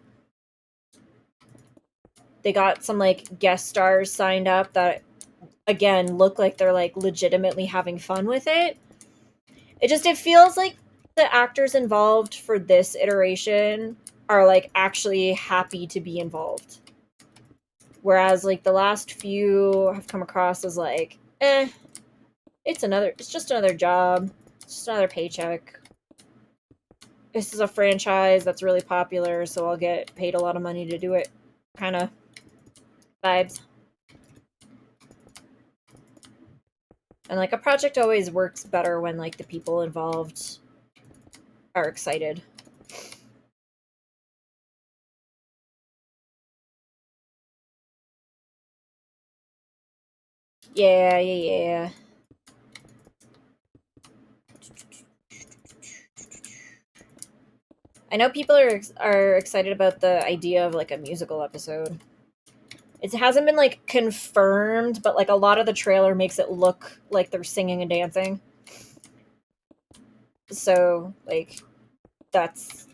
got some like guest stars signed up that again look like they're like legitimately having fun with it. It feels like the actors involved for this iteration are like actually happy to be involved. Whereas like the last few have come across as like, it's just another job. It's just another paycheck. This is a franchise that's really popular, so I'll get paid a lot of money to do it. Kind of vibes. And like a project always works better when like the people involved are excited. Yeah. I know people are excited about the idea of like a musical episode. It hasn't been like confirmed, but like a lot of the trailer makes it look like they're singing and dancing. So like that's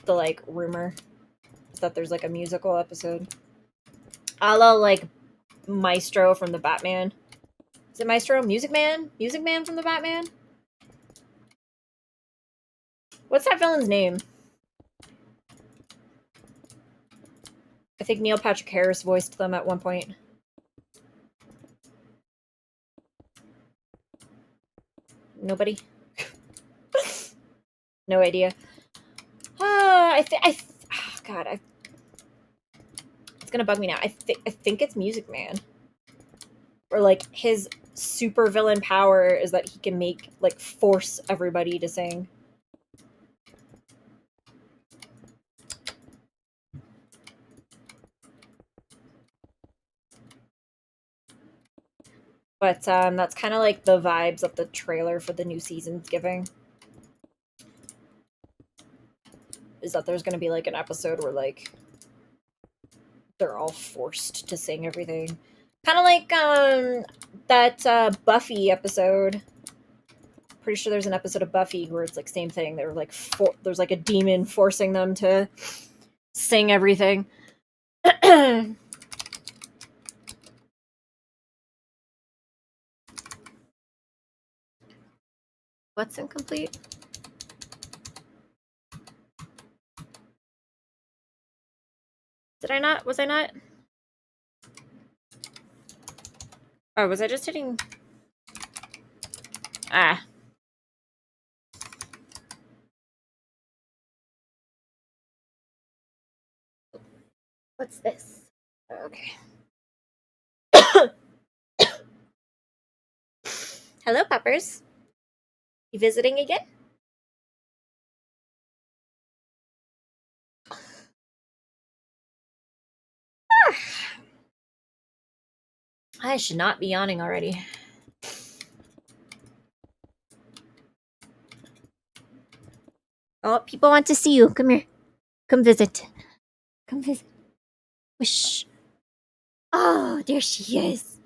the like rumor, is that there's like a musical episode. A la like Maestro from the Batman. Is it Maestro? Music Man? Music Man from the Batman? What's that villain's name? I think Neil Patrick Harris voiced them at one point. Nobody? No idea. God, it's gonna bug me now. I think it's Music Man. Or like his super villain power is that he can make like force everybody to sing. But that's kind of like the vibes of the trailer for the new season's giving. Is that there's gonna be like an episode where like they're all forced to sing everything. Kind of like that Buffy episode. Pretty sure there's an episode of Buffy where it's like same thing. They're like there's like a demon forcing them to sing everything. What's incomplete? Did I not? Was I not? Oh, was I just hitting? Ah. What's this? Okay. Hello, Peppers. You visiting again? I should not be yawning already. Oh, people want to see you. Come here. Come visit. Come visit. Wish. Oh, there she is.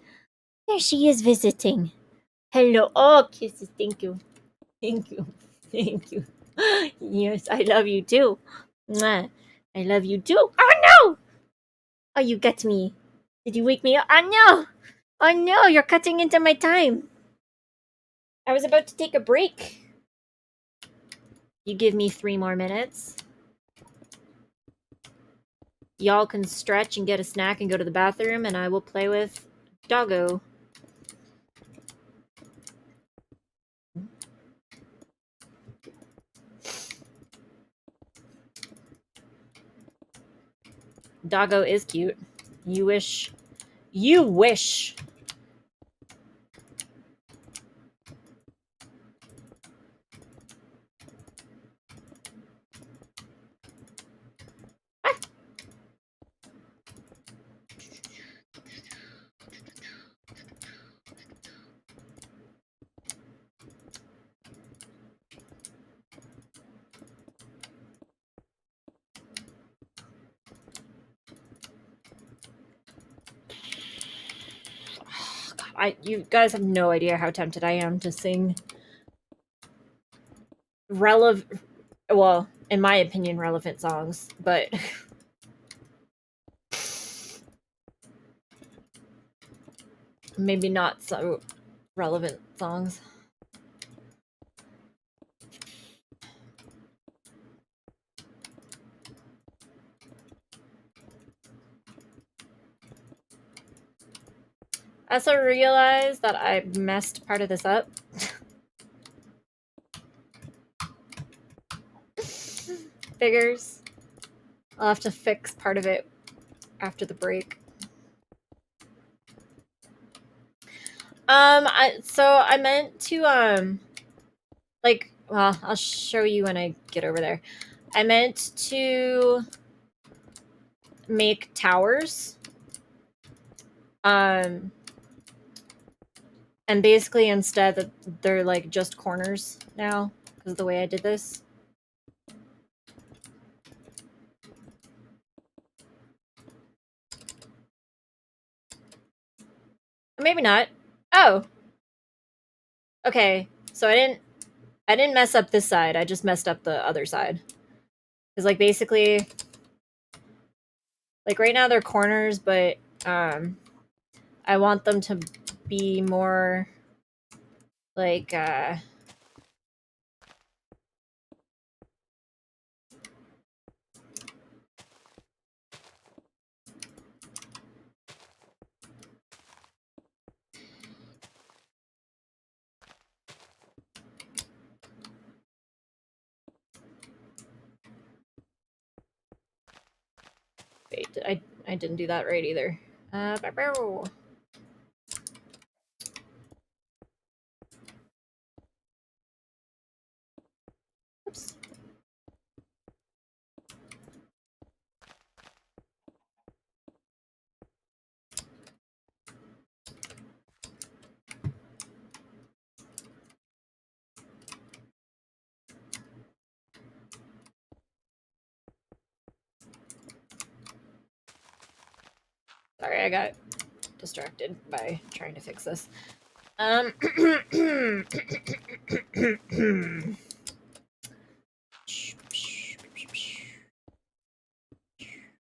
There she is visiting. Hello. Oh, kisses. Thank you. Thank you. Thank you. Yes, I love you too. Mwah. I love you too. Oh no! Oh, you got me. Did you wake me up? Oh no! Oh no, you're cutting into my time. I was about to take a break. You give me 3 more minutes. Y'all can stretch and get a snack and go to the bathroom, and I will play with Doggo. Doggo is cute. You wish. You wish. Ah. You guys have no idea how tempted I am to sing well, in my opinion, relevant songs, but maybe not so relevant songs. I also realized that I messed part of this up. Figures. I'll have to fix part of it after the break. I meant to, like, well, I'll show you when I get over there. I meant to make towers. And basically instead they're like just corners now because of the way I did this. Maybe not. Oh. Okay. So I didn't mess up this side. I just messed up the other side. Cuz like basically like right now they're corners, but I want them to be more like wait, I didn't do that right either. Oops. Sorry, I got distracted by trying to fix this.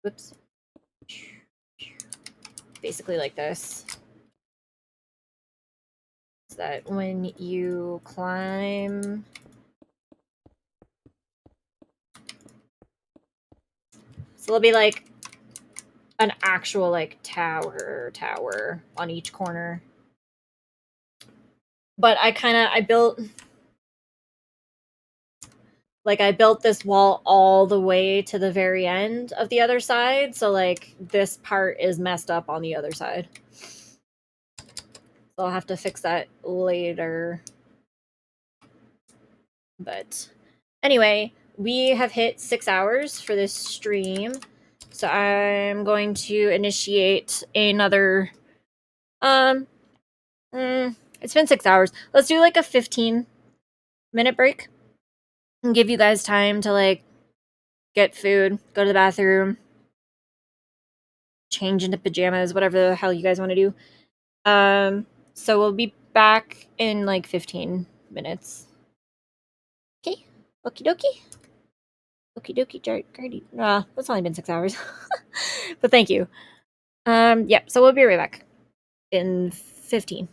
Whoops. Basically like this. So that when you climb... So it'll be like an actual like tower on each corner. But I built this wall all the way to the very end of the other side, so like this part is messed up on the other side. So I'll have to fix that later. But anyway, we have hit 6 hours for this stream. So I'm going to initiate another it's been 6 hours. Let's do like a 15-minute break and give you guys time to like get food, go to the bathroom, change into pajamas, whatever the hell you guys want to do. So we'll be back in like 15 minutes. Okay. Okie dokie. Okie dokie, Jardy. That's only been 6 hours. But thank you. Yep, so we'll be right back in 15.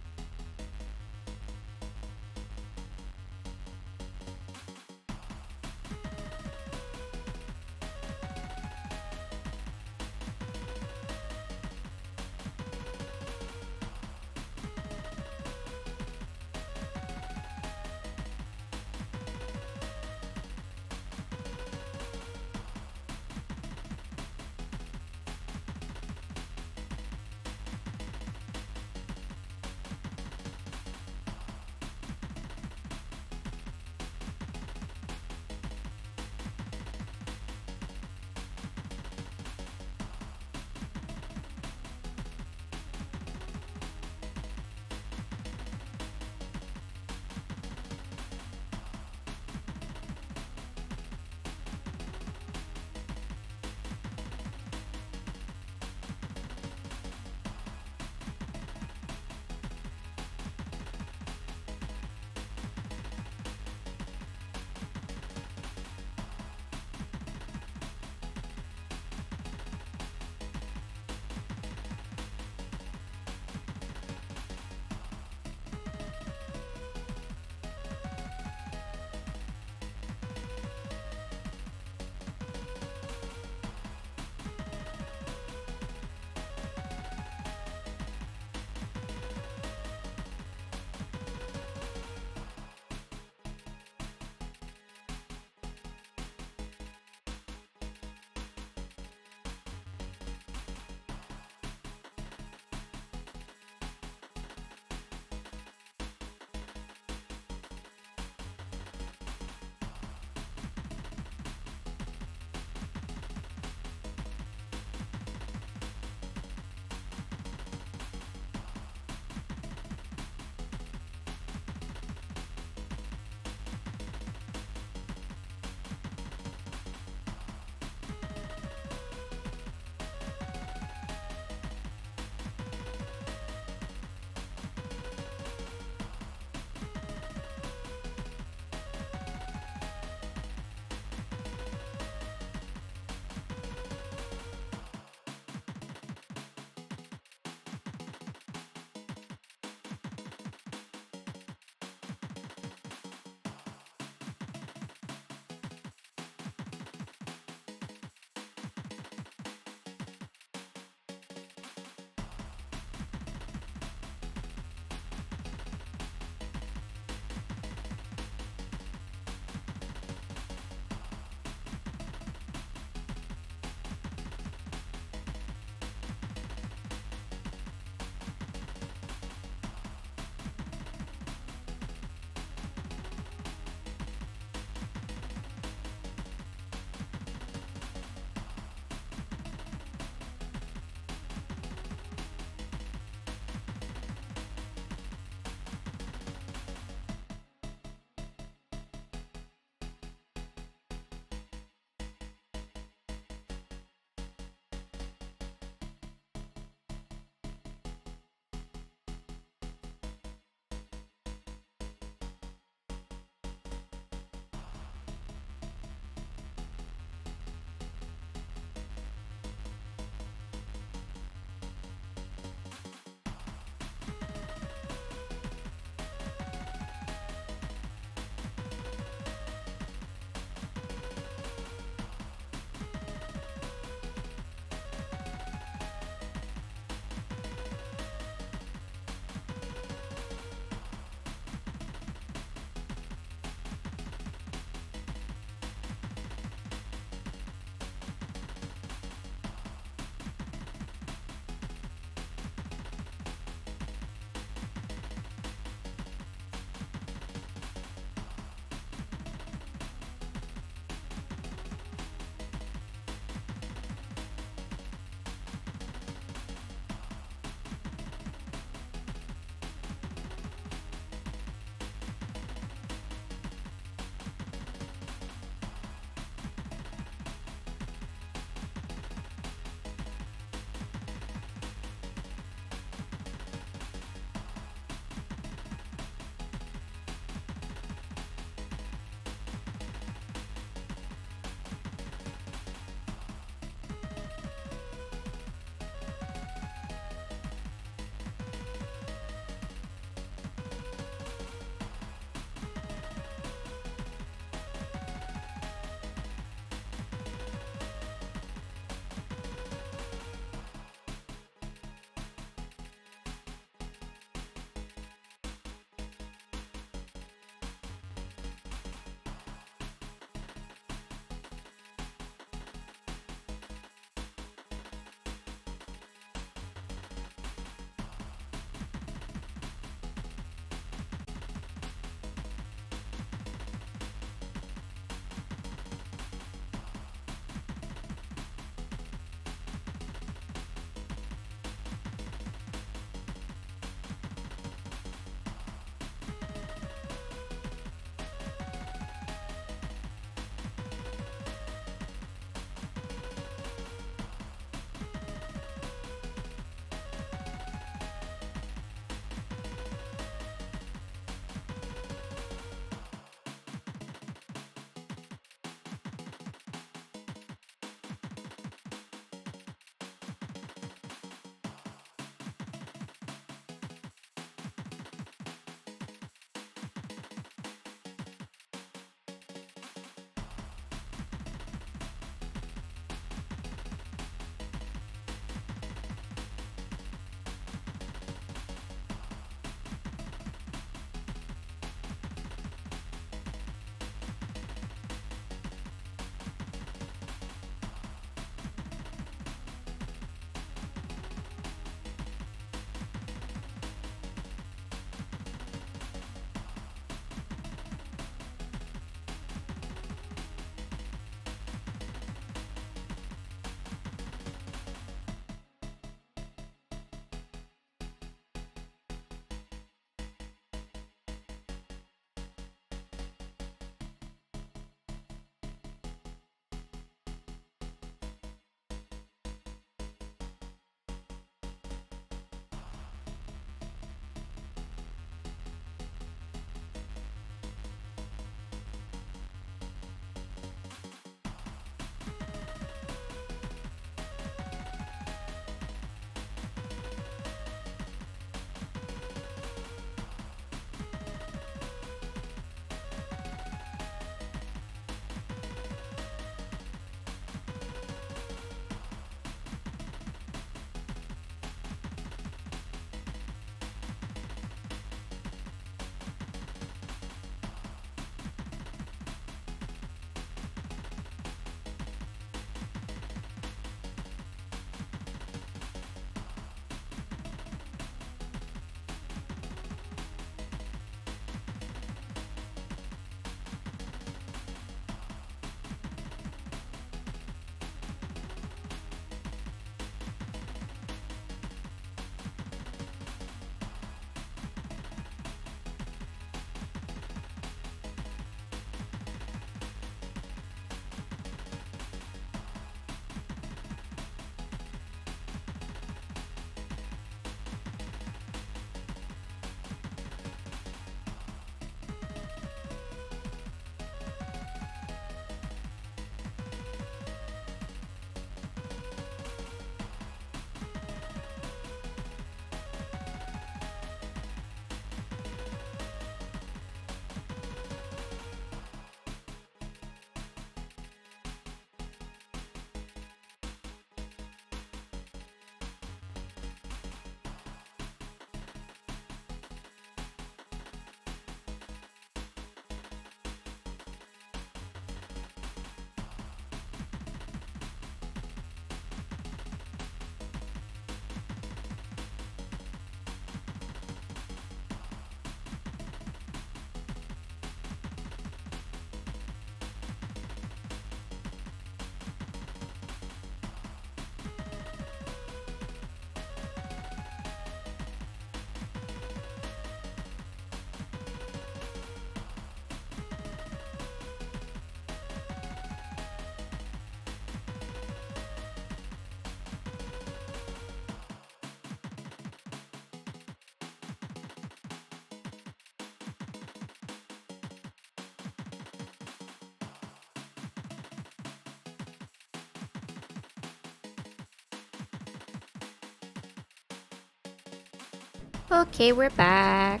Okay, we're back.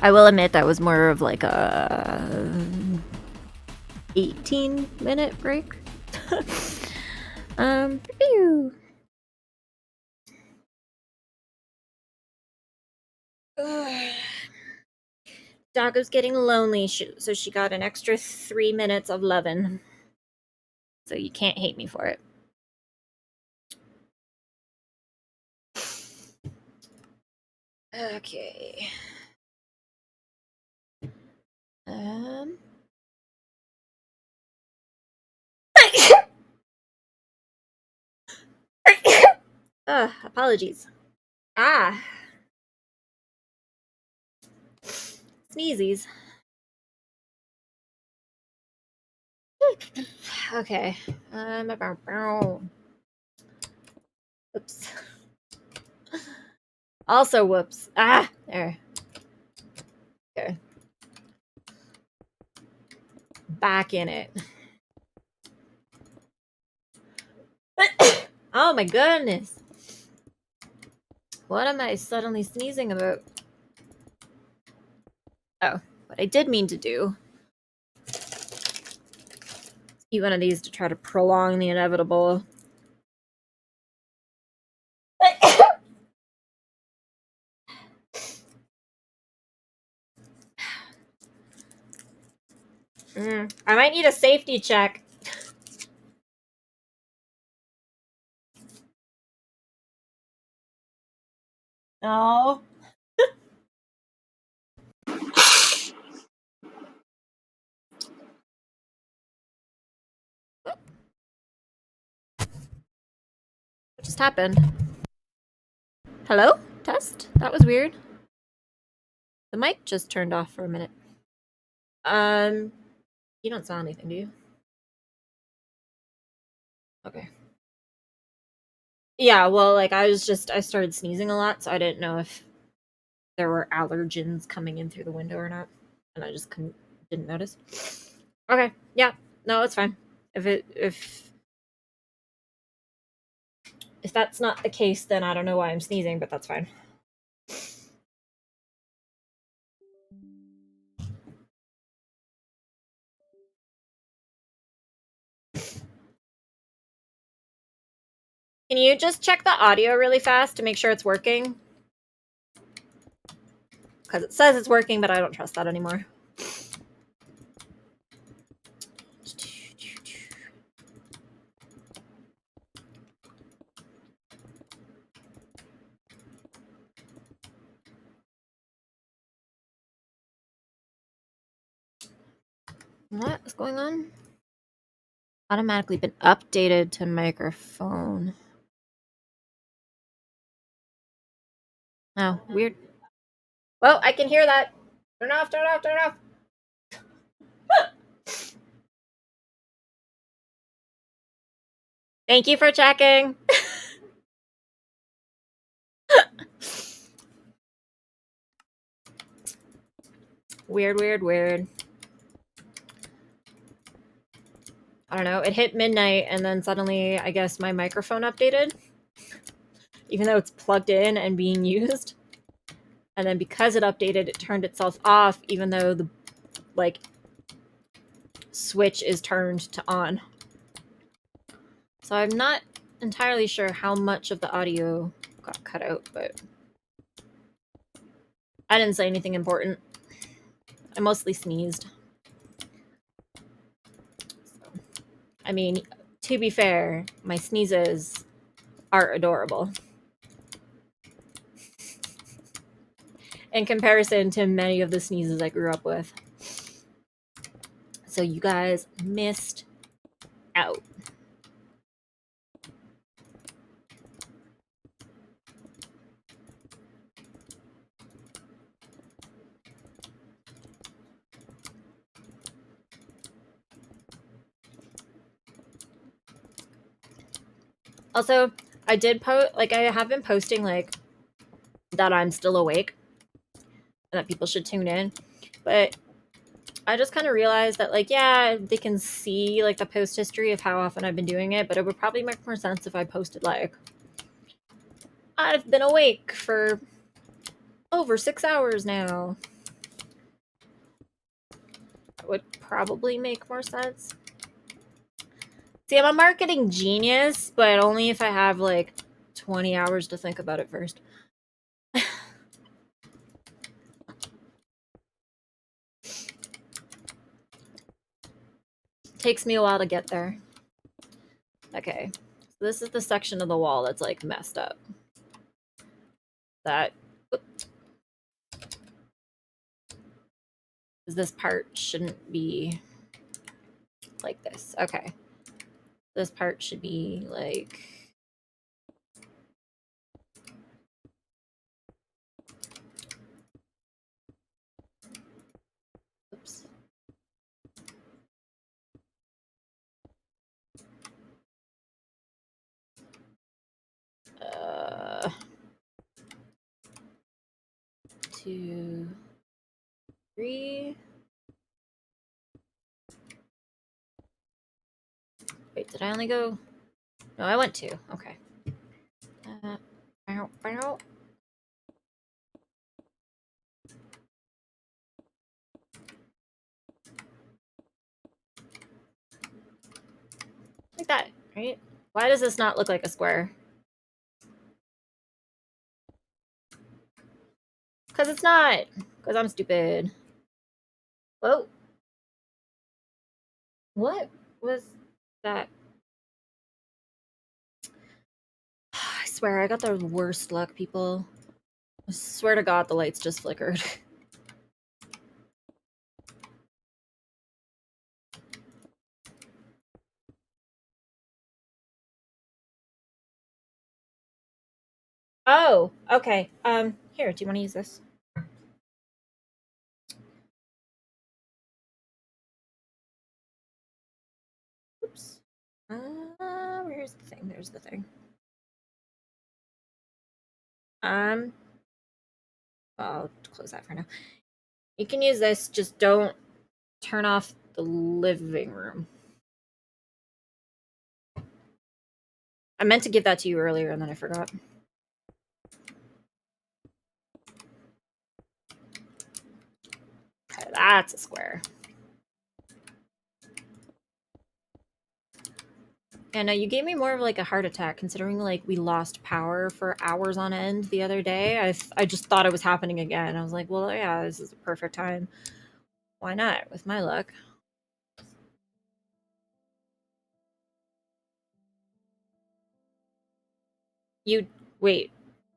I will admit that was more of like a 18-minute break. Pew. Doggo's getting lonely, so she got an extra 3 minutes of lovin'. So you can't hate me for it. Okay. Apologies. Sneezies. Okay. Oops. Also, whoops. There. Okay. Back in it. Oh my goodness. What am I suddenly sneezing about? Oh, what I did mean to do. Eat one of these to try to prolong the inevitable. I might need a safety check. Oh. What just happened? Hello? Test? That was weird. The mic just turned off for a minute. You don't sound anything, do you? Okay. Yeah, well, like I started sneezing a lot, so I didn't know if there were allergens coming in through the window or not, and I just didn't notice. Okay, yeah, no, it's fine. If that's not the case, then I don't know why I'm sneezing, but that's fine. Can you just check the audio really fast to make sure it's working? Because it says it's working, but I don't trust that anymore. What is going on? Automatically been updated to microphone. Oh, weird. Well, I can hear that. Turn off, turn off, turn off. Thank you for checking. Weird, weird, weird. I don't know. It hit midnight and then suddenly, I guess, my microphone updated. Even though it's plugged in and being used. And then because it updated, it turned itself off, even though the, like, switch is turned to on. So I'm not entirely sure how much of the audio got cut out, but I didn't say anything important. I mostly sneezed. So, I mean, to be fair, my sneezes are adorable. In comparison to many of the sneezes I grew up with. So you guys missed out. Also, I did post, like, I have been posting, like, that I'm still awake and that people should tune in, but I just kind of realized that, like, yeah, they can see, like, the post history of how often I've been doing it, but it would probably make more sense if I posted, like, I've been awake for over 6 hours now. That would probably make more sense. See, I'm a marketing genius, but only if I have like 20 hours to think about it first. Takes me a while to get there. Okay, so this is the section of the wall that's like messed up. That this part shouldn't be like this. Okay, this part should be like oops. Two, three. Wait, did I only go? No, I went two. Okay. Bow, bow. Like that, right? Why does this not look like a square? Because it's not. Because I'm stupid. Whoa. What was that? I swear, I got the worst luck, people. I swear to God, the lights just flickered. Oh, okay. Here, do you want to use this? Oops. Where's the thing? There's the thing. I'll close that for now. You can use this, just don't turn off the living room. I meant to give that to you earlier and then I forgot. Okay, that's a square. Yeah, no, you gave me more of like a heart attack considering like we lost power for hours on end the other day. I just thought it was happening again. I was like, well, yeah, this is a perfect time. Why not, with my luck? You, wait,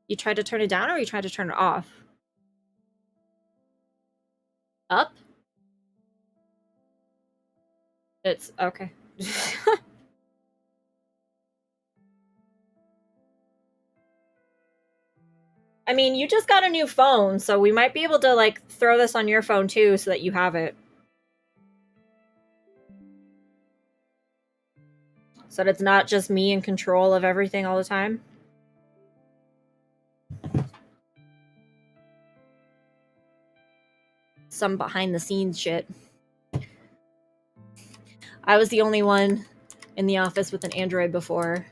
you tried to turn it down or you tried to turn it off? Up? It's, okay. I mean, you just got a new phone, so we might be able to, like, throw this on your phone, too, so that you have it. So that it's not just me in control of everything all the time. Some behind-the-scenes shit. I was the only one in the office with an Android before,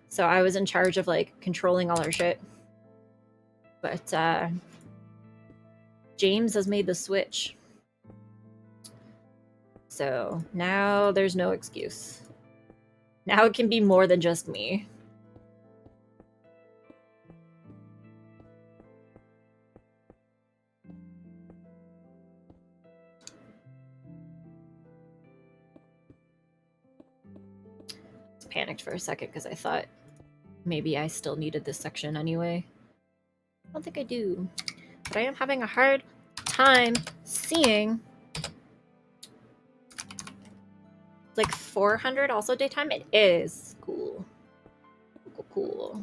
so I was in charge of, like, controlling all our shit. But, James has made the switch. So now there's no excuse. Now it can be more than just me. Panicked for a second because I thought maybe I still needed this section anyway. I don't think I do. But I am having a hard time seeing. Like 400 also daytime? It is. Cool. Cool.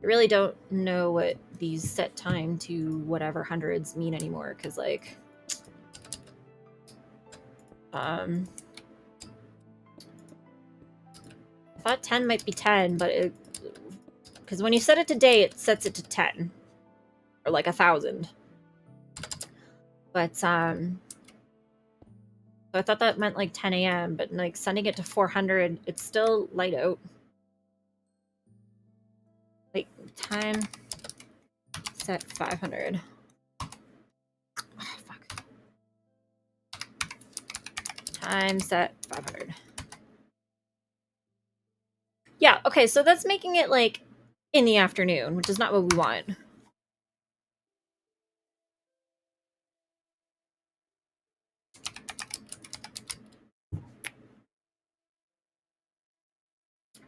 I really don't know what these set time to whatever hundreds mean anymore, because like I thought 10 might be 10, but it because when you set it to day, it sets it to 10 or like 1,000. But so I thought that meant like 10 a.m. But like sending it to 400, it's still light out. Time set 500. Oh, fuck. Time set 500. Yeah, okay, so that's making it like in the afternoon, which is not what we want.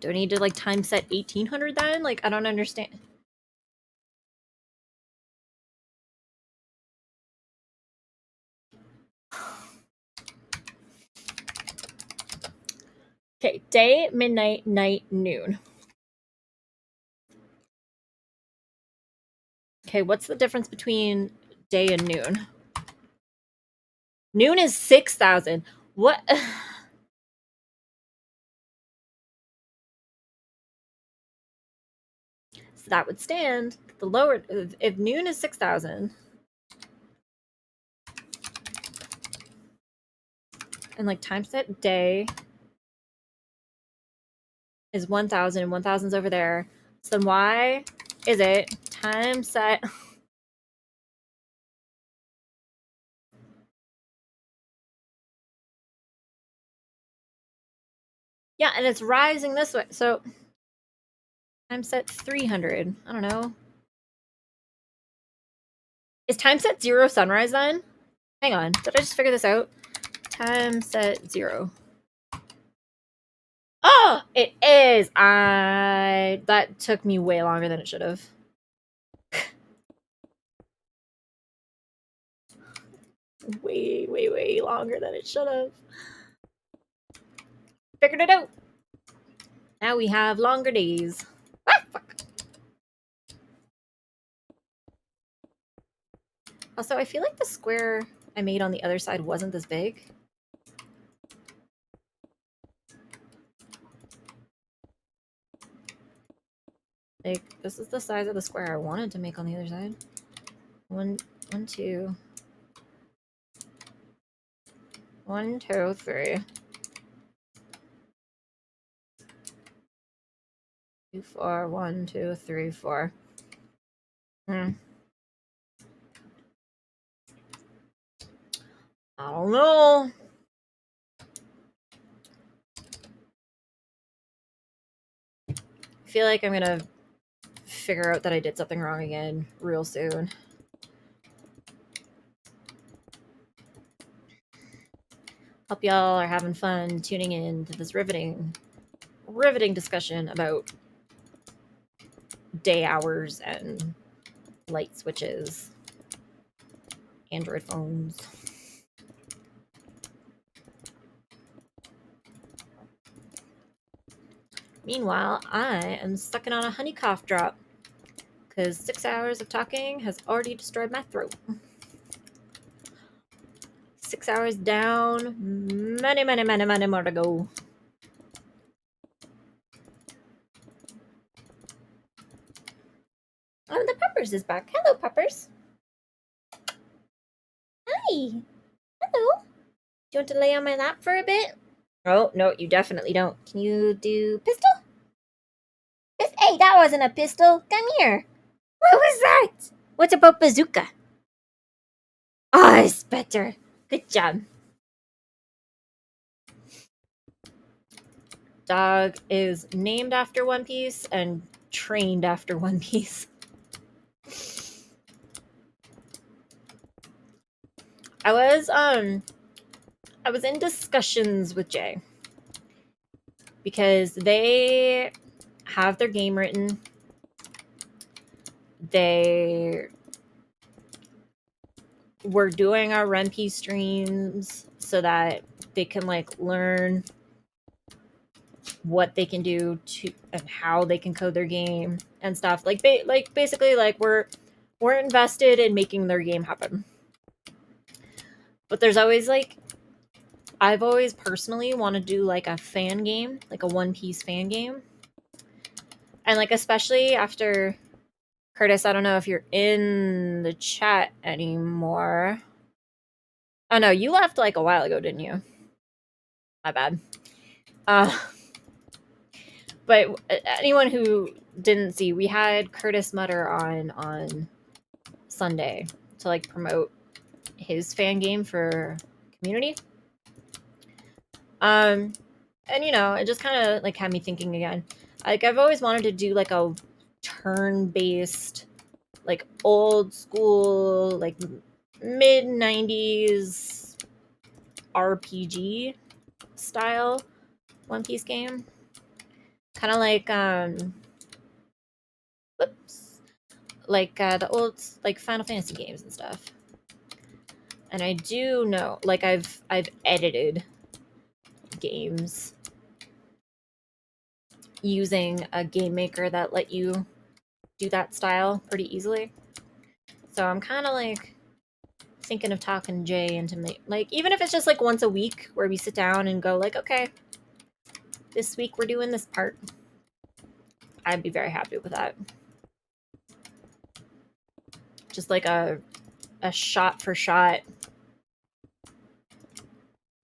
Do I need to like time set 1800 then? Like, I don't understand. Okay, day, midnight, night, noon. Okay, what's the difference between day and noon? Noon is 6,000. What? So that would stand. The lower, if noon is 6,000, and like time set day is 1,000, and 1,000's over there. So then why is it time set? Yeah, and it's rising this way. So time set 300. I don't know. Is time set 0 sunrise then? Hang on. Did I just figure this out? Time set 0. Oh, it is. That took me way longer than it should have. Way longer than it should have. Figured it out. Now we have longer days. Ah, fuck. Also, I feel like the square I made on the other side wasn't this big. Like, this is the size of the square I wanted to make on the other side. One, two. 1, 2, 3. 2, 4. 1, 2, 3, 4. I don't know. I feel like I'm gonna figure out that I did something wrong again real soon. Hope y'all are having fun tuning in to this riveting discussion about day hours and light switches, Android phones. Meanwhile, I am sucking on a honey cough drop because 6 hours of talking has already destroyed my throat. 6 hours down, many more to go. Oh, the Peppers is back. Hello, Peppers. Hi. Hello. Do you want to lay on my lap for a bit? Oh, no, you definitely don't. Can you do pistol? Hey, that wasn't a pistol. Come here. What was that? What about bazooka? Oh, it's better. Good job. Dog is named after One Piece and trained after One Piece. I was in discussions with Jay because they have their game written. They were doing our One Piece streams so that they can like learn what they can do to and how they can code their game and stuff. Like basically like we're invested in making their game happen. But there's always like I've always personally wanted to do like a fan game, like a One Piece fan game. And like especially after Curtis, I don't know if you're in the chat anymore. Oh no, you left like a while ago, didn't you? My bad. But anyone who didn't see, we had Curtis Mutter on Sunday to like promote his fan game for community. And you know, it just kind of like had me thinking again. Like I've always wanted to do like a turn-based, like old school, like mid 90s RPG style One Piece game. Kind of like whoops, like the old like Final Fantasy games and stuff. And I do know, like I've edited games using a game maker that let you do that style pretty easily. So I'm kind of like thinking of talking Jay into like even if it's just like once a week where we sit down and go like, okay, this week we're doing this part. I'd be very happy with that. Just like a shot for shot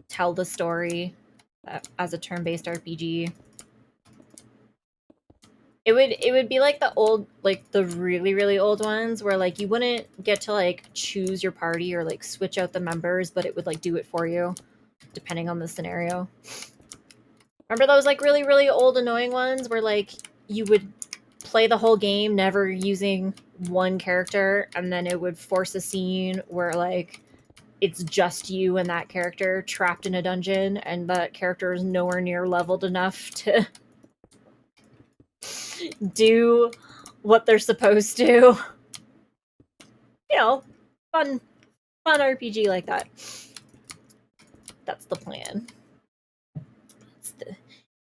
tell the story as a turn-based RPG. It would be like the old, like the really really old ones where like you wouldn't get to like choose your party or like switch out the members, but it would like do it for you depending on the scenario. Remember those like really really old annoying ones where like you would play the whole game never using one character, and then it would force a scene where like it's just you and that character trapped in a dungeon, and that character is nowhere near leveled enough to do what they're supposed to. You know, fun RPG like that. That's the plan.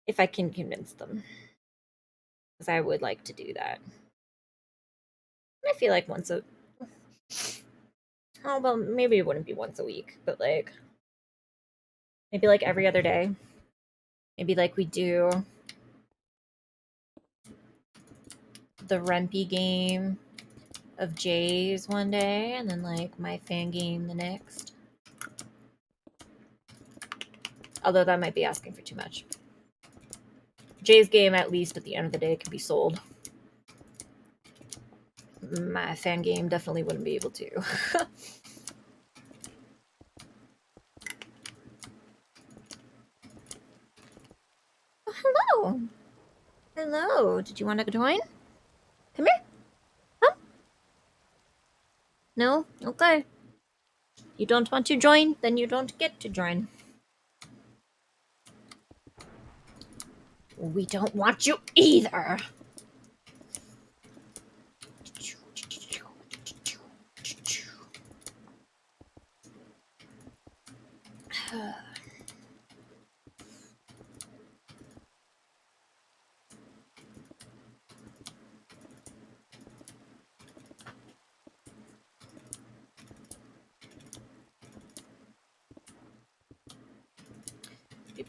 If I can convince them, because I would like to do that. I feel like once a oh well, maybe it wouldn't be once a week, but like maybe like every other day. Maybe like we do the Rempy game of Jay's one day, and then like my fan game the next. Although that might be asking for too much. Jay's game, at least at the end of the day, can be sold. My fan game definitely wouldn't be able to. Oh, hello. Hello. Did you want to join? Come here. Come. No? Okay. You don't want to join? Then you don't get to join. We don't want you either.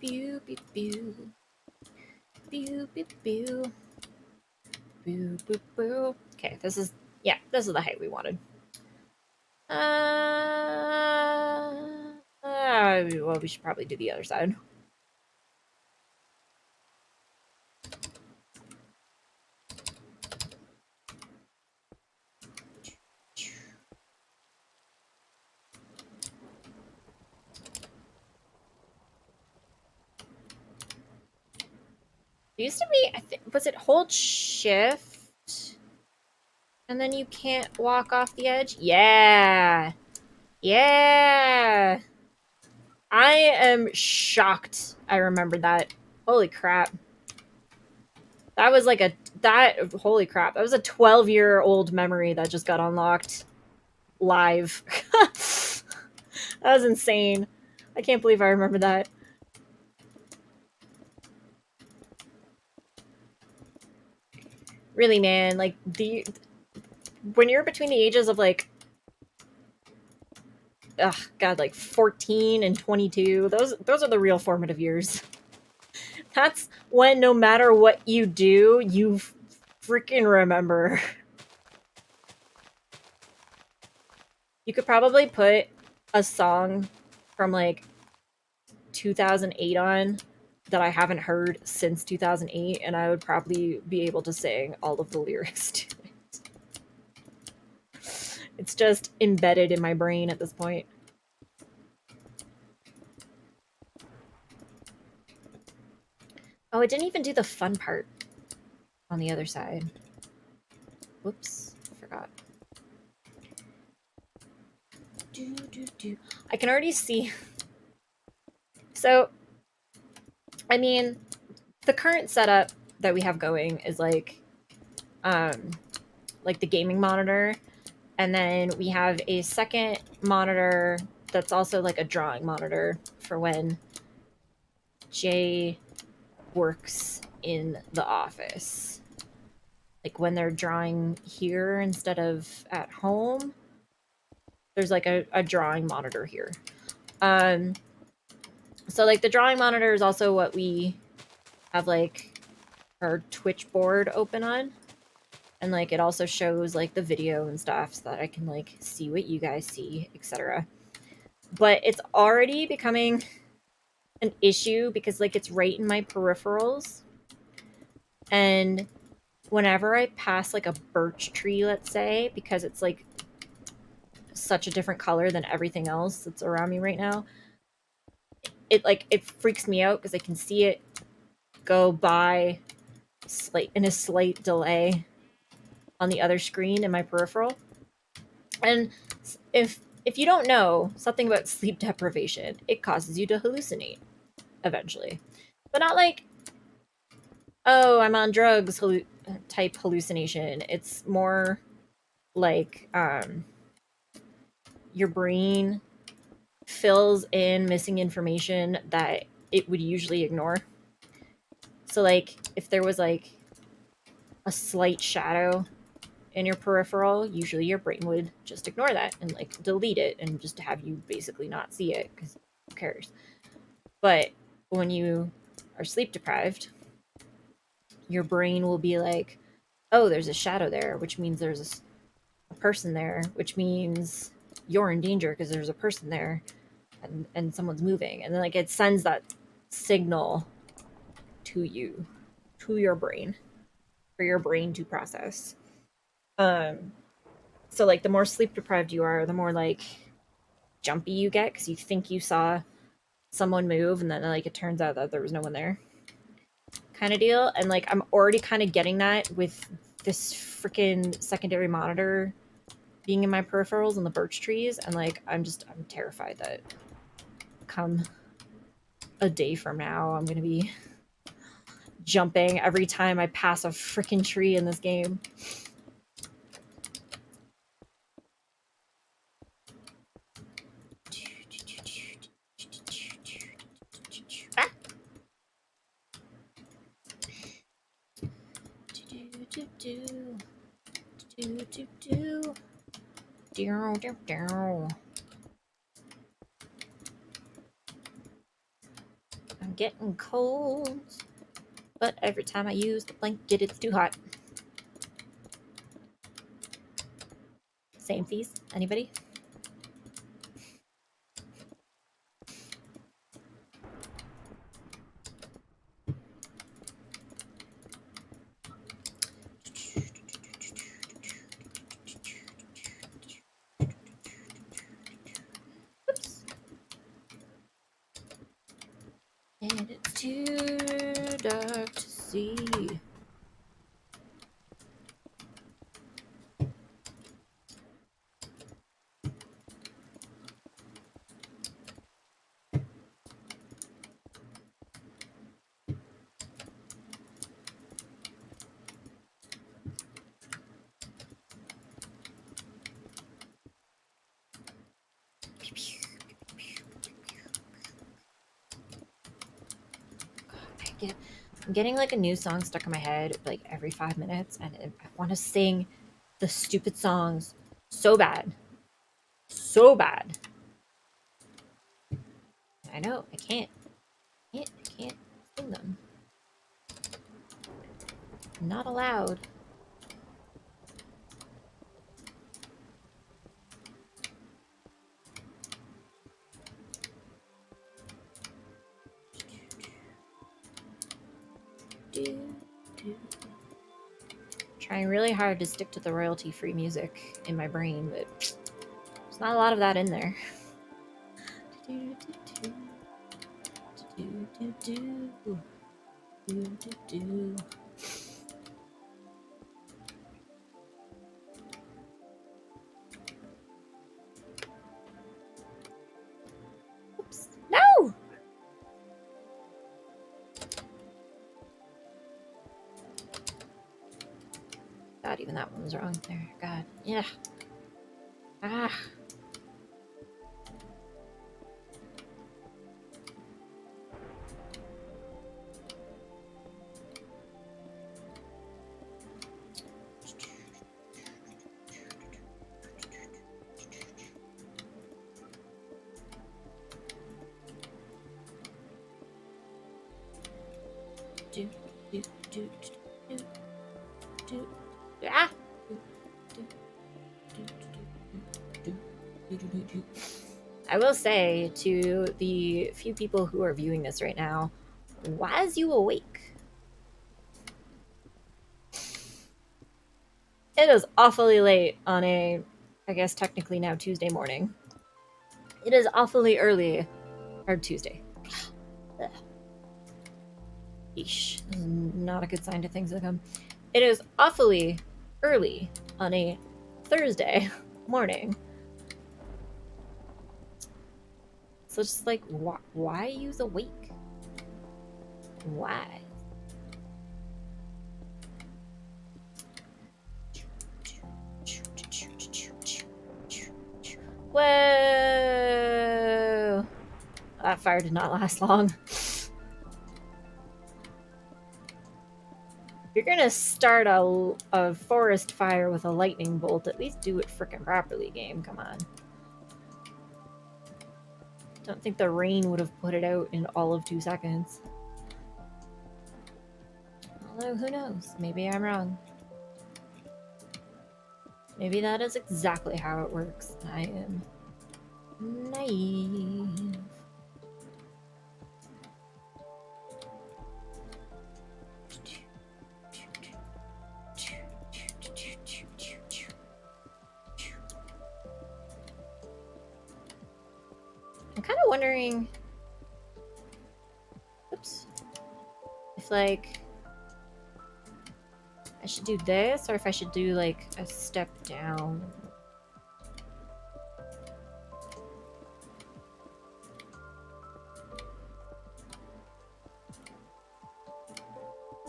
Pew pew pew. Pew pew pew. Boo boo boo. Okay, this is the height we wanted. Well, we should probably do the other side. It used to be, I think, was it hold shift? And then you can't walk off the edge? Yeah. Yeah. I am shocked I remembered that. Holy crap. That was like holy crap. That was a 12-year-old memory that just got unlocked live. That was insane. I can't believe I remember that. Really, man, like when you're between the ages of like god, like 14 and 22, those are the real formative years. That's when no matter what you do, you freaking remember. You could probably put a song from like 2008 on that I haven't heard since 2008, and I would probably be able to sing all of the lyrics to it. It's just embedded in my brain at this point. Oh, it didn't even do the fun part on the other side. Whoops, forgot. I can already see. So, I mean, the current setup that we have going is like the gaming monitor, and then we have a second monitor that's also like a drawing monitor for when Jay works in the office. Like when they're drawing here instead of at home, there's like a drawing monitor here. So like the drawing monitor is also what we have like our Twitch board open on. And like it also shows like the video and stuff so that I can like see what you guys see, etc. But it's already becoming an issue because like it's right in my peripherals. And whenever I pass like a birch tree, let's say, because it's like such a different color than everything else that's around me right now, it freaks me out because I can see it go by in a slight delay on the other screen in my peripheral. And if you don't know something about sleep deprivation, it causes you to hallucinate eventually. But not like, oh, I'm on drugs type hallucination. It's more like your brain fills in missing information that it would usually ignore. So like if there was like a slight shadow in your peripheral, usually your brain would just ignore that and like delete it and just have you basically not see it because who cares. But when you are sleep deprived, your brain will be like, oh, there's a shadow there, which means there's a person there, which means you're in danger because there's a person there and someone's moving. And then like it sends that signal to you, to your brain, for your brain to process. So like the more sleep deprived you are, the more like jumpy you get because you think you saw someone move and then like it turns out that there was no one there, kind of deal. And like I'm already kind of getting that with this freaking secondary monitor being in my peripherals and the birch trees, and like I'm terrified that come a day from now I'm gonna be jumping every time I pass a freaking tree in this game. Ah! I'm getting cold, but every time I use the blanket, it's too hot. Same fees? Anybody? Oops. And it's too dark to see. I'm getting like a new song stuck in my head like every 5 minutes, and I want to sing the stupid songs so bad. So bad. I know, I can't sing them. I'm not allowed. Trying really hard to stick to the royalty-free music in my brain, but there's not a lot of that in there. Oops. No! God, even that one was wrong there. God, yeah. Ah. Do, do, do, do, do. Ah! I will say to the few people who are viewing this right now, was you awake? It is awfully late on a, I guess technically now Tuesday morning. It is awfully early, or Tuesday. Ugh. Yeesh. Not a good sign to things to come. It is awfully early on a Thursday morning. So it's just like, why use awake? Why? Whoa! That fire did not last long. If you're gonna start a forest fire with a lightning bolt, at least do it frickin' properly, game. Come on. Don't think the rain would have put it out in all of 2 seconds. Although, who knows? Maybe I'm wrong. Maybe that is exactly how it works. I am naive. I'm kind of wondering, oops, if like I should do this or if I should do like a step down.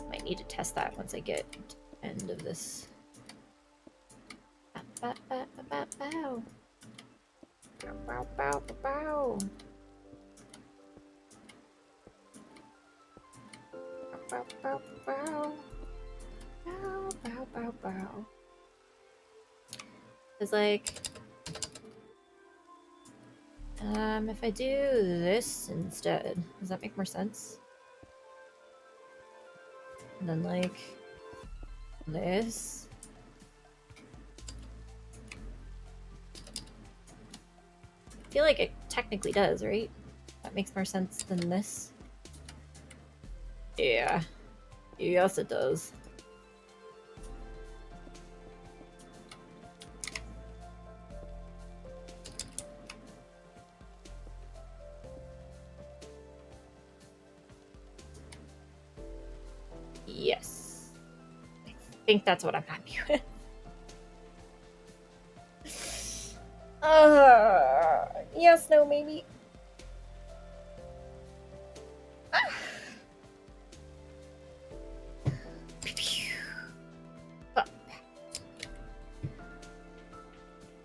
Might need to test that once I get to the end of this. Bow, bow, bow, bow. Bow, bow, bow, bow. Bow, bow, bow. Bow, bow, bow, bow. It's like, if I do this instead, does that make more sense? And then like this. I feel like it technically does, right? That makes more sense than this. Yeah. Yes, it does. Yes. I think that's what I'm happy with. Yes, no, maybe.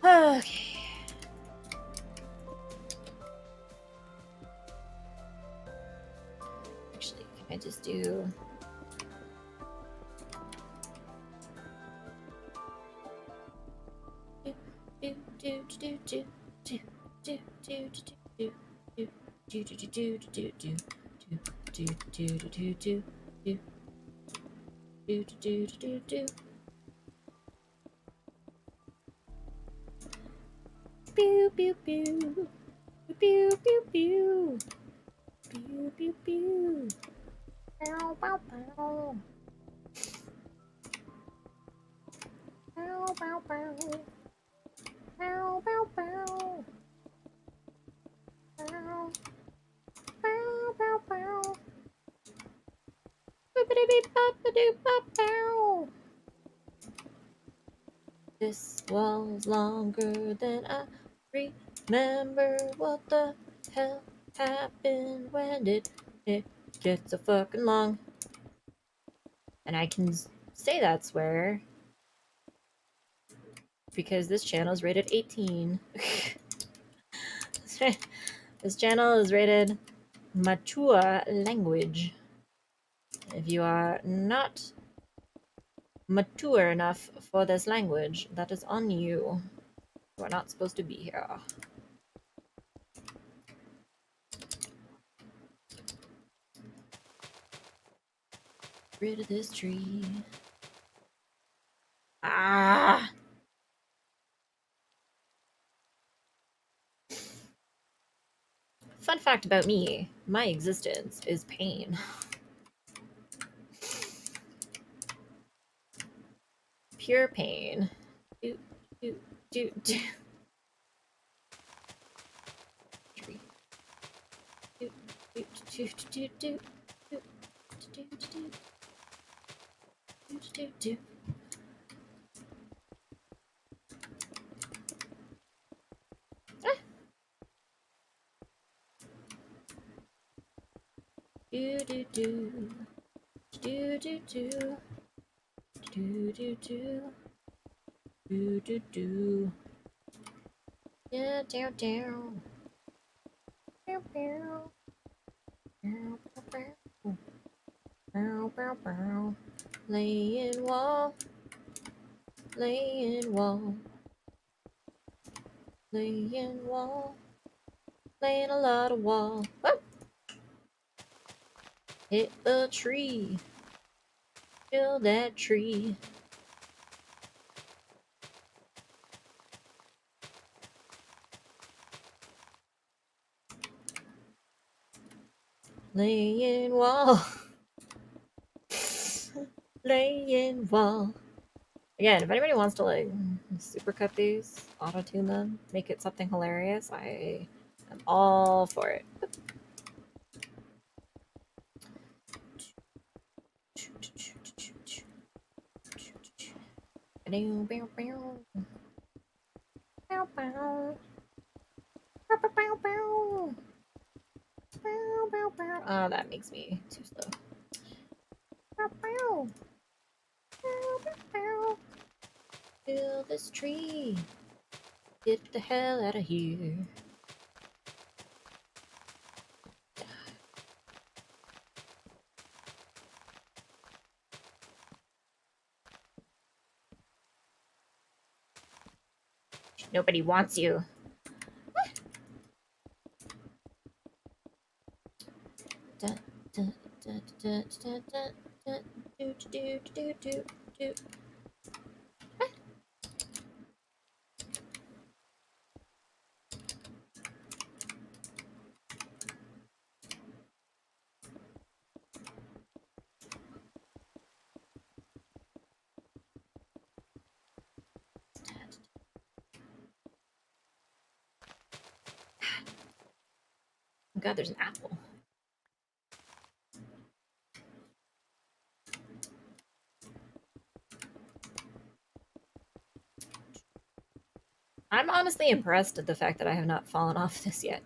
Okay. Actually, can I just do... Pew pew pew. Pew pew pew. Pew pew pew. Bow bow bow. This was longer than I remember. What the hell happened? When did it get so fucking long? And I can say that swear because this channel is rated 18. This channel is rated mature language. If you are not mature enough for this language, that is on you. You are not supposed to be here. Rid of this tree. Ah! Fun fact about me, my existence is pain. Pure pain. Do, do, do, do. Tree. Do, do, do, do, do, do, do, do, do, do, do. Ah! Do, do, do. Do, do, do. Do, do, do. Do, do, do. Yeah, down, down. Bow, bow. Bow, bow, bow. Bow, bow, bow. Laying wall. Laying wall. Laying wall. Laying a lot of wall. Whoa! Hit the tree. Kill that tree. Laying wall. Laying wall. Again, if anybody wants to like supercut these, auto tune them, make it something hilarious, I am all for it. Oh, that makes me too slow. Kill this tree. Get the hell out of here. Nobody wants you. Dun, dun, dun, dun, dun, dun, dun, do, do, do, do, do. Oh god, there's an apple. I'm honestly impressed at the fact that I have not fallen off this yet.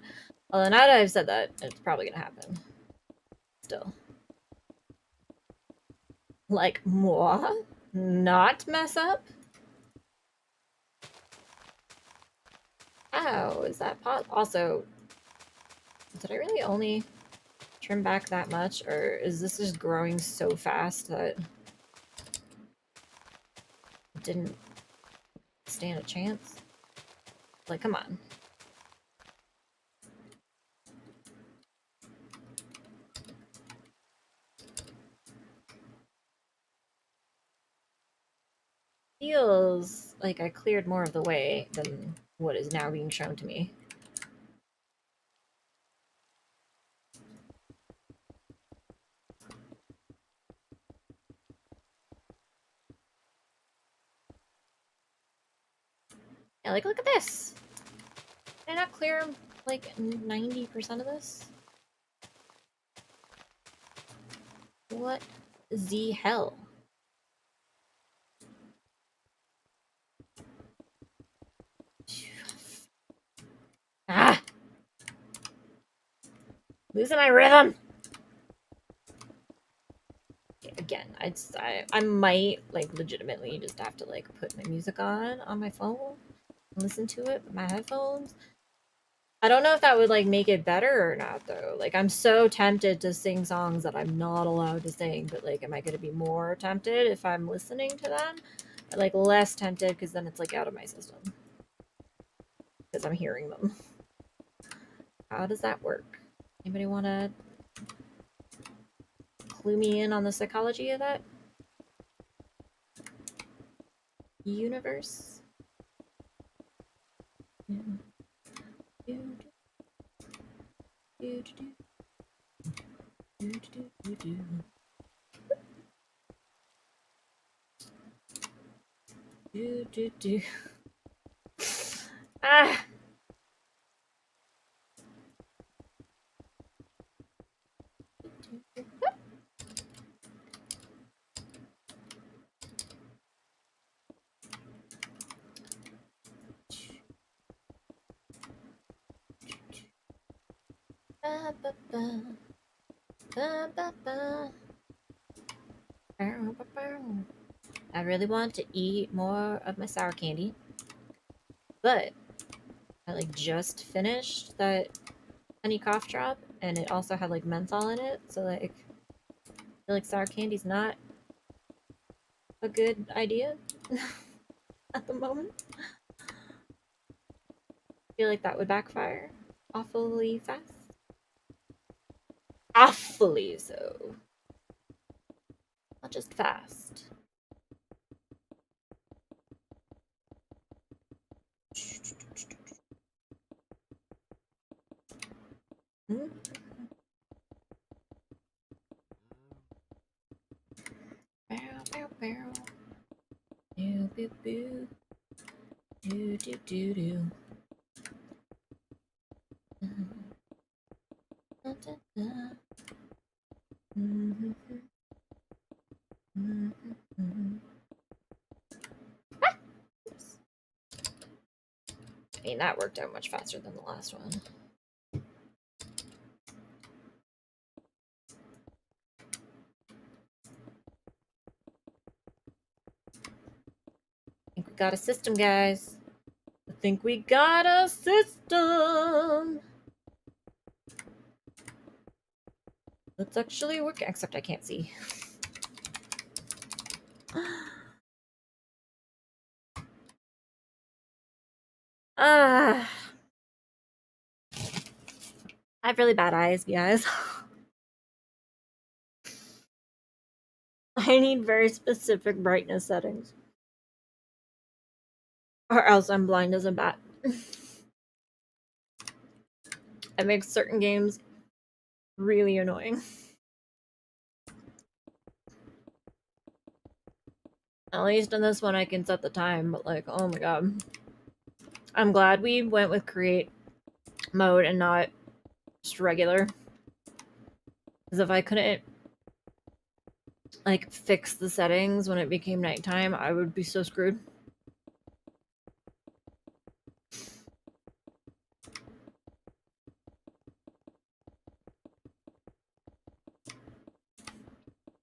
Although now that I've said that, it's probably gonna happen. Still. Like, moi? Not mess up? How is that also, did I really only trim back that much, or is this just growing so fast that it didn't stand a chance? Like, come on. Feels like I cleared more of the way than what is now being shown to me. Yeah, like, look at this! Did I not clear, like, 90% of this? What the hell? Ah! Losing my rhythm! Again, I might, like, legitimately just have to, like, put my music on my phone and listen to it with my headphones. I don't know if that would, like, make it better or not, though. Like, I'm so tempted to sing songs that I'm not allowed to sing, but, like, am I gonna be more tempted if I'm listening to them? Or, like, less tempted because then it's, like, out of my system. Because I'm hearing them. How does that work? Anybody want to clue me in on the psychology of that? Universe? Ah! I really want to eat more of my sour candy, but I like just finished that honey cough drop, and it also had like menthol in it, so like I feel like sour candy's not a good idea at the moment. I feel like that would backfire awfully fast. Awfully so. Not just fast. Hmm? Bow, bow, bow. Boo, boo, boo. Do, do, do, do. Da, da, da. Mhm, mhm, mhm. Ah! Yes. I mean, that worked out much faster than the last one. I think we got a system, guys. I think we got a system. Let's actually work. Except I can't see. Ah, I have really bad eyes, guys. I need very specific brightness settings, or else I'm blind as a bat. It makes certain games really annoying. At least in this one, I can set the time, but like, oh my god. I'm glad we went with create mode and not just regular. Because if I couldn't, like, fix the settings when it became nighttime, I would be so screwed.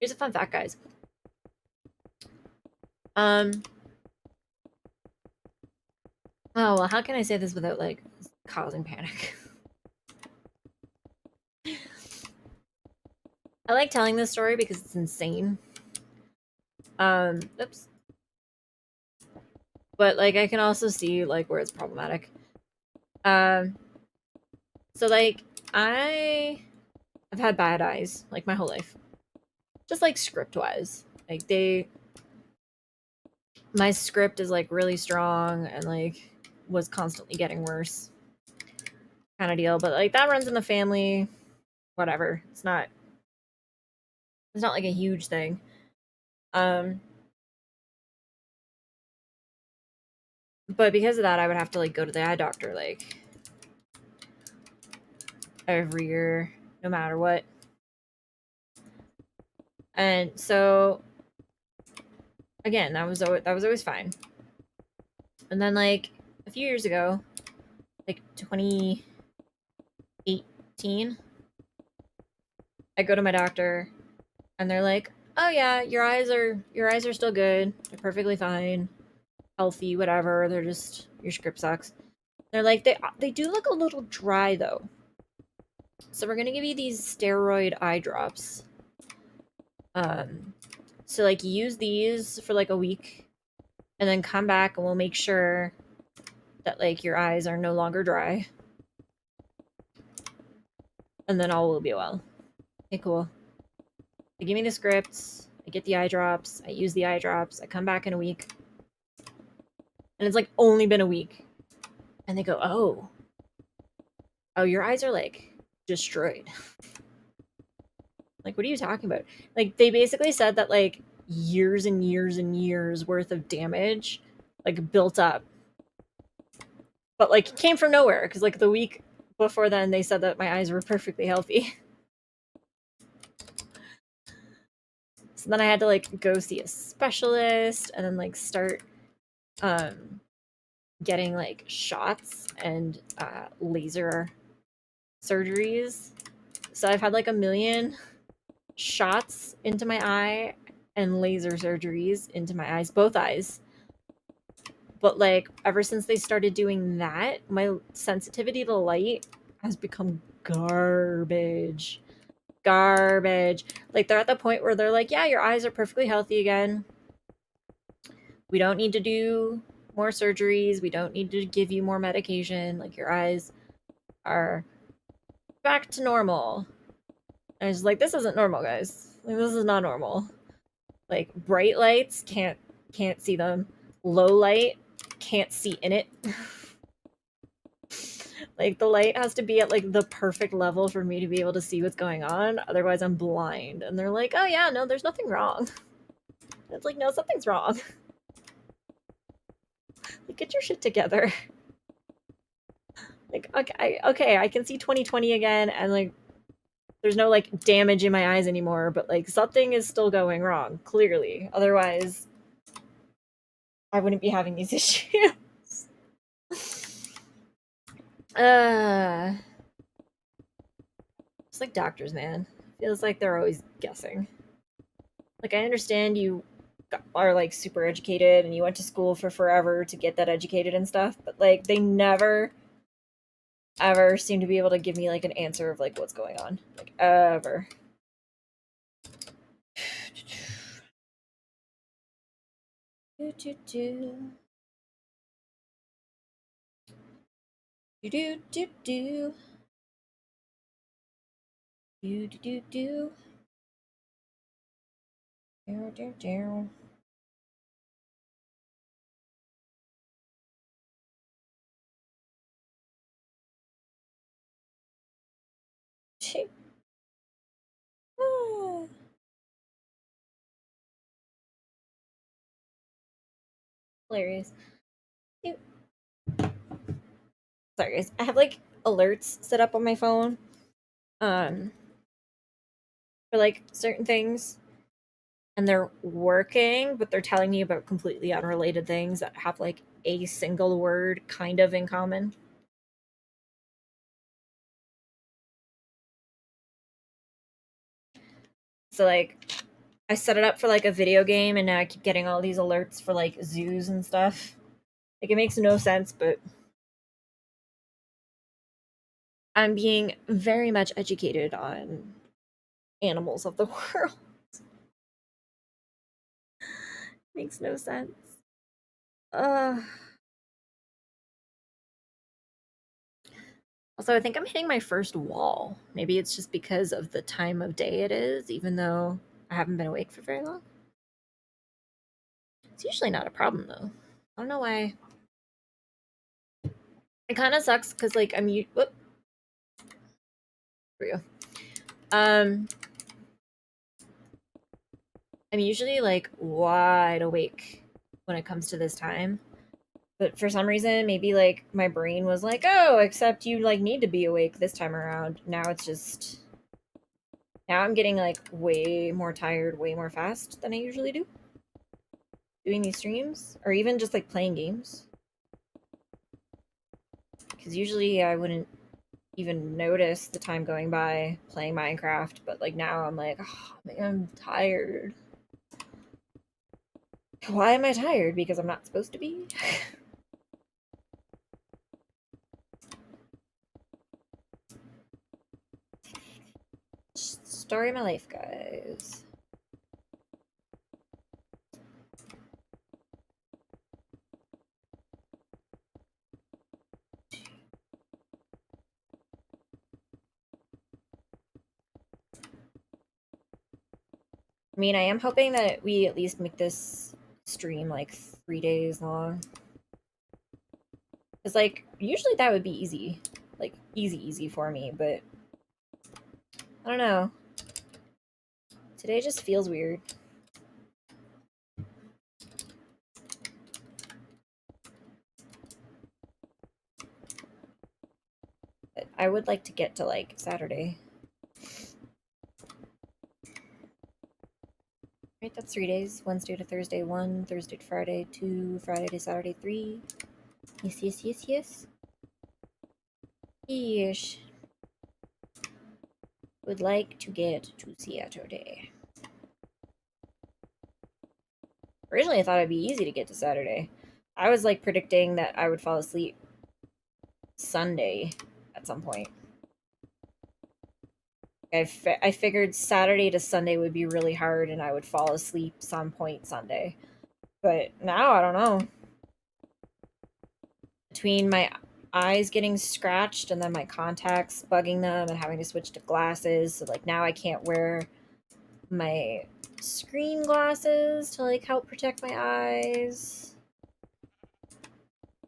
Here's a fun fact, guys. Oh, well, how can I say this without, like, causing panic? I like telling this story because it's insane. Oops. But, like, I can also see, like, where it's problematic. So, like, I've had bad eyes, like, my whole life. Just, like, script-wise. Like, my script is, like, really strong and, like, was constantly getting worse. Kind of deal. But, like, that runs in the family. Whatever. It's not like a huge thing. But because of that, I would have to, like, go to the eye doctor, like, every year, no matter what. And so again, that was always fine. And then like a few years ago, like 2018, I go to my doctor and they're like, "Oh yeah, your eyes are still good. They're perfectly fine, healthy, whatever. They're just your script sucks." They're like, they do look a little dry though. So we're gonna give you these steroid eye drops. So like use these for like a week, and then come back and we'll make sure that like your eyes are no longer dry, and then all will be well. Okay, cool. They give me the scripts. I get the eye drops. I use the eye drops. I come back in a week, and it's like only been a week, and they go, "Oh, your eyes are like destroyed." Like, what are you talking about? Like, they basically said that like years and years and years worth of damage like built up, but like came from nowhere because like the week before then they said that my eyes were perfectly healthy. So then I had to like go see a specialist and then like start getting like shots and laser surgeries. So I've had like a million shots into my eye and laser surgeries into my eyes, both eyes. But like ever since they started doing that, my sensitivity to light has become garbage. Garbage. Like they're at the point where they're like, "Yeah, your eyes are perfectly healthy again. We don't need to do more surgeries. We don't need to give you more medication. Like your eyes are back to normal." And I was like, "This isn't normal, guys. Like this is not normal. Like bright lights can't see them. Low light can't see in it." Like the light has to be at like the perfect level for me to be able to see what's going on. Otherwise, I'm blind. And they're like, "Oh yeah, no, there's nothing wrong." It's like, no, something's wrong. Like, get your shit together. Like, okay, I can see 2020 again, and like, there's no like damage in my eyes anymore. But like, something is still going wrong. Clearly, otherwise, I wouldn't be having these issues. It's like doctors, man. Feels like they're always guessing. Like I understand you are like super educated and you went to school for forever to get that educated and stuff, but like they never ever seem to be able to give me like an answer of like what's going on. Like ever. Do do do. Do do do do. Do do do do. Do do do. Hilarious. Sorry guys. I have like alerts set up on my phone. Um for like certain things. And they're working, but they're telling me about completely unrelated things that have like a single word kind of in common. So like I set it up for like a video game and now I keep getting all these alerts for like zoos and stuff. Like it makes no sense, but I'm being very much educated on animals of the world. Makes no sense. Uh Also, I think I'm hitting my first wall. Maybe it's just because of the time of day it is, even though I haven't been awake for very long. It's usually not a problem though. I don't know why. It kind of sucks because like whoop. For you. I'm usually like wide awake when it comes to this time. But for some reason, maybe like my brain was like, "Oh, except you like need to be awake this time around." Now it's just Now I'm getting like way more tired, way more fast than I usually do. Doing these streams, or even just like playing games. Because usually I wouldn't even notice the time going by playing Minecraft, but like now I'm like, oh man, I'm tired. Why am I tired? Because I'm not supposed to be? Story of my life, guys. I mean, I am hoping that we at least make this stream like 3 days long. Because, like, usually that would be easy. Like, easy for me, but I don't know. Today just feels weird. But I would like to get to, like, Saturday. Right, that's 3 days. Wednesday to Thursday, 1. Thursday to Friday, 2. Friday to Saturday, 3. Yes. Yeesh. Would like to get to Saturday. Originally, I thought it'd be easy to get to Saturday. I was, like, predicting that I would fall asleep Sunday at some point. I figured Saturday to Sunday would be really hard and I would fall asleep some point Sunday. But now, I don't know. Between my eyes getting scratched and then my contacts bugging them and having to switch to glasses, so like now I can't wear my screen glasses to like help protect my eyes.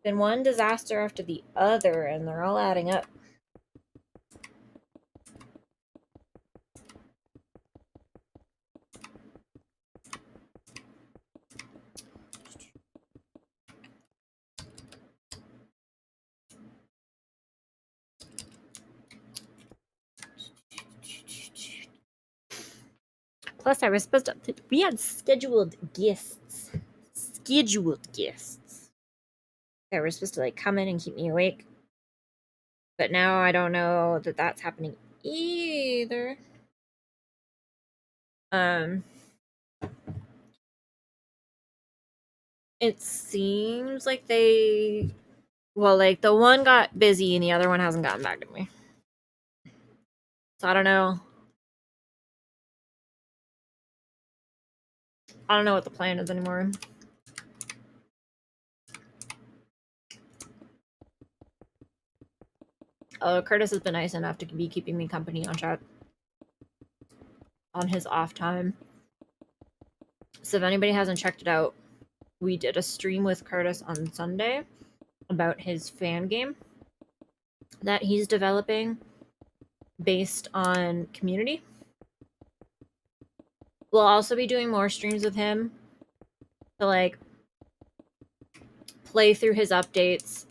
Been one disaster after the other and they're all adding up. Plus, I was supposed to. We had scheduled guests. That were supposed to like come in and keep me awake. But now I don't know that that's happening either. It seems like they. Well, like the one got busy and the other one hasn't gotten back to me. So I don't know. I don't know what the plan is anymore. Curtis has been nice enough to be keeping me company on chat on his off time. So if anybody hasn't checked it out, we did a stream with Curtis on Sunday about his fan game that he's developing based on community. We'll also be doing more streams with him to like play through his updates,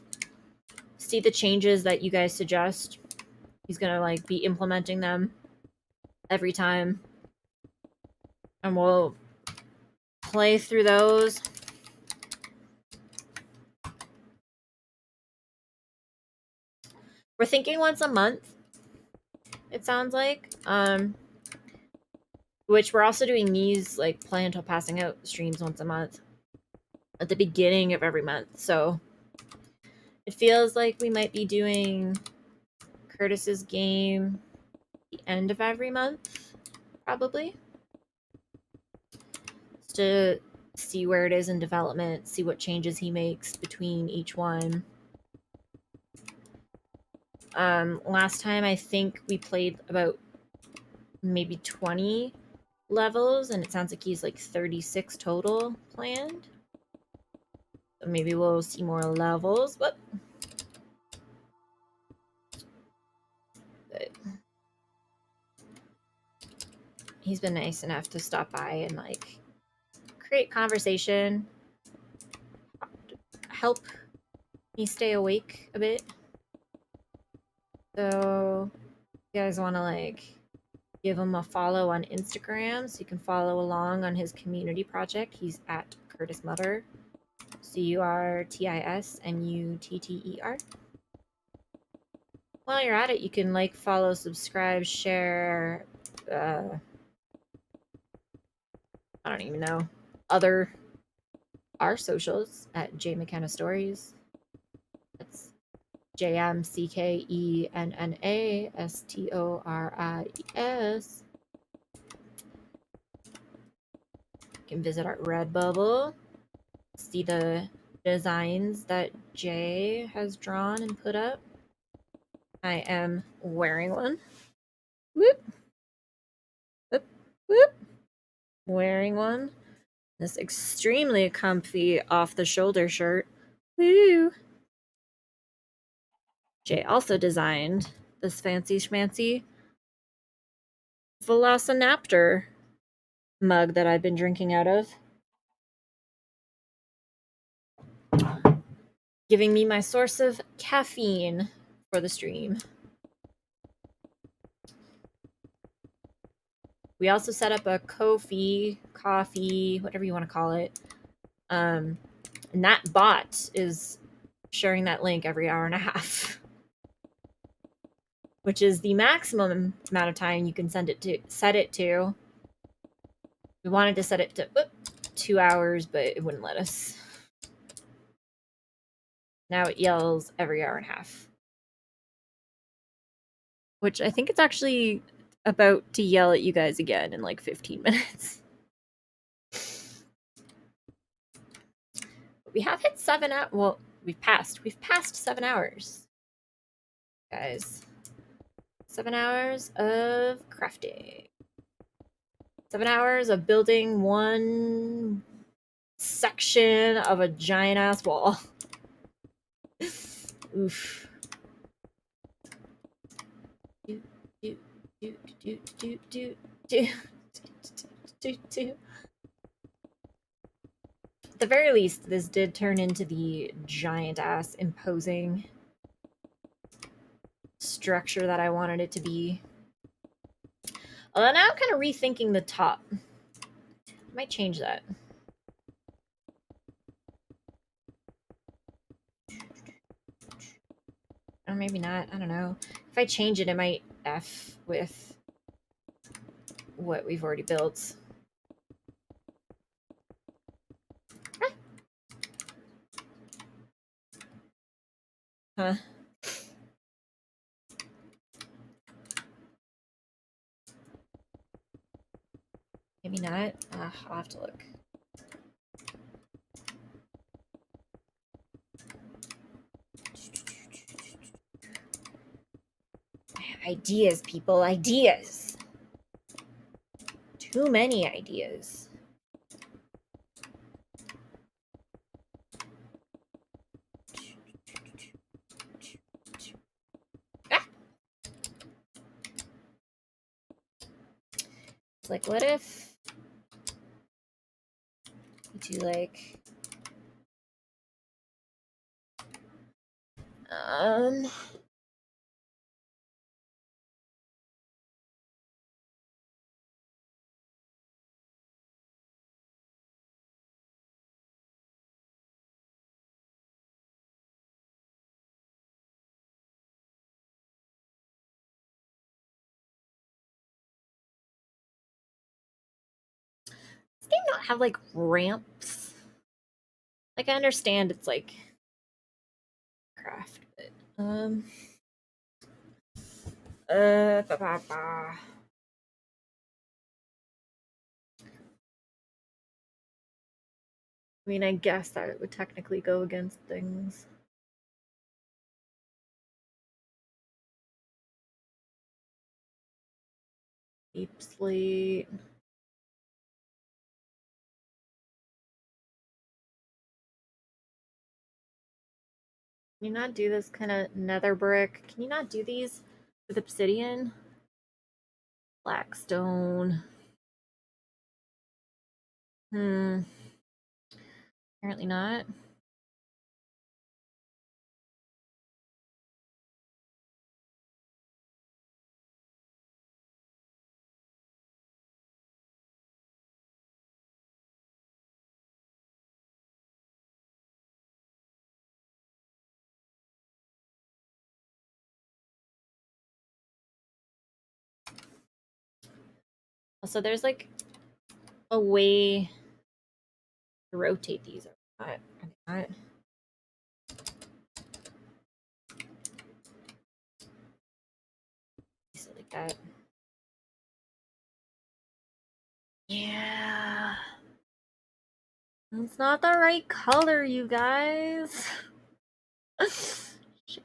see the changes that you guys suggest. He's gonna like be implementing them every time, and we'll play through those. We're thinking once a month, it sounds like. Which we're also doing these like play until passing out streams once a month at the beginning of every month. So it feels like we might be doing Curtis's game at the end of every month, probably. Just to see where it is in development, see what changes he makes between each one. Last time I think we played about maybe 20 levels, and it sounds like he's like 36 total planned. So maybe we'll see more levels, but he's been nice enough to stop by and like create conversation, help me stay awake a bit. So you guys want to like give him a follow on Instagram so you can follow along on his community project. He's at Curtis Mutter. CurtisMutter. While you're at it, you can like, follow, subscribe, share, I don't even know, our socials at J McKenna Stories. That's JMCKENNASTORIES. You can visit our Redbubble, see the designs that Jay has drawn and put up. I am wearing one. Whoop. Whoop. Whoop. Wearing one. This extremely comfy off-the-shoulder shirt. Woo! Jay also designed this fancy schmancy Velociraptor mug that I've been drinking out of, giving me my source of caffeine for the stream. We also set up a Ko-fi, coffee, whatever you want to call it. And that bot is sharing that link every hour and a half, which is the maximum amount of time you can set it to. We wanted to set it to 2 hours, but it wouldn't let us. Now it yells every hour and a half. Which I think it's actually about to yell at you guys again in like 15 minutes. We have hit 7 hours. Well, we've passed 7 hours. Guys. 7 hours of crafting. 7 hours of building one section of a giant ass wall. Oof. At the very least, this did turn into the giant ass imposing structure that I wanted it to be. Although now I'm kind of rethinking the top. I might change that. Or maybe not. I don't know. If I change it, it might F with what we've already built. Huh. Maybe not. I'll have to look. Ideas, people. Ideas. Too many ideas. It's like, what if we do like this game not have like ramps? Like, I understand it's like craft, but I mean, I guess that it would technically go against things. Deep slate. Can you not do this kind of nether brick? Can you not do these with obsidian? Blackstone. Apparently not. So there's like a way to rotate these. Or not. Not. Like that. Yeah. It's not the right color, you guys. Shit.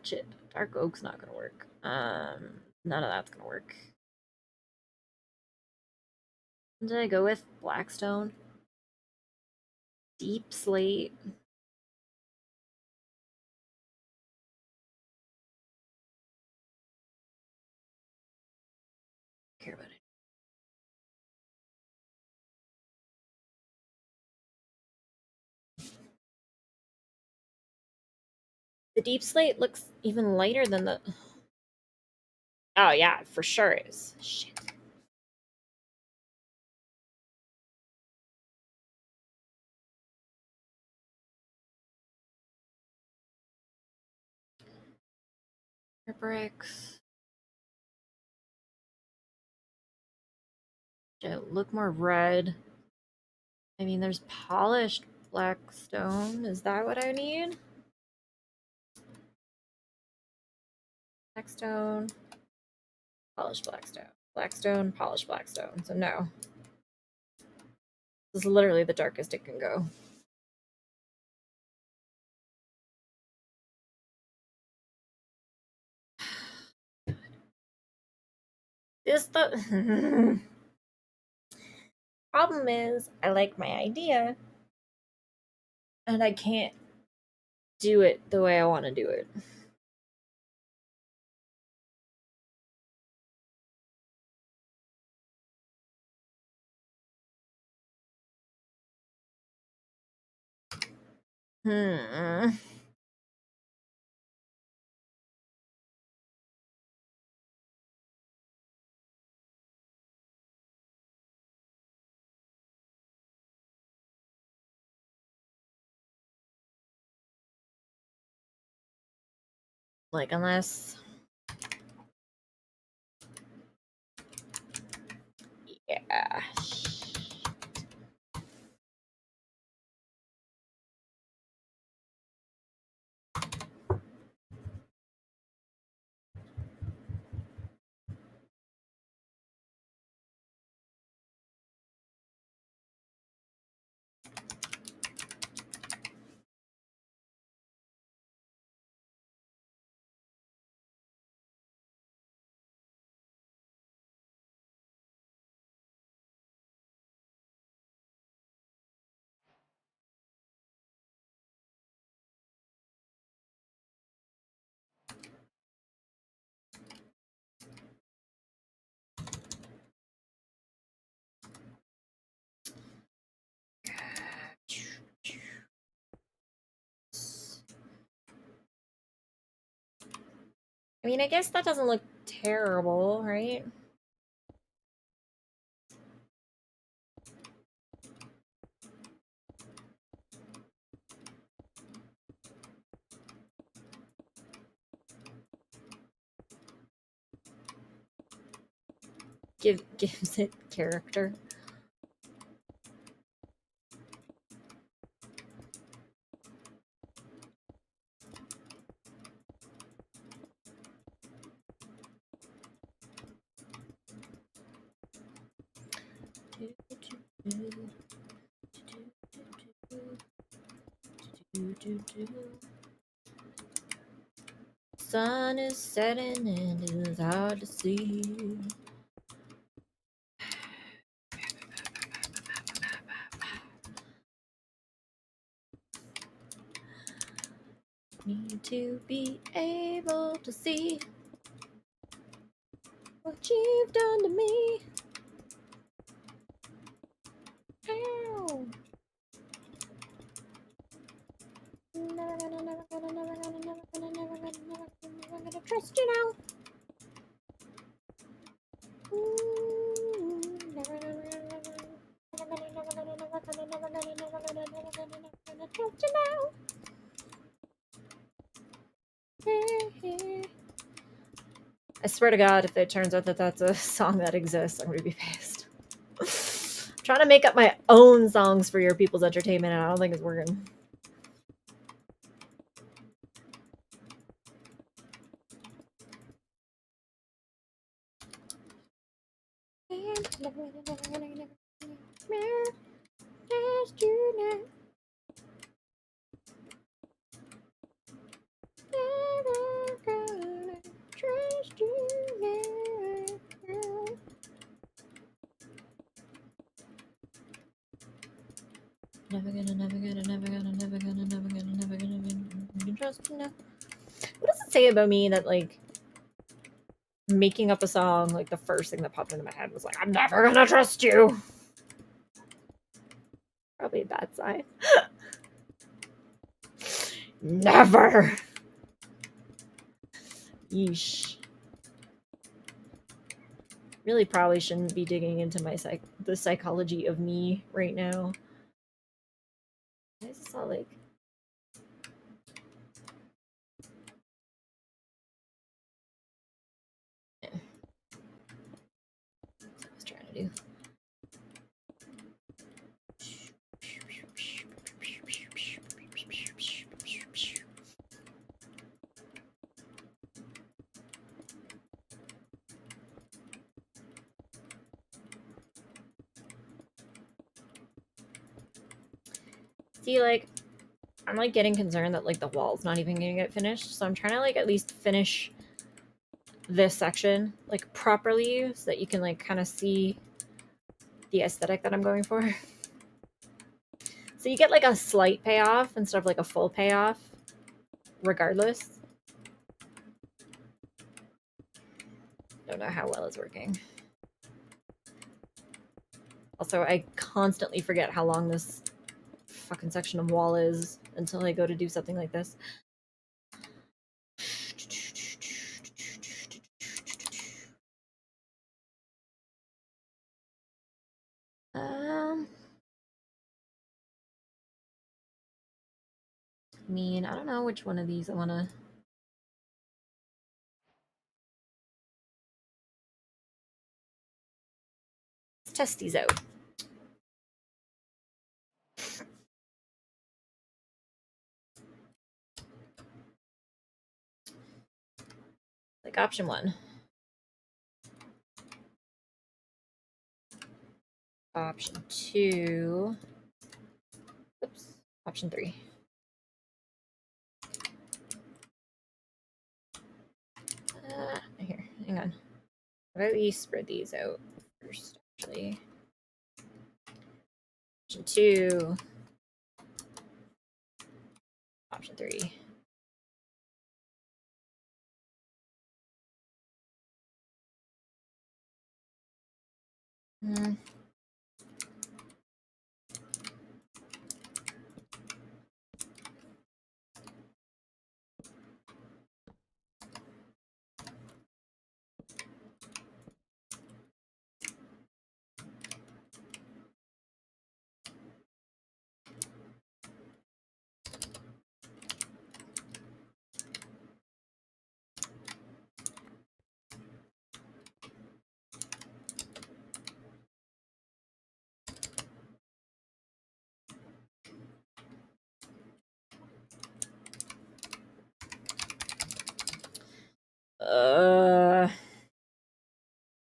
Shit. Dark oak's not gonna work. None of that's gonna work. Did I go with blackstone? Deep slate. Care about it. The deep slate looks even lighter than the. Oh yeah, for sure is. Shit. Bricks. Look more red. I mean, there's polished blackstone. Is that what I need? Blackstone, polished blackstone. Blackstone, polished blackstone. So no. This is literally the darkest it can go. This the problem is I like my idea and I can't do it the way I want to do it. Like, unless. Yeah. I mean, I guess that doesn't look terrible, right? Gives it character. Sun is setting and it's hard to see. Need to be able to see what you've done to me. Ow. Never gonna trust you now. Never gonna trust you now. I swear to God, if it turns out that that's a song that exists, I'm gonna be pissed. I'm trying to make up my own songs for your people's entertainment, and I don't think it's working. Never gonna trust you now. What does it say about me that, like, making up a song, like, the first thing that popped into my head was like, I'm never gonna trust you? Probably a bad sign. Never! Yeesh. Really probably shouldn't be digging into the psychology of me right now. Why is this all like... Yeah. That's what I was trying to do. See, like, I'm, like, getting concerned that, like, the wall's not even gonna get finished, so I'm trying to, like, at least finish this section, like, properly, so that you can, like, kind of see the aesthetic that I'm going for. So you get, like, a slight payoff instead of, like, a full payoff, regardless. Don't know how well it's working. Also, I constantly forget how long this fucking section of wall is until I go to do something like this. I mean, I don't know which one of these I want to... Let's test these out. Like option 1. Option 2. Oops. Option 3. Here, hang on. How about we spread these out first, actually? Option 2. Option 3. Hmm.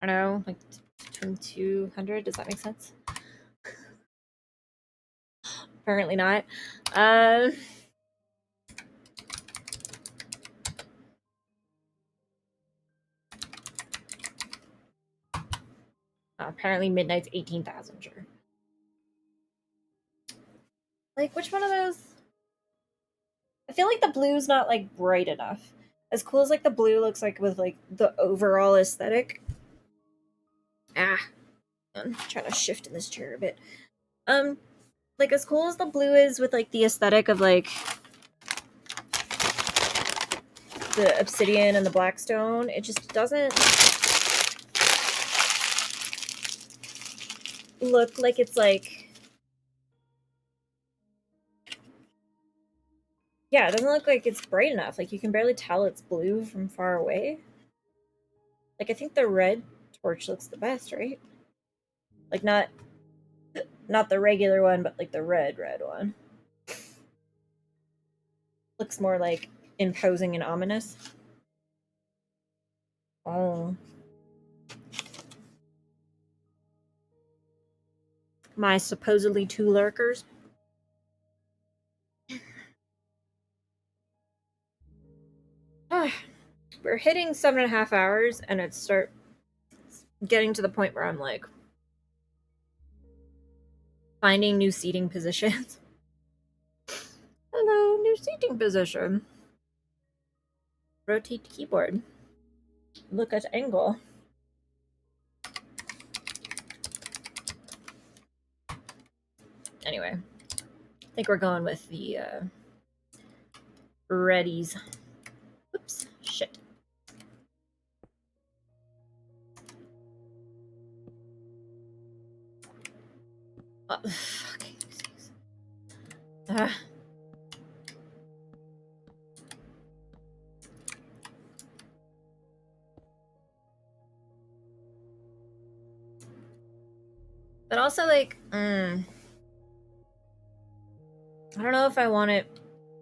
I don't know, like 2200. Does that make sense? Apparently not. Apparently midnight's 18,000. Sure. Like, which one of those? I feel like the blue's not, like, bright enough. As cool as, like, the blue looks like with, like, the overall aesthetic. I'm trying to shift in this chair a bit. Like, as cool as the blue is with, like, the aesthetic of, like, the obsidian and the blackstone, it just doesn't look like it's, like... Yeah, it doesn't look like it's bright enough. Like, you can barely tell it's blue from far away. Like, I think the red torch looks the best, right? Like, not the regular one, but like the red one. Looks more like imposing and ominous. Oh. My supposedly 2 lurkers. We're hitting 7.5 hours, and it's start getting to the point where I'm like finding new seating positions. Hello, new seating position. Rotate keyboard. Look at angle. Anyway, I think we're going with the readies. Oops, shit. Fucking things. But also, like, I don't know if I want it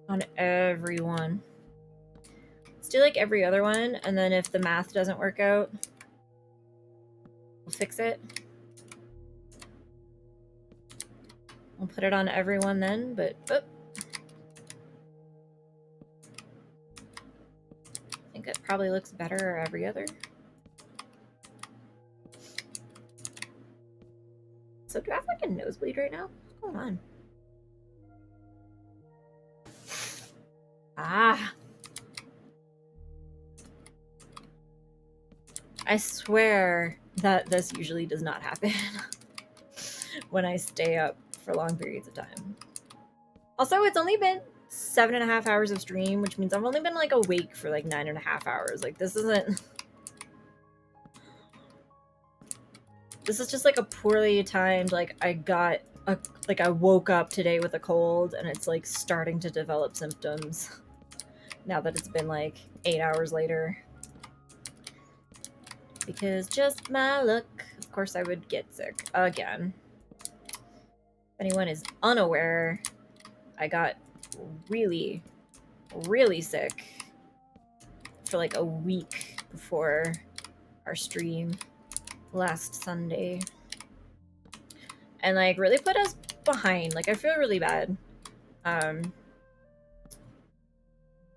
on every one. Let's do like every other one, and then if the math doesn't work out, we'll fix it. We'll put it on everyone then, but I think it probably looks better every other. So do I have like a nosebleed right now? What's going on? Ah. I swear that this usually does not happen when I stay up for long periods of time. Also, it's only been 7.5 hours of stream, which means I've only been like awake for like 9.5 hours. Like, this isn't... This is just like a poorly timed, like, I woke up today with a cold and it's like starting to develop symptoms now that it's been like 8 hours later. Because just my luck, of course I would get sick again. If anyone is unaware, I got really, really sick for like a week before our stream last Sunday. And like really put us behind. Like, I feel really bad.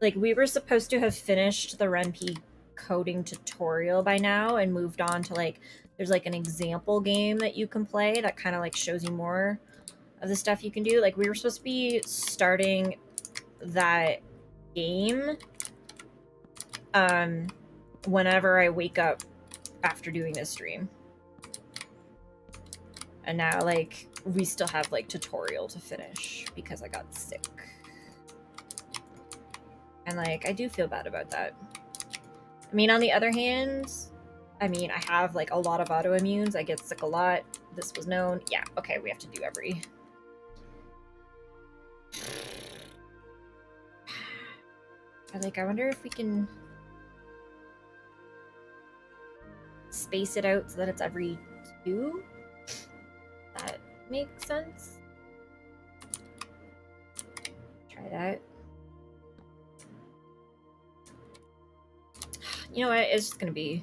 Like, we were supposed to have finished the RenP coding tutorial by now and moved on to like, there's like an example game that you can play that kind of like shows you more of the stuff you can do. Like, we were supposed to be starting that game whenever I wake up after doing this stream. And now, like, we still have, like, tutorial to finish because I got sick. And, like, I do feel bad about that. I mean, on the other hand, I mean, I have, like, a lot of autoimmunes. I get sick a lot. This was known. Yeah, okay, we have to do every... I wonder if we can space it out so that it's every 2? That makes sense. Try that. You know what? It's just gonna be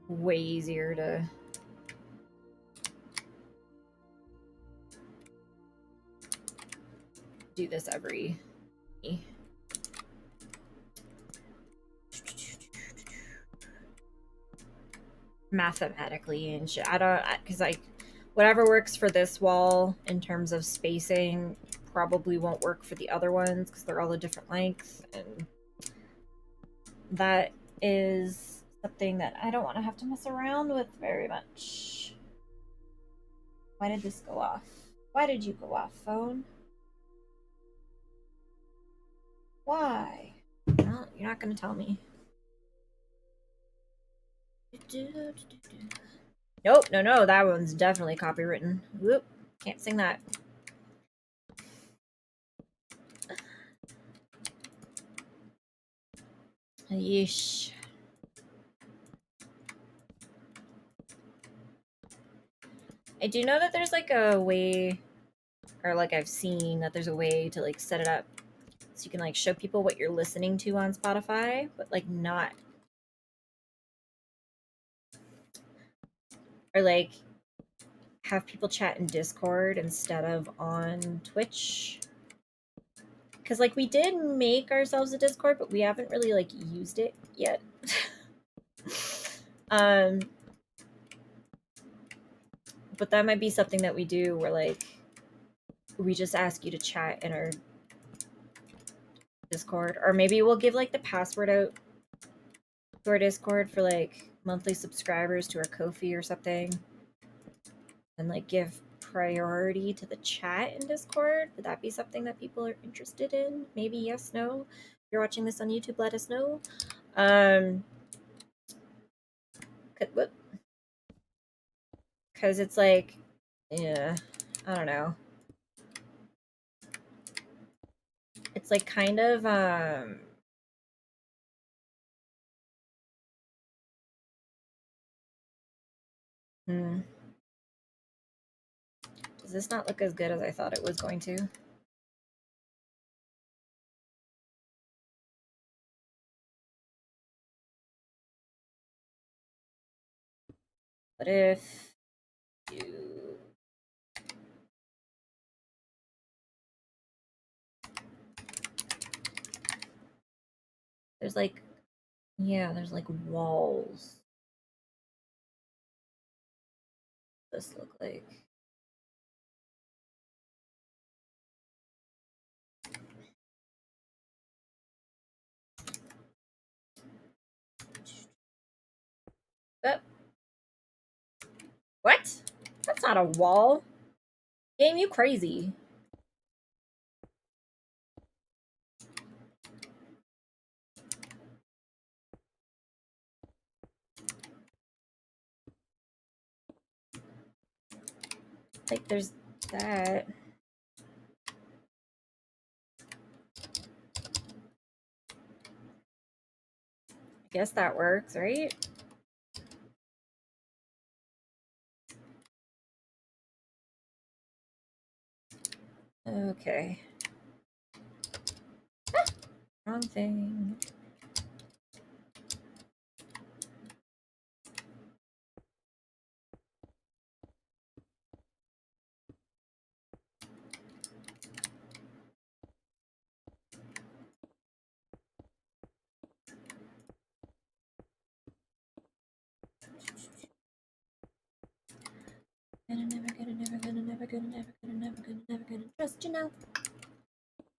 way easier to do this every... mathematically and shit. I don't, because like whatever works for this wall in terms of spacing probably won't work for the other ones because they're all a different length, and that is something that I don't want to have to mess around with very much. Why did this go off? Why did you go off, phone? Why? Well, you're not gonna tell me. Nope, no, that one's definitely copywritten. Whoop, can't sing that. Yeesh. I do know that there's like a way, or like I've seen that there's a way to like set it up so you can like show people what you're listening to on Spotify, but like not, or like have people chat in Discord instead of on Twitch. Because like we did make ourselves a Discord, but we haven't really like used it yet. um, but that might be something that we do where like we just ask you to chat in our Discord, or maybe we'll give like the password out to our Discord for like monthly subscribers to our Ko-fi or something, and like give priority to the chat in Discord. Would that be something that people are interested in? Maybe yes, no. If you're watching this on YouTube, let us know. Because it's like, yeah, I don't know. It's like kind of hmm. Does this not look as good as I thought it was going to? What if you there's like, yeah, there's like walls. What does this look like? Oh. What? That's not a wall. Game, you crazy. Like, there's that. I guess that works, right? Okay. Ah, wrong thing. Never gonna trust you now.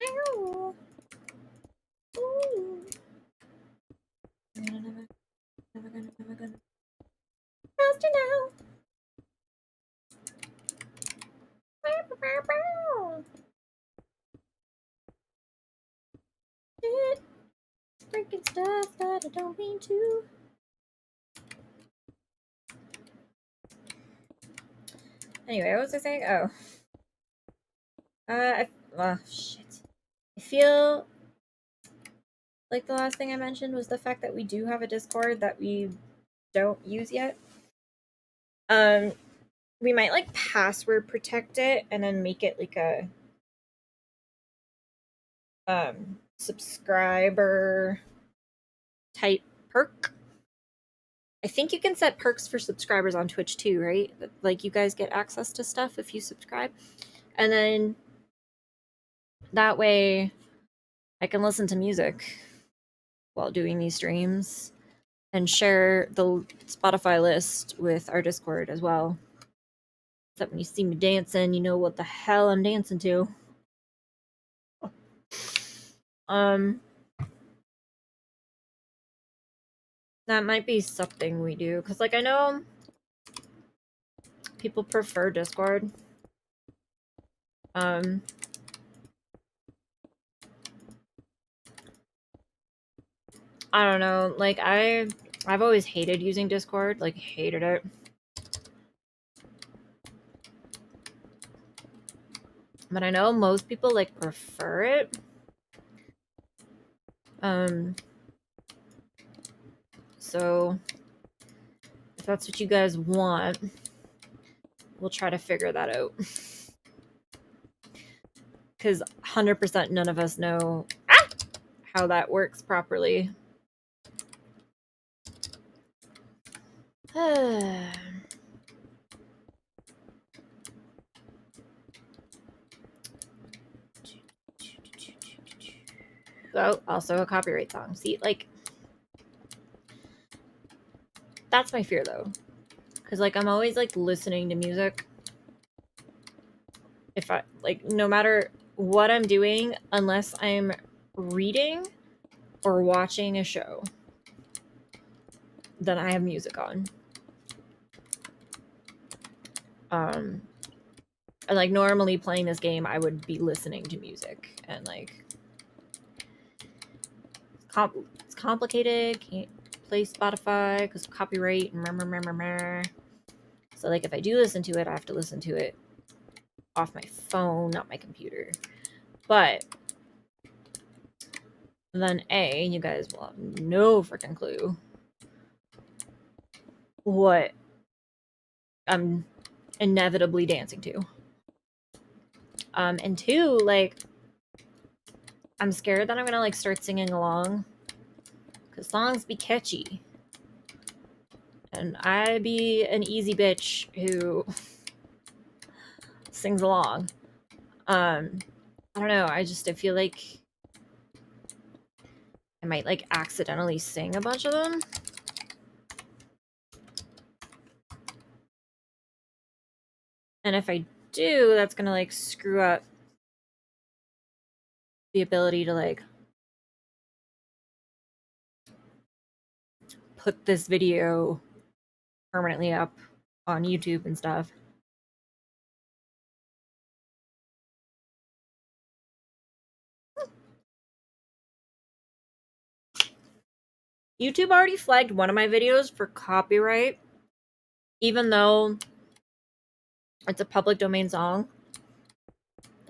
Ow. Ooh. Never gonna trust you now. Shit, breaking stuff that I don't mean to. Anyway, what was I saying? Oh, shit. I feel like the last thing I mentioned was the fact that we do have a Discord that we don't use yet. We might like password protect it and then make it like a subscriber type perk. I think you can set perks for subscribers on Twitch too, right? Like you guys get access to stuff if you subscribe. And then that way I can listen to music while doing these streams and share the Spotify list with our Discord as well. So that when you see me dancing, you know what the hell I'm dancing to. That might be something we do, because like I know people prefer Discord. I don't know, like I've always hated using Discord, like hated it. But I know most people like prefer it. So if that's what you guys want, we'll try to figure that out. Because 100% none of us know how that works properly. So, also a copyright song. See, like, that's my fear though. Because, like, I'm always, like, listening to music. If I, like, no matter what I'm doing, unless I'm reading or watching a show, then I have music on. And, like, normally playing this game, I would be listening to music. And, like, it's complicated. Can't play Spotify because of copyright. So, like, if I do listen to it, I have to listen to it off my phone, not my computer. But then A, you guys will have no freaking clue what I'm inevitably dancing to. And two, like, I'm scared that I'm gonna, like, start singing along. Because songs be catchy. And I be an easy bitch who sings along. I don't know, I feel like I might, like, accidentally sing a bunch of them. And if I do, that's gonna, like, screw up the ability to, like, put this video permanently up on YouTube and stuff. YouTube already flagged one of my videos for copyright, even though it's a public domain song.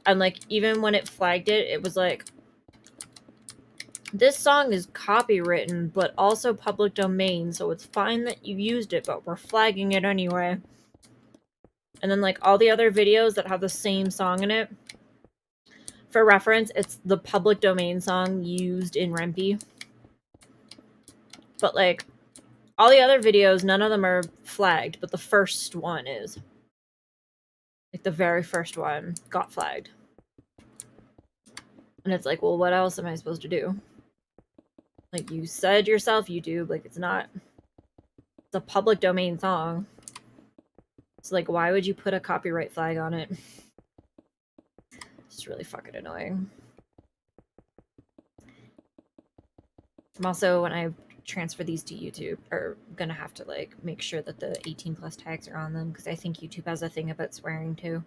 And, like, even when it flagged it, it was like, this song is copywritten, but also public domain, so it's fine that you used it, but we're flagging it anyway. And then, like, all the other videos that have the same song in it, for reference, it's the public domain song used in Rempe. But, like, all the other videos, none of them are flagged, but the first one is. Like, the very first one got flagged. And it's like, well, what else am I supposed to do? Like, you said yourself, YouTube, like, it's a public domain song. So, like, why would you put a copyright flag on it? It's really fucking annoying. I'm also, when I transfer these to YouTube, are gonna have to, like, make sure that the 18 plus tags are on them, because I think YouTube has a thing about swearing too.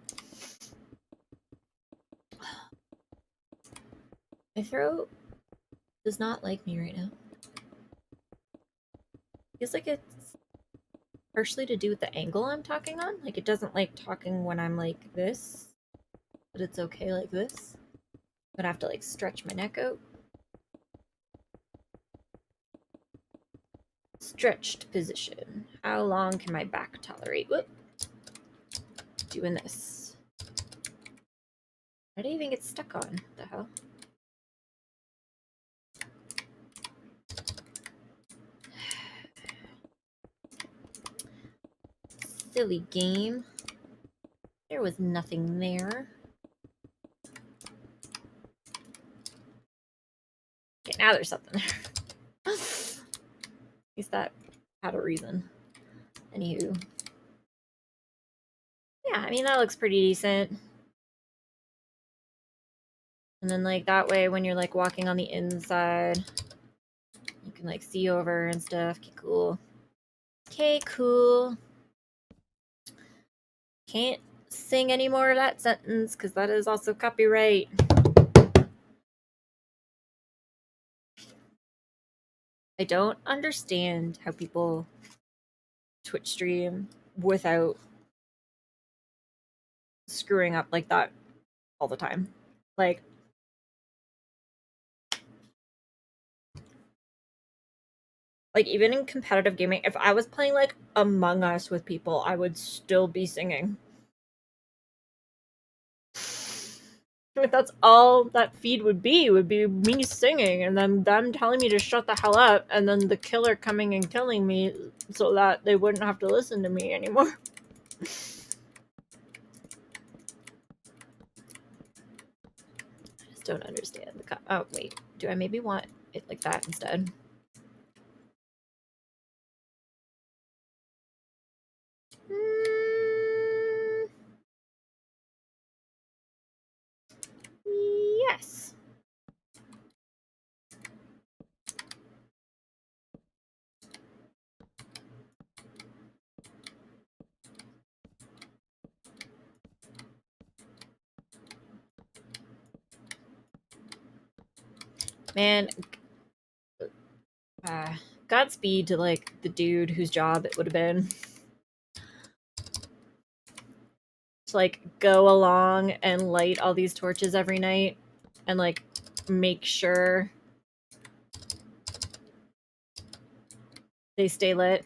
My throat does not like me right now. Feels like it's partially to do with the angle I'm talking on. Like, it doesn't like talking when I'm like this, but it's okay like this. I'm gonna have to, like, stretch my neck out. Stretched position. How long can my back tolerate? Whoop. Doing this. Why did I even get stuck on? What the hell? Silly game. There was nothing there. Okay, now there's something there. At least that had a reason. Anywho. Yeah, I mean, that looks pretty decent. And then, like, that way, when you're, like, walking on the inside, you can, like, see over and stuff. Okay, cool. Okay, cool. Can't sing any more of that sentence, because that is also copyright. I don't understand how people Twitch stream without screwing up like that all the time. Like, even in competitive gaming, if I was playing, like, Among Us with people, I would still be singing. If that's all that feed would be me singing and then them telling me to shut the hell up and then the killer coming and killing me so that they wouldn't have to listen to me anymore. I just don't understand the oh wait, do I maybe want it like that instead? Yes. Man, Godspeed to like the dude whose job it would have been to like go along and light all these torches every night and like make sure they stay lit.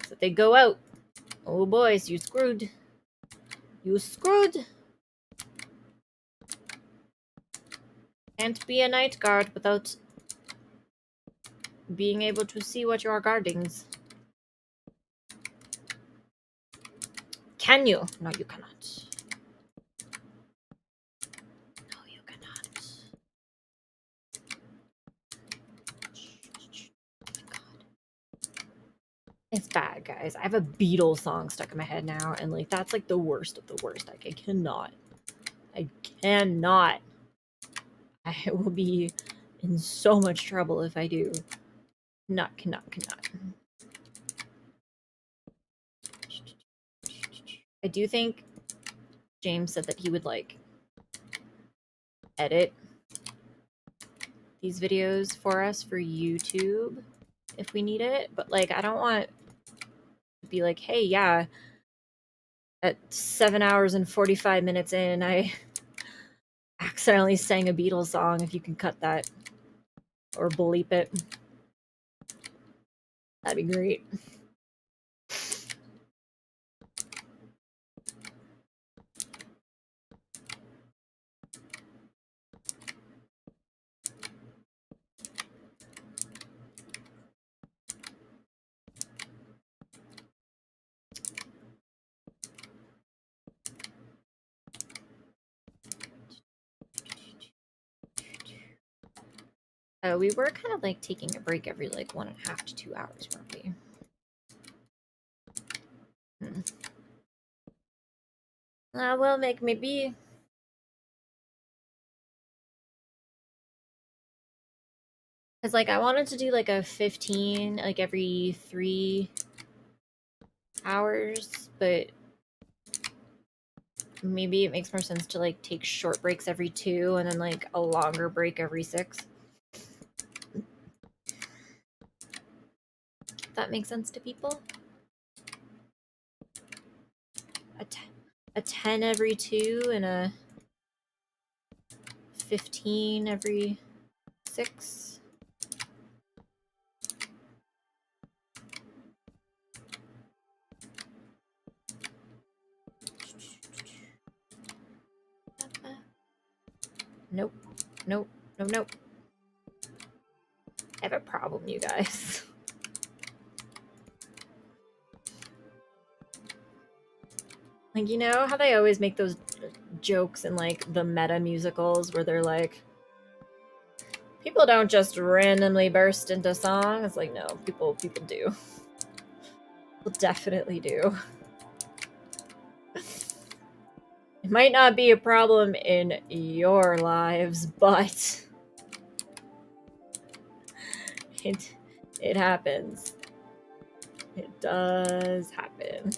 So if they go out, oh boys, you screwed. You screwed. Can't be a night guard without being able to see what you are guarding. Can you? No, you cannot. No, you cannot. It's bad, guys. I have a Beatles song stuck in my head now, and like that's like the worst of the worst. Like I cannot. I cannot. I will be in so much trouble if I do. Cannot. I do think James said that he would like edit these videos for us for YouTube if we need it, but like I don't want to be like, hey, yeah, at 7 hours and 45 minutes in, I accidentally sang a Beatles song. If you can cut that or bleep it, that'd be great. We were kind of like taking a break every like 1.5 to 2 hours, weren't we? Well, like maybe. Because like I wanted to do like a 15 like every 3 hours, but maybe it makes more sense to like take short breaks every 2 and then like a longer break every 6. If that makes sense to people. A 10 every 2 and a 15 every 6. Nope. Nope. Nope. I have a problem, you guys. Like, you know how they always make those jokes in like the meta musicals where they're like, people don't just randomly burst into song. It's like, no, people do. People definitely do. It might not be a problem in your lives, but it happens. It does happen.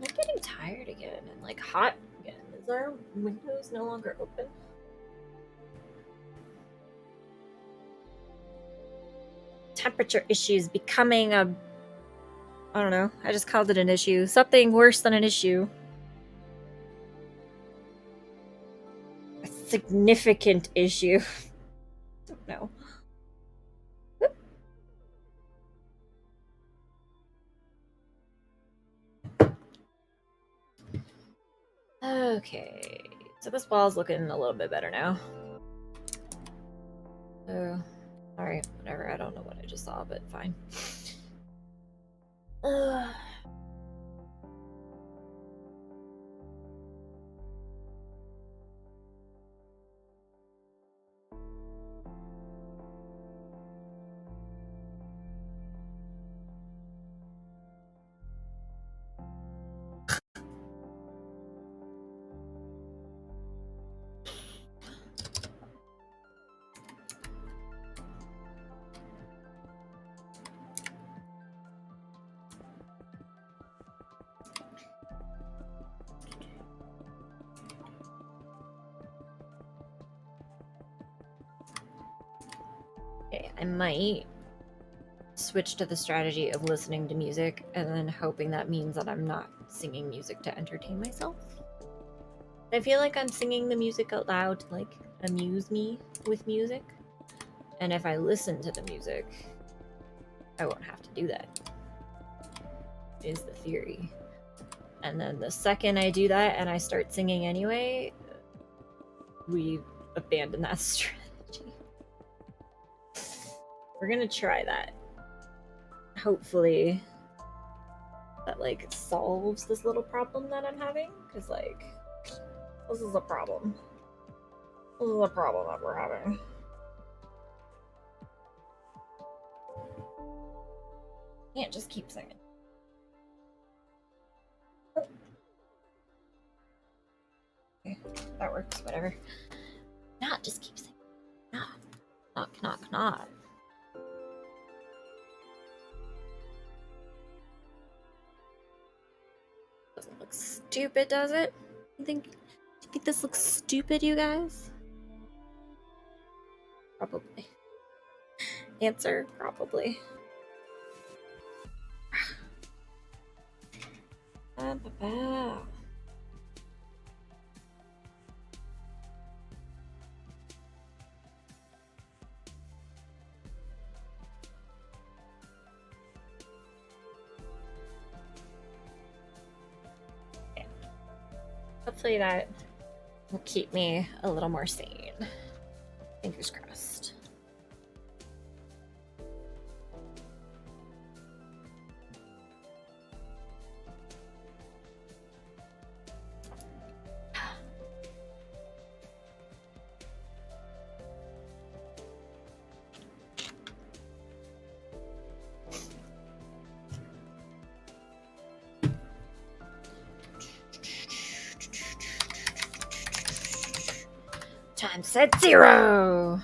I'm getting tired again and like hot again. Is our windows no longer open? temperature issues becoming a, I don't know, I just called it an issue. Something worse than an issue. A significant issue. Don't know. Okay, so this wall's looking a little bit better now. Alright, whatever. I don't know what I just saw, but fine. Okay, I might switch to the strategy of listening to music and then hoping that means that I'm not singing music to entertain myself. I feel like I'm singing the music out loud to like amuse me with music. And if I listen to the music, I won't have to do that. Is the theory. And then the second I do that and I start singing anyway, we abandon that strategy. We're gonna try that. Hopefully that like solves this little problem that I'm having, because like this is a problem. This is a problem that we're having. Can't just keep singing. Okay, that works, whatever. Not just keep singing. Knock, knock, knock, knock. Doesn't look stupid, does it? Do you think this looks stupid, you guys? Probably. Answer, probably. Hopefully that will keep me a little more sane. Fingers crossed. Time set 0.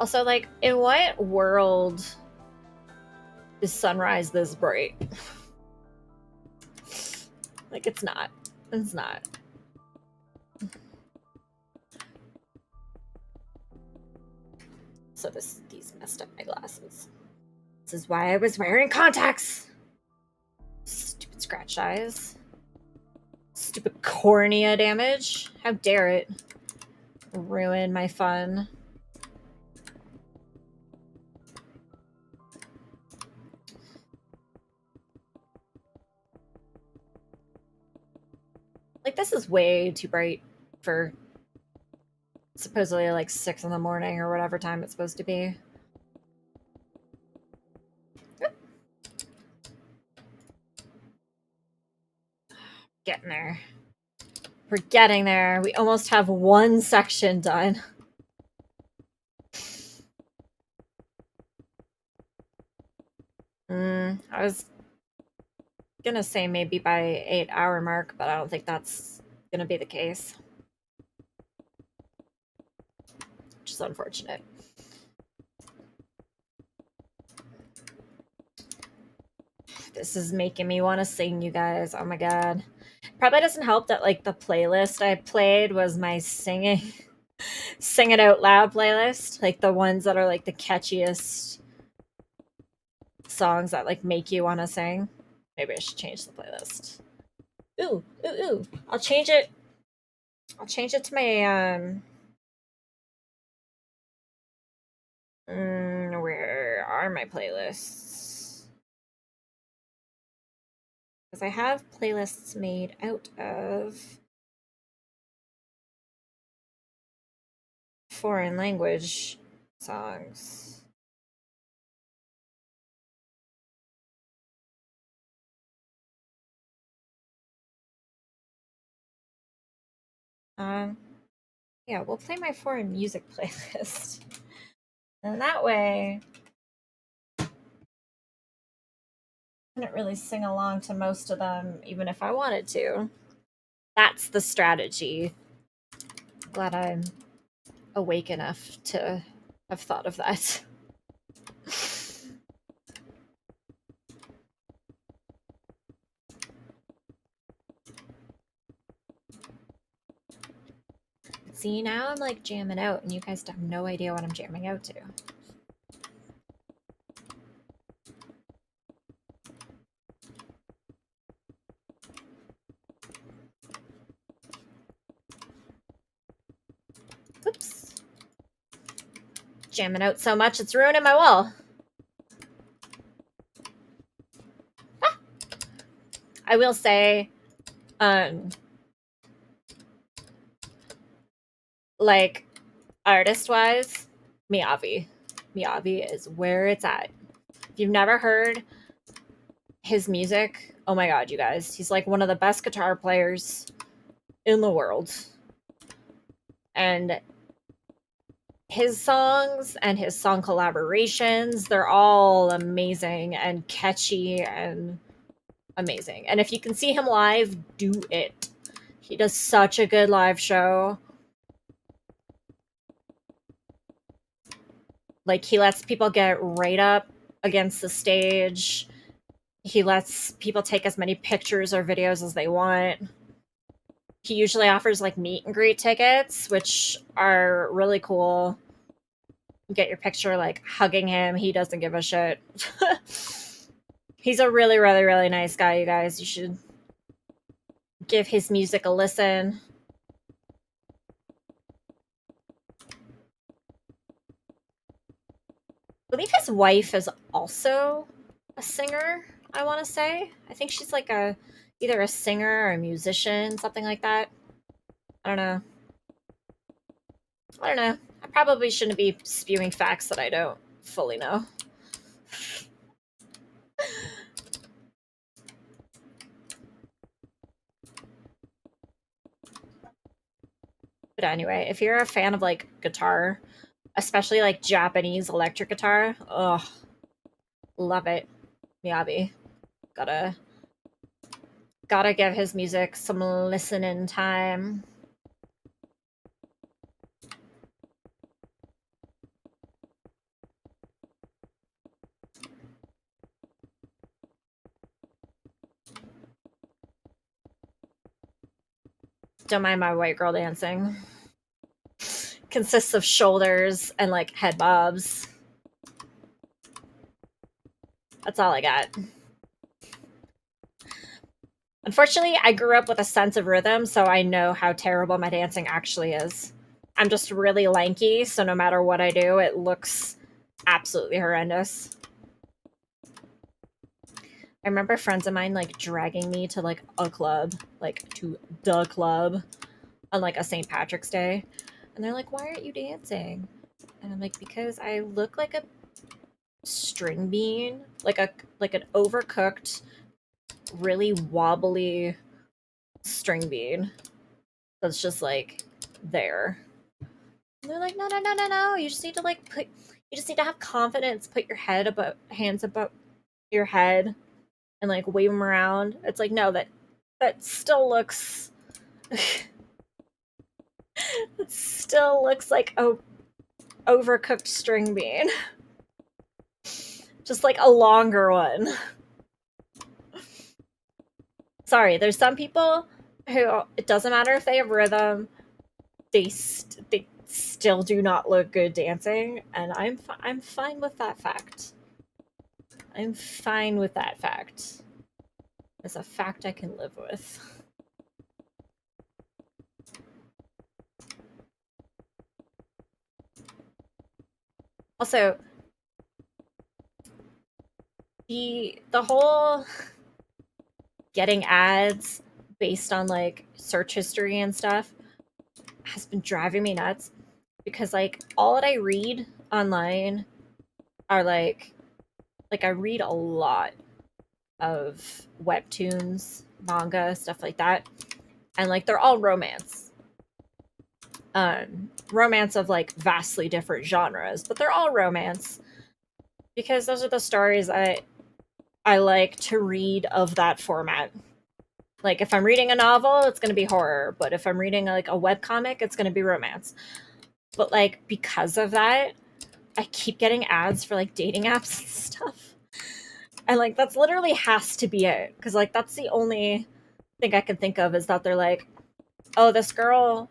Also, like, in what world is sunrise this bright? Like, it's not. It's not. So these messed up my glasses. This is why I was wearing contacts. Stupid scratch eyes. Stupid cornea damage. How dare it ruin my fun. Like, this is way too bright for supposedly like 6 in the morning or whatever time it's supposed to be. Getting there. We're getting there. We almost have one section done. I was gonna say maybe by 8-hour mark, but I don't think that's gonna be the case. Which is unfortunate. This is making me want to sing, you guys. Oh my god. Probably doesn't help that like the playlist I played was my singing sing it out loud playlist, like the ones that are like the catchiest songs that like make you want to sing. Maybe I should change the playlist. Ooh, ooh, ooh. I'll change it. I'll change it to my where are my playlists? Because I have playlists made out of foreign language songs. Yeah, we'll play my foreign music playlist. And that way, I couldn't really sing along to most of them, even if I wanted to. That's the strategy. Glad I'm awake enough to have thought of that. See, now I'm like jamming out, and you guys have no idea what I'm jamming out to. Oops. Jamming out so much it's ruining my wall. Ah! I will say, like, artist-wise, Miyavi. Miyavi is where it's at. If you've never heard his music, oh my god, you guys. He's like one of the best guitar players in the world. And his songs and his song collaborations, they're all amazing and catchy and amazing. And if you can see him live, do it. He does such a good live show. Like, he lets people get right up against the stage. He lets people take as many pictures or videos as they want. He usually offers like meet and greet tickets, which are really cool. You get your picture like hugging him. He doesn't give a shit. He's a really, really, really nice guy, you guys. You should give his music a listen. I believe his wife is also a singer, I want to say. I think she's like either a singer or a musician, something like that. I don't know. I don't know. I probably shouldn't be spewing facts that I don't fully know. But anyway, if you're a fan of like guitar, especially like Japanese electric guitar, ugh, love it. Miyabi. Gotta give his music some listening time. Don't mind my white girl dancing. Consists of shoulders and like head bobs. That's all I got. Unfortunately, I grew up with a sense of rhythm, so I know how terrible my dancing actually is. I'm just really lanky, so no matter what I do, it looks absolutely horrendous. I remember friends of mine like dragging me to like a club, like to the club on like a St. Patrick's Day. And they're like, "Why aren't you dancing?" And I'm like, "Because I look like a string bean, like an overcooked, really wobbly string bean that's just like there." And they're like, "No, no, no, no, no. You just need to like you just need to have confidence. Put your hands above your head and like wave them around." It's like, no, that still looks it still looks like a overcooked string bean. Just like a longer one. Sorry, there's some people who it doesn't matter if they have rhythm. They still do not look good dancing, and I'm fine with that fact. I'm fine with that fact. It's a fact I can live with. Also, the whole getting ads based on like search history and stuff has been driving me nuts, because like all that I read online are like I read a lot of webtoons, manga, stuff like that, and like they're all romance. Romance of like vastly different genres, but they're all romance because those are the stories I like to read of that format. Like if I'm reading a novel, it's going to be horror, but if I'm reading like a webcomic, it's going to be romance. But like because of that, I keep getting ads for like dating apps and stuff. And like that's literally has to be it, cuz like that's the only thing I can think of is that they're like, "Oh, this girl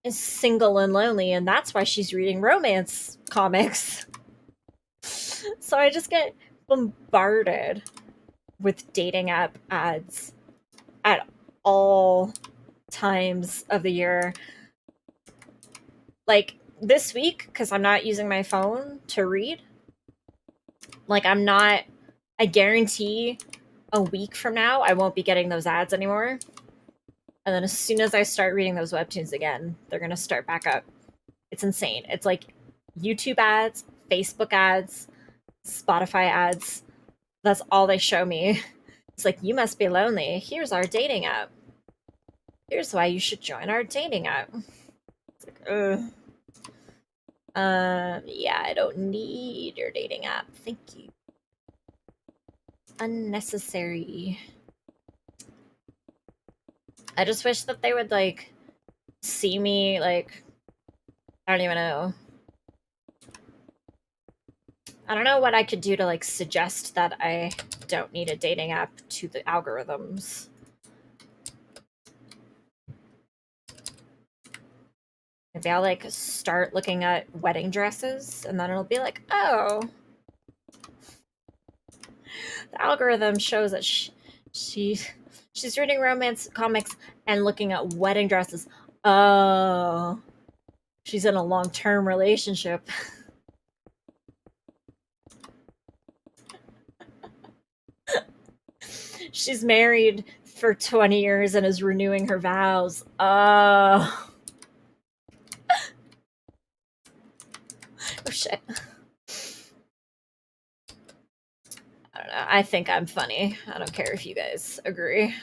is single and lonely and that's why she's reading romance comics." So I just get bombarded with dating app ads at all times of the year. Like this week, because I'm not using my phone to read, like I guarantee a week from now I won't be getting those ads anymore. And then as soon as I start reading those webtoons again, they're gonna start back up. It's insane. It's like YouTube ads, Facebook ads, Spotify ads. That's all they show me. It's like, you must be lonely. Here's our dating app. Here's why you should join our dating app. It's like, ugh. Yeah, I don't need your dating app. Thank you. Unnecessary. I just wish that they would, like, see me, like, I don't even know. I don't know what I could do to, like, suggest that I don't need a dating app to the algorithms. Maybe I'll, like, start looking at wedding dresses, and then it'll be like, oh, the algorithm shows that she's reading romance comics and looking at wedding dresses. Oh, she's in a long-term relationship. She's married for 20 years and is renewing her vows. Oh. Oh shit. I don't know. I think I'm funny. I don't care if you guys agree.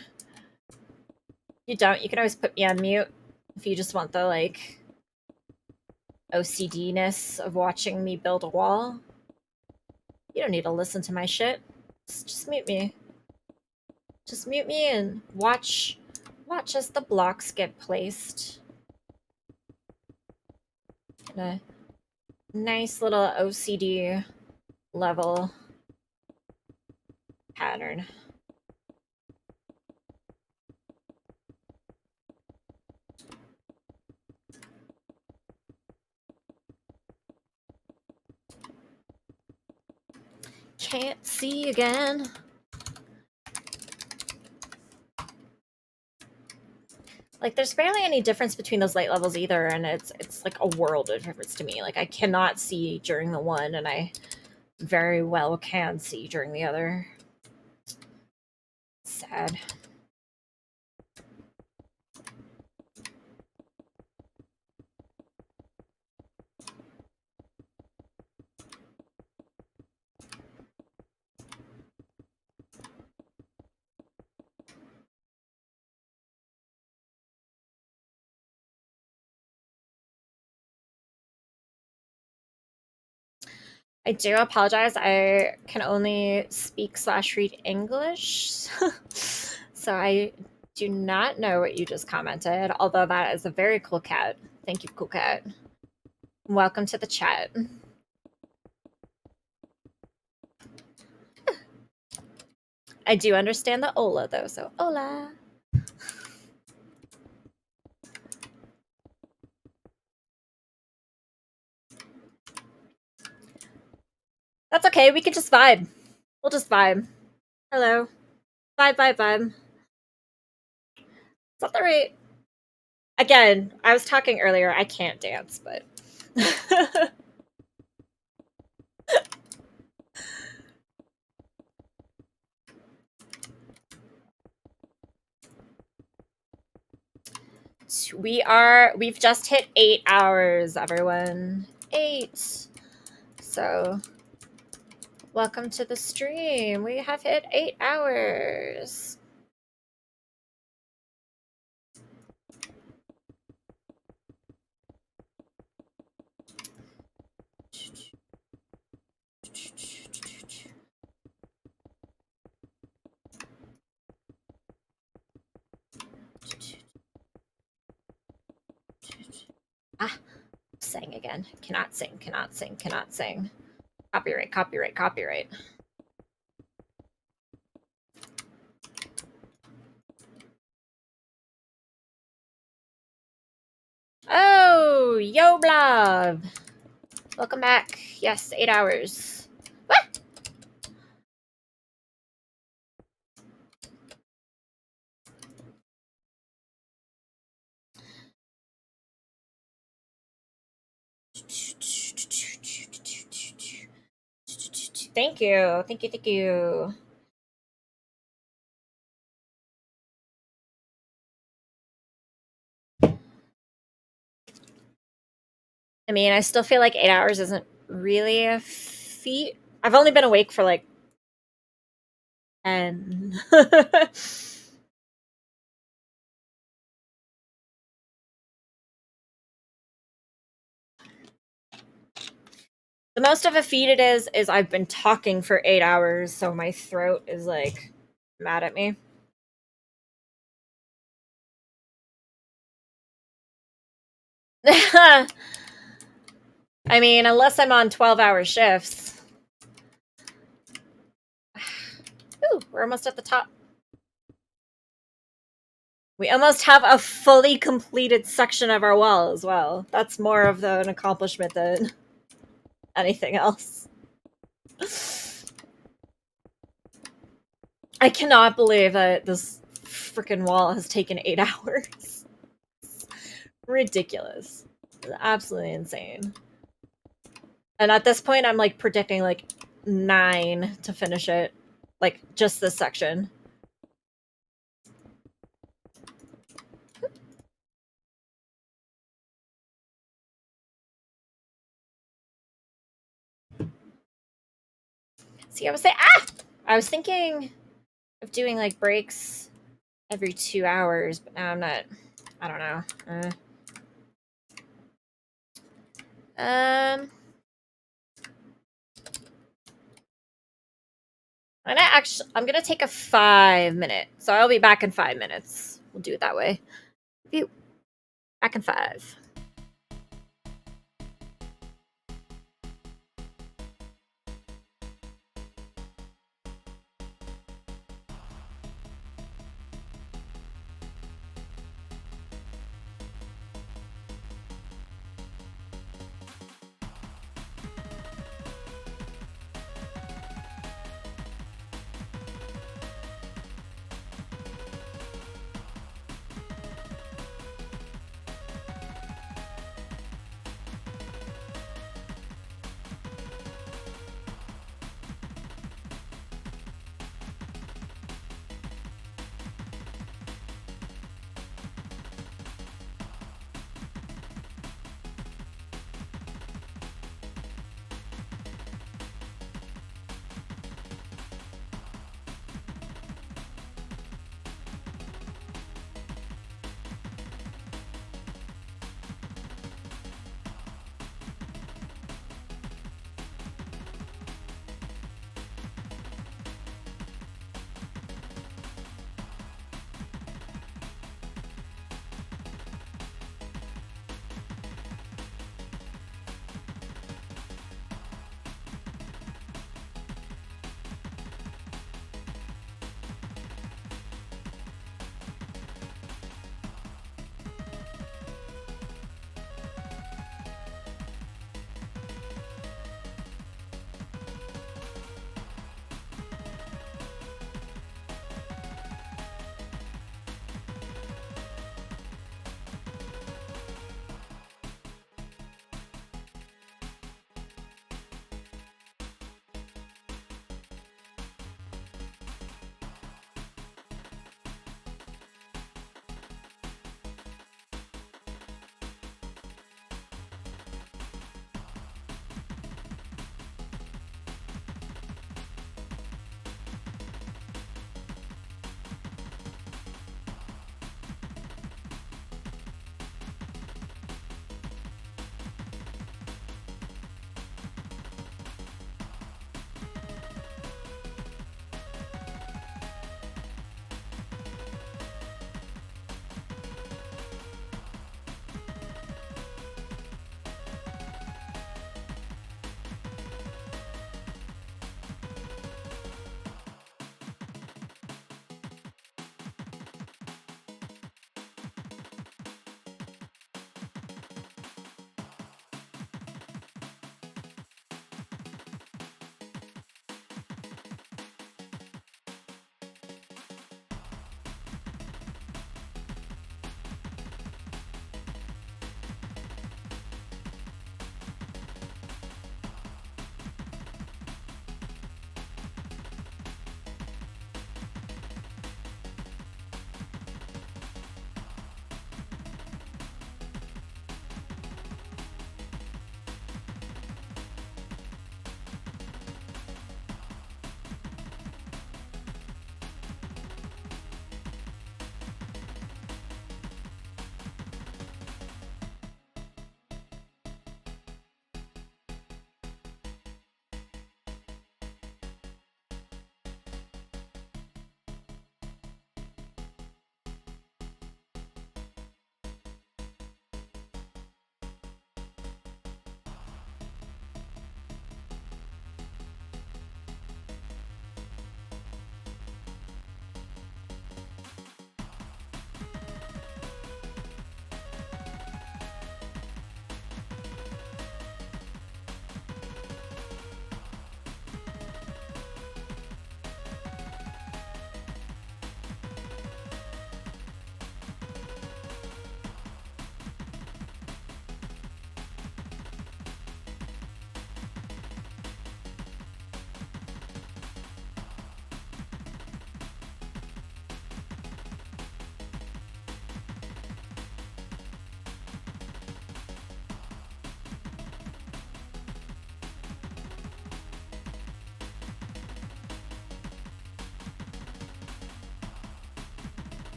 You don't. You can always put me on mute if you just want the, like, OCD-ness of watching me build a wall. You don't need to listen to my shit. Just mute me. Just mute me and watch as the blocks get placed in a nice little OCD level pattern. Can't see again. Like, there's barely any difference between those light levels either, and it's like a world of difference to me. Like, I cannot see during the one, and I very well can see during the other. Sad. I do apologize. I can only speak / read English. So I do not know what you just commented, although that is a very cool cat. Thank you, cool cat. Welcome to the chat. I do understand the hola, though, so hola. That's okay. We can just vibe. We'll just vibe. Hello. Vibe, vibe, vibe. Is that the right? Again, I was talking earlier. I can't dance, but. We've just hit 8 hours, everyone. 8. So, welcome to the stream. We have hit 8 hours. Ah, sang again. Cannot sing, cannot sing, cannot sing. Copyright, copyright, copyright. Oh, yo, blob. Welcome back. Yes, 8 hours. What? Thank you. Thank you. Thank you. I mean, I still feel like 8 hours isn't really a feat. I've only been awake for like 10. The most of a feat it is I've been talking for 8 hours, so my throat is like mad at me. I mean, unless I'm on 12-hour shifts. Ooh, we're almost at the top. We almost have a fully completed section of our wall as well. That's more of an accomplishment than anything else. I cannot believe that this freaking wall has taken 8 hours. Ridiculous. Absolutely insane. And at this point, I'm like predicting like 9 to finish it. Like just this section. See, I was thinking of doing like breaks every 2 hours, but now I'm not. I don't know. I'm gonna take a 5-minute, so I'll be back in 5 minutes. We'll do it that way. Back in 5.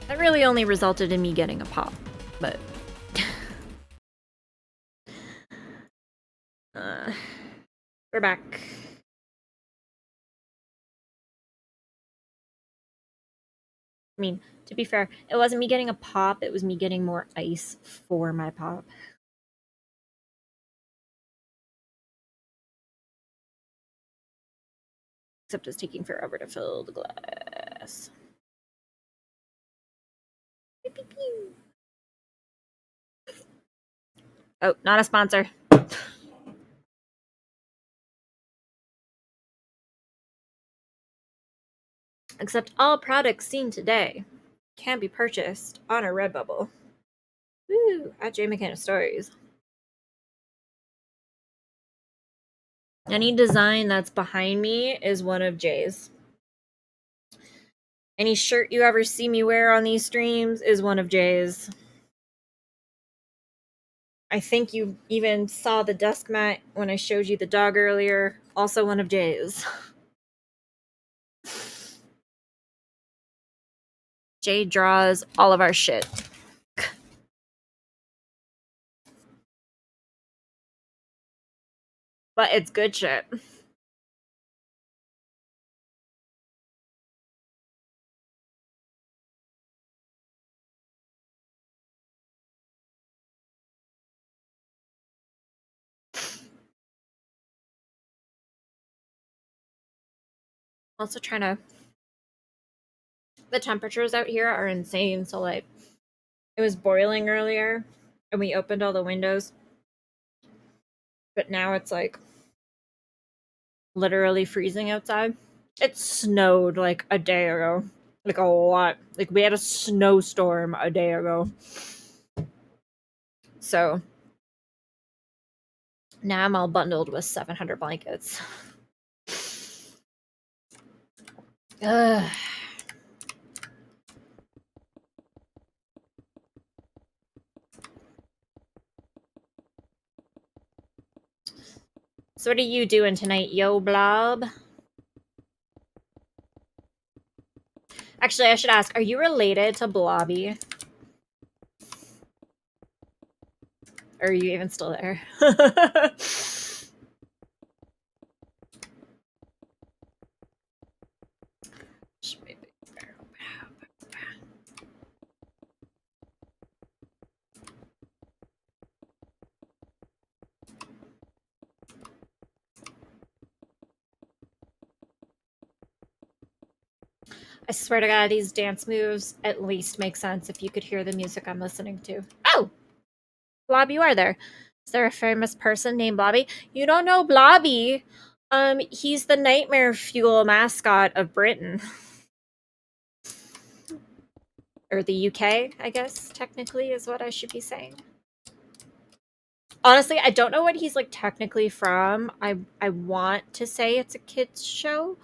That really only resulted in me getting a pop, but... we're back. I mean, to be fair, it wasn't me getting a pop, it was me getting more ice for my pop. Except it's taking forever to fill the glass. Pew, pew, pew. Oh, not a sponsor. Except all products seen today can be purchased on our Redbubble. Woo! At J McKenna Stories. Any design that's behind me is one of Jay's. Any shirt you ever see me wear on these streams is one of Jay's. I think you even saw the desk mat when I showed you the dog earlier. Also one of Jay's. Jay draws all of our shit. But it's good shit. Also trying to... The temperatures out here are insane, so like... It was boiling earlier, and we opened all the windows. But now it's like... literally freezing outside. It snowed like a day ago. Like a lot. Like we had a snowstorm a day ago. So... now I'm all bundled with 700 blankets. Ugh. So what are you doing tonight, yo blob? Actually, I should ask, are you related to Blobby? Or are you even still there? I swear to God, these dance moves at least make sense if you could hear the music I'm listening to. Oh! Blob, you are there. Is there a famous person named Blobby? You don't know Blobby. He's the Nightmare Fuel mascot of Britain. Or the UK, I guess, technically, is what I should be saying. Honestly, I don't know what he's like technically from. I want to say it's a kids show.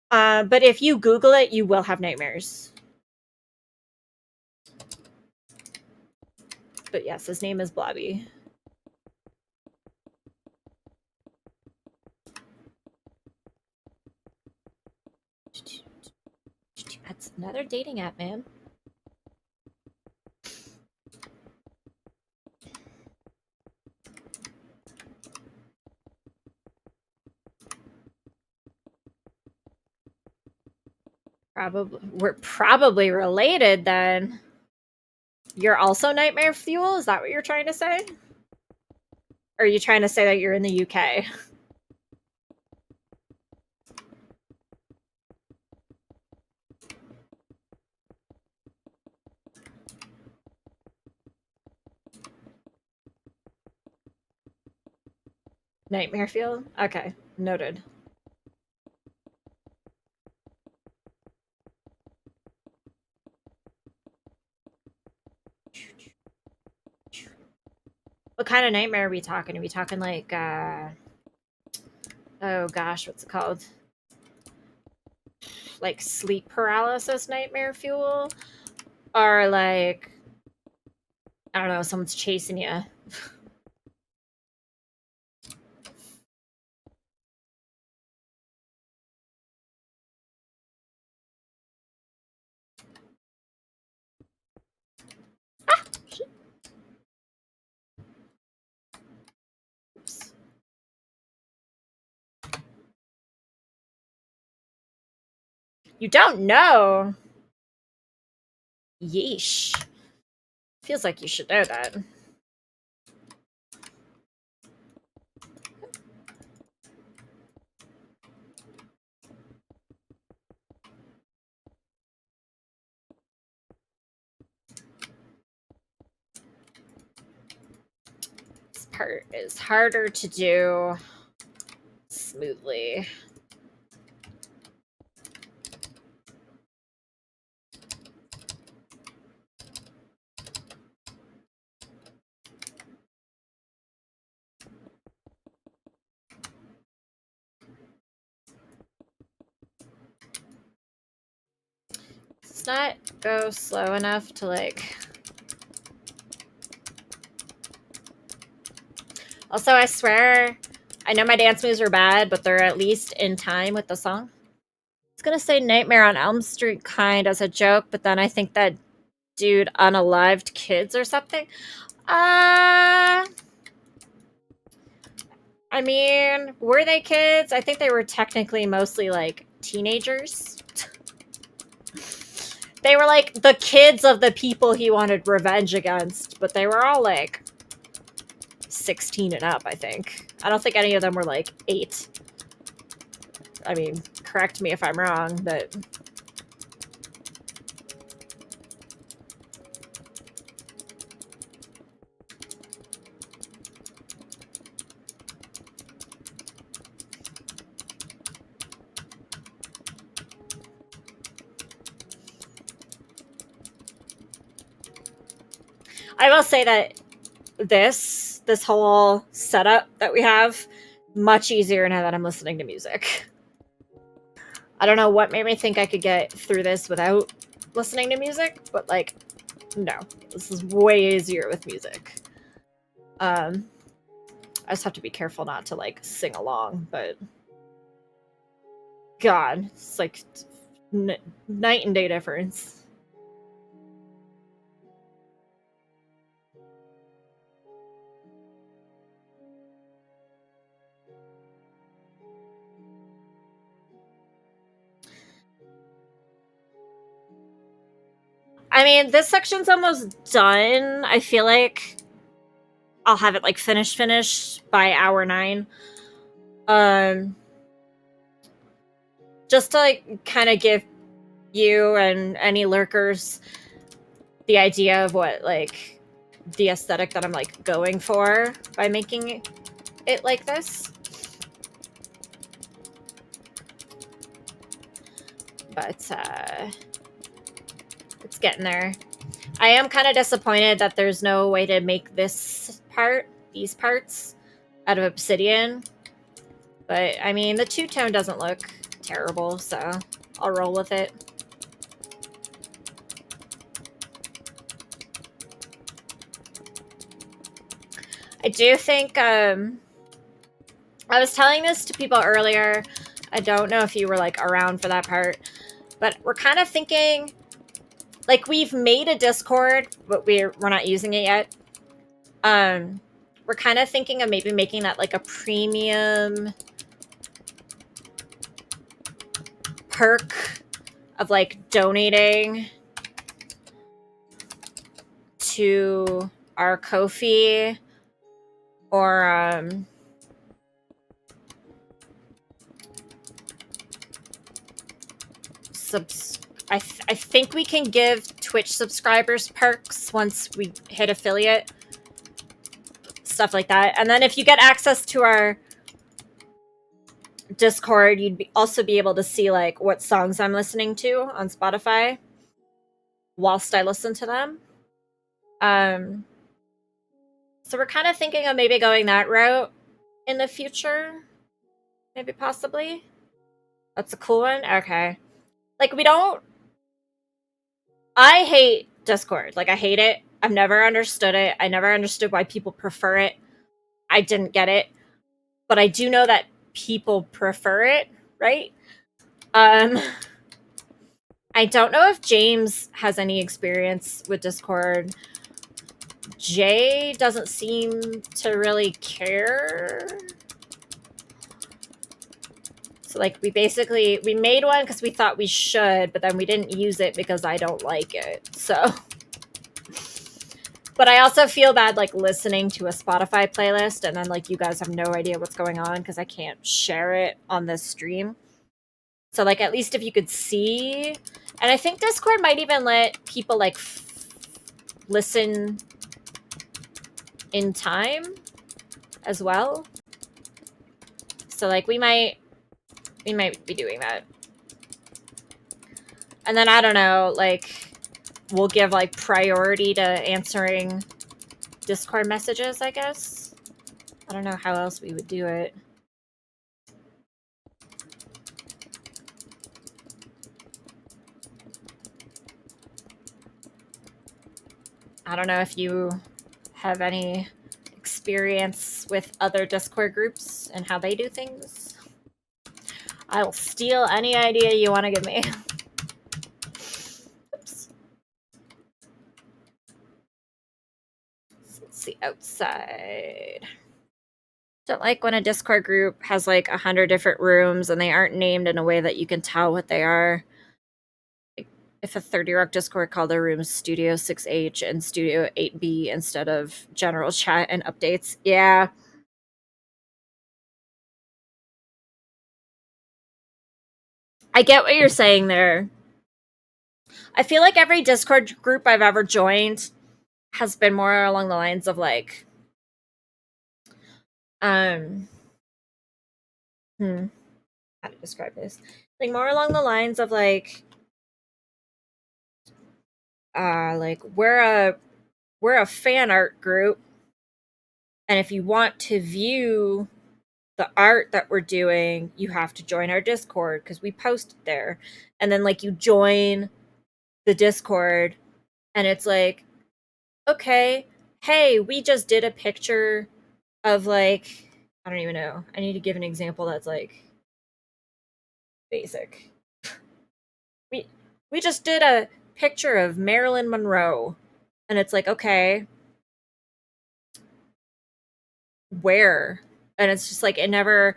But if you Google it, you will have nightmares. But yes, his name is Blobby. That's another dating app, man. We're probably related then. You're also Nightmare Fuel? Is that what you're trying to say? Or are you trying to say that you're in the UK? Nightmare Fuel? Okay, noted. What kind of nightmare are we talking? Are we talking like, oh gosh, what's it called? Like sleep paralysis Nightmare Fuel? Or like, I don't know, someone's chasing you. You don't know? Yeesh. Feels like you should know that. This part is harder to do smoothly. Does not go slow enough to like. Also, I swear, I know my dance moves are bad, but they're at least in time with the song. I was gonna say Nightmare on Elm Street kind as a joke, but then I think that dude unalived kids or something. I mean, were they kids? I think they were technically mostly like teenagers. They were like the kids of the people he wanted revenge against, but they were all like 16 and up, I think. I don't think any of them were like 8. I mean, correct me if I'm wrong, but I will say that this whole setup that we have much easier now that I'm listening to music. I don't know what made me think I could get through this without listening to music, but like, no, this is way easier with music. I just have to be careful not to like sing along, but God, it's like night and day difference. I mean, this section's almost done. I feel like I'll have it like finished by hour 9. Just to like kind of give you and any lurkers the idea of what like the aesthetic that I'm like going for by making it like this. But it's getting there. I am kind of disappointed that there's no way to make these parts out of obsidian. But I mean, the two-tone doesn't look terrible, so I'll roll with it. I do think, I was telling this to people earlier. I don't know if you were like around for that part, but we're kind of thinking, like, we've made a Discord, but we're not using it yet. We're kind of thinking of maybe making that like a premium perk of like donating to our Ko-fi or I think we can give Twitch subscribers perks once we hit affiliate. Stuff like that. And then if you get access to our Discord, you'd also be able to see like what songs I'm listening to on Spotify whilst I listen to them. So we're kind of thinking of maybe going that route in the future. Maybe possibly. That's a cool one. Okay. Like I hate Discord. Like I hate it. I've never understood it. I never understood why people prefer it. I didn't get it. But I do know that people prefer it, right? I don't know if James has any experience with Discord. Jay doesn't seem to really care. So like we made one because we thought we should, but then we didn't use it because I don't like it. So but I also feel bad like listening to a Spotify playlist and then like you guys have no idea what's going on because I can't share it on this stream. So like at least if you could see, and I think Discord might even let people like listen in time as well. So like we might be doing that. And then I don't know, like we'll give like priority to answering Discord messages, I guess. I don't know how else we would do it. I don't know if you have any experience with other Discord groups and how they do things. I'll steal any idea you want to give me. Oops. Let's see outside. Don't like when a Discord group has like 100 different rooms and they aren't named in a way that you can tell what they are. Like if a 30 Rock Discord called their rooms Studio 6H and Studio 8B instead of general chat and updates. Yeah. I get what you're saying there. I feel like every Discord group I've ever joined has been more along the lines of like how to describe this? Like more along the lines of like we're a fan art group, and if you want to view the art that we're doing, you have to join our Discord because we post it there. And then like you join the Discord and it's like, okay, hey, we just did a picture of like, I don't even know. I need to give an example that's like basic. We just did a picture of Marilyn Monroe. And it's like, okay, where? And it's just like they never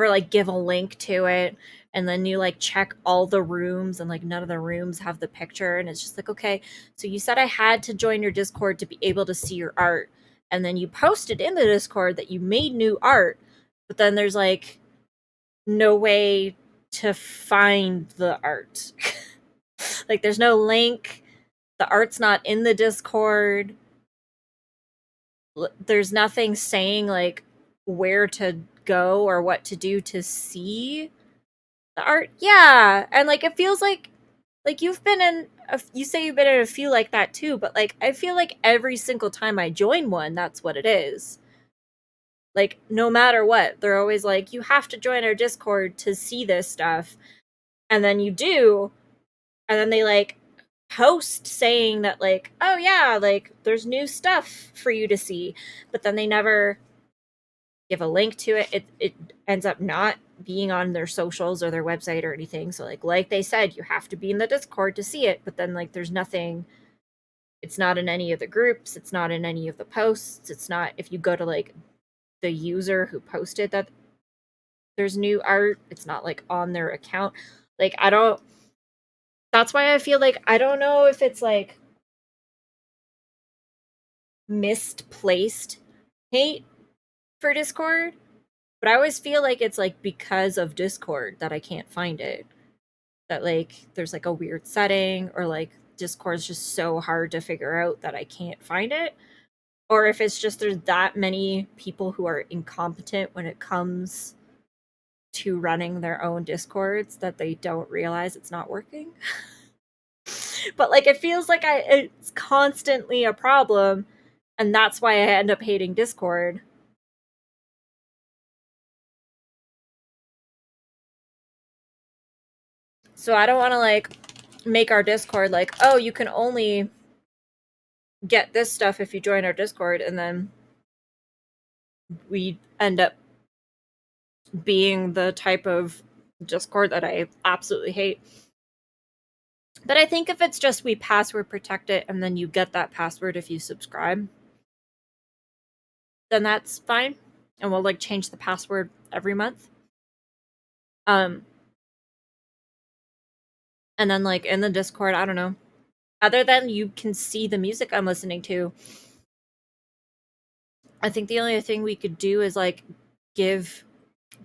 like give a link to it. And then you like check all the rooms and like none of the rooms have the picture. And it's just like, okay, so you said I had to join your Discord to be able to see your art. And then you posted in the Discord that you made new art. But then there's like no way to find the art. Like there's no link. The art's not in the Discord. There's nothing saying like where to go or what to do to see the art. Yeah, and like it feels like you've been in you say you've been in a few like that too, but like I feel like every single time I join one, that's what it is. Like no matter what, they're always like you have to join our Discord to see this stuff. And then you do, and then they like post saying that like, oh yeah, like there's new stuff for you to see, but then they never give a link to it. It ends up not being on their socials or their website or anything. So like they said, you have to be in the Discord to see it, but then like there's nothing. It's not in any of the groups, it's not in any of the posts, it's not if you go to like the user who posted that there's new art, it's not like on their account. Like I don't that's why I feel like I don't know if it's like misplaced hate for Discord, but I always feel like it's like because of Discord that I can't find it. That like there's like a weird setting or like Discord's just so hard to figure out that I can't find it. Or if it's just there's that many people who are incompetent when it comes to running their own Discords that they don't realize it's not working. But like it feels like it's constantly a problem, and that's why I end up hating Discord. So I don't want to like make our Discord like, oh, you can only get this stuff if you join our Discord, and then we end up being the type of Discord that I absolutely hate. But I think if it's just we password protect it and then you get that password if you subscribe, then that's fine. And we'll like change the password every month. And then like in the Discord, I don't know. Other than you can see the music I'm listening to, I think the only thing we could do is like give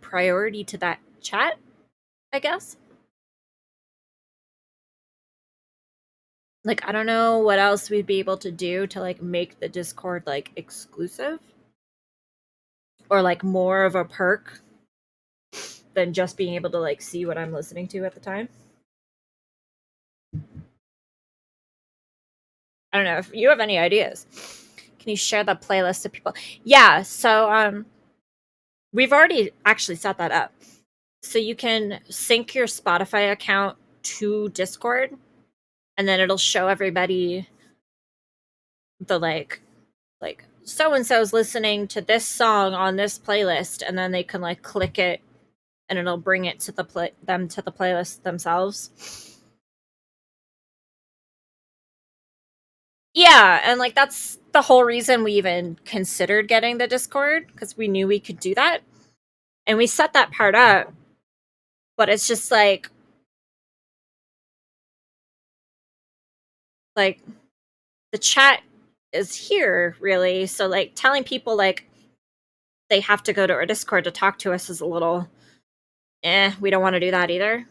priority to that chat, I guess. Like I don't know what else we'd be able to do to like make the Discord like exclusive or like more of a perk than just being able to like see what I'm listening to at the time. I don't know if you have any ideas. Can you share the playlist to people? Yeah, so we've already actually set that up. So you can sync your Spotify account to Discord and then it'll show everybody the like so and so's listening to this song on this playlist and then they can like click it and it'll bring it to them to the playlist themselves. Yeah, and like that's the whole reason we even considered getting the Discord because we knew we could do that. And we set that part up. But it's just like the chat is here really. So like telling people like they have to go to our Discord to talk to us is a little we don't want to do that either.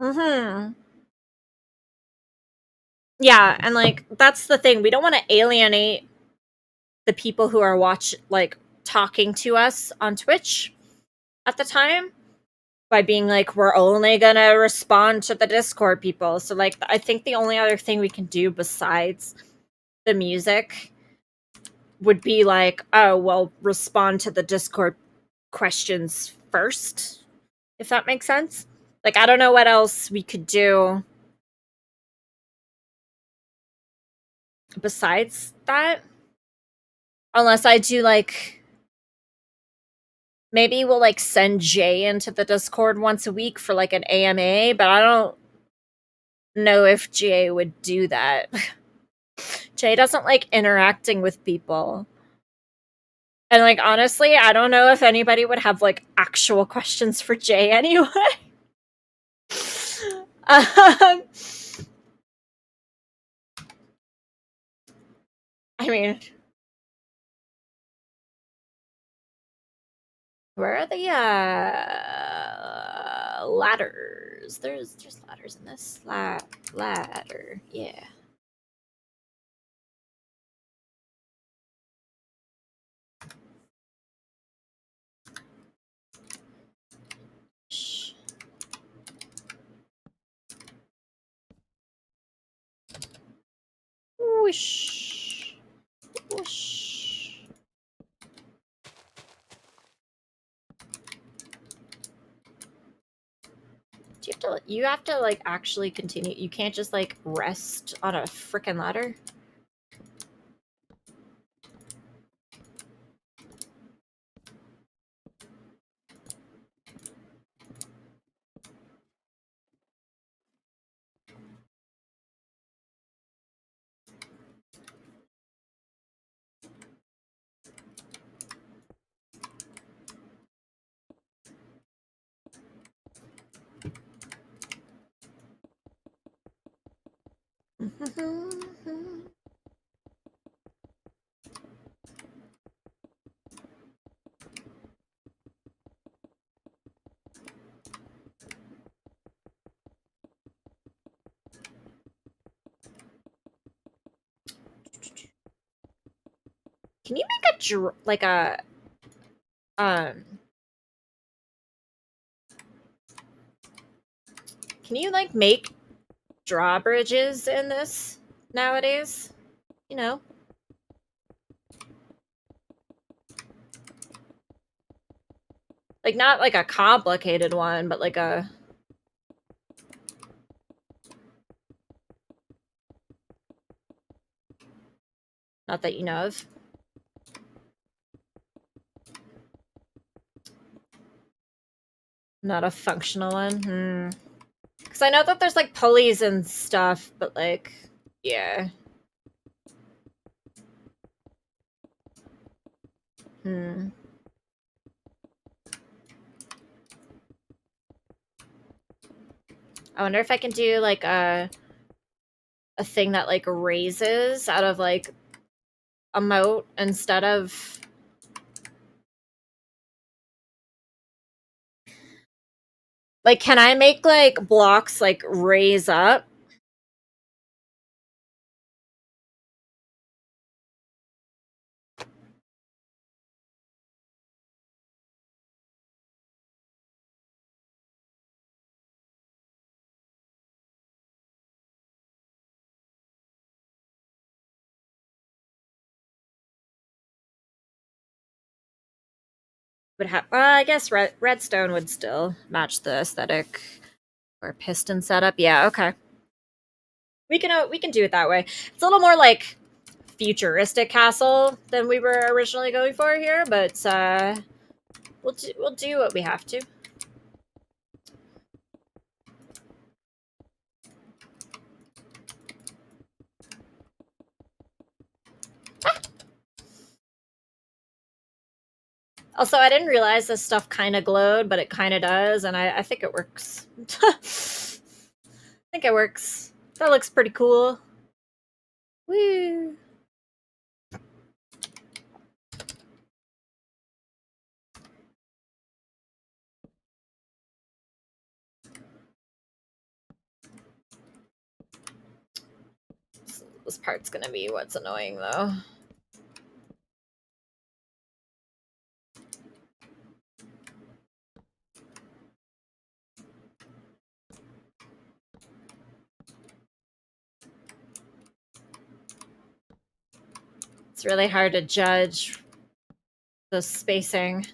Mhm. Yeah, and like that's the thing. We don't want to alienate the people who are talking to us on Twitch at the time by being like we're only going to respond to the Discord people. So like I think the only other thing we can do besides the music would be like, oh, well, respond to the Discord questions first, if that makes sense. Like I don't know what else we could do besides that. Unless I do like maybe we'll like send Jay into the Discord once a week for like an AMA, but I don't know if Jay would do that. Jay doesn't like interacting with people. And like honestly, I don't know if anybody would have like actual questions for Jay anyway. um, I mean, where are the ladders? There's ladders in this. Ladder. Yeah. Shh. Whoosh. Whoosh. You have to like actually continue. You can't just like rest on a freaking ladder. Can you make um can you like make drawbridges in this nowadays? You know? Like not like a complicated one, but like a not that you know of. Not a functional one. Because I know that there's like pulleys and stuff, but like, yeah. I wonder if I can do like a thing that like raises out of like a moat instead of like, can I make like blocks like raise up? Would have I guess redstone would still match the aesthetic or piston setup. Yeah, okay. We can do it that way. It's a little more like futuristic castle than we were originally going for here, but we'll do what we have to. Also, I didn't realize this stuff kind of glowed, but it kind of does, and I think it works. I think it works. That looks pretty cool. Woo! This part's gonna be what's annoying, though. It's really hard to judge the spacing.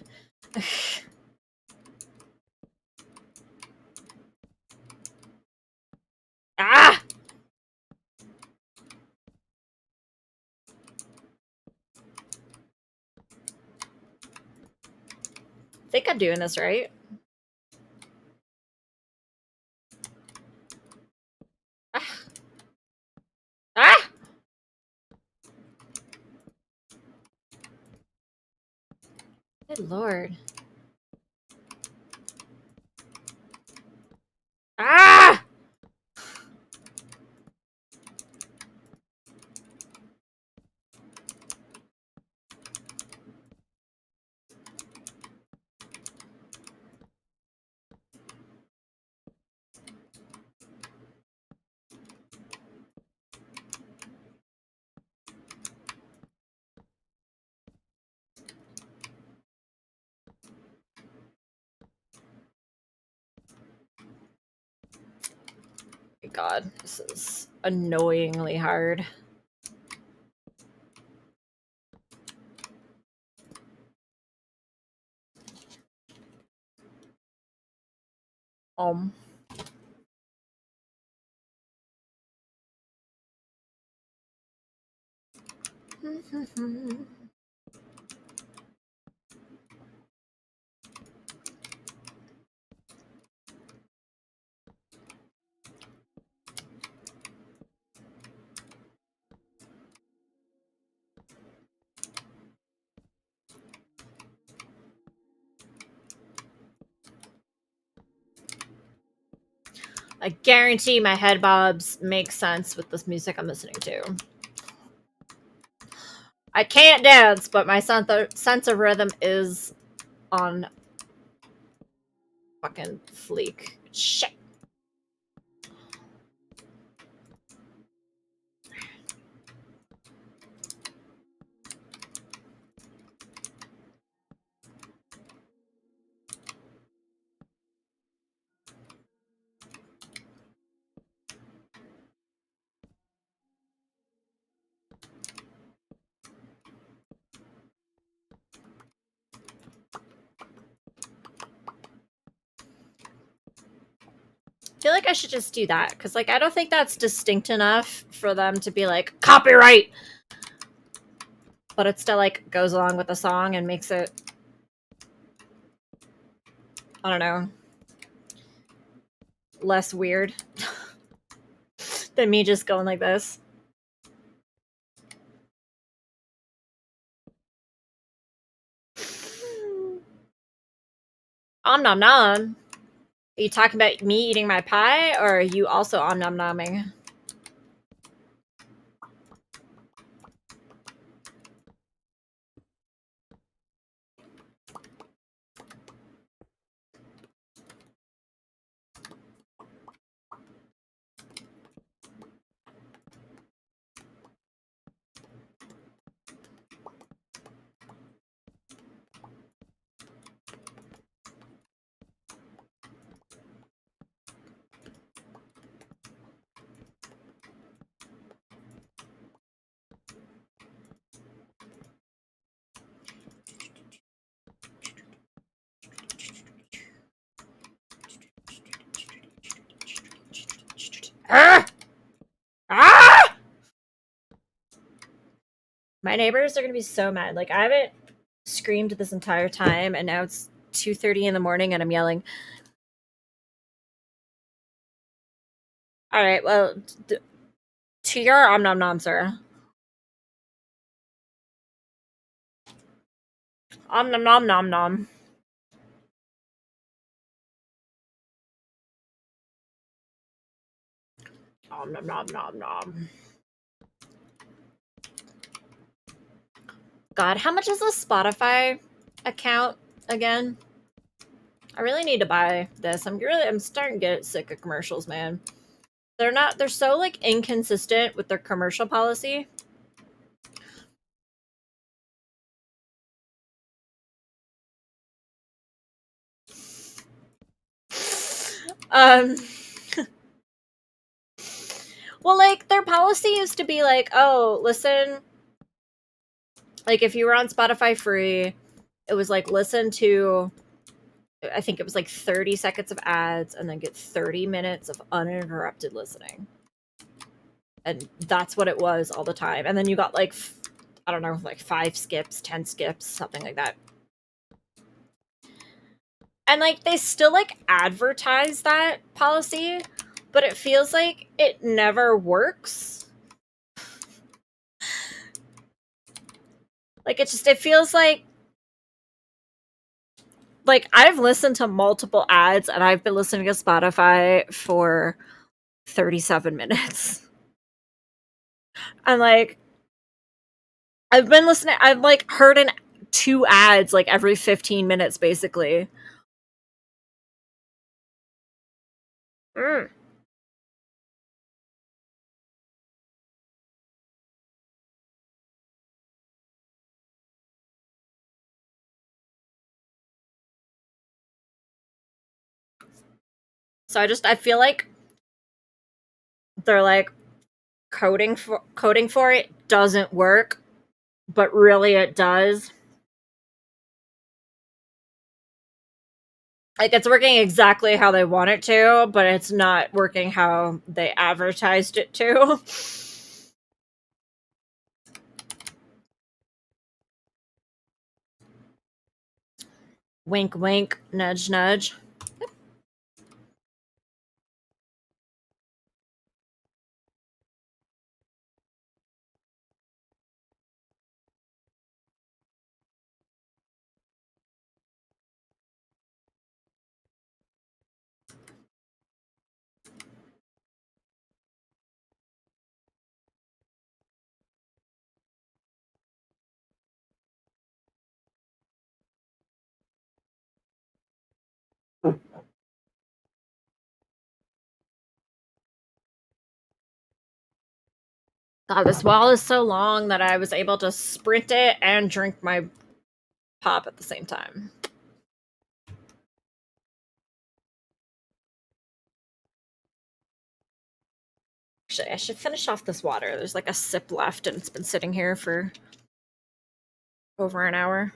Ah! I think I'm doing this right. Ah! Ah! Good lord. Ah! God, this is annoyingly hard. Um. I guarantee my head bobs make sense with this music I'm listening to. I can't dance, but my sense of rhythm is on fucking fleek. Shit. I feel like I should just do that because, like, I don't think that's distinct enough for them to be like copyright, but it still like goes along with the song and makes it, I don't know, less weird than me just going like this. Om nom nom. Are you talking about me eating my pie, or are you also om nom nomming? Ah! Ah! My neighbors are gonna be so mad. Like, I haven't screamed this entire time, and now it's 2:30 in the morning, and I'm yelling. All right, well, to your om nom nom, sir. Om nom nom nom nom. Om nom nom nom nom. God, how much is a Spotify account again? I really need to buy this. I'm starting to get sick of commercials, man. They're so like inconsistent with their commercial policy. Um well, like their policy used to be like, "Oh, listen, like if you were on Spotify free, it was like listen to I think it was like 30 seconds of ads and then get 30 minutes of uninterrupted listening." And that's what it was all the time. And then you got like I don't know, like 5 skips, 10 skips, something like that. And like they still like advertise that policy, but it feels like it never works. Like it feels like I've listened to multiple ads and I've been listening to Spotify for 37 minutes. And like I've like heard 2 ads like every 15 minutes basically. Mm. So I feel like they're like coding for it doesn't work, but really it does. Like it's working exactly how they want it to, but it's not working how they advertised it to. Wink wink, nudge nudge. God, this wall is so long that I was able to sprint it and drink my pop at the same time. Actually, I should finish off this water. There's like a sip left and it's been sitting here for over an hour.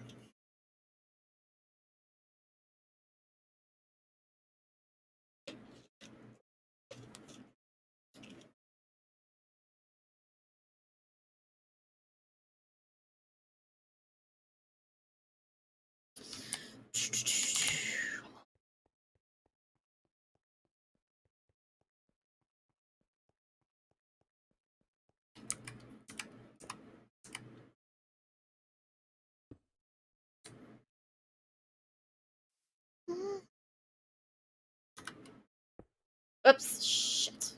Oops, shit.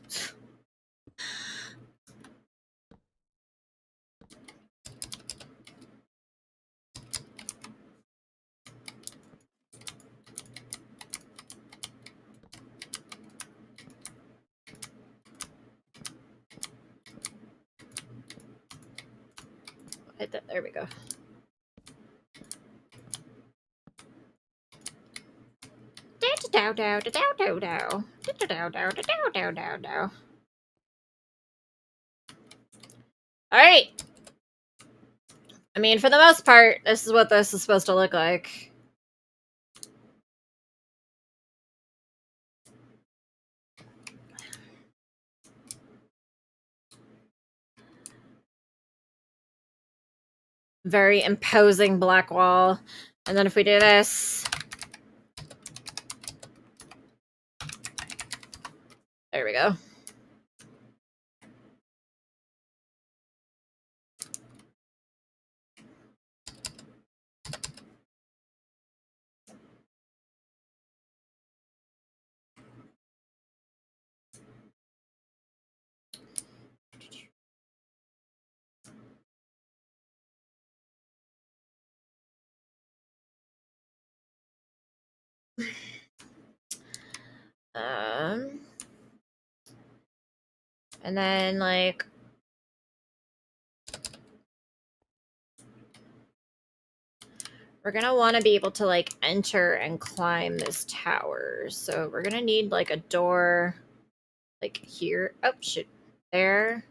Hit that. There we go. Alright. I mean, for the most part, this is what this is supposed to look like. Very imposing black wall. And then if we do this... There we go. And then, like... We're gonna want to be able to, like, enter and climb this tower. So we're gonna need, like, a door, like, here. Oh, shoot. There.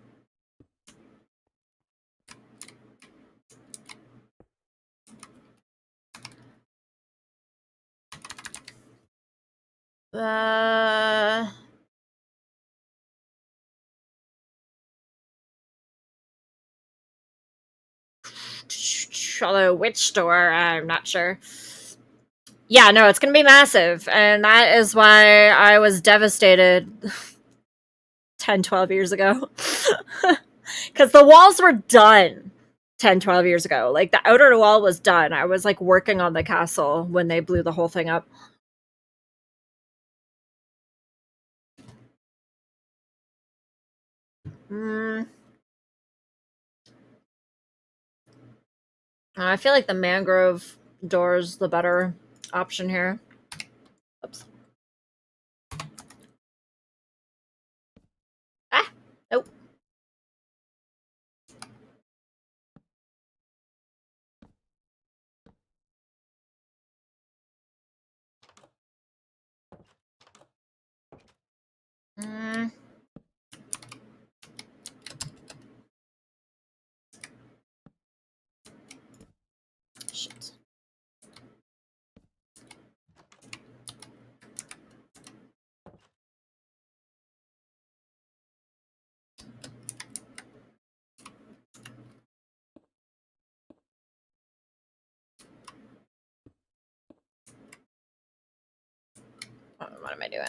Although which door, I'm not sure. Yeah, no, it's gonna be massive, and that is why I was devastated 10, 12 years ago. Because the walls were done 10, 12 years ago. Like, the outer wall was done. I was, like, working on the castle when they blew the whole thing up. I feel like the mangrove door's the better option here. Oops. Ah! Nope. Shit. What am I doing?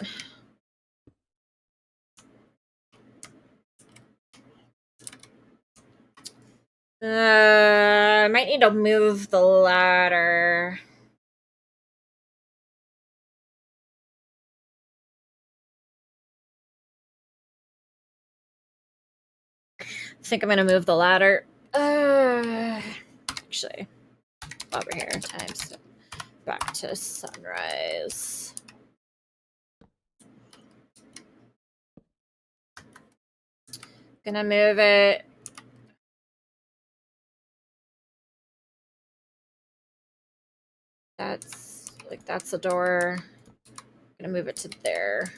I might need to move the ladder. I think I'm gonna move the ladder. Actually, over here, times back to sunrise. Gonna move it. That's like, that's the door. Gonna move it to there.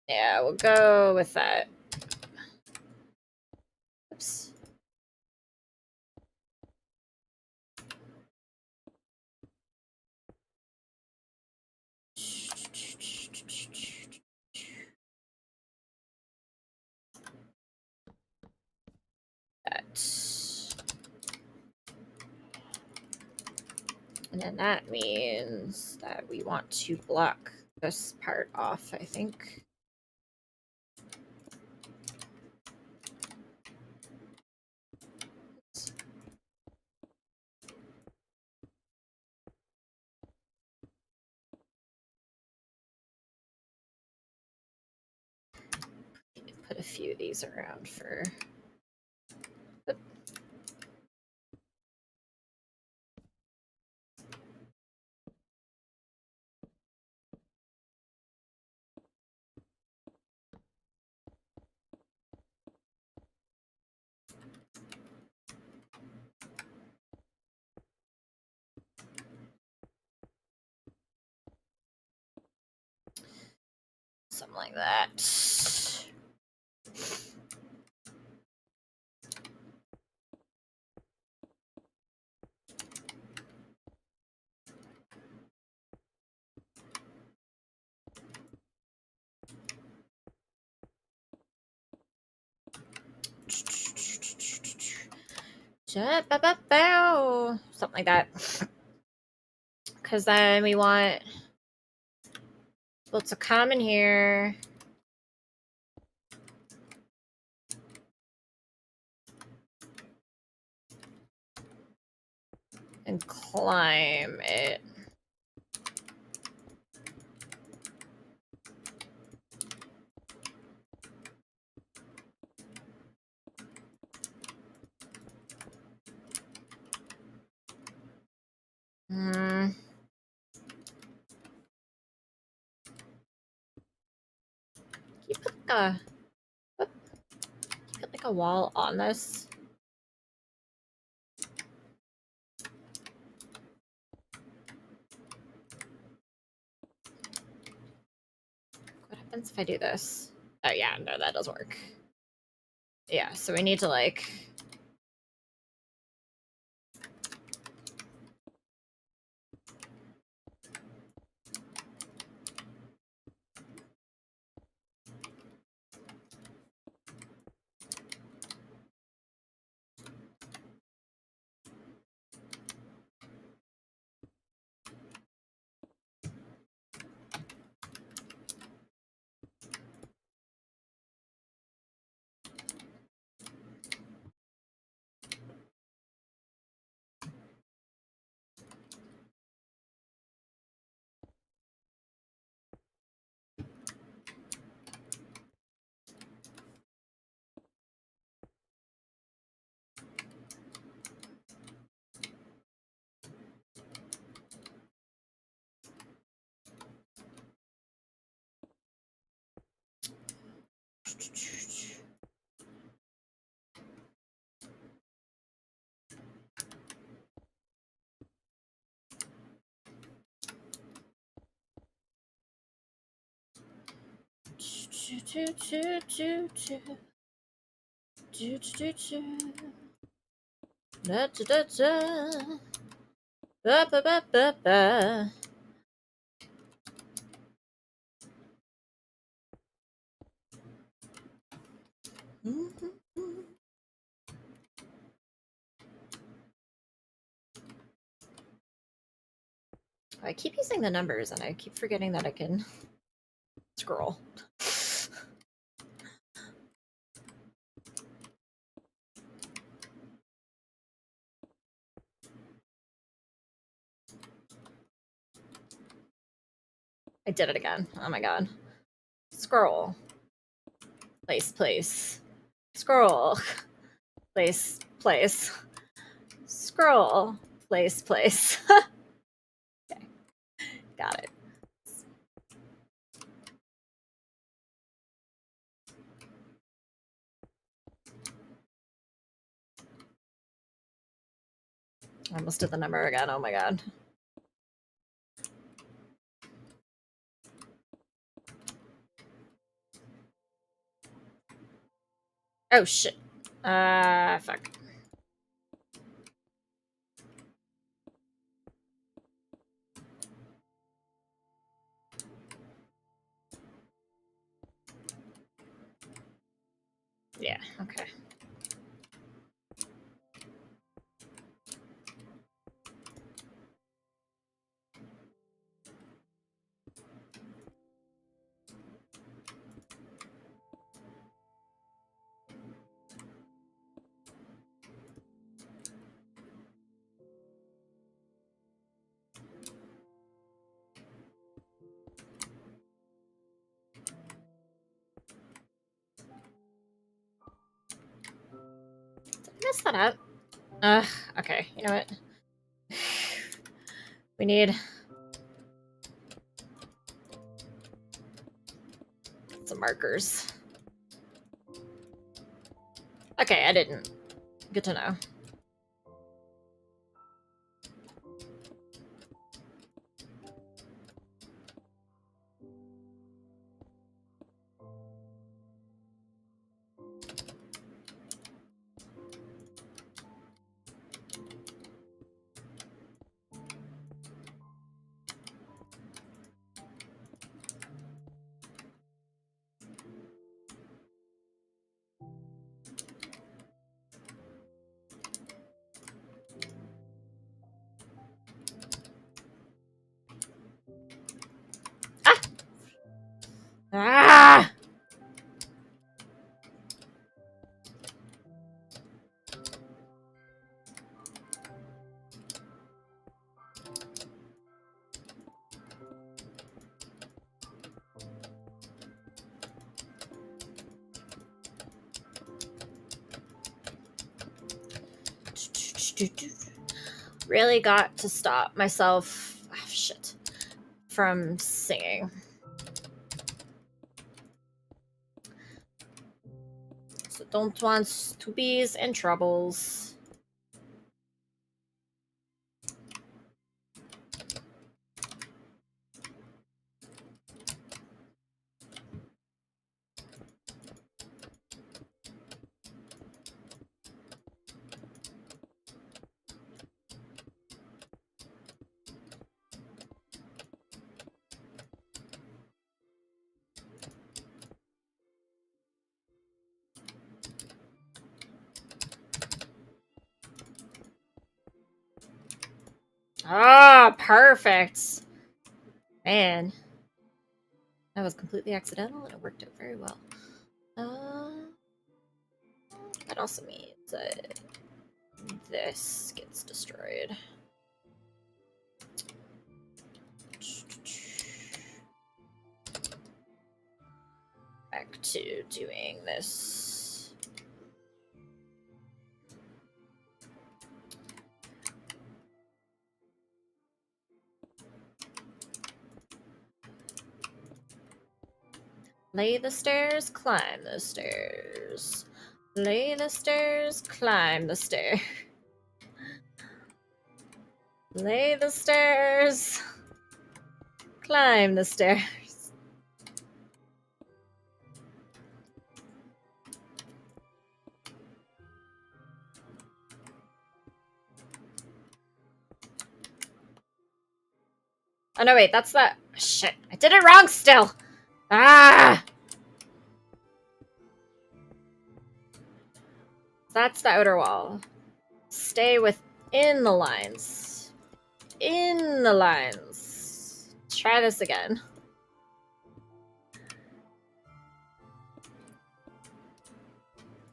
Yeah, we'll go with that. Oops. That. And then that means that we want to block this part off, I think. Put a few of these around for... something like that. Something like that. Because then we want people to come in here. And climb it. Hmm. Can you put like a wall on this? What happens if I do this? Oh yeah, no, that doesn't work. Yeah, so we need to like... Da, da, da, da. Ba, ba, ba, ba, ba. I keep using the numbers and I keep forgetting that I can scroll. I did it again. Oh my god. Scroll. Place, place. Scroll. Place, place. Scroll. Place, place. Okay. Got it. I almost did the number again. Oh my god. Oh shit. Fuck. Yeah, okay. Did I mess that up? Okay. You know what? We need some markers. Okay, I didn't. Good to know. Ah! Really got to stop myself. Oh, shit. From singing. So don't want to be in troubles. Ah, perfect. Man. That was completely accidental and it worked out very well. That also means that this gets destroyed. Back to doing this. Lay the stairs, climb the stairs. Lay the stairs, climb the stairs. Lay the stairs, climb the stairs. Oh no, wait, that's the... Shit, I did it wrong still! Ah! That's the outer wall. Stay within the lines. In the lines. Try this again.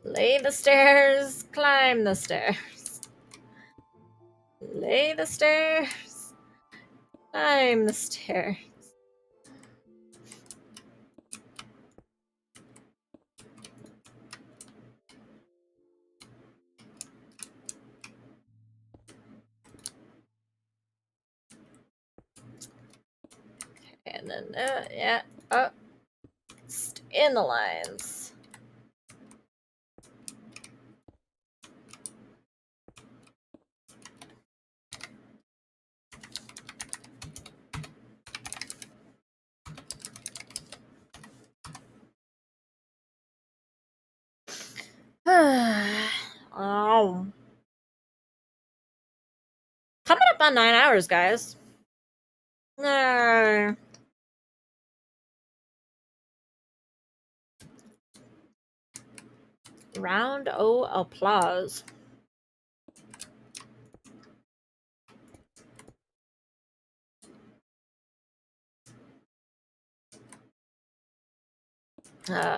Lay the stairs, climb the stairs. Lay the stairs, climb the stairs. And then, yeah, up. In the lines. on 9 hours, guys. Round o' applause.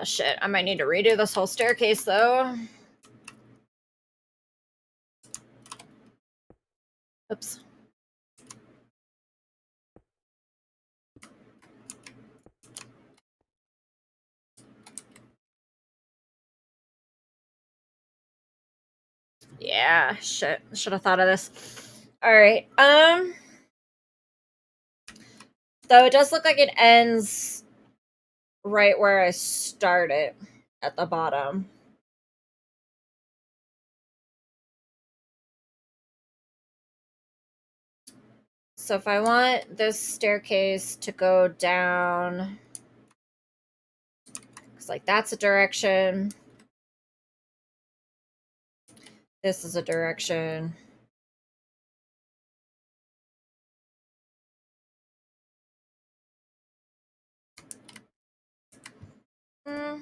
Shit. I might need to redo this whole staircase, though. Oops. Yeah, shit. Should have thought of this. Alright, so it does look like it ends right where I started, at the bottom. So if I want this staircase to go down, because like that's a direction. This is a direction. Hmm.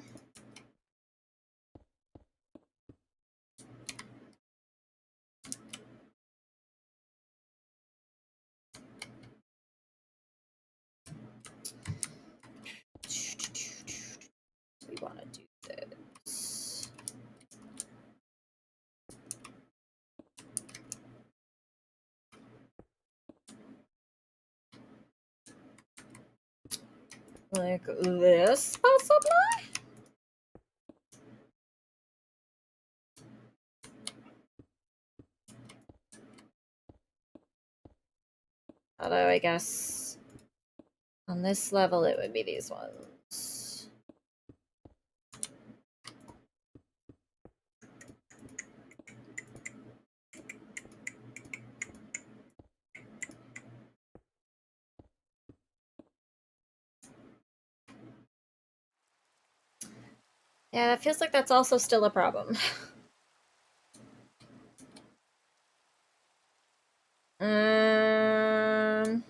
We want to do this. Like this, possibly? Although I guess on this level it would be these ones. Yeah, that feels like that's also still a problem. um...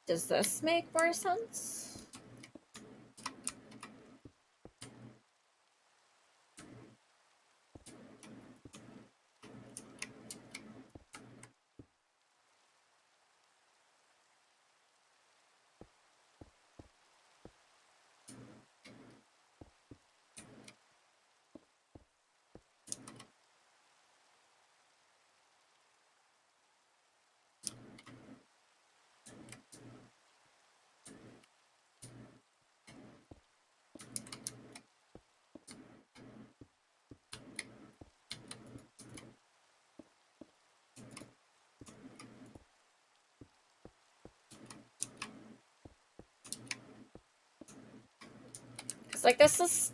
Does this make more sense? It's like this is...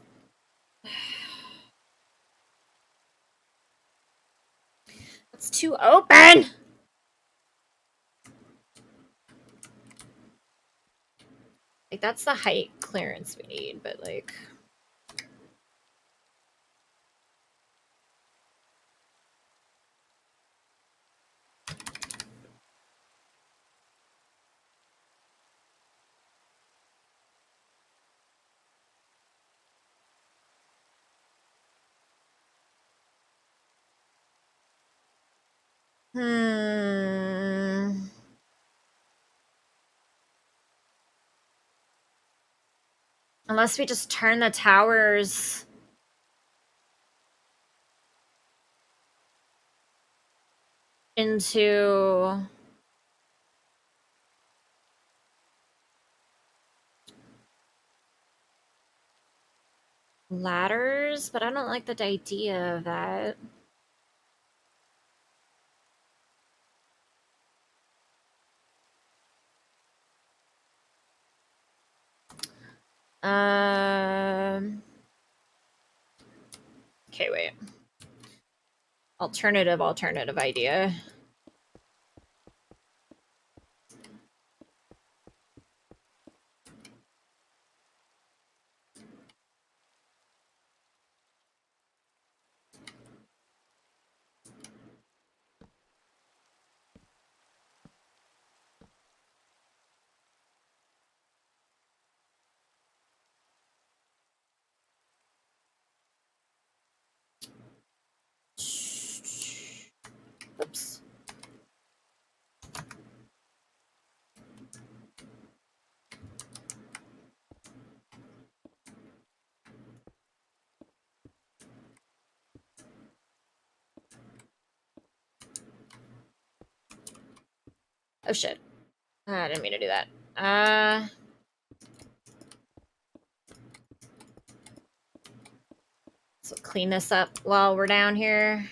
It's too open! Like, that's the height clearance we need, but like... Unless we just turn the towers into ladders, but I don't like the idea of that. Okay, wait. Alternative idea. Oops. Oh shit. I didn't mean to do that. So clean this up while we're down here.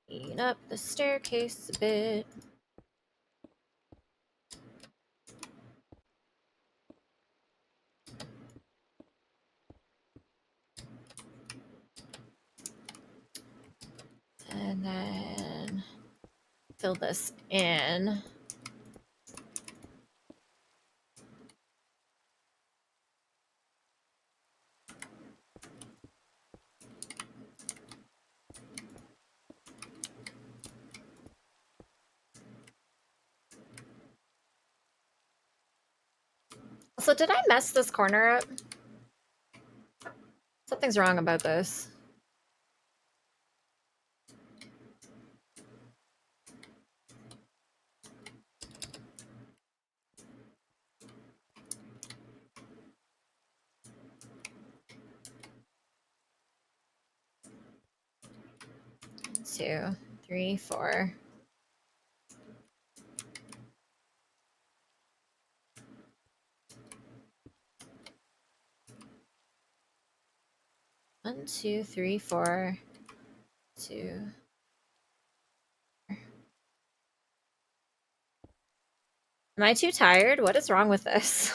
Clean up the staircase a bit. And then fill this in. So did I mess this corner up? Something's wrong about this. Two, three, four. One, two, three, four, two. Am I too tired? What is wrong with this?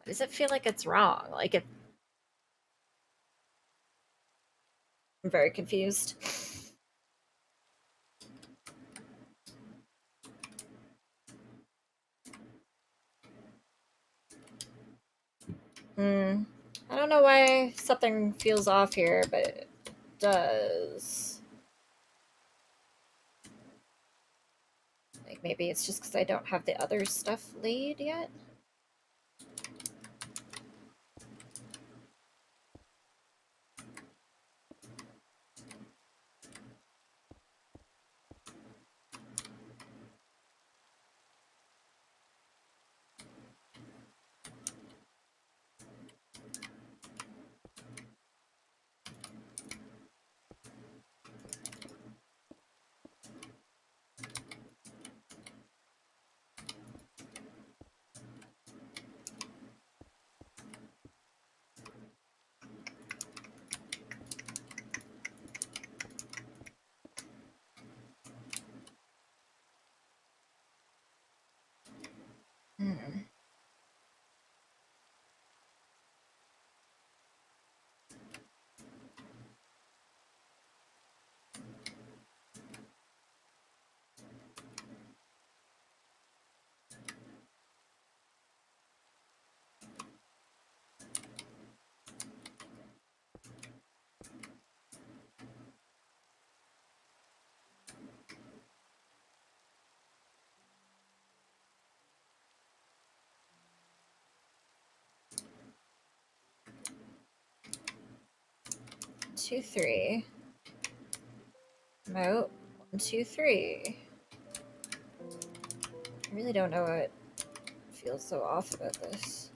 Why does it feel like it's wrong? Like it. I'm very confused. I don't know why something feels off here, but it does. Like maybe it's just because I don't have the other stuff laid yet. 2, 3. Remote. 1, 2, 3. I really don't know what feels so off about this.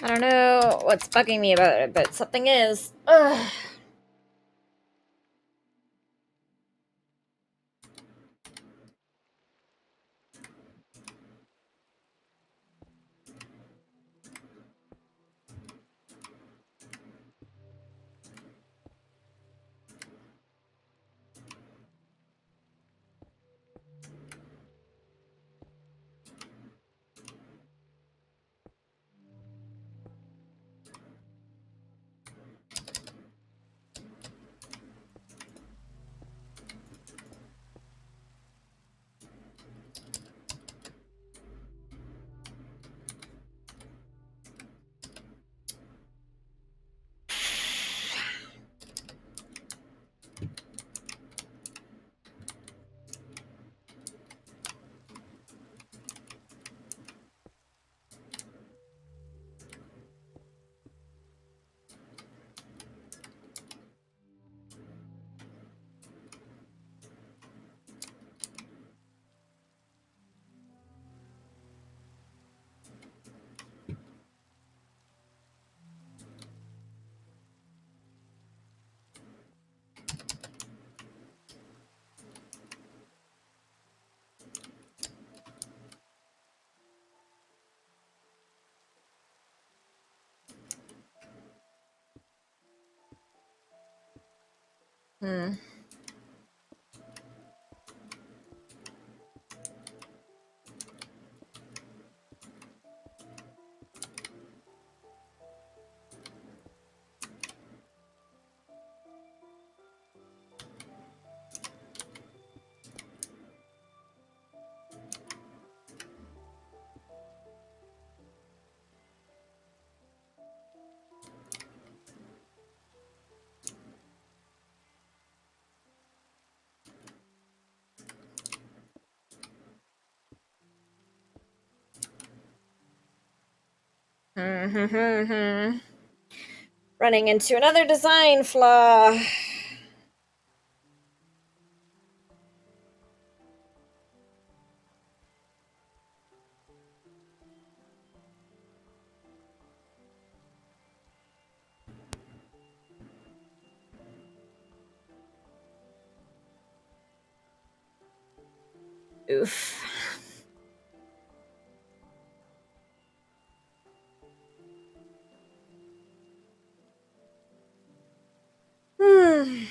I don't know what's bugging me about it, but something is. Ugh. Hmm. Running into another design flaw. Oof. Hmm.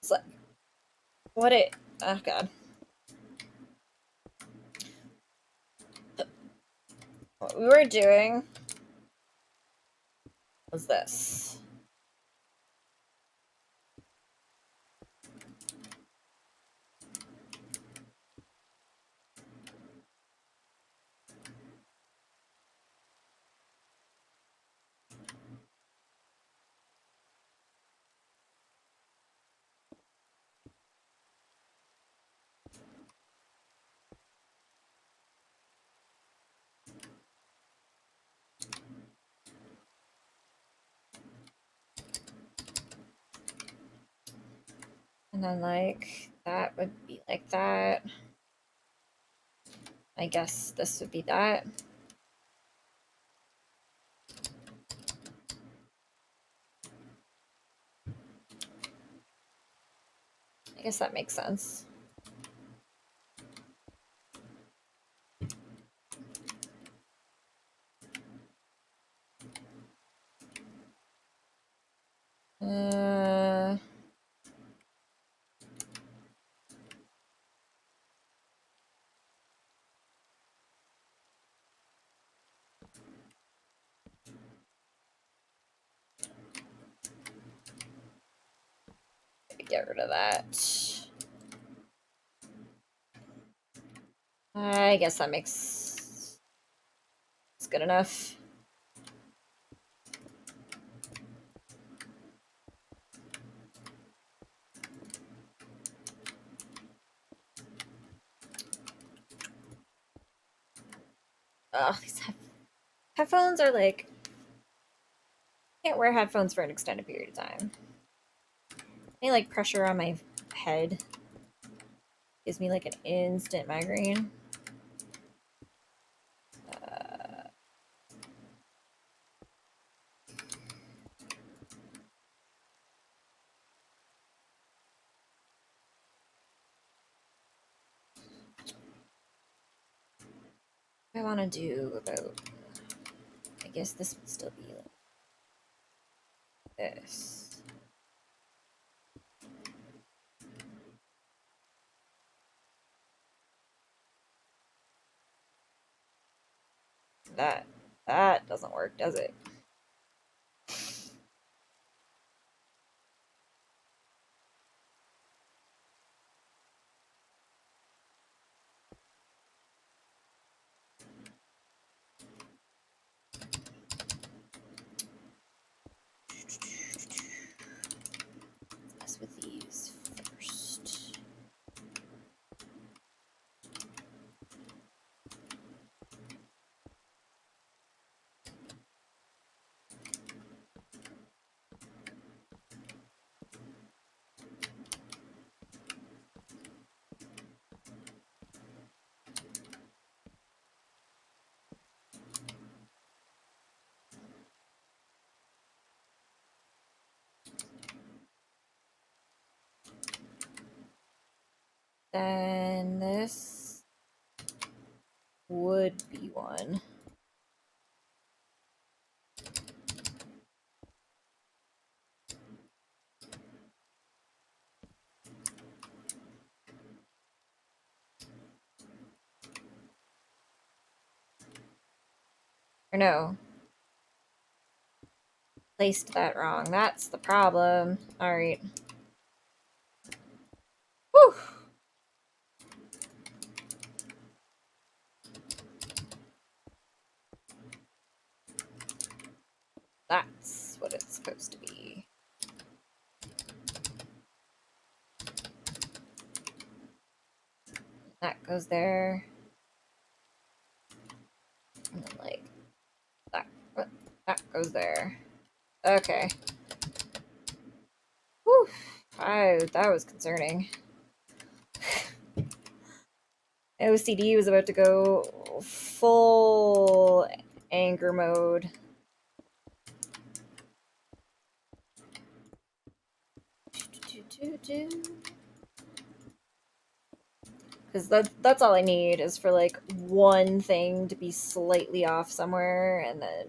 So, what it? Oh god. What we were doing was this. And then like that would be like that. I guess this would be that. I guess that makes sense. Uh, get rid of that. I guess that makes it's good enough. Ugh, these headphones are like, can't wear headphones for an extended period of time. Any like pressure on my head gives me like an instant migraine. I want to do about, I guess this would still be like this. That doesn't work, does it? Let's mess with these first. Then this would be one. Or no. Placed that wrong. That's the problem. Alright. Whew! That's what it's supposed to be. That goes there. And then like that. That goes there. Okay. Whew. That was concerning. OCD was about to go full anger mode. Because that's all I need is for like one thing to be slightly off somewhere, and then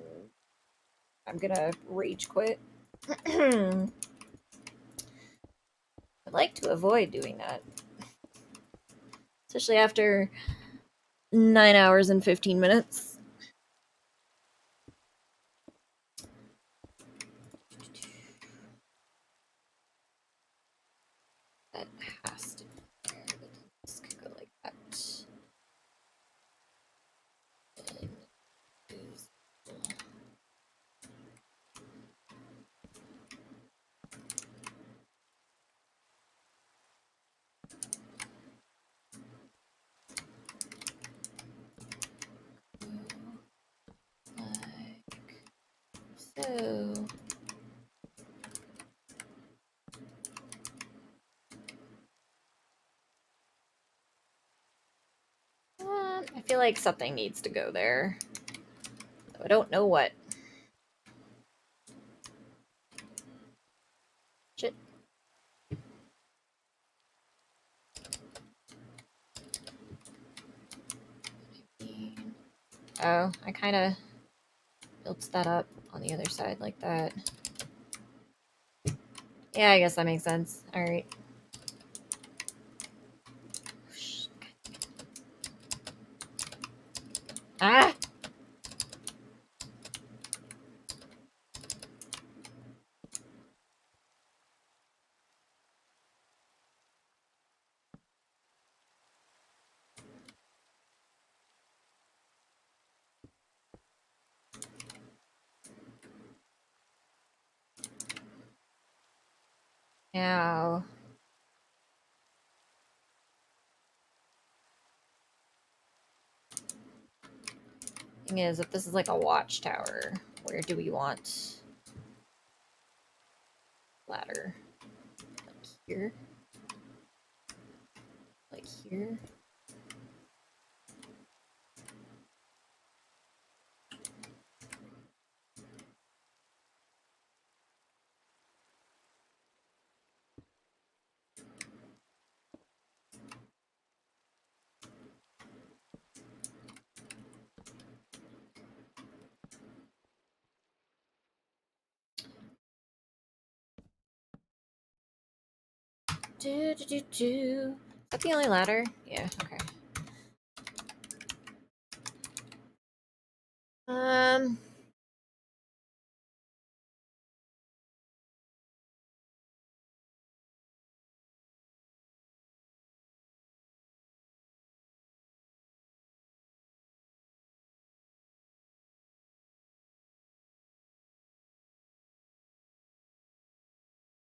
I'm gonna rage quit. I'd like to avoid doing that, especially after 9 hours and 15 minutes. That has to be there, but this could go like that. Like so. feel like something needs to go there. I don't know what. Shit. Oh, I kind of built that up on the other side like that. Yeah, I guess that makes sense. All right. Ah! Ow. Thing is, if this is like a watchtower, where do we want ladder? Like here? Like here? Is that the only ladder? Yeah, okay. Um...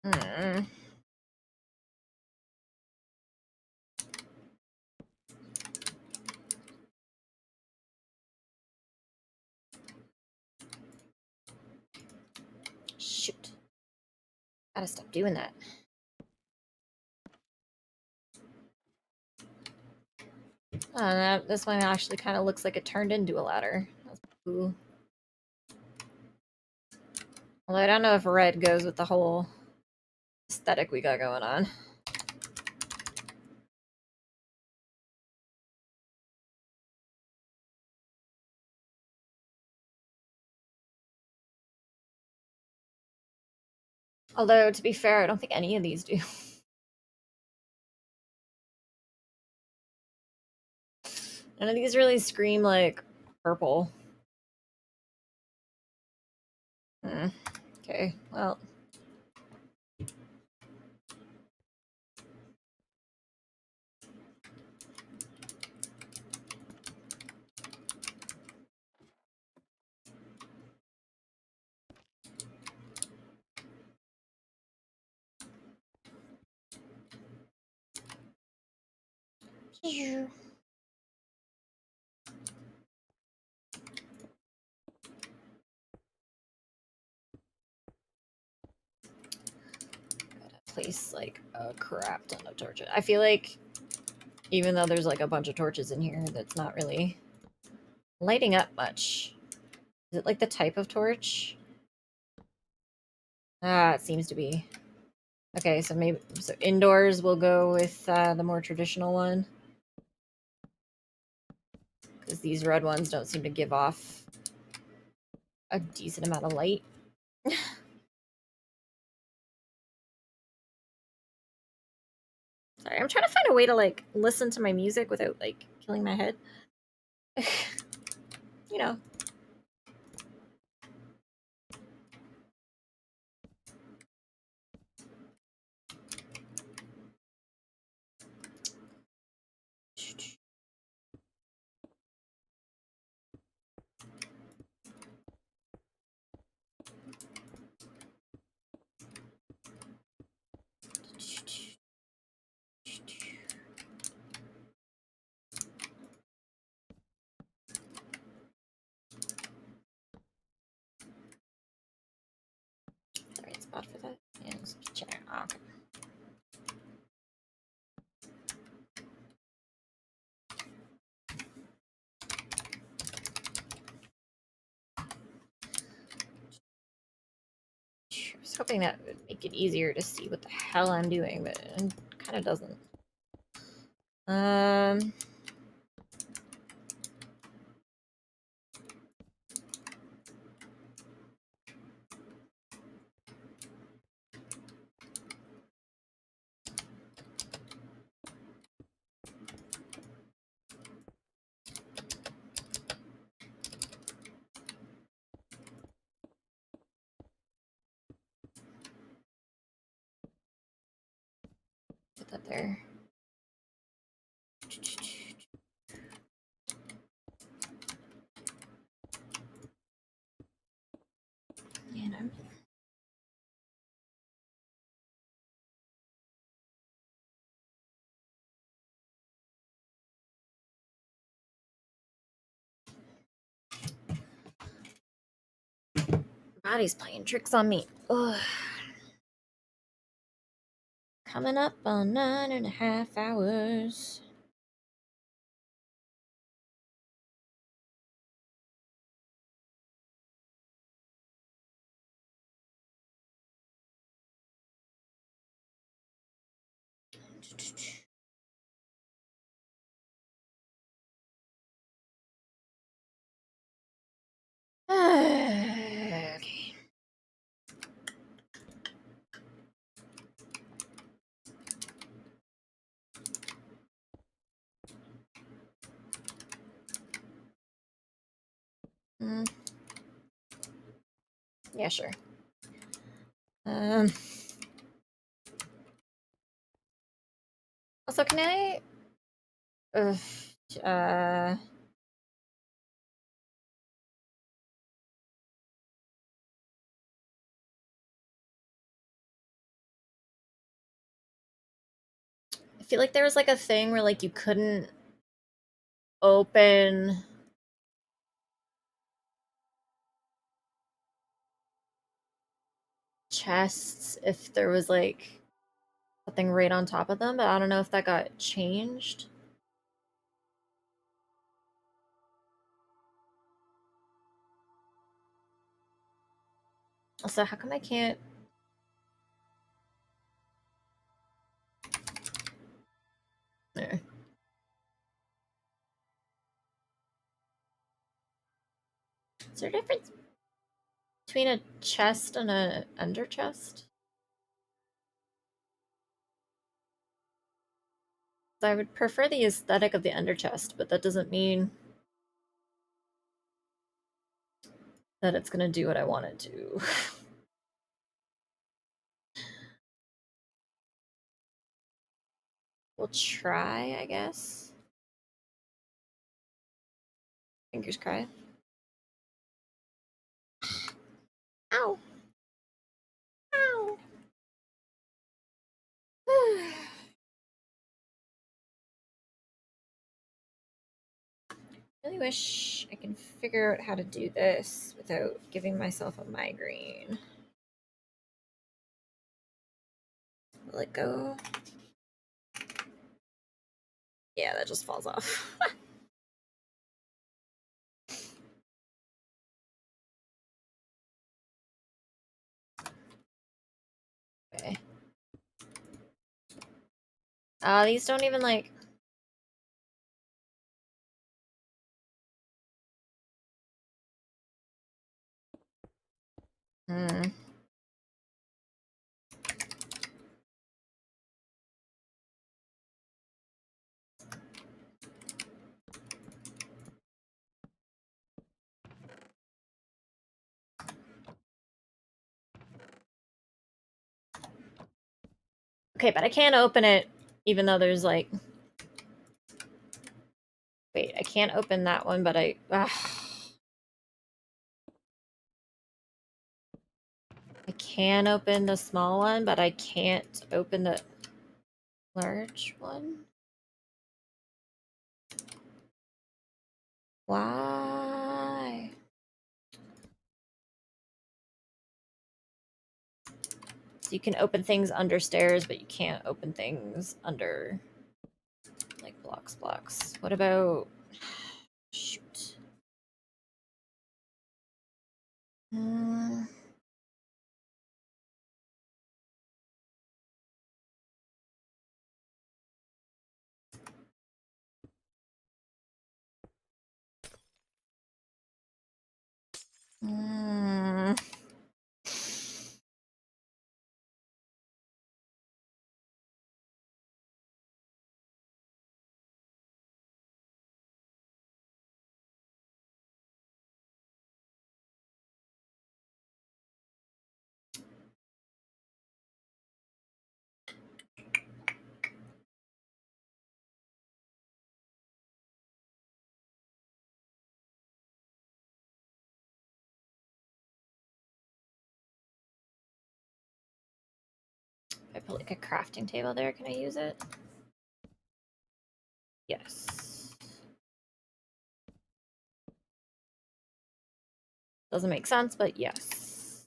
Hmm. Shoot. Gotta stop doing that. Oh, this one actually kind of looks like it turned into a ladder. That's cool. Although I don't know if red goes with the whole aesthetic we got going on. Although, to be fair, I don't think any of these do. None of these really scream like purple. Okay, well. Place like a crap ton of torches. I feel like even though there's like a bunch of torches in here, that's not really lighting up much. Is it like the type of torch? Ah, it seems to be. Okay, so maybe indoors we'll go with the more traditional one. Because these red ones don't seem to give off a decent amount of light. Sorry, I'm trying to find a way to like listen to my music without like killing my head. You know. The right spot for that? Yeah, let's check. Oh, okay. I was hoping that would make it easier to see what the hell I'm doing, but it kind of doesn't. Put that there. And I'm body's playing tricks on me. Ugh. Coming up on 9.5 hours. Okay. Yeah, sure. Also, can I? Uh. I feel like there was like a thing where like you couldn't open chests if there was like something right on top of them, but I don't know if that got changed. Also, how come I can't? There. Is there a difference between a chest and an under chest? I would prefer the aesthetic of the under chest, but that doesn't mean that it's gonna do what I want it to. We'll try, I guess. Fingers crossed. Ow. Ow. Really wish I can figure out how to do this without giving myself a migraine. Will it go? Yeah, that just falls off. Okay. These don't even like... Hmm. Okay, but I can't open it even though there's like... Wait, I can't open that one, but I... Ugh. I can open the small one, but I can't open the large one. Why? So you can open things under stairs, but you can't open things under like blocks. What about... Shoot. Mm. If I put like a crafting table there, can I use it? Yes. Doesn't make sense, but yes.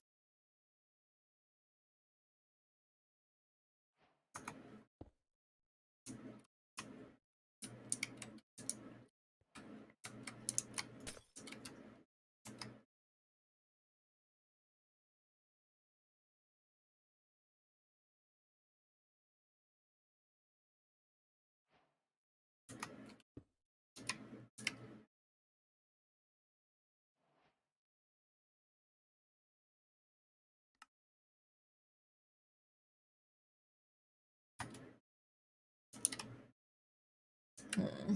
Hmm.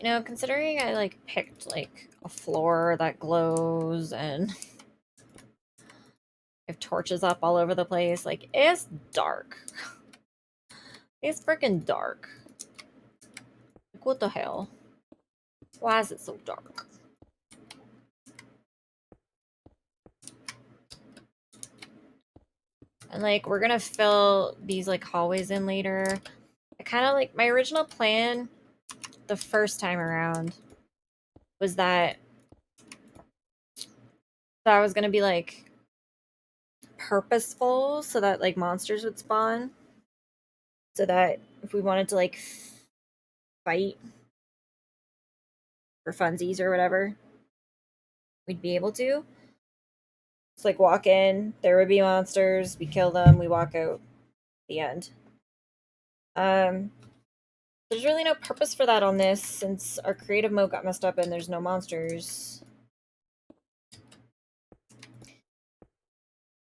You know, considering I like picked like a floor that glows and I have torches up all over the place, like it's dark. It's freaking dark. Like, what the hell? Why is it so dark? And like we're gonna fill these like hallways in later. I kind of like my original plan the first time around was that I was gonna be like purposeful so that like monsters would spawn. So that if we wanted to like fight for funsies or whatever, we'd be able to. It's like walk in, there would be monsters, we kill them, we walk out, the end. There's really no purpose for that on this since our creative mode got messed up and there's no monsters.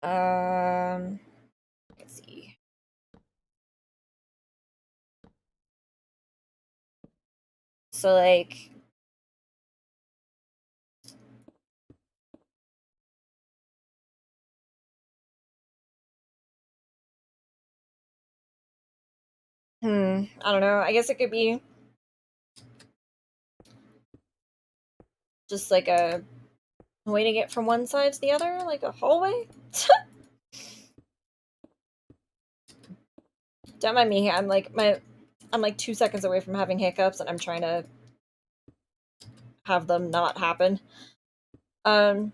Let's see. So like I don't know. I guess it could be just like a way to get from one side to the other, like a hallway. Don't mind me. I'm like 2 seconds away from having hiccups, and I'm trying to have them not happen. So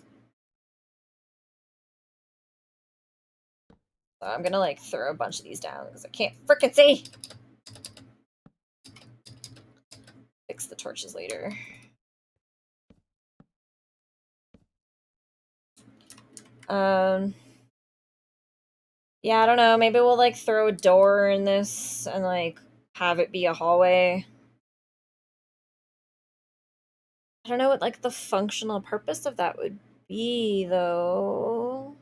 I'm gonna like throw a bunch of these down because I can't frickin' see. Fix the torches later. Yeah, I don't know. Maybe we'll like throw a door in this and like have it be a hallway. I don't know what like the functional purpose of that would be though.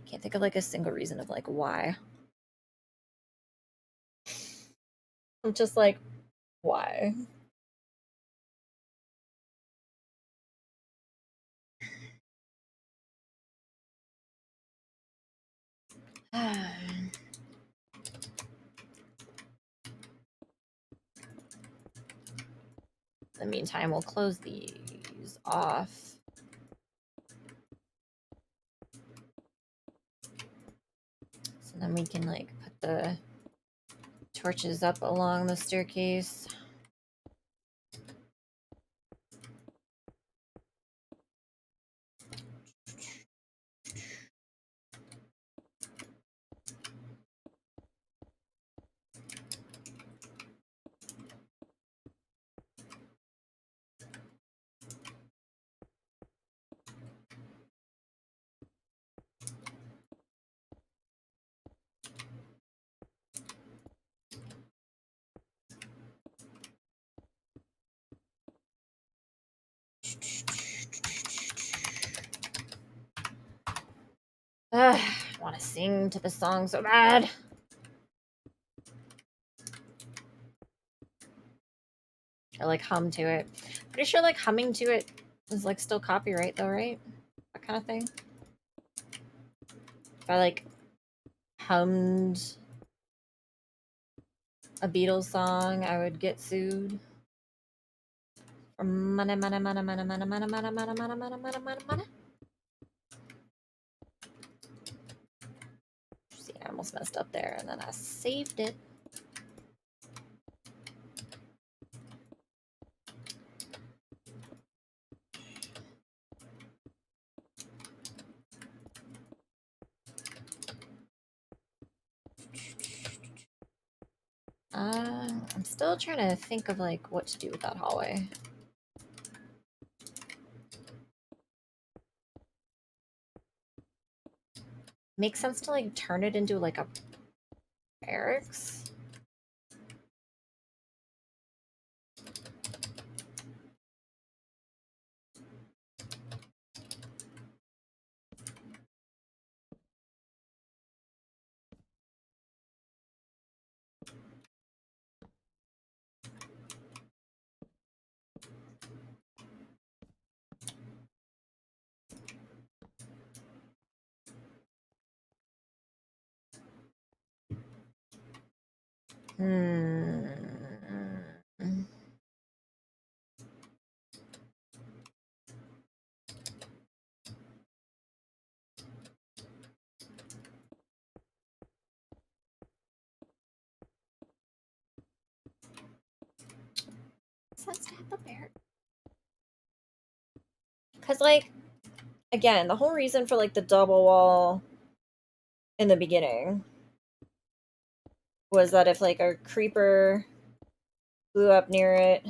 Can't think of like a single reason of like why. I'm just like, why? the meantime, we'll close these off. So then we can like put the torches up along the staircase. I want to sing to the song so bad. Or like hum to it. Pretty sure like humming to it is like still copyright though, right? That kind of thing. If I like hummed a Beatles song, I would get sued. For money, money, money, money, money, money, money, money, money, money, money, money, money. See, I almost messed up there and then I saved it. I'm still trying to think of like what to do with that hallway. Makes sense to like turn it into like a barracks. Hmm. Sense to have the barracks. Because like, again, the whole reason for like the double wall in the beginning was that if like a creeper blew up near it,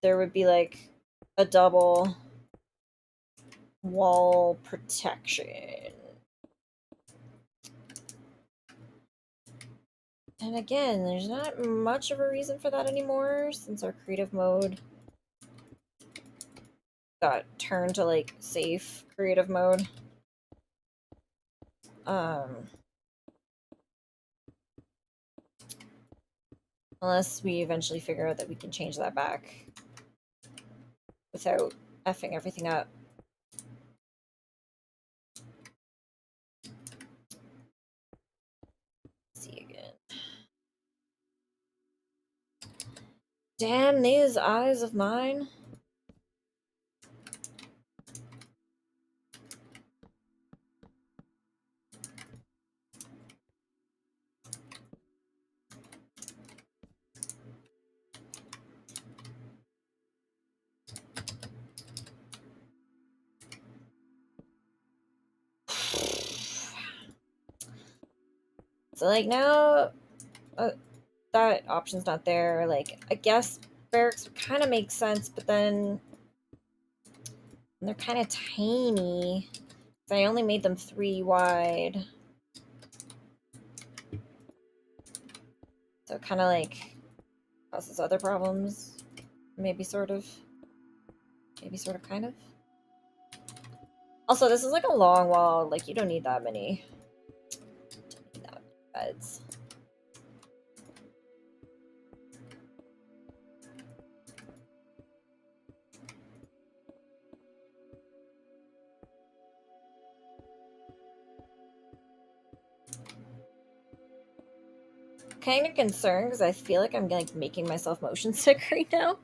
there would be like a double wall protection. And again, there's not much of a reason for that anymore since our creative mode got turned to like safe creative mode. Unless we eventually figure out that we can change that back without effing everything up. Let's see again. Damn these eyes of mine. So like now that option's not there. Like I guess barracks would kind of make sense, but then they're kind of tiny. So I only made them 3 wide. So it kind of like causes other problems. Maybe sort of. Maybe sort of kind of. Also, this is like a long wall. Like you don't need that many. Don't need that many beds. kind of concerned because I feel like I'm like making myself motion sick right now.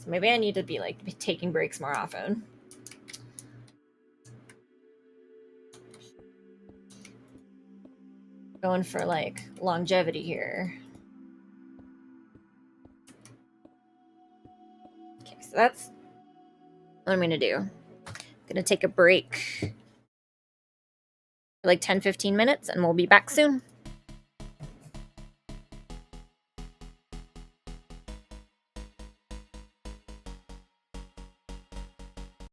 So maybe I need to be like taking breaks more often. Going for like longevity here. Okay, so that's what I'm gonna do. I'm gonna take a break for like 10-15 minutes and we'll be back soon.